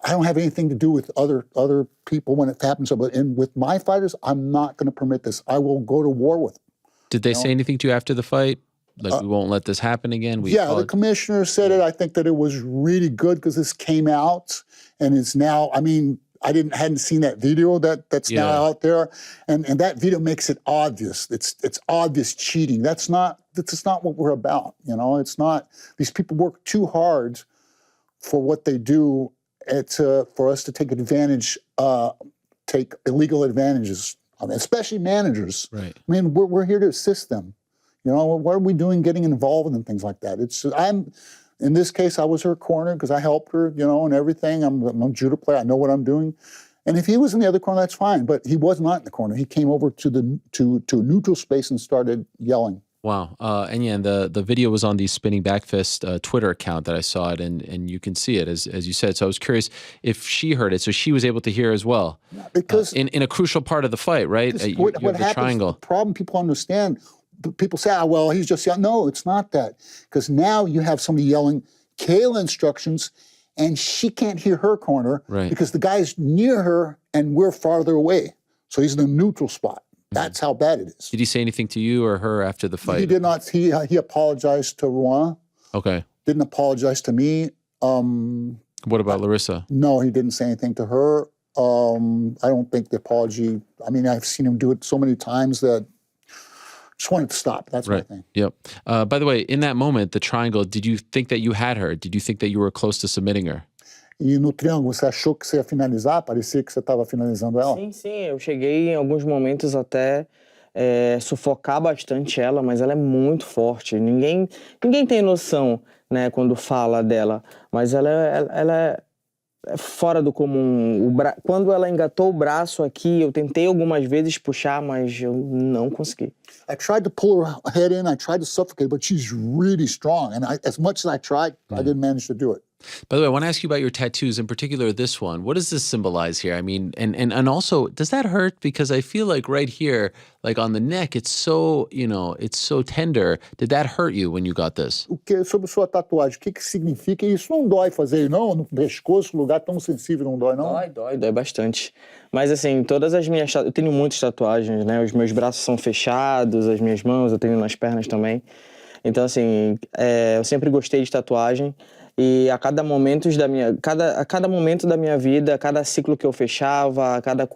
I don't have anything to do with other people when it happens. But with my fighters, I'm not going to permit this. I will go to war with them. Did they say anything to you after the fight? Like, we won't let this happen again? The commissioner said it. I think that it was really good because this came out and it's now, I mean, I hadn't seen that video that's now out there. And that video makes it obvious. It's obvious cheating. That's not what we're about. You know, it's not, these people work too hard for what they do. It's for us to take illegal advantages, especially managers. Right. I mean, we're here to assist them. You know, what are we doing getting involved in things like that? In this case, I was her corner because I helped her, you know, and everything. I'm a judo player. I know what I'm doing. And if he was in the other corner, that's fine. But he was not in the corner. He came over to a neutral space and started yelling. Wow. And yeah, and the video was on the Spinning Back Fist Twitter account that I saw it, and you can see it as you said. So I was curious if she heard it, so she was able to hear as well. Because in a crucial part of the fight, right? What you have the happens, triangle. the problem people understand, people say, well, he's just young. No, it's not that. Because now you have somebody yelling Kayla instructions, and she can't hear her corner because the guy's near her and we're farther away. So he's in a neutral spot. That's how bad it is. Did he say anything to you or her after the fight? He did not. He apologized to Rouen. Okay. Didn't apologize to me. What about Larissa? No, he didn't say anything to her. I don't think the apology, I mean, I've seen him do it so many times that just wanted to stop. That's my thing. Yep. By the way, in that moment, the triangle, did you think that you had her? Did you think that you were close to submitting her? E no triângulo, você achou que você ia finalizar? Parecia que você estava finalizando ela? Sim, eu cheguei em alguns momentos até sufocar bastante ela, mas ela é muito forte. Ninguém tem noção, né, quando fala dela, mas ela é fora do comum. Quando ela engatou o braço aqui, eu tentei algumas vezes puxar, mas eu não consegui. I tried to pull her head in, I tried to suffocate, but she's really strong. And as much as I tried, I didn't manage to do it. By the way, I want to ask you about your tattoos, in particular this one. What does this symbolize here? I mean, and also, does that hurt? Because I feel like right here, like on the neck, it's so, it's so tender. Did that hurt you when you got this? Sobre sua tatuagem, o que significa? Isso não dói fazer, não? No pescoço, lugar tão sensível, não dói, não? Dói bastante. Mas assim, todas as minhas... Eu tenho muitas tatuagens, né? Os meus braços são fechados, as minhas mãos, eu tenho nas pernas também. Então, assim, eu sempre gostei de tatuagem. E a cada momento da minha vida, a cada ciclo que eu fechava, a cada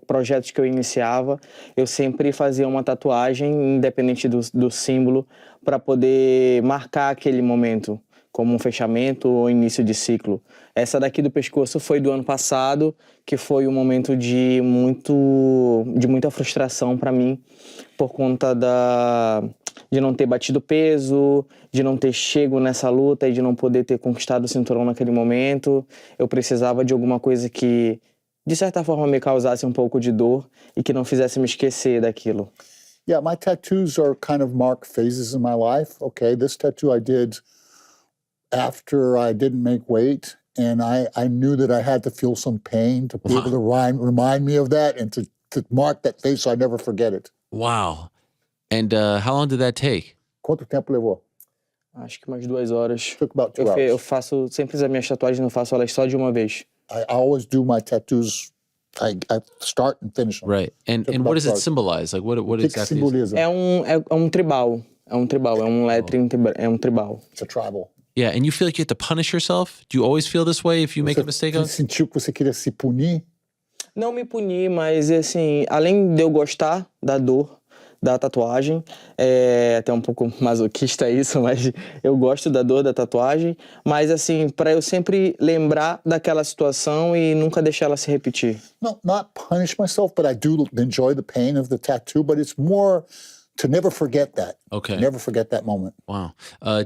projeto que eu iniciava, eu sempre fazia uma tatuagem, independente do símbolo, para poder marcar aquele momento, como um fechamento ou início de ciclo. Essa daqui do pescoço foi do ano passado, que foi um momento de muita frustração para mim, por conta de não ter batido peso, de não ter chego nessa luta e de não poder ter conquistado o cinturão naquele momento. Eu precisava de alguma coisa que, de certa forma, me causasse um pouco de dor e que não fizesse me esquecer daquilo. Yeah, my tattoos are kind of mark phases in my life. Okay, this tattoo I did after I didn't make weight, and I knew that I had to feel some pain to be able to remind me of that and to mark that phase so I never forget it. Wow. And how long did that take? Quanto tempo levou? Acho que umas 2 horas. Took about 2 hours. Eu faço sempre as minhas tatuagens, não faço elas só de uma vez. I always do my tattoos. I start and finish them. Right. And what does it symbolize? Like what exactly? Simboliza? É um tribal. É um lettering, é um tribal. It's a tribal. Yeah, and you feel like you have to punish yourself? Do you always feel this way if you make a mistake? Você sentiu que você queria se punir? Não me punir, mas assim, além de eu gostar da dor da tatuagem, até um pouco masoquista isso, mas eu gosto da dor da tatuagem, mas assim, para eu sempre lembrar daquela situação e nunca deixar ela se repetir. No, not punish myself, but I do enjoy the pain of the tattoo, but it's more to never forget that. Okay. Never forget that moment. Wow.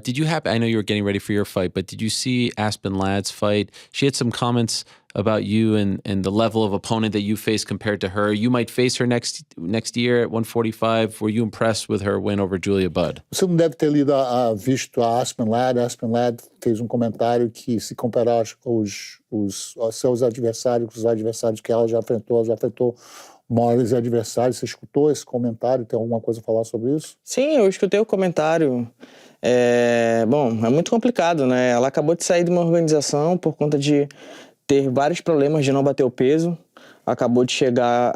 Did you happen, I know you were getting ready for your fight, but did you see Aspen Ladd's fight? She had some comments about you and the level of opponent that you face compared to her. You might face her next year at 145. Were you impressed with her win over Julia Budd? Você não deve ter visto a Aspen Ladd. A Aspen Ladd fez comentário que se comparar os seus adversários com os adversários que ela já enfrentou maiores adversários. Você escutou esse comentário? Tem alguma coisa a falar sobre isso? Sim, eu escutei o comentário. Bom, é muito complicado, né? Ela acabou de sair de uma organização por conta de ter vários problemas de não bater o peso. Acabou de chegar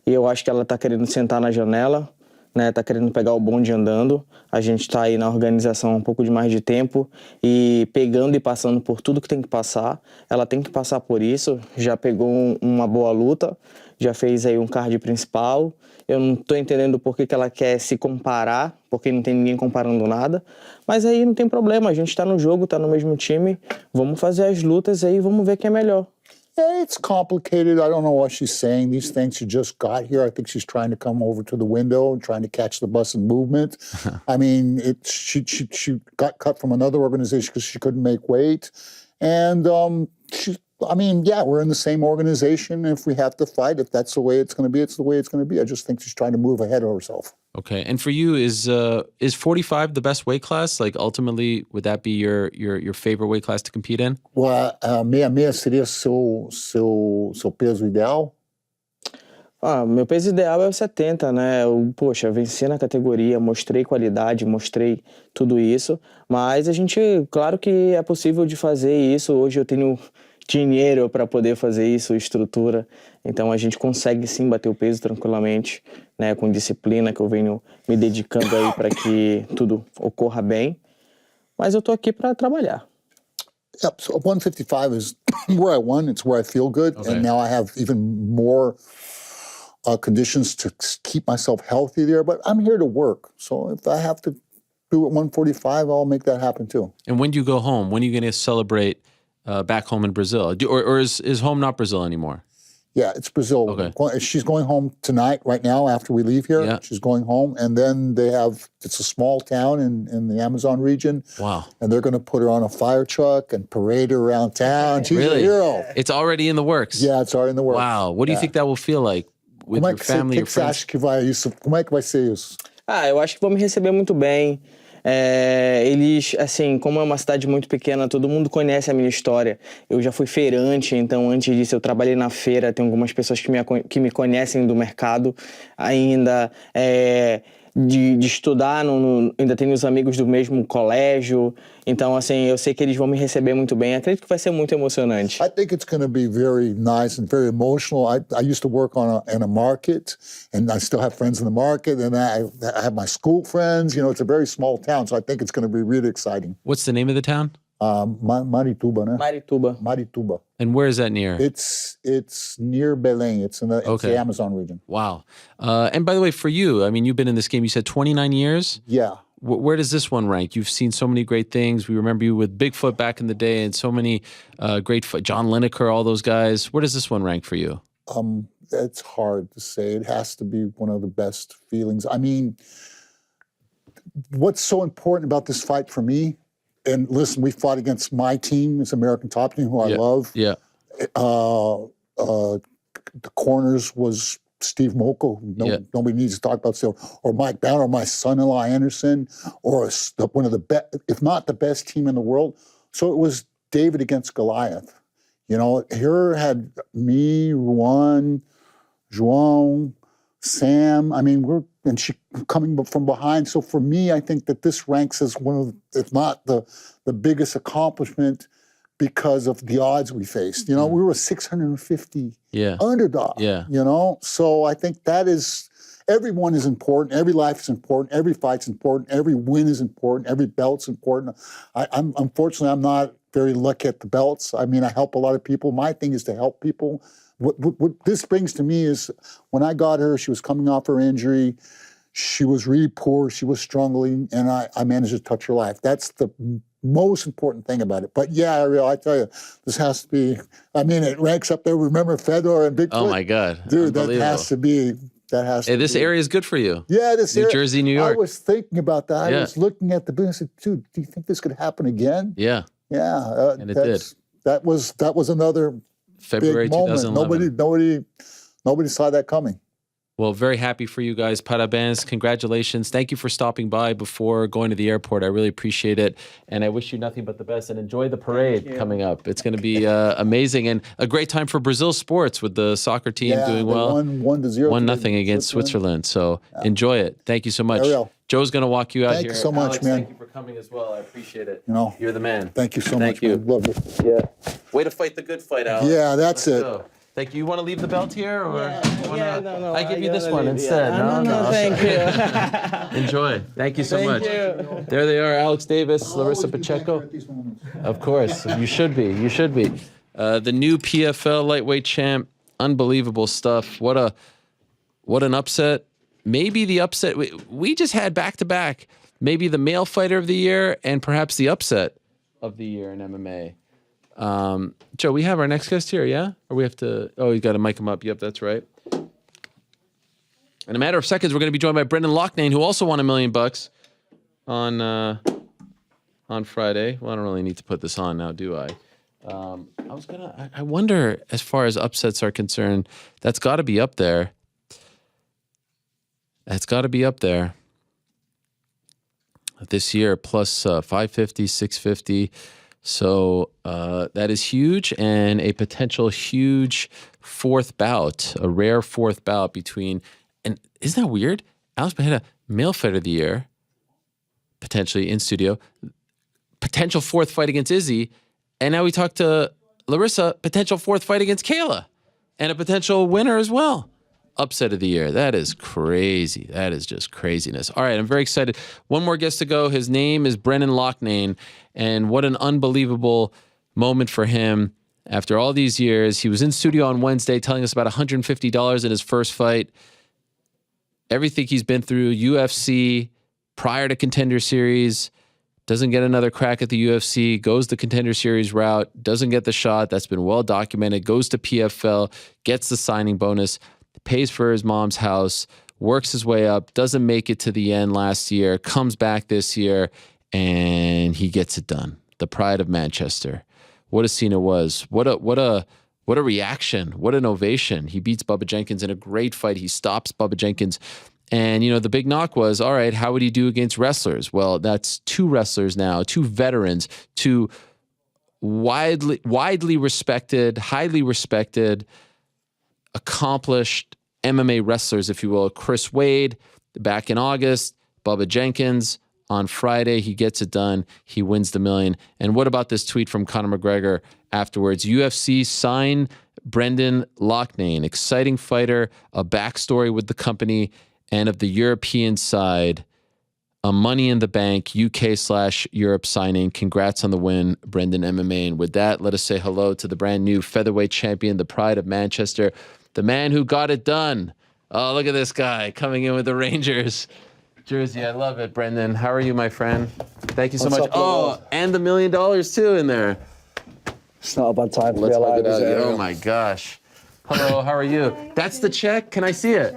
e eu acho que ela tá querendo sentar na janela, né? Tá querendo pegar o bonde andando. A gente tá aí na organização há um pouco de mais de tempo e pegando e passando por tudo que tem que passar. Ela tem que passar por isso. Já pegou uma boa luta, já fez aí um card principal. Eu não tô entendendo por que ela quer se comparar, porque não tem ninguém comparando nada. Mas aí não tem problema, a gente tá no jogo, tá no mesmo time. Vamos fazer as lutas aí, vamos ver quem é melhor. Yeah, it's complicated. I don't know what she's saying. These things, she just got here. I think she's trying to come over to the window and trying to catch the bus in movement. I mean, she got cut from another organization because she couldn't make weight. And we're in the same organization. If we have to fight, if that's the way it's going to be, it's the way it's going to be. I just think she's trying to move ahead of herself. Okay. And for you, is 45 the best weight class? Like ultimately, would that be your favorite weight class to compete in? Well, 66 seria seu peso ideal? Meu peso ideal é o 70, né? Poxa, venci na categoria, mostrei qualidade, mostrei tudo isso, mas claro que é possível de fazer isso. Hoje eu tenho dinheiro para poder fazer isso, estrutura, então a gente consegue sim bater o peso tranquilamente, né? Com disciplina que eu venho me dedicando aí para que tudo ocorra bem, mas eu tô aqui para trabalhar. Yep, so 155 is where I won, it's where I feel good, and now I have even more conditions to keep myself healthy there, but I'm here to work. So if I have to do it 145, I'll make that happen too. And when do you go home? When are you going to celebrate back home in Brazil? Or is home not Brazil anymore? Yeah, it's Brazil. Okay. She's going home tonight, right now, after we leave here. Yeah. She's going home, and then it's a small town in the Amazon region. Wow. And they're going to put her on a fire truck and parade her around town. She's Really? a hero. It's already in the works. Yeah, it's already in the works. Wow. What do you think that will feel like with your family, your friends? Como é que vai ser isso? Eu acho que vão me receber muito bem. Eles, assim, como é uma cidade muito pequena, todo mundo conhece a minha história. Eu já fui feirante, então antes disso eu trabalhei na feira. Tem algumas pessoas que me conhecem do mercado ainda. De estudar, ainda tenho os amigos do mesmo colégio. Então, assim, eu sei que eles vão me receber muito bem. Acredito que vai ser muito emocionante. I think it's going to be very nice and very emotional. I used to work in a market, and I still have friends in the market, and I have my school friends. You know, it's a very small town, so I think it's going to be really exciting. What's the name of the town? Marituba, né? Marituba. And where is that near? It's near Belém. It's in the Amazon region. Wow. And by the way, for you, I mean, you've been in this game, you said 29 years? Yeah. Where does this one rank? You've seen so many great things. We remember you with Bigfoot back in the day and so many great John Lineker, all those guys. Where does this one rank for you? It's hard to say. It has to be one of the best feelings. I mean, what's so important about this fight for me, and listen, we fought against my team, this American Top Team, who I love. Yeah. The corners was Steve Moko, nobody needs to talk about still, or Mike Brown, or my son-in-law Anderson, or one of the best, if not the best team in the world. So it was David against Goliath. You know, here had me, Juan, João, Sam. I mean, and she coming from behind. So for me, I think that this ranks as one of, if not the biggest accomplishment, because of the odds we faced. You know, we were a 650 underdog. Yeah. You know, so I think that is, everyone is important. Every life is important. Every fight's important. Every win is important. Every belt's important. I'm unfortunately, I'm not very lucky at the belts. I mean, I help a lot of people. My thing is to help people. What this brings to me is, when I got her, she was coming off her injury. She was really poor. She was struggling, and I managed to touch her life. That's the most important thing about it. But yeah, Ariel, I tell you, this has to be, I mean, it ranks up there. Remember Fedor and Bigfoot? Oh my God. Dude, that has to be, this area is good for you. Yeah, this New Jersey, New York. I was thinking about that. I was looking at the business. I said, dude, do you think this could happen again? Yeah. Yeah. And it did. That was another February big moment. 2011. Nobody saw that coming. Well, very happy for you guys. Parabéns. Congratulations. Thank you for stopping by before going to the airport. I really appreciate it. And I wish you nothing but the best. And enjoy the parade coming up. It's going to be amazing. And a great time for Brazil sports with the soccer team doing well. Won 1-0. 1-0 against Switzerland. So enjoy it. Thank you so much. Ariel. Joe's going to walk you out here. Thank you so much, Alex, man. Thank you for coming as well. I appreciate it. You know, you're the man. Thank you so Thank much, you. man. Love you. Yeah. Way to fight the good fight, Alex. Yeah, that's Let's it. go. Thank you. You want to leave the belt here? Or No. I give you this one instead. No, thank you. Enjoy. Thank you so much. You. There they are, Alex Davis, Larissa Pacheco. Of course. You should be. You should be. The new PFL lightweight champ. Unbelievable stuff. What an upset. Maybe the upset. We just had back-to-back. Maybe the male fighter of the year and perhaps the upset of the year in MMA. Joe, we have our next guest here, yeah? Or we have to... Oh, you got to mic him up. Yep, that's right. In a matter of seconds, we're going to be joined by Brendan Loughnane, who also won $1 million on Friday. Well, I don't really need to put this on now, do I? I wonder, as far as upsets are concerned, that's got to be up there. It's got to be up there this year, plus 550, 650. So that is huge, and a potential huge fourth bout, a rare fourth bout between, and isn't that weird? Alex Pereira, male fighter of the year, potentially in studio, potential fourth fight against Izzy, and now we talk to Larissa, potential fourth fight against Kayla, and a potential winner as well. Upset of the year. That is crazy. That is just craziness. All right, I'm very excited. One more guest to go. His name is Brendan Loughnane, and what an unbelievable moment for him. After all these years, he was in studio on Wednesday telling us about $150 in his first fight. Everything he's been through, UFC, prior to Contender Series, doesn't get another crack at the UFC, goes the Contender Series route, doesn't get the shot. That's been well documented. Goes to PFL, gets the signing bonus, pays for his mom's house, works his way up, doesn't make it to the end last year, comes back this year, and he gets it done. The pride of Manchester. What a scene it was. What a reaction. What an ovation. He beats Bubba Jenkins in a great fight. He stops Bubba Jenkins. And, you know, the big knock was, all right, how would he do against wrestlers? Well, that's two wrestlers now, two veterans, two widely respected, highly respected, accomplished MMA wrestlers, if you will. Chris Wade back in August, Bubba Jenkins on Friday. He gets it done. He wins the $1 million. And what about this tweet from Conor McGregor afterwards? UFC signed Brendan Loughnane, exciting fighter, a backstory with the company, and of the European side, a Money in the Bank UK/Europe signing. Congrats on the win, Brendan MMA. And with that, let us say hello to the brand new featherweight champion, the pride of Manchester, the man who got it done. Oh, look at this guy coming in with the Rangers jersey. I love it, Brendan. How are you, my friend? Thank you so much. Oh, and the $1 million too in there. It's not a bad time to be alive. Oh my gosh. Hello, how are you? That's the check. Can I see it?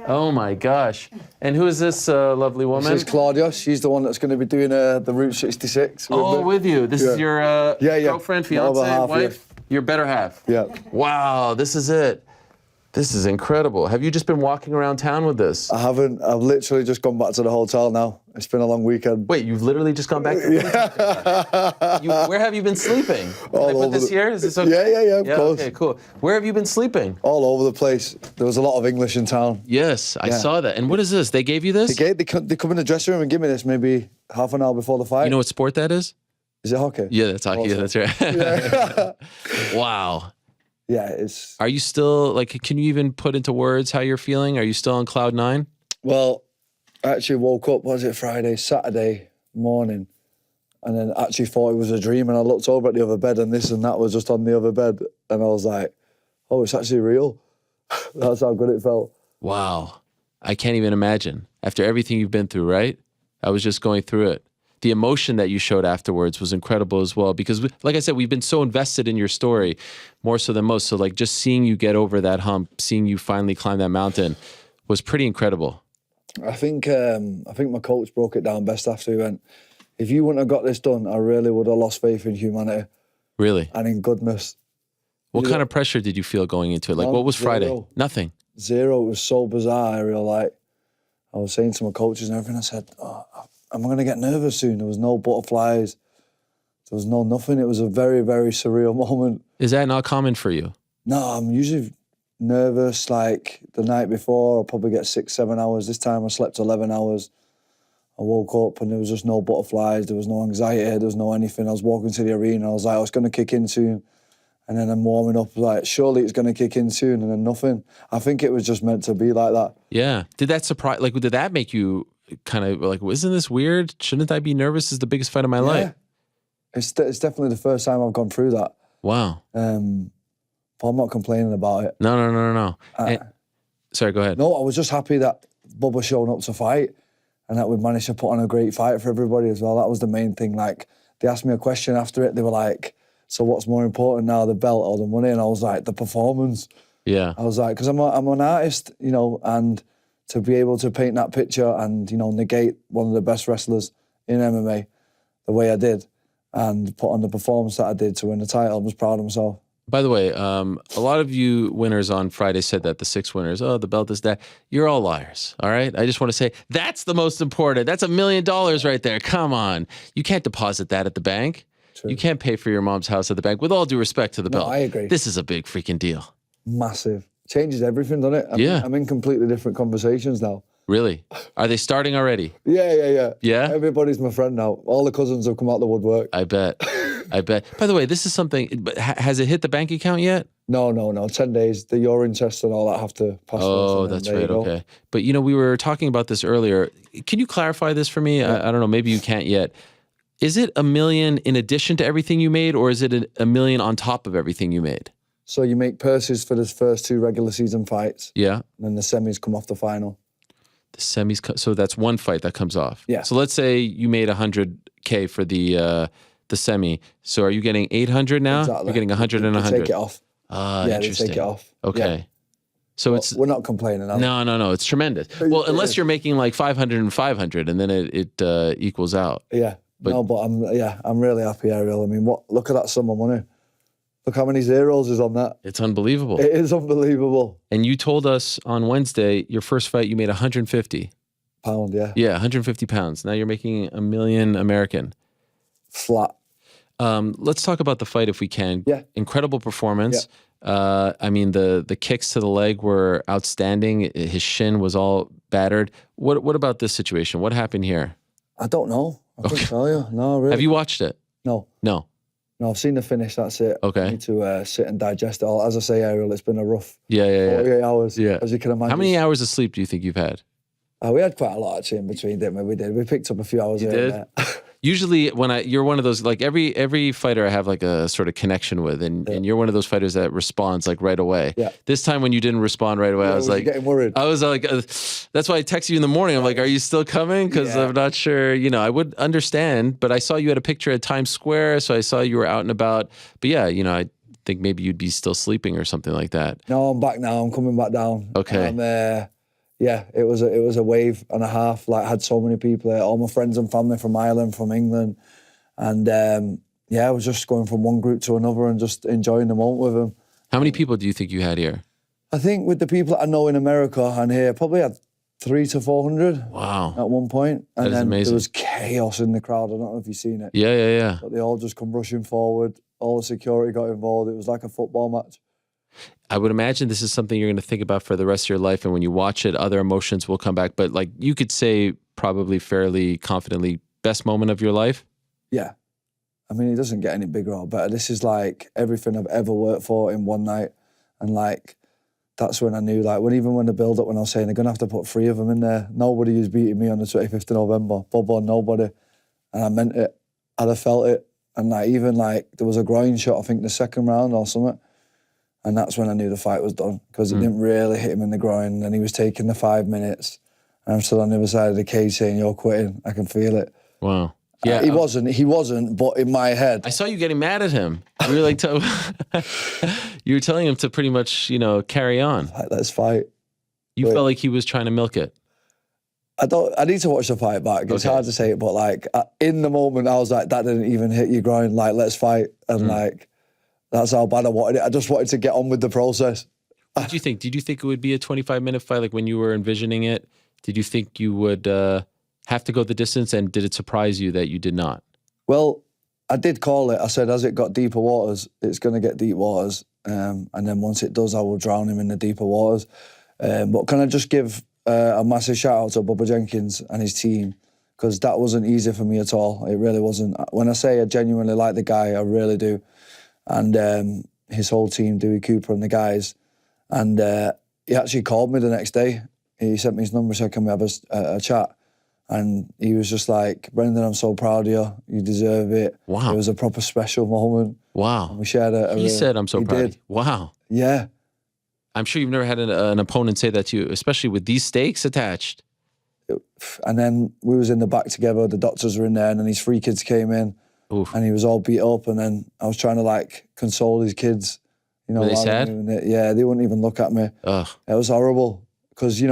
Oh my gosh. And who is this lovely woman? This is Claudia. She's the one that's going to be doing the Route 66. With you. This is your girlfriend, fiance, wife? Yeah. Your better half? Yeah. Wow, this is it. This is incredible. Have you just been walking around town with this? I haven't. I've literally just gone back to the hotel now. It's been a long weekend. Wait, you've literally just gone back to the Where have you been sleeping? Can I put this here? Is this okay? Yeah, of course. Okay, cool. Where have you been sleeping? All over the place. There was a lot of English in town. Yes, I saw that. And what is this? They gave you this? They come in the dressing room and give me this maybe half an hour before the fight. You know what sport that is? Is it hockey? Yeah, that's hockey. Awesome. Yeah, that's right. Wow. Yeah, it's... Are you still, like, can you even put into words how you're feeling? Are you still on cloud nine? Well, I actually woke up, Saturday morning, and then actually thought it was a dream, and I looked over at the other bed, and this and that was just on the other bed, and I was like, oh, it's actually real. That's how good it felt. Wow. I can't even imagine. After everything you've been through, right? I was just going through it. The emotion that you showed afterwards was incredible as well, because like I said, we've been so invested in your story, more so than most. So like just seeing you get over that hump, seeing you finally climb that mountain was pretty incredible. I think my coach broke it down best after he went, if you wouldn't have got this done, I really would have lost faith in humanity. Really? And in goodness. What kind of pressure did you feel going into it? Like, what was Friday? Nothing. Zero. It was so bizarre. I was saying to my coaches and everything, I said, am I going to get nervous soon? There was no butterflies. There was no nothing. It was a very, very surreal moment. Is that not common for you? No, I'm usually nervous. Like the night before, I'll probably get 6-7 hours. This time I slept 11 hours. I woke up and there was just no butterflies. There was no anxiety. There was no anything. I was walking to the arena. I was like, oh, it's going to kick in soon. And then I'm warming up like, surely it's going to kick in soon. And then nothing. I think it was just meant to be like that. Yeah. Did that surprise, like, did that make you kind of like, isn't this weird? Shouldn't I be nervous? This is the biggest fight of my life. It's definitely the first time I've gone through that. Wow. But I'm not complaining about it. No. Sorry, go ahead. No, I was just happy that Bubba showed up to fight and that we managed to put on a great fight for everybody as well. That was the main thing. Like, they asked me a question after it. They were like, so what's more important now, the belt or the money? And I was like, the performance. Yeah. I was like, because I'm an artist, you know, and to be able to paint that picture and, you know, negate one of the best wrestlers in MMA the way I did and put on the performance that I did to win the title, I was proud of myself. By the way, a lot of you winners on Friday said that the 6 winners, oh, the belt is that. You're all liars, all right? I just want to say that's the most important. That's $1 million right there. Come on. You can't deposit that at the bank. True. You can't pay for your mom's house at the bank. With all due respect to the belt. I agree. This is a big freaking deal. Massive. Changes everything, doesn't it? I'm in completely different conversations now. Really? Are they starting already? Yeah. Yeah? Everybody's my friend now. All the cousins have come out the woodwork. I bet. By the way, this is something, but has it hit the bank account yet? No. 10 days. The urine tests and all that have to pass. Oh, that's right. Okay. But, we were talking about this earlier. Can you clarify this for me? I don't know. Maybe you can't yet. Is it $1 million in addition to everything you made, or is it $1 million on top of everything you made? So you make purses for the first 2 regular season fights. Yeah. And then the semis come off the final. The semis, so that's one fight that comes off. Yeah. So let's say you made $100K for the semi. So are you getting 800 now? Exactly. You're getting 100 and 100. Take it off. Interesting. They take it off. Okay. Yeah. So we're not complaining. No. It's tremendous. Well, unless you're making like 500 and 500, and then it equals out. Yeah. But I'm really happy, Ariel. I mean, look at that sum of money. Look how many zeros is on that. It's unbelievable. It is unbelievable. And you told us on Wednesday, your first fight, you made 150 pounds. Yeah. Yeah, 150 pounds. Now you're making $1 million American. Flat. Let's talk about the fight if we can. Yeah. Incredible performance. Yeah. I mean, the kicks to the leg were outstanding. His shin was all battered. What about this situation? What happened here? I don't know. I couldn't tell you. No, really. Have you watched it? No. No, I've seen the finish, that's it. Okay. I need to sit and digest it all. As I say, Ariel, it's been a rough 48 hours, as you can imagine. How many hours of sleep do you think you've had? We had quite a lot actually in between, didn't we? We picked up a few hours. You did? Usually you're one of those, like every fighter I have like a sort of connection with, and you're one of those fighters that responds like right away. Yeah. This time when you didn't respond right away, I was like, getting worried. I was like, that's why I texted you in the morning. I'm like, are you still coming? Because I'm not sure, I would understand, but I saw you had a picture at Times Square, so I saw you were out and about. But yeah, I think maybe you'd be still sleeping or something like that. No, I'm back now. I'm coming back down. Okay. It was a wave and a half. Like, I had so many people there, all my friends and family from Ireland, from England. And I was just going from one group to another and just enjoying the moment with them. How many people do you think you had here? I think with the people that I know in America and here, probably had 300 to 400. Wow. At one point. And that is then amazing. There was chaos in the crowd. I don't know if you've seen it. Yeah. But they all just come rushing forward. All the security got involved. It was like a football match. I would imagine this is something you're going to think about for the rest of your life. And when you watch it, other emotions will come back. But like you could say probably fairly confidently, best moment of your life? Yeah. I mean, it doesn't get any bigger or better. This is like everything I've ever worked for in one night. And like, that's when I knew, like, even when the build-up, when I was saying they're going to have to put 3 of them in there. Nobody is beating me on the 25th of November. Bubba, nobody. And I meant it. I'd have felt it. And like, even like, there was a groin shot, I think the second round or something. And that's when I knew the fight was done, because it didn't really hit him in the groin, and he was taking the 5 minutes. And I'm still on the other side of the cage saying, "You're quitting." I can feel it. Wow. Yeah, he wasn't, but in my head. I saw you getting mad at him. You were like, you were telling him to pretty much, carry on. Like, let's fight. You felt like he was trying to milk it. I need to watch the fight back. It's hard to say it, but like in the moment, I was like, that didn't even hit your groin. Like, let's fight. And like, that's how bad I wanted it. I just wanted to get on with the process. What did you think? Did you think it would be a 25-minute fight? Like when you were envisioning it, did you think you would have to go the distance? And did it surprise you that you did not? Well, I did call it. I said, as it got deeper waters, it's going to get deep waters. And then once it does, I will drown him in the deeper waters. But can I just give a massive shout out to Bubba Jenkins and his team? Because that wasn't easy for me at all. It really wasn't. When I say I genuinely like the guy, I really do. And his whole team, Dewey Cooper and the guys. And he actually called me the next day. He sent me his number, said, can we have a chat? And he was just like, Brendan, I'm so proud of you. You deserve it. Wow. It was a proper special moment. Wow. And we shared He said, I'm so proud of you. Wow. Yeah. I'm sure you've never had an opponent say that to you, especially with these stakes attached. And then we was in the back together. The doctors were in there, and then his 3 kids came in. Oof. And he was all beat up, and then I was trying to like console his kids. Were they sad? Yeah, they wouldn't even look at me. Ugh. It was horrible because,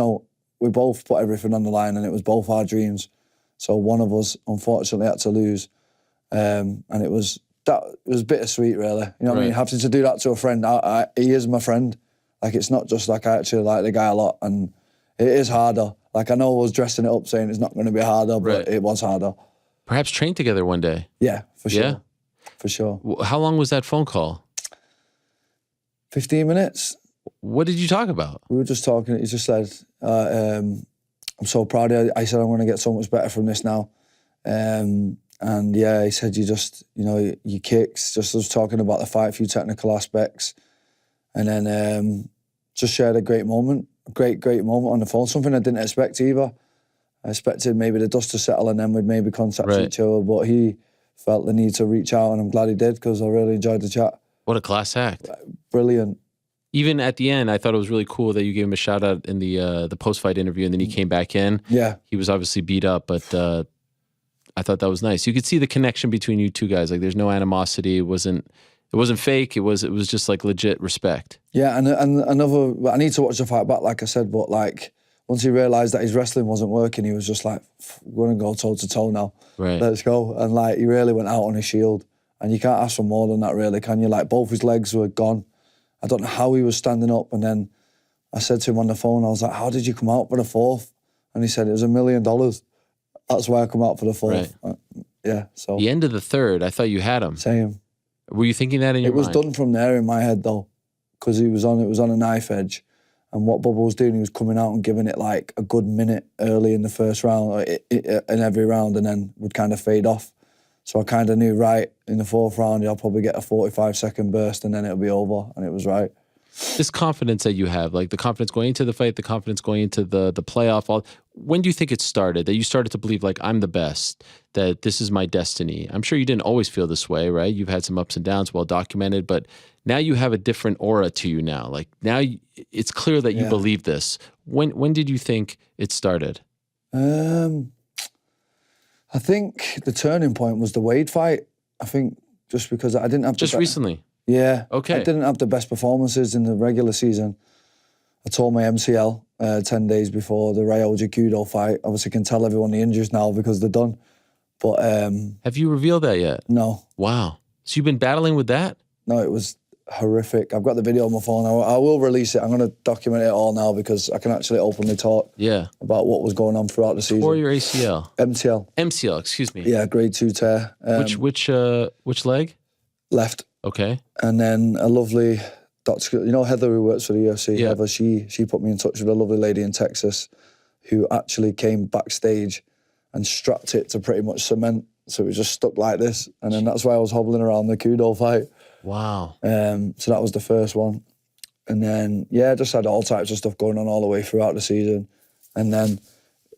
we both put everything on the line, and it was both our dreams. So one of us, unfortunately, had to lose. And it was that was bittersweet, really. You know what I mean? Having to do that to a friend, he is my friend. Like, it's not just like I actually like the guy a lot, and it is harder. Like, I know I was dressing it up saying it's not going to be harder, but it was harder. Perhaps train together one day. Yeah, for sure. Yeah? For sure. How long was that phone call? 15 minutes. What did you talk about? We were just talking. He just said, I'm so proud of you. I said, I'm going to get so much better from this now. And yeah, he said, you just, you know, your kicks, just was talking about the fight, a few technical aspects. And then just shared a great moment on the phone, something I didn't expect either. I expected maybe the dust to settle and then we'd maybe contact each other, but he felt the need to reach out, and I'm glad he did because I really enjoyed the chat. What a class act. Brilliant. Even at the end, I thought it was really cool that you gave him a shout out in the post-fight interview, and then he came back in. Yeah. He was obviously beat up, but I thought that was nice. You could see the connection between you two guys. Like, there's no animosity. It wasn't fake. It was just like legit respect. Yeah, and another, I need to watch the fight back, like I said, but like, once he realised that his wrestling wasn't working, he was just like, we're going to go toe-to-toe now. Right. Let's go. And like, he really went out on his shield. And you can't ask for more than that, really, can you? Like, both his legs were gone. I don't know how he was standing up. And then I said to him on the phone, I was like, how did you come out for the fourth? And he said, it was $1 million. That's why I come out for the fourth. Right. Yeah, so. The end of the third, I thought you had him. Same. Were you thinking that in your mind? It was done from there in my head, though, because it was on a knife edge. And what Bubba was doing, he was coming out and giving it like a good minute early in the first round, in every round, and then would kind of fade off. So I kind of knew, right, in the fourth round, I'll probably get a 45-second burst and then it'll be over, and it was right. This confidence that you have, like the confidence going into the fight, the confidence going into the playoff, when do you think it started? That you started to believe, like, I'm the best, that this is my destiny? I'm sure you didn't always feel this way, right? You've had some ups and downs, well documented, but now you have a different aura to you now. Like, now it's clear that you believe this. When did you think it started? I think the turning point was the Wade fight. I think just because I didn't have... Just recently? Yeah. Okay. I didn't have the best performances in the regular season. I tore my MCL 10 days before the Ryoji Kudo fight. Obviously, can tell everyone the injuries now because they're done. But... have you revealed that yet? No. Wow. So you've been battling with that? No, it was horrific. I've got the video on my phone. I will release it. I'm going to document it all now because I can actually openly talk about what was going on throughout the season. Or your ACL? MCL. MCL, excuse me. Yeah, grade 2 tear. Which leg? Left. Okay. And then a lovely doctor, you know Heather, who works for the UFC, Heather, she put me in touch with a lovely lady in Texas who actually came backstage and strapped it to pretty much cement. So it was just stuck like this. And then that's why I was hobbling around the Kudo fight. Wow. So that was the first one. And then, yeah, just had all types of stuff going on all the way throughout the season. And then,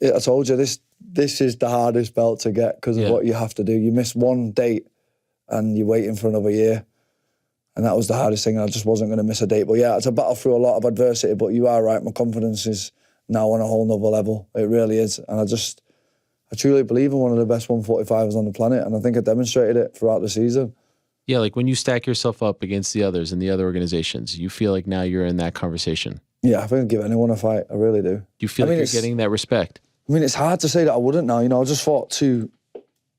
I told you, this is the hardest belt to get because of what you have to do. You miss one date and you're waiting for another year. And that was the hardest thing. I just wasn't going to miss a date. But yeah, it's a battle through a lot of adversity. But you are right, my confidence is now on a whole nother level. It really is. And I truly believe I'm one of the best 145ers on the planet. And I think I demonstrated it throughout the season. Yeah, like when you stack yourself up against the others and the other organizations, you feel like now you're in that conversation. Yeah, I think I'd give anyone a fight. I really do. You feel like you're getting that respect? I mean, it's hard to say that I wouldn't now. You know, I just fought two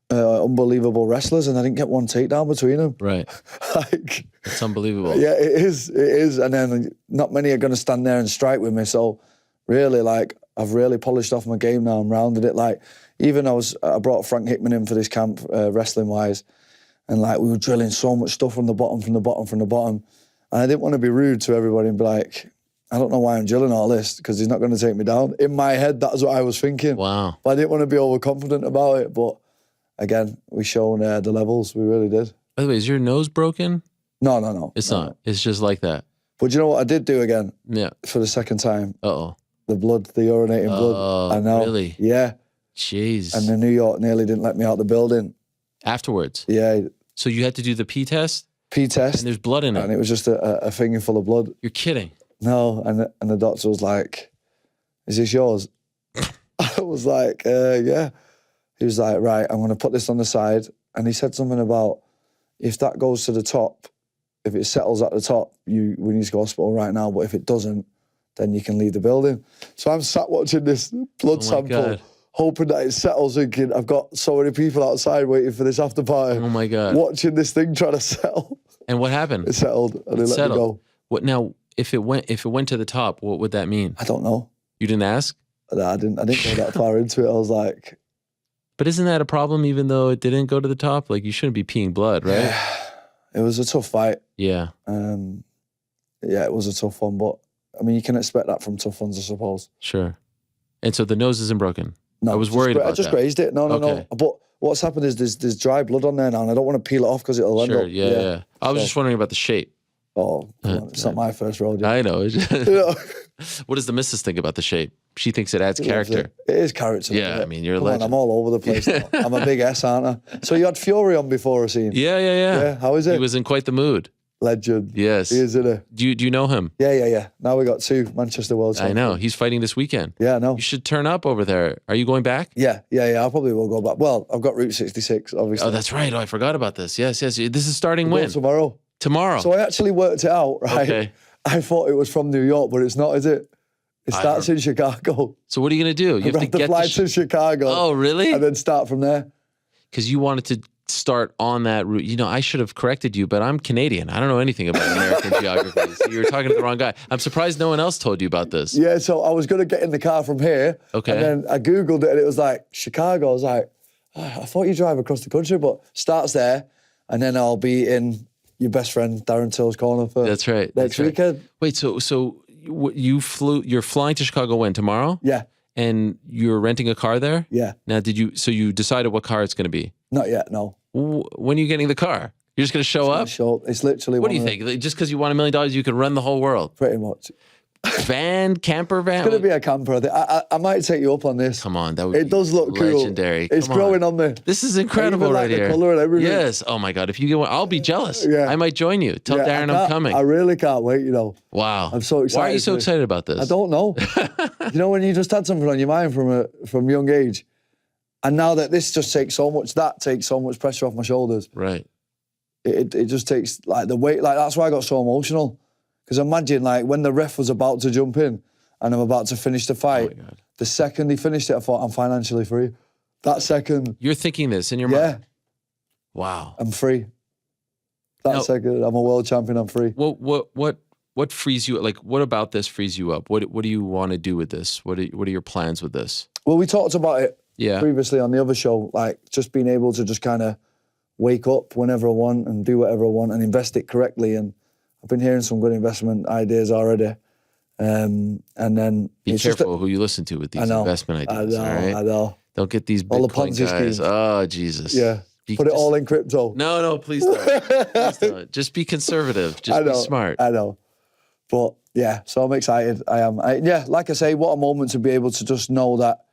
unbelievable wrestlers and I didn't get one takedown between them. Right. Like, it's unbelievable. Yeah, it is. It is. And then not many are going to stand there and strike with me. So really, like, I've really polished off my game now and rounded it. Like, even I brought Frank Hickman in for this camp, wrestling-wise. And like, we were drilling so much stuff from the bottom. And I didn't want to be rude to everybody and be like, I don't know why I'm drilling all this because he's not going to take me down. In my head, that's what I was thinking. Wow. But I didn't want to be overconfident about it. But again, we shown the levels. We really did. By the way, is your nose broken? No. It's not. It's just like that. But you know what I did do again? Yeah. For the second time. Uh-oh. The urinating blood. I know. Really? Yeah. Jeez. And the New York nearly didn't let me out the building. Afterwards? Yeah. So you had to do the P test? P-test. And there's blood in it? And it was just a finger full of blood. You're kidding? No. And the doctor was like, is this yours? I was like, yeah. He was like, right, I'm going to put this on the side. And he said something about, if that goes to the top, if it settles at the top, we need to go to hospital right now. But if it doesn't, then you can leave the building. So I'm sat watching this blood sample hoping that it settles, thinking I've got so many people outside waiting for this after party. Oh my God. Watching this thing try to settle. And what happened? It settled and they let me go. What now? If it went to the top, what would that mean? I don't know. You didn't ask? No, I didn't go that far into it. I was like, but isn't that a problem? Even though it didn't go to the top, like you shouldn't be peeing blood, right? Yeah, it was a tough fight. Yeah. Yeah, it was a tough one, but I mean, you can expect that from tough ones, I suppose. Sure. And so the nose isn't broken. No, I was worried about that. I just grazed it. No. But what's happened is there's dry blood on there now, and I don't want to peel it off because it'll end up. Yeah. I was just wondering about the shape. Oh, come on, it's not my first rodeo. I know. What does the missus think about the shape? She thinks it adds character. It is character. Yeah, I mean, you're a Come legend. on, I'm all over the place now. I'm a big S, aren't I? So you had Fury on before I seen. Yeah. Yeah, how is it? He was in quite the mood. Legend. Yes. He is, isn't it? Do you know him? Yeah. Now we got 2 Manchester World Champions. I know. He's fighting this weekend. Yeah, I know. You should turn up over there. Are you going back? Yeah. I probably will go back. Well, I've got Route 66, obviously. Oh, that's right. Oh, I forgot about this. Yes. This is starting when? Tomorrow. So I actually worked it out, right? Okay. I thought it was from New York, but it's not, is it? It starts in Chicago. So what are you going to do? You have to fly to Chicago. Oh, really? And then start from there. Because you wanted to start on that route. You know, I should have corrected you, but I'm Canadian. I don't know anything about American geography. So you were talking to the wrong guy. I'm surprised no one else told you about this. Yeah, so I was going to get in the car from here. Okay. And then I Googled it and it was like, Chicago. I was like, I thought you drive across the country, but starts there. And then I'll be in your best friend Darren Till's corner for That's right. next weekend. Wait, so you're flying to Chicago when? Tomorrow? Yeah. And you're renting a car there? Yeah. Now, you decided what car it's going to be? Not yet, no. When are you getting the car? You're just going to show up? It's literally. What do you think? Just because you want $1 million, you could run the whole world? Pretty much. Camper van? It's going to be a camper. I might take you up on this. Come on, that would It be does look legendary. Cool. It's growing on me. This is incredible even right like here. The color and everything. Yes. Oh my God. If you get one, I'll be jealous. Yeah. I might join you. Tell Darren I'm coming. I really can't wait. Wow. I'm so excited. Why are you so excited about this? I don't know. When you just had something on your mind from a young age, and now that this just takes so much pressure off my shoulders. Right. It just takes like the weight. Like that's why I got so emotional. Because imagine like when the ref was about to jump in and I'm about to finish the fight. Oh my God. The second he finished it, I thought I'm financially free. That second. You're thinking this in your mind? Yeah. Wow. I'm free. That second, I'm a world champion. I'm free. What frees you? Like, what about this frees you up? What do you want to do with this? What are your plans with this? Well, we talked about it Yeah. previously on the other show, like just being able to just kind of wake up whenever I want and do whatever I want and invest it correctly. And I've been hearing some good investment ideas already. And then be careful who you listen to with these investment ideas. I know. Don't get these all the Bitcoin Ponzi guys. schemes. Oh, Jesus. Yeah. Put it all in crypto. No, please don't. Please don't. Just be conservative. Just be smart. I know. But yeah, so I'm excited. I am. Like I say, what a moment to be able to just know that,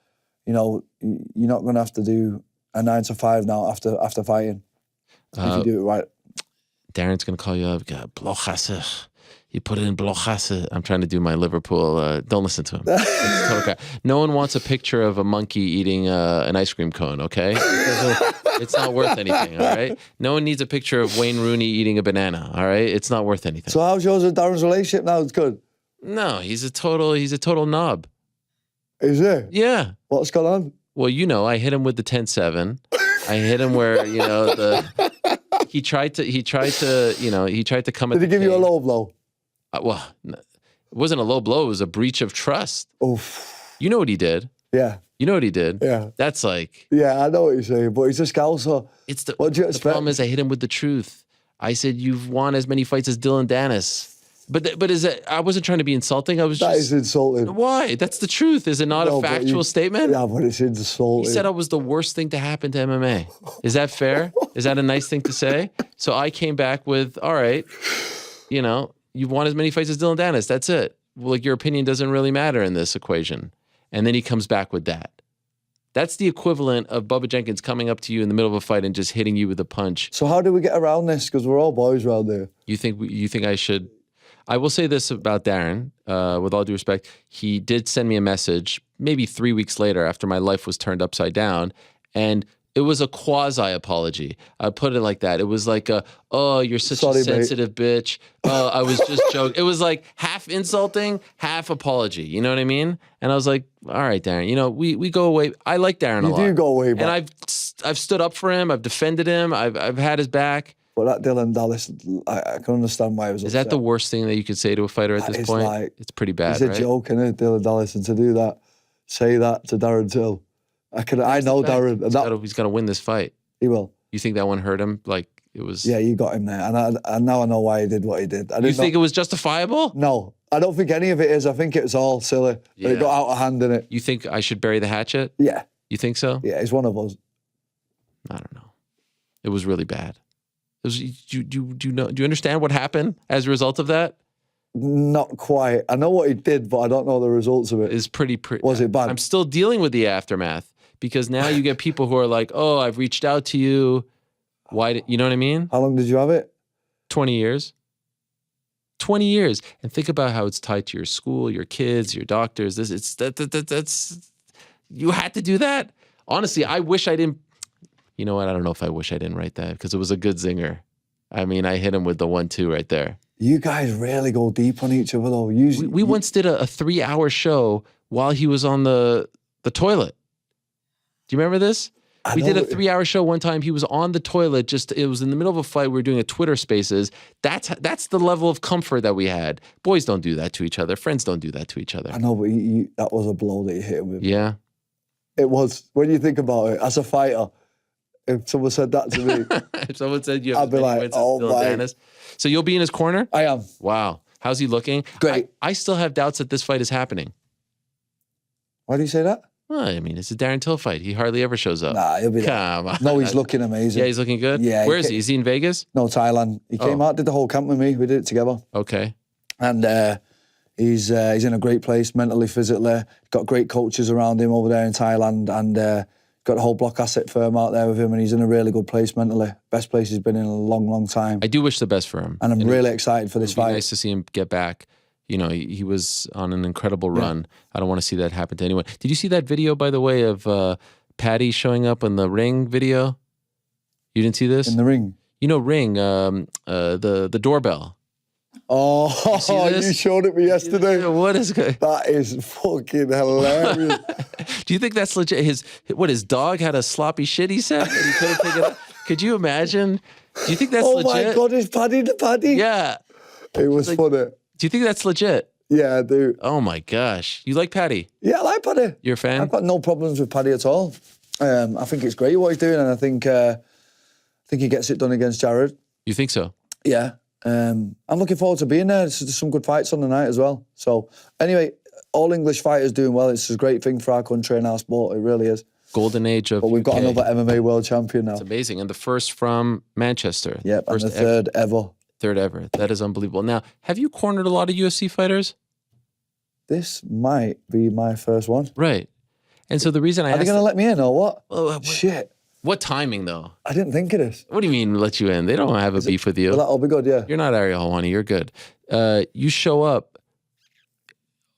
you're not going to have to do a 9 to 5 now after fighting. If you do it right. Darren's going to call you up. Blachowicz. You put it in Blachowicz. I'm trying to do my Liverpool. Don't listen to him. It's total crap. No one wants a picture of a monkey eating an ice cream cone, okay? It's not worth anything, all right? No one needs a picture of Wayne Rooney eating a banana, all right? It's not worth anything. So how's yours and Darren's relationship now? It's good? No, he's a total knob. Is it? Yeah. What's going on? Well, I hit him with the 10-7. I hit him where, he tried to come at Did he give you a low blow? It wasn't a low blow. It was a breach of trust. Oof. You know what he did? Yeah. You know what he did? Yeah. That's like... Yeah, I know what you're saying, but he's a scouser. What do you expect? The problem is I hit him with the truth. I said, you've won as many fights as Dylan Dennis. But is that... I wasn't trying to be insulting. That is insulting. Why? That's the truth. Is it not a factual statement? Yeah, but it's insulting. He said I was the worst thing to happen to MMA. Is that fair? Is that a nice thing to say? So I came back with, all right, you've won as many fights as Dylan Dennis. That's it. Well, your opinion doesn't really matter in this equation. And then he comes back with that. That's the equivalent of Bubba Jenkins coming up to you in the middle of a fight and just hitting you with a punch. So how do we get around this? Because we're all boys around there. You think I should? I will say this about Darren, with all due respect. He did send me a message maybe 3 weeks later after my life was turned upside down. And It was a quasi apology. I put it like that. It was like oh, you're such a sensitive bitch. I was just joking. It was like half insulting, half apology. You know what I mean? And I was like, all right, Darren, you know, we go away. I like Darren a lot. You do go away back. And I've stood up for him. I've defended him. I've had his back. But that Dylan Dallas, I can understand why he was upset. Is that the worst thing that you could say to a fighter at this point? Like, it's pretty bad, It's a joke, isn't it, Dylan Dallas? And to do that, say that to Darren Till. I know Darren. He's got to win this fight. He will. You think that one hurt him? Like it was. Yeah, you got him there, and now I know why he did what he did. You think it was justifiable? No, I don't think any of it is. I think it's all silly. Yeah. It got out of hand in it. You think I should bury the hatchet? Yeah. You think so? Yeah, he's one of us. I don't know. It was really bad. Do you understand what happened as a result of that? Not quite. I know what he did, but I don't know the results of it. It's pretty. Was it bad? I'm still dealing with the aftermath because now you get people who are like, "Oh, I've reached out to you. Why did you know what I mean?" How long did you have it? 20 years. 20 years, and think about how it's tied to your school, your kids, your doctors. That's you had to do that. Honestly, I wish I didn't. You know what? I don't know if I wish I didn't write that because it was a good zinger. I mean, I hit him with the 1-2 right there. You guys really go deep on each other, though. We once did a 3-hour show while he was on the toilet. Do you remember this? We did a 3-hour show one time. He was on the toilet. It was in the middle of a fight. We were doing a Twitter Spaces. That's the level of comfort that we had. Boys don't do that to each other. Friends don't do that to each other. I know, but that was a blow that you hit him with. Yeah. It was. When you think about it, as a fighter, if someone said that to me, if someone said you have I'd be like, oh my. So you'll be in his corner? I am. Wow. How's he looking? Great. I still have doubts that this fight is happening. Why do you say that? Well, I mean, it's a Darren Till fight. He hardly ever shows up. Nah, he'll be there. Come on. No, he's looking amazing. Yeah, he's looking good? Yeah. Where is he? Is he in Vegas? No, Thailand. He came out, did the whole camp with me. We did it together. Okay. And he's in a great place mentally, physically. Got great coaches around him over there in Thailand, and got the whole block asset firm out there with him, and he's in a really good place mentally. Best place he's been in a long, long time. I do wish the best for him. And I'm really excited for this fight. Nice to see him get back. You know, he was on an incredible run. I don't want to see that happen to anyone. Did you see that video, by the way, of Patty showing up in the ring video? You didn't see this? In the ring? You know, ring, the doorbell. Oh, you showed it me yesterday. What is good? That is fucking hilarious. Do you think that's legit? His dog had a sloppy shit, he said, and he couldn't pick it up? Could you imagine? Do you think that's legit? Oh my God, is Paddy the Paddy? Yeah. It was funny. Do you think that's legit? Yeah, I do. Oh my gosh. You like Paddy? Yeah, I like Paddy. You're a fan? I've got no problems with Paddy at all. I think it's great what he's doing, and I think he gets it done against Jared. You think so? Yeah. I'm looking forward to being there. There's some good fights on the night as well. So anyway, all English fighters doing well. It's a great thing for our country and our sport. It really is. Golden age of But we've got UK. another MMA world champion now. It's amazing. And the first from Manchester. Yep, and the third ever. Third ever. That is unbelievable. Now, have you cornered a lot of UFC fighters? This might be my first one. Right. And so the reason I Are they going to let me in or what? Well, Shit. What timing, though? I didn't think of this. What do you mean let you in? They don't have a beef with you. Well, that'll be good, yeah. You're not Ariel Helwani. You're good. You show up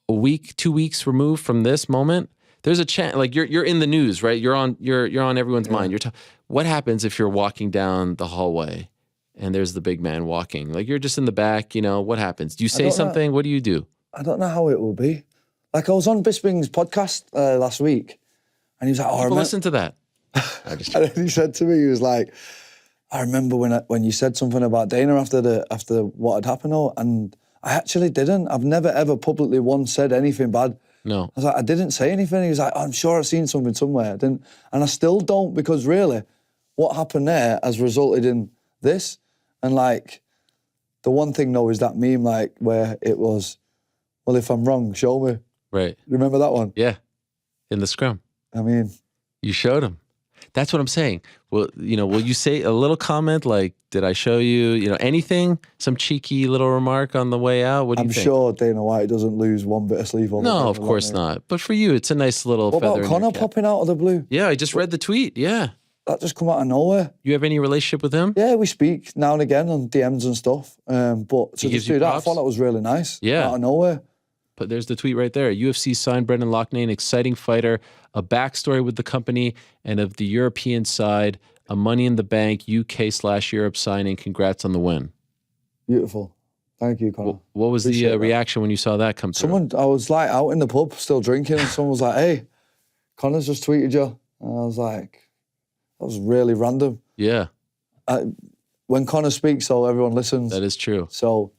a week, 2 weeks removed from this moment. There's a chance, like you're in the news, right? You're on everyone's mind. What happens if you're walking down the hallway and there's the big man walking? Like you're just in the back, you know, what happens? Do you say something? What do you do? I don't know how it will be. Like I was on Bisping's podcast last week and he was like, People listen to that. And then he said to me, he was like, I remember when you said something about Dana after what had happened, and I actually didn't. I've never ever publicly once said anything bad. No. I was like, I didn't say anything. He was like, I'm sure I've seen something somewhere. I didn't, and I still don't, because really, what happened there has resulted in this. And like, the one thing though is that meme, like where it was, well, if I'm wrong, show me. Right. Remember that one? Yeah. In the scrum. I mean, you showed him. That's what I'm saying. Well, you know, will you say a little comment like, did I show you, you know, anything? Some cheeky little remark on the way out? What do you think? I'm sure Dana White doesn't lose one bit of sleep on the No, of course not. But for you, it's a nice little What feather about in your Conor cap. popping out of the blue? Yeah, I just read the tweet. Yeah. That just come out of nowhere. You have any relationship with him? Yeah, we speak now and again on DMs and stuff. But to gives just you do that, I props? thought that was really nice. Yeah. Out of nowhere. But there's the tweet right there. UFC signed Brendan Loughnane, exciting fighter, a backstory with the company, and of the European side, a Money in the Bank UK/Europe signing. Congrats on the win. Beautiful. Thank you, Conor. What was the reaction when you saw that come through? I was like out in the pub still drinking, and someone was like, "Hey, Conor's just tweeted you." And I was like, that was really random. Yeah. When Conor speaks, so everyone listens. That is true. So,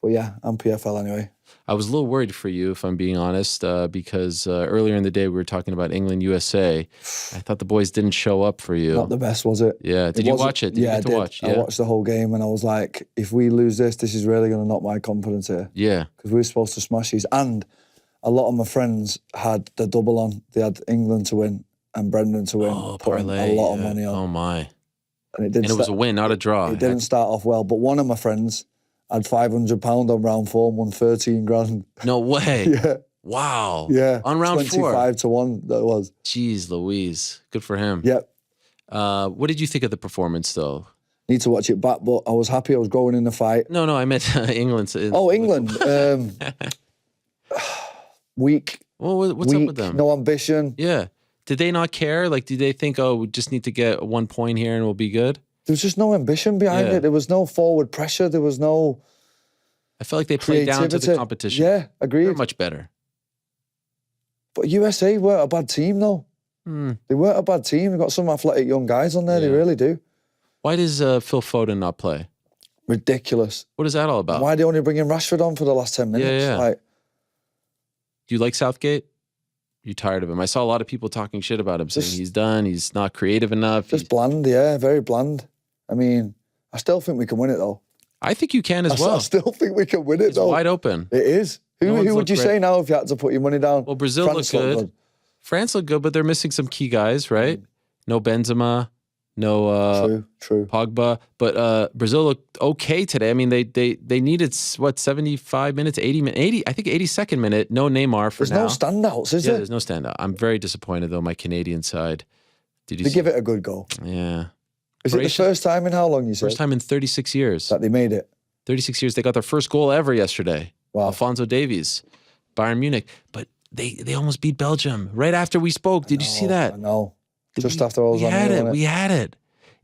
but yeah, I'm PFL anyway. I was a little worried for you, if I'm being honest, because earlier in the day we were talking about England, USA. I thought the boys didn't show up for you. Not the best, was it? Yeah. Did you watch it? Did you get to watch? I watched the whole game, and I was like, if we lose this is really going to knock my confidence here. Yeah. Because we were supposed to smash these. And a lot of my friends had the double on. They had England to win and Brendan to win. Oh, parlay. A lot of money on. Oh, my. And it was a win, not a draw. It didn't start off well. But one of my friends had £500 on round 4 and won 13 grand. No way. Yeah. Wow. Yeah. On round 4. 25-1, that was. Jeez Louise. Good for him. Yep. What did you think of the performance, though? Need to watch it back, but I was happy I was growing in the fight. No, I meant England. Oh, England. Weak. Well, what's up with them? No ambition. Yeah. Did they not care? Like, did they think, we just need to get 1 point here and we'll be good? There was just no ambition behind it. There was no forward pressure. There was no. I felt like they played down to the competition. Yeah, agreed. They're much better. But USA weren't a bad team, though. They weren't a bad team. They've got some athletic young guys on there. Yeah. They really do. Why does Phil Foden not play? Ridiculous. What is that all about? Why are they only bringing Rashford on for the last 10 minutes? Yeah. Like, do you like Southgate? You tired of him? I saw a lot of people talking shit about him, saying he's done, he's not creative enough. Just bland, yeah, very bland. I mean, I still think we can win it, though. I think you can as well. I still think we can win it, though. It's wide open. It is. Who would you say now if you had to put your money down? Well, Brazil looked good. France looked good, but they're missing some key guys, right? No Benzema, no true. Pogba. But Brazil looked okay today. I mean, they needed, 75 minutes, 80 minutes, I think 82nd minute, no Neymar for now. There's no standouts, is there? There's no standout. I'm very disappointed, though, my Canadian side. Did you give it a good go? Yeah. Is it the first time in how long, you said? First time in 36 years. That they made it? 36 years. They got their first goal ever yesterday. Wow. Alphonso Davies, Bayern Munich. But they almost beat Belgium right after we spoke. Did you see that? I know. Just after I was on it. We had it.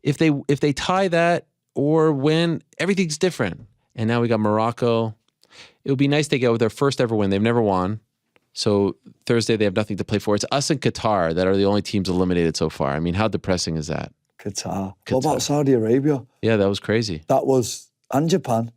If they tie that or win, everything's different. And now we got Morocco. It would be nice to get with their first ever win. They've never won. So Thursday they have nothing to play for. It's us and Qatar that are the only teams eliminated so far. I mean, how depressing is that? Qatar. What about Saudi Arabia? Yeah, that was crazy. And Japan.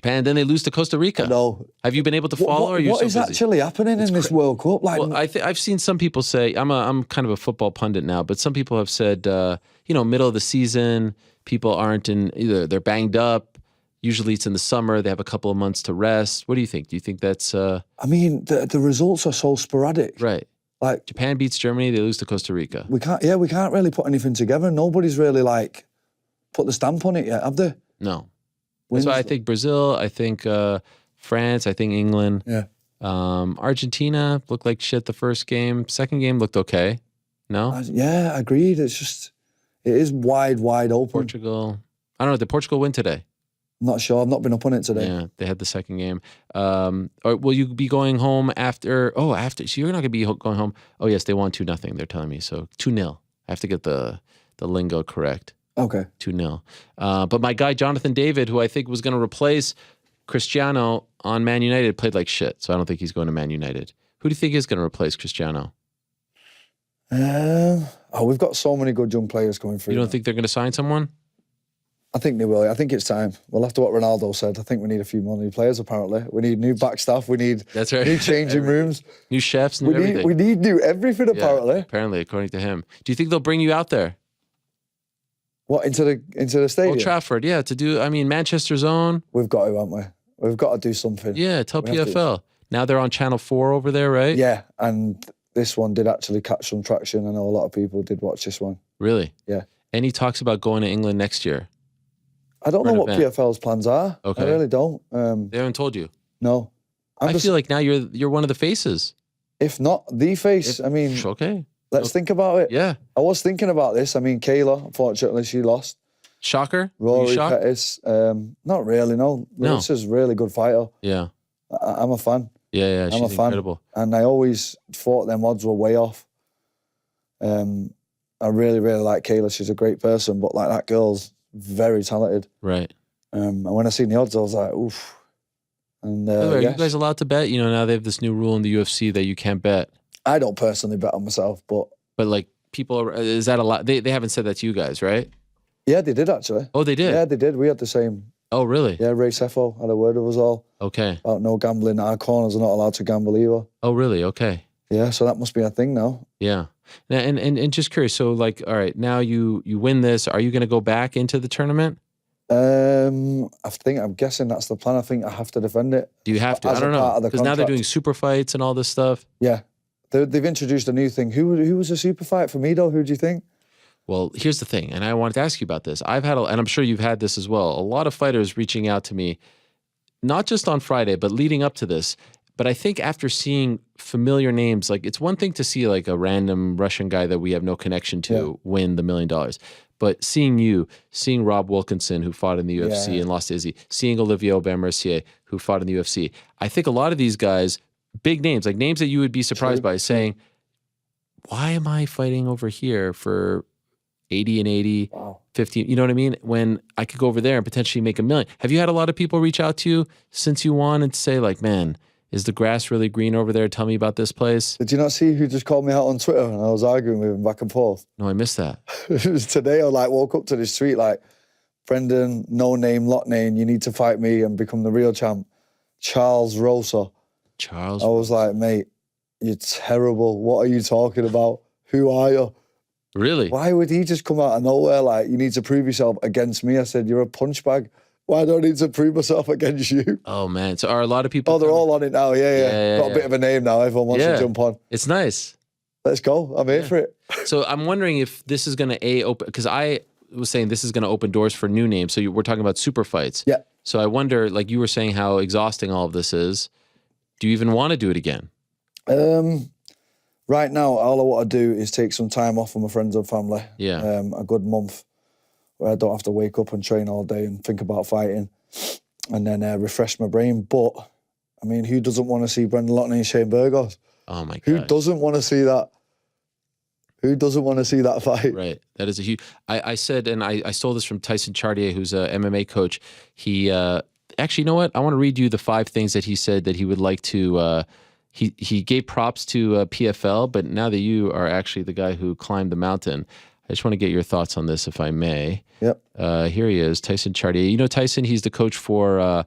Then they lose to Costa Rica. No. Have you been able to follow? Or are you what so is busy? actually happening in this World Cup? Like, well, I've seen some people say, I'm kind of a football pundit now, but some people have said, middle of the season, people aren't either they're banged up. Usually it's in the summer. They have a couple of months to rest. What do you think? Do you think that's? I mean, the results are so sporadic. Right. Like Japan beats Germany, they lose to Costa Rica. We can't really put anything together. Nobody's really put the stamp on it yet, have they? No. That's why I think Brazil, I think France, I think England. Yeah. Argentina looked like shit the first game. Second game looked okay. No? Yeah, agreed. It is wide open. Portugal. I don't know. Did Portugal win today? I'm not sure. I've not been up on it today. Yeah, they had the second game. Or will you be going home after? Oh, after. So you're not going to be going home. Oh, yes, they won 2-0. They're telling me. So 2-0. I have to get the lingo correct. Okay. 2-0. But my guy, Jonathan David, who I think was going to replace Cristiano on Man United, played like shit. So I don't think he's going to Man United. Who do you think is going to replace Cristiano? We've got so many good young players coming through. You don't think they're going to sign someone? I think they will. I think it's time. Well, after what Ronaldo said, I think we need a few more new players, apparently. We need new back staff. We need new changing rooms. New chefs and everything. We need new everything, apparently. Apparently, according to him. Do you think they'll bring you out there? What, into the stadium? Old Trafford, yeah. Manchester's own. We've got to, haven't we? We've got to do something. Yeah, tell PFL. Now they're on Channel 4 over there, right? Yeah, and this one did actually catch some traction. I know a lot of people did watch this one. Really? Yeah. And he talks about going to England next year. I don't know what PFL's plans are. Okay. I really don't. They haven't told you? No. I feel like now you're one of the faces. If not the face, I mean... Okay. Let's think about it. Yeah. I was thinking about this. I mean, Kayla, unfortunately, she lost. Shocker? Rory Pettis. Not really, no. Larissa's a really good fighter. Yeah. I'm a fan. Yeah, I'm she's a fan. incredible. And I always thought them odds were way off. I really, really like Kayla. She's a great person, but like that girl's very talented. Right. And when I seen the odds, I was like, oof. And By the way, are yes. you guys allowed to bet? You know, now they have this new rule in the UFC that you can't bet. I don't personally bet on myself, but like people are, is that a lot? They haven't said that to you guys, right? yeah, they did actually. Oh, they did? Yeah, they did. We had the same. Oh, really? Yeah, Ray Sefo had a word with us all. Okay. About no gambling. Our corners are not allowed to gamble either. Oh, really? Okay. Yeah, so that must be a thing now. Yeah. Now, and just curious, so like, all right, now you win this. Are you going to go back into the tournament? I'm guessing that's the plan. I think I have to defend it. Do you have to? I don't know. Because now they're doing super fights and all this stuff. Yeah. They've introduced a new thing. Who was a super fight for me, though? Who do you think? Well, here's the thing, and I wanted to ask you about this. I've had, and I'm sure you've had this as well, a lot of fighters reaching out to me, not just on Friday, but leading up to this. But I think after seeing familiar names, like it's one thing to see like a random Russian guy that we have no connection to win the $1 million. But seeing Rob Wilkinson, who fought in the UFC and lost to Izzy, seeing Olivier Aubin-Mercier, who fought in the UFC, I think a lot of these guys, big names, like names that you would be surprised by, saying, why am I fighting over here for 80 and 80, 50, you know what I mean? When I could go over there and potentially make $1 million. Have you had a lot of people reach out to you since you won and say like, man, is the grass really green over there? Tell me about this place. Did you not see who just called me out on Twitter and I was arguing with him back and forth? No, I missed that. It was today. I like woke up to this tweet like, Brendan, no name, Loughnane, you need to fight me and become the real champ. Charles Rosa. Charles. I was like, mate, you're terrible. What are you talking about? Who are you? Really? Why would he just come out of nowhere like, you need to prove yourself against me? I said, you're a punch bag. Why do I need to prove myself against you? Oh, man. So are a lot of people... Oh, they're all on it now. Yeah. Got a bit of a name now. Everyone wants to jump on. It's nice. Let's go. I'm here for it. So I'm wondering if this is going to open... Because I was saying this is going to open doors for new names. So we're talking about super fights. Yeah. So I wonder, like you were saying, how exhausting all of this is. Do you even want to do it again? Right now, all I want to do is take some time off from my friends and family. Yeah. A good month where I don't have to wake up and train all day and think about fighting, and then refresh my brain. But, I mean, who doesn't want to see Brendan Loughnane and Shane Burgos? Oh, my God. Who doesn't want to see that? Who doesn't want to see that fight? Right. That is a huge... I said, and I stole this from Tyson Chartier, who's a MMA coach. He... actually, you know what? I want to read you the 5 things that he said that he would like to... He gave props to PFL, but now that you are actually the guy who climbed the mountain, I just want to get your thoughts on this, if I may. Yep. Here he is, Tyson Chartier. You know Tyson? He's the coach for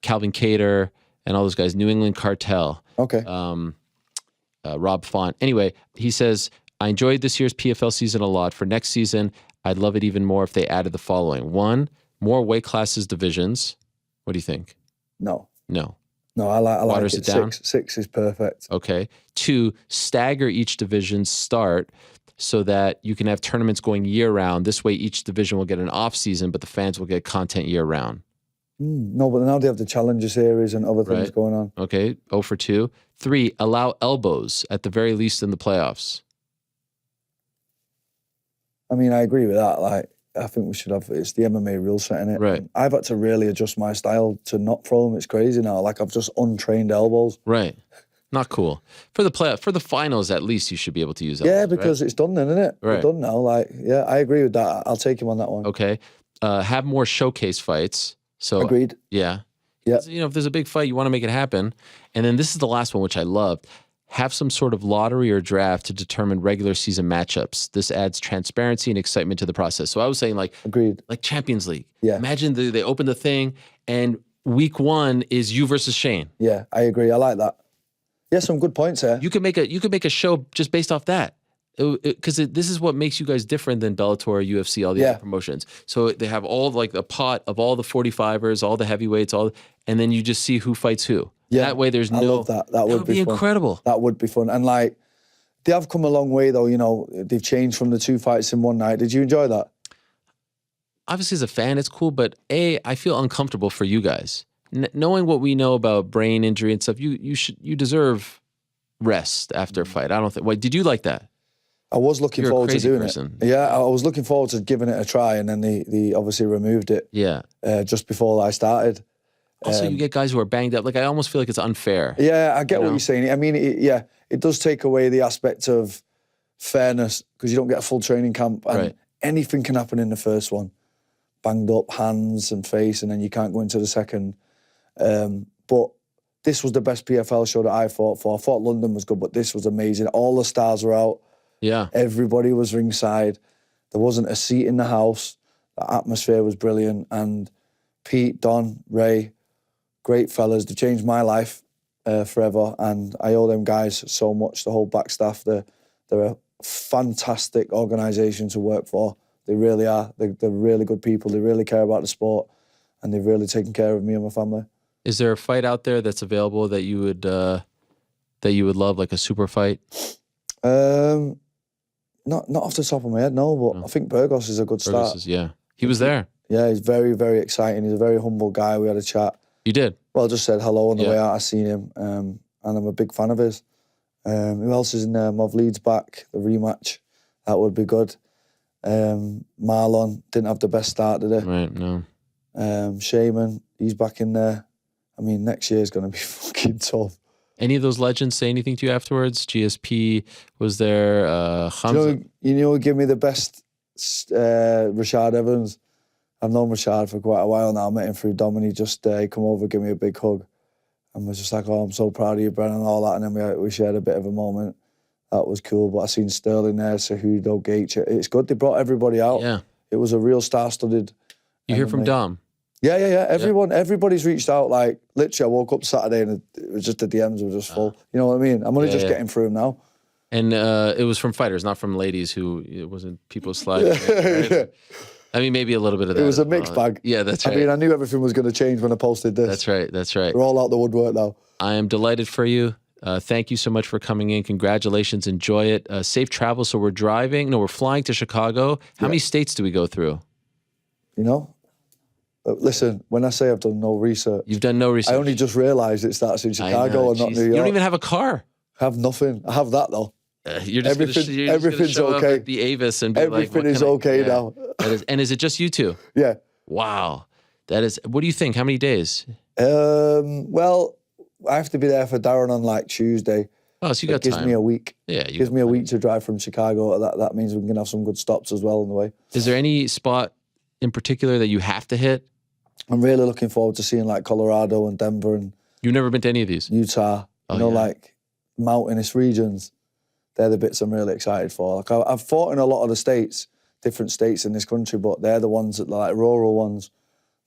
Calvin Kattar and all those guys, New England Cartel. Okay. Rob Font. Anyway, he says, I enjoyed this year's PFL season a lot. For next season, I'd love it even more if they added the following. 1, more weight classes divisions. What do you think? No. No. No, I like Waters it. it down? 6 is perfect. Okay. 2, stagger each division's start so that you can have tournaments going year-round. This way, each division will get an off-season, but the fans will get content year-round. No, but now they have the Challenger Series and other things going on. Okay, 0 for 2. 3, allow elbows, at the very least in the playoffs. I mean, I agree with that. Like, I think we should have, it's the MMA rule setting it. Right. I've had to really adjust my style to not throw them. It's crazy now. Like, I've just untrained elbows. Right. Not cool. For the finals, at least you should be able to use elbows. Yeah, because it's done then, isn't it? Right. It's done now. Like, yeah, I agree with that. I'll take him on that one. Okay. Have more showcase fights. So agreed. Yeah. Yeah. You know, if there's a big fight, you want to make it happen. And then this is the last one, which I loved. Have some sort of lottery or draft to determine regular season matchups. This adds transparency and excitement to the process. So I was saying, like, agreed. Like Champions League. Yeah. Imagine they open the thing and week 1 is you versus Shane. Yeah, I agree. I like that. Yeah, some good points here. You could make a show just based off that. Because this is what makes you guys different than Bellator, UFC, all the other promotions. So they have all like a pot of all the 45ers, all the heavyweights, and then you just see who fights who. Yeah, that way there's no... I love that. That would be fun. Incredible. That would be fun. And like, they have come a long way though, you know, they've changed from the 2 fights in one night. Did you enjoy that? Obviously as a fan, it's cool, but I feel uncomfortable for you guys. Knowing what we know about brain injury and stuff, you deserve rest after a fight. I don't think... Wait, did you like that? I was looking forward to doing it. Yeah, I was looking forward to giving it a try, and then they obviously removed it. Yeah. Just before I started, Also, you get guys who are banged up. Like, I almost feel like it's unfair. Yeah, I get what you're saying. I mean, it does take away the aspect of fairness because you don't get a full training camp and anything can happen in the first one. Banged up hands and face, and then you can't go into the second. But this was the best PFL show that I fought for. I thought London was good, but this was amazing. All the stars were out. Yeah. Everybody was ringside. There wasn't a seat in the house. The atmosphere was brilliant. And Pete, Don, Ray, great fellas. They changed my life forever. And I owe them guys so much, the whole back staff. They're a fantastic organisation to work for. They really are. They're really good people. They really care about the sport. And they've really taken care of me and my family. Is there a fight out there that's available that you would love, like a super fight? Not off the top of my head, no. But I think Burgos is a good start. He was there. Yeah, he's very, very exciting. He's a very humble guy. We had a chat. You did? Well, I just said hello on the way out. I seen him, and I'm a big fan of his. Who else is in there? Leeds back, the rematch. That would be good. Marlon didn't have the best start today. Right, no. Shaman, he's back in there. I mean, next year is going to be fucking tough. Any of those legends say anything to you afterwards? GSP was there. Hamza. You know, give me the best. Rashad Evans. I've known Rashad for quite a while now. I met him through Dom, and he just come over, give me a big hug, and was just like, "Oh, I'm so proud of you, Brennan," and all that. And then we shared a bit of a moment. That was cool. But I seen Sterling there, Cejudo, Gaethje. It's good. They brought everybody out. Yeah, it was a real star-studded. You hear from Dom? Yeah. Everybody's reached out. Like literally, I woke up Saturday and it was just the DMs were just full. You know what I mean? I'm only just getting through them now. And it was from fighters, not from ladies who it wasn't people sliding. Right? I mean, maybe a little bit of that. It was a mixed bag. Yeah, that's right. I mean, I knew everything was going to change when I posted this. That's right. That's right. We're all out the woodwork now. I am delighted for you. Thank you so much for coming in. Congratulations. Enjoy it. Safe travel. So we're flying to Chicago. How many states do we go through? You know? Listen, when I say I've done no research. You've done no research. I only just realised it starts in Chicago and not New York. You don't even have a car. I have nothing. I have that though. Everything's okay. At the Avis and be everything is okay now. And is it just you two? Yeah. Wow. That is. What do you think? How many days? Well, I have to be there for Darren on like Tuesday. Oh, so you got time. It gives me a week. Yeah, it gives me a week to drive from Chicago. That means we can have some good stops as well on the way. Is there any spot in particular that you have to hit? I'm really looking forward to seeing like Colorado and Denver and. You've never been to any of these? Utah. Like mountainous regions. They're the bits I'm really excited for. Like I've fought in a lot of the states, different states in this country, but they're the ones that like rural ones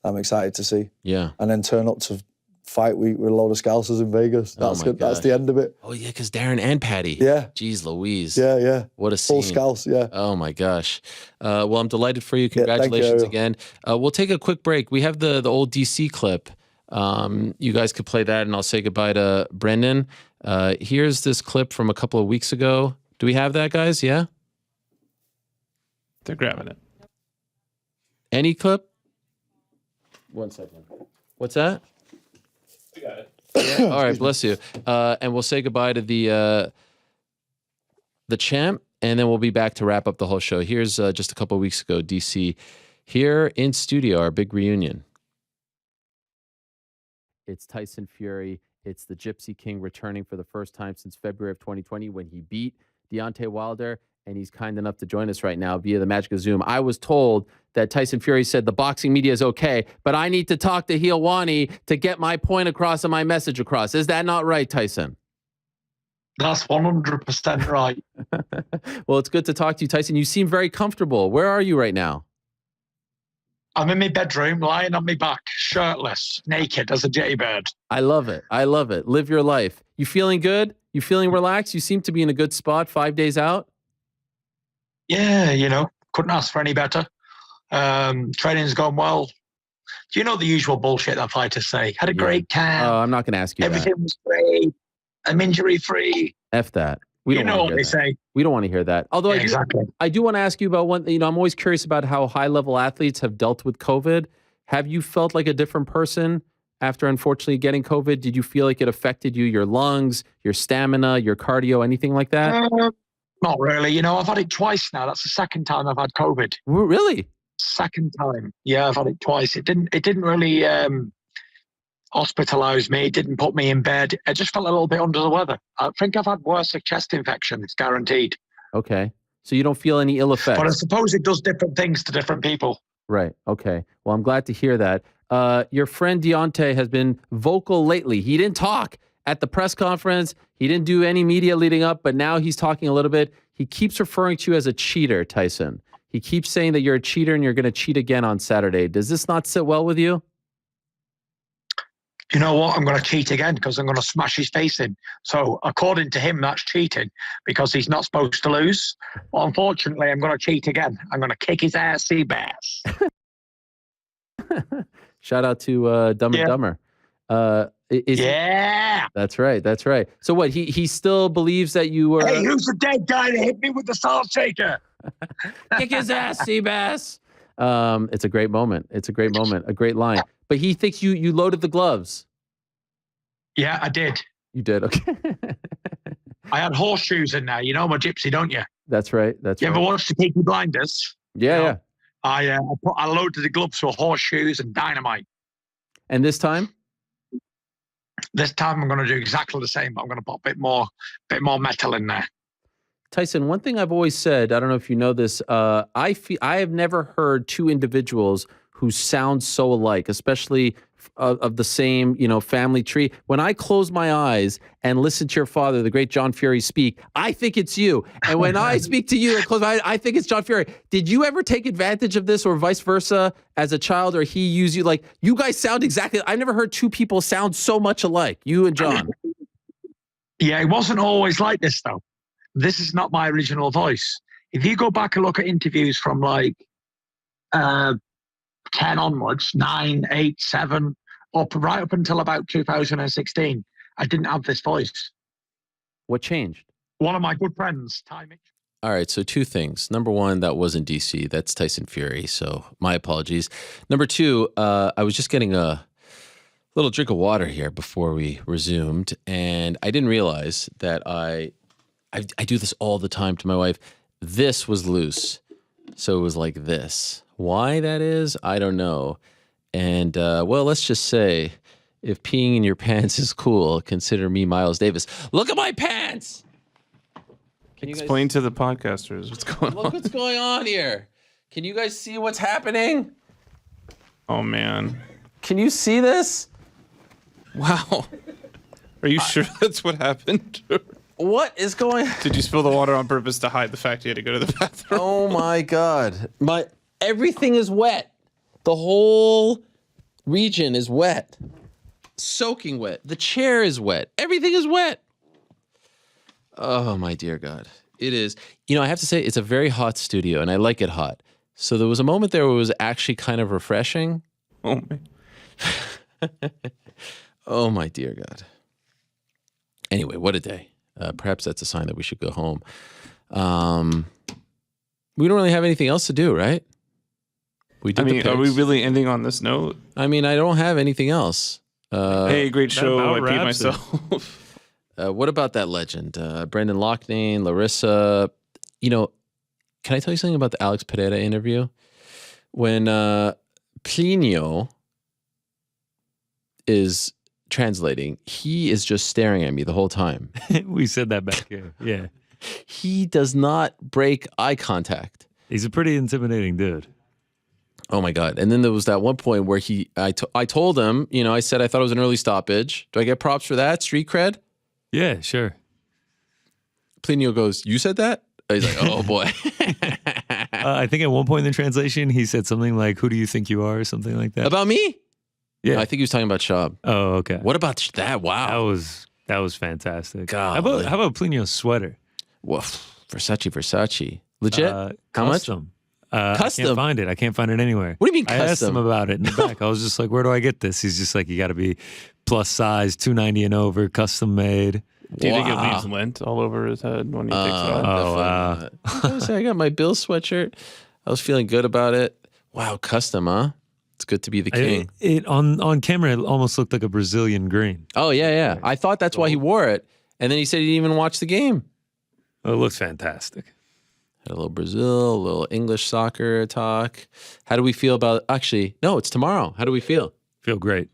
I'm excited to see. Yeah. And then turn up to fight week with a load of Scousers in Vegas. That's good. That's the end of it. Oh yeah, because Darren and Patty. Yeah. Jeez Louise. Yeah. What a scene. Full Scouse, yeah. Oh my gosh. Well, I'm delighted for you. Congratulations again. We'll take a quick break. We have the old DC clip. You guys could play that and I'll say goodbye to Brendan. Here's this clip from a couple of weeks ago. Do we have that, guys? Yeah? They're grabbing it. Any clip? 1 second. What's that? We got it. Yeah? All right, bless you. And we'll say goodbye to the champ, and then we'll be back to wrap up the whole show. Here's just a couple of weeks ago, DC. Here in studio, our big reunion. It's Tyson Fury. It's the Gypsy King returning for the first time since February of 2020 when he beat Deontay Wilder, and he's kind enough to join us right now via the magic of Zoom. I was told that Tyson Fury said the boxing media is okay, but I need to talk to Helwani to get my point across and my message across. Is that not right, Tyson? That's 100% right. Well, it's good to talk to you, Tyson. You seem very comfortable. Where are you right now? I'm in my bedroom, lying on my back, shirtless, naked as a jaybird. I love it. I love it. Live your life. You feeling good? You feeling relaxed? You seem to be in a good spot 5 days out. Yeah, couldn't ask for any better. Training's gone well. Do you know the usual bullshit that fighters say? Had a great camp. Oh, I'm not going to ask you Everything was great. I'm injury-free. F that. We don't know what they say. We don't want to hear that. Although I do want to ask you about one. I'm always curious about how high-level athletes have dealt with COVID. Have you felt like a different person after, unfortunately, getting COVID? Did you feel like it affected you, your lungs, your stamina, your cardio, anything like that? Not really. I've had it twice now. That's the second time I've had COVID. Really? Second time. Yeah, I've had it twice. It didn't really hospitalized me, didn't put me in bed. I just felt a little bit under the weather. I think I've had worse chest infection. It's guaranteed. Okay. So you don't feel any ill effects? But I suppose it does different things to different people. Right. Okay. Well, I'm glad to hear that. Your friend Deontay has been vocal lately. He didn't talk at the press conference. He didn't do any media leading up, but now he's talking a little bit. He keeps referring to you as a cheater, Tyson. He keeps saying that you're a cheater and you're going to cheat again on Saturday. Does this not sit well with you? You know what? I'm going to cheat again because I'm going to smash his face in. So according to him, that's cheating because he's not supposed to lose. Well, unfortunately, I'm going to cheat again. I'm going to kick his ass, sea bass. Shout out to Dumb and Dumber. Yeah. That's right. That's right. So what? He still believes that you were. Hey, who's the dead guy that hit me with the salt shaker? Kick his ass, Seabass. It's a great moment. It's a great moment. A great line. But he thinks you loaded the gloves. Yeah, I did. You did. Okay. I had horseshoes in there. You know I'm a gypsy, don't you? That's right. That's you right. ever watched The Peaky Blinders? Yeah, You know, yeah. I loaded the gloves with horseshoes and dynamite. And this time? This time I'm going to do exactly the same. But I'm going to put a bit more metal in there. Tyson, one thing I've always said, I don't know if you know this, I have never heard two individuals who sound so alike, especially of the same, family tree. When I close my eyes and listen to your father, the great Jan Fury, speak, I think it's you. And when I speak to you and close my eyes, I think it's Jan Fury. Did you ever take advantage of this or vice versa as a child, or he used you? Like, you guys sound exactly, I've never heard two people sound so much alike, you and John. Yeah, it wasn't always like this, though. This is not my original voice. If you go back and look at interviews from like 10 onwards, 9, 8, 7, right up until about 2016, I didn't have this voice. What changed? One of my good friends, Ty Mitchell. All right, so two things. Number one, that wasn't DC. That's Tyson Fury, so my apologies. Number two, I was just getting a little drink of water here before we resumed, and I didn't realize that I do this all the time to my wife. This was loose, so it was like this. Why that is, I don't know. And, well, let's just say, if peeing in your pants is cool, consider me Miles Davis. Look at my pants! Can you Explain to the podcasters what's going on. Look what's going on here. Can you guys see what's happening? Oh, man. Can you see this? Wow. Are you sure that's what happened? What is going on? Did you spill the water on purpose to hide the fact you had to go to the bathroom? Oh, my God. Everything is wet. The whole region is wet. Soaking wet. The chair is wet. Everything is wet. Oh, my dear God. It is. I have to say, it's a very hot studio, and I like it hot. So there was a moment there where it was actually kind of refreshing. Oh, man. Oh, my dear God. Anyway, what a day. Perhaps that's a sign that we should go home. We don't really have anything else to do, right? Are we really ending on this note? I don't have anything else. Hey, great show. I peed myself. What about that legend? Brendan Loughnane, Larissa. Can I tell you something about the Alex Pereira interview? When Plinio is translating, he is just staring at me the whole time. We said that back here. Yeah. He does not break eye contact. He's a pretty intimidating dude. Oh my God. And then there was that one point where I told him, I said I thought it was an early stoppage. Do I get props for that? Street cred? Yeah, sure. Plinio goes, you said that? He's like, oh boy. I think at one point in the translation, he said something like, who do you think you are? Or something like that. About me? Yeah. No, I think he was talking about Shab. Oh, okay. What about that? Wow. That was fantastic. God. How about Plinio's sweater? Well, Versace. Legit? How much? Custom. Custom? I can't find it anywhere. What do you mean custom? I asked him about it in the back. I was just like, where do I get this? He's just like, you got to be plus size, 290 and over, custom made. Do you think it leaves lint all over his head when he takes it off? Oh, wow. I got my Bill sweatshirt. I was feeling good about it. Wow, custom, huh? It's good to be the king. On camera, it almost looked like a Brazilian green. Oh, yeah. I thought that's why he wore it. And then he said he didn't even watch the game. Oh, it looks fantastic. Had a little Brazil, a little English soccer talk. How do we feel about... Actually, no, it's tomorrow. How do we feel? Feel great.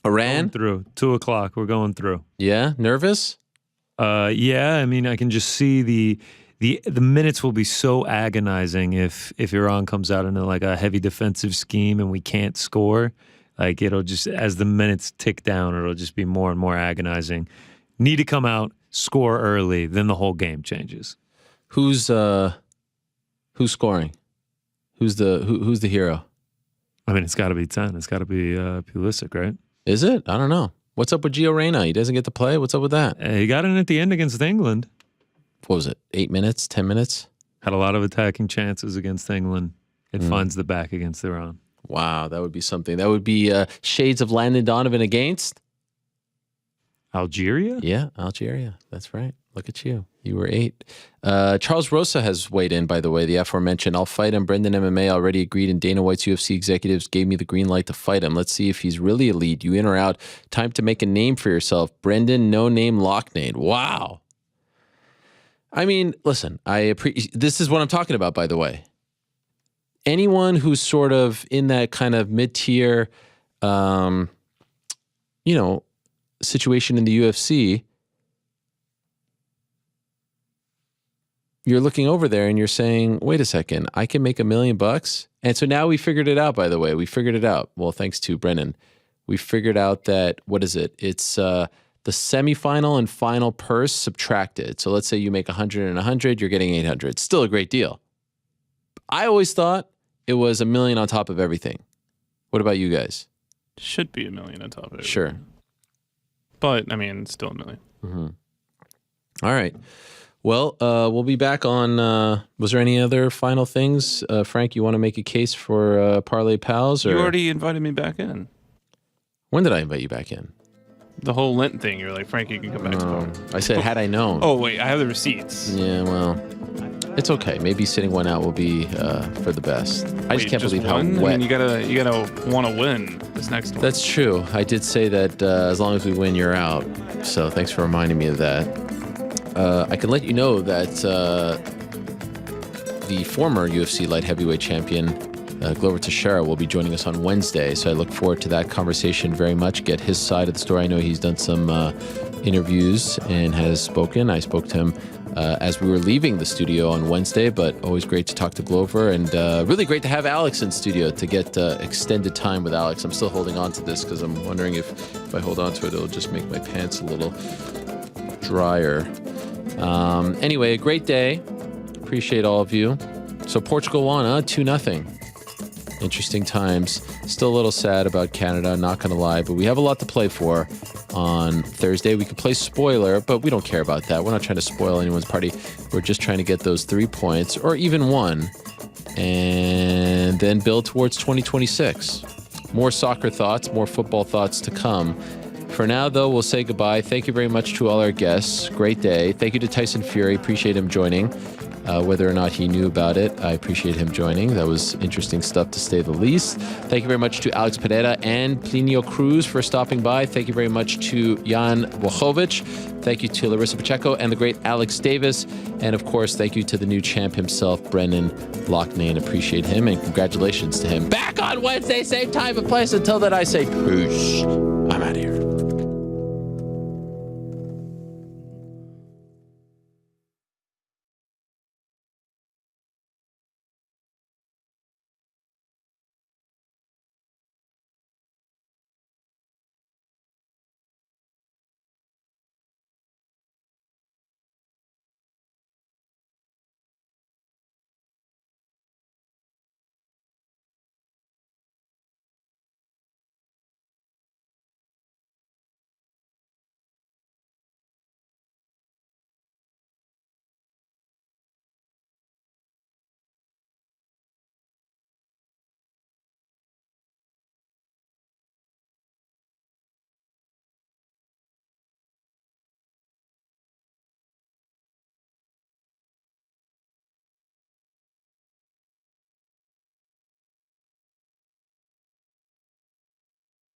Iran? Through 2:00. We're going through. Yeah, nervous? Yeah. I mean, I can just see the minutes will be so agonizing if Iran comes out into like a heavy defensive scheme and we can't score. Like it'll just, as the minutes tick down, it'll just be more and more agonizing. Need to come out, score early, then the whole game changes. Who's scoring? Who's the hero? I mean, it's got to be 10. It's got to be Pulisic, right? Is it? I don't know. What's up with Gio Reyna? He doesn't get to play? What's up with that? He got in at the end against England. What was it? 8 minutes? 10 minutes? Had a lot of attacking chances against England. It finds the back against Iran. Wow, that would be something. That would be shades of Landon Donovan against Algeria? Yeah, Algeria. That's right. Look at you. You were 8. Charles Rosa has weighed in, by the way, the aforementioned. I'll fight him. Brendan MMA already agreed, and Dana White's UFC executives gave me the green light to fight him. Let's see if he's really elite. You in or out? Time to make a name for yourself. Brendan No Name Loughnane. Wow. I mean, listen, this is what I'm talking about, by the way. Anyone who's sort of in that kind of mid-tier, situation in the UFC, you're looking over there and you're saying, wait a second, I can make $1 million bucks. And so now we figured it out, by the way. We figured it out. Well, thanks to Brennan. We figured out that, what is it? It's the semifinal and final purse subtracted. So let's say you make 100 and 100, you're getting 800. It's still a great deal. I always thought it was $1 million on top of everything. What about you guys? Should be $1 million on top of it. Sure. But, I mean, still $1 million. Mm-hmm. All right. Well, we'll be back on, was there any other final things? Frank, you want to make a case for Parlay Pals? Or? You already invited me back in. When did I invite you back in? The whole Lent thing. You're like, Frank, you can come back tomorrow. I said, had I known. Oh, wait, I have the receipts. Yeah, well, it's okay. Maybe sitting one out will be for the best. I just can't believe how wet. I mean, you gotta want to win this next one. That's true. I did say that as long as we win, you're out. So thanks for reminding me of that. I can let you know that the former UFC light heavyweight champion, Glover Teixeira, will be joining us on Wednesday. So I look forward to that conversation very much. Get his side of the story. I know he's done some interviews and has spoken. I spoke to him as we were leaving the studio on Wednesday, but always great to talk to Glover, and really great to have Alex in studio to get extended time with Alex. I'm still holding on to this because I'm wondering if I hold on to it, it'll just make my pants a little drier. Anyway, a great day. Appreciate all of you. So Portugal won, 2-0. Interesting times. Still a little sad about Canada, not going to lie, but we have a lot to play for on Thursday. We could play spoiler, but we don't care about that. We're not trying to spoil anyone's party. We're just trying to get those 3 points, or even 1, and then build towards 2026. More soccer thoughts, more football thoughts to come. For now, though, we'll say goodbye. Thank you very much to all our guests. Great day. Thank you to Tyson Fury. Appreciate him joining. Whether or not he knew about it, I appreciate him joining. That was interesting stuff, to say the least. Thank you very much to Alex Pereira and Plinio Cruz for stopping by. Thank you very much to Jan Blachowicz. Thank you to Larissa Pacheco and the great Alex Davis. And, of course, thank you to the new champ himself, Brendan Loughnane. Appreciate him, and congratulations to him. Back on Wednesday, same time and place. Until then, I say peace.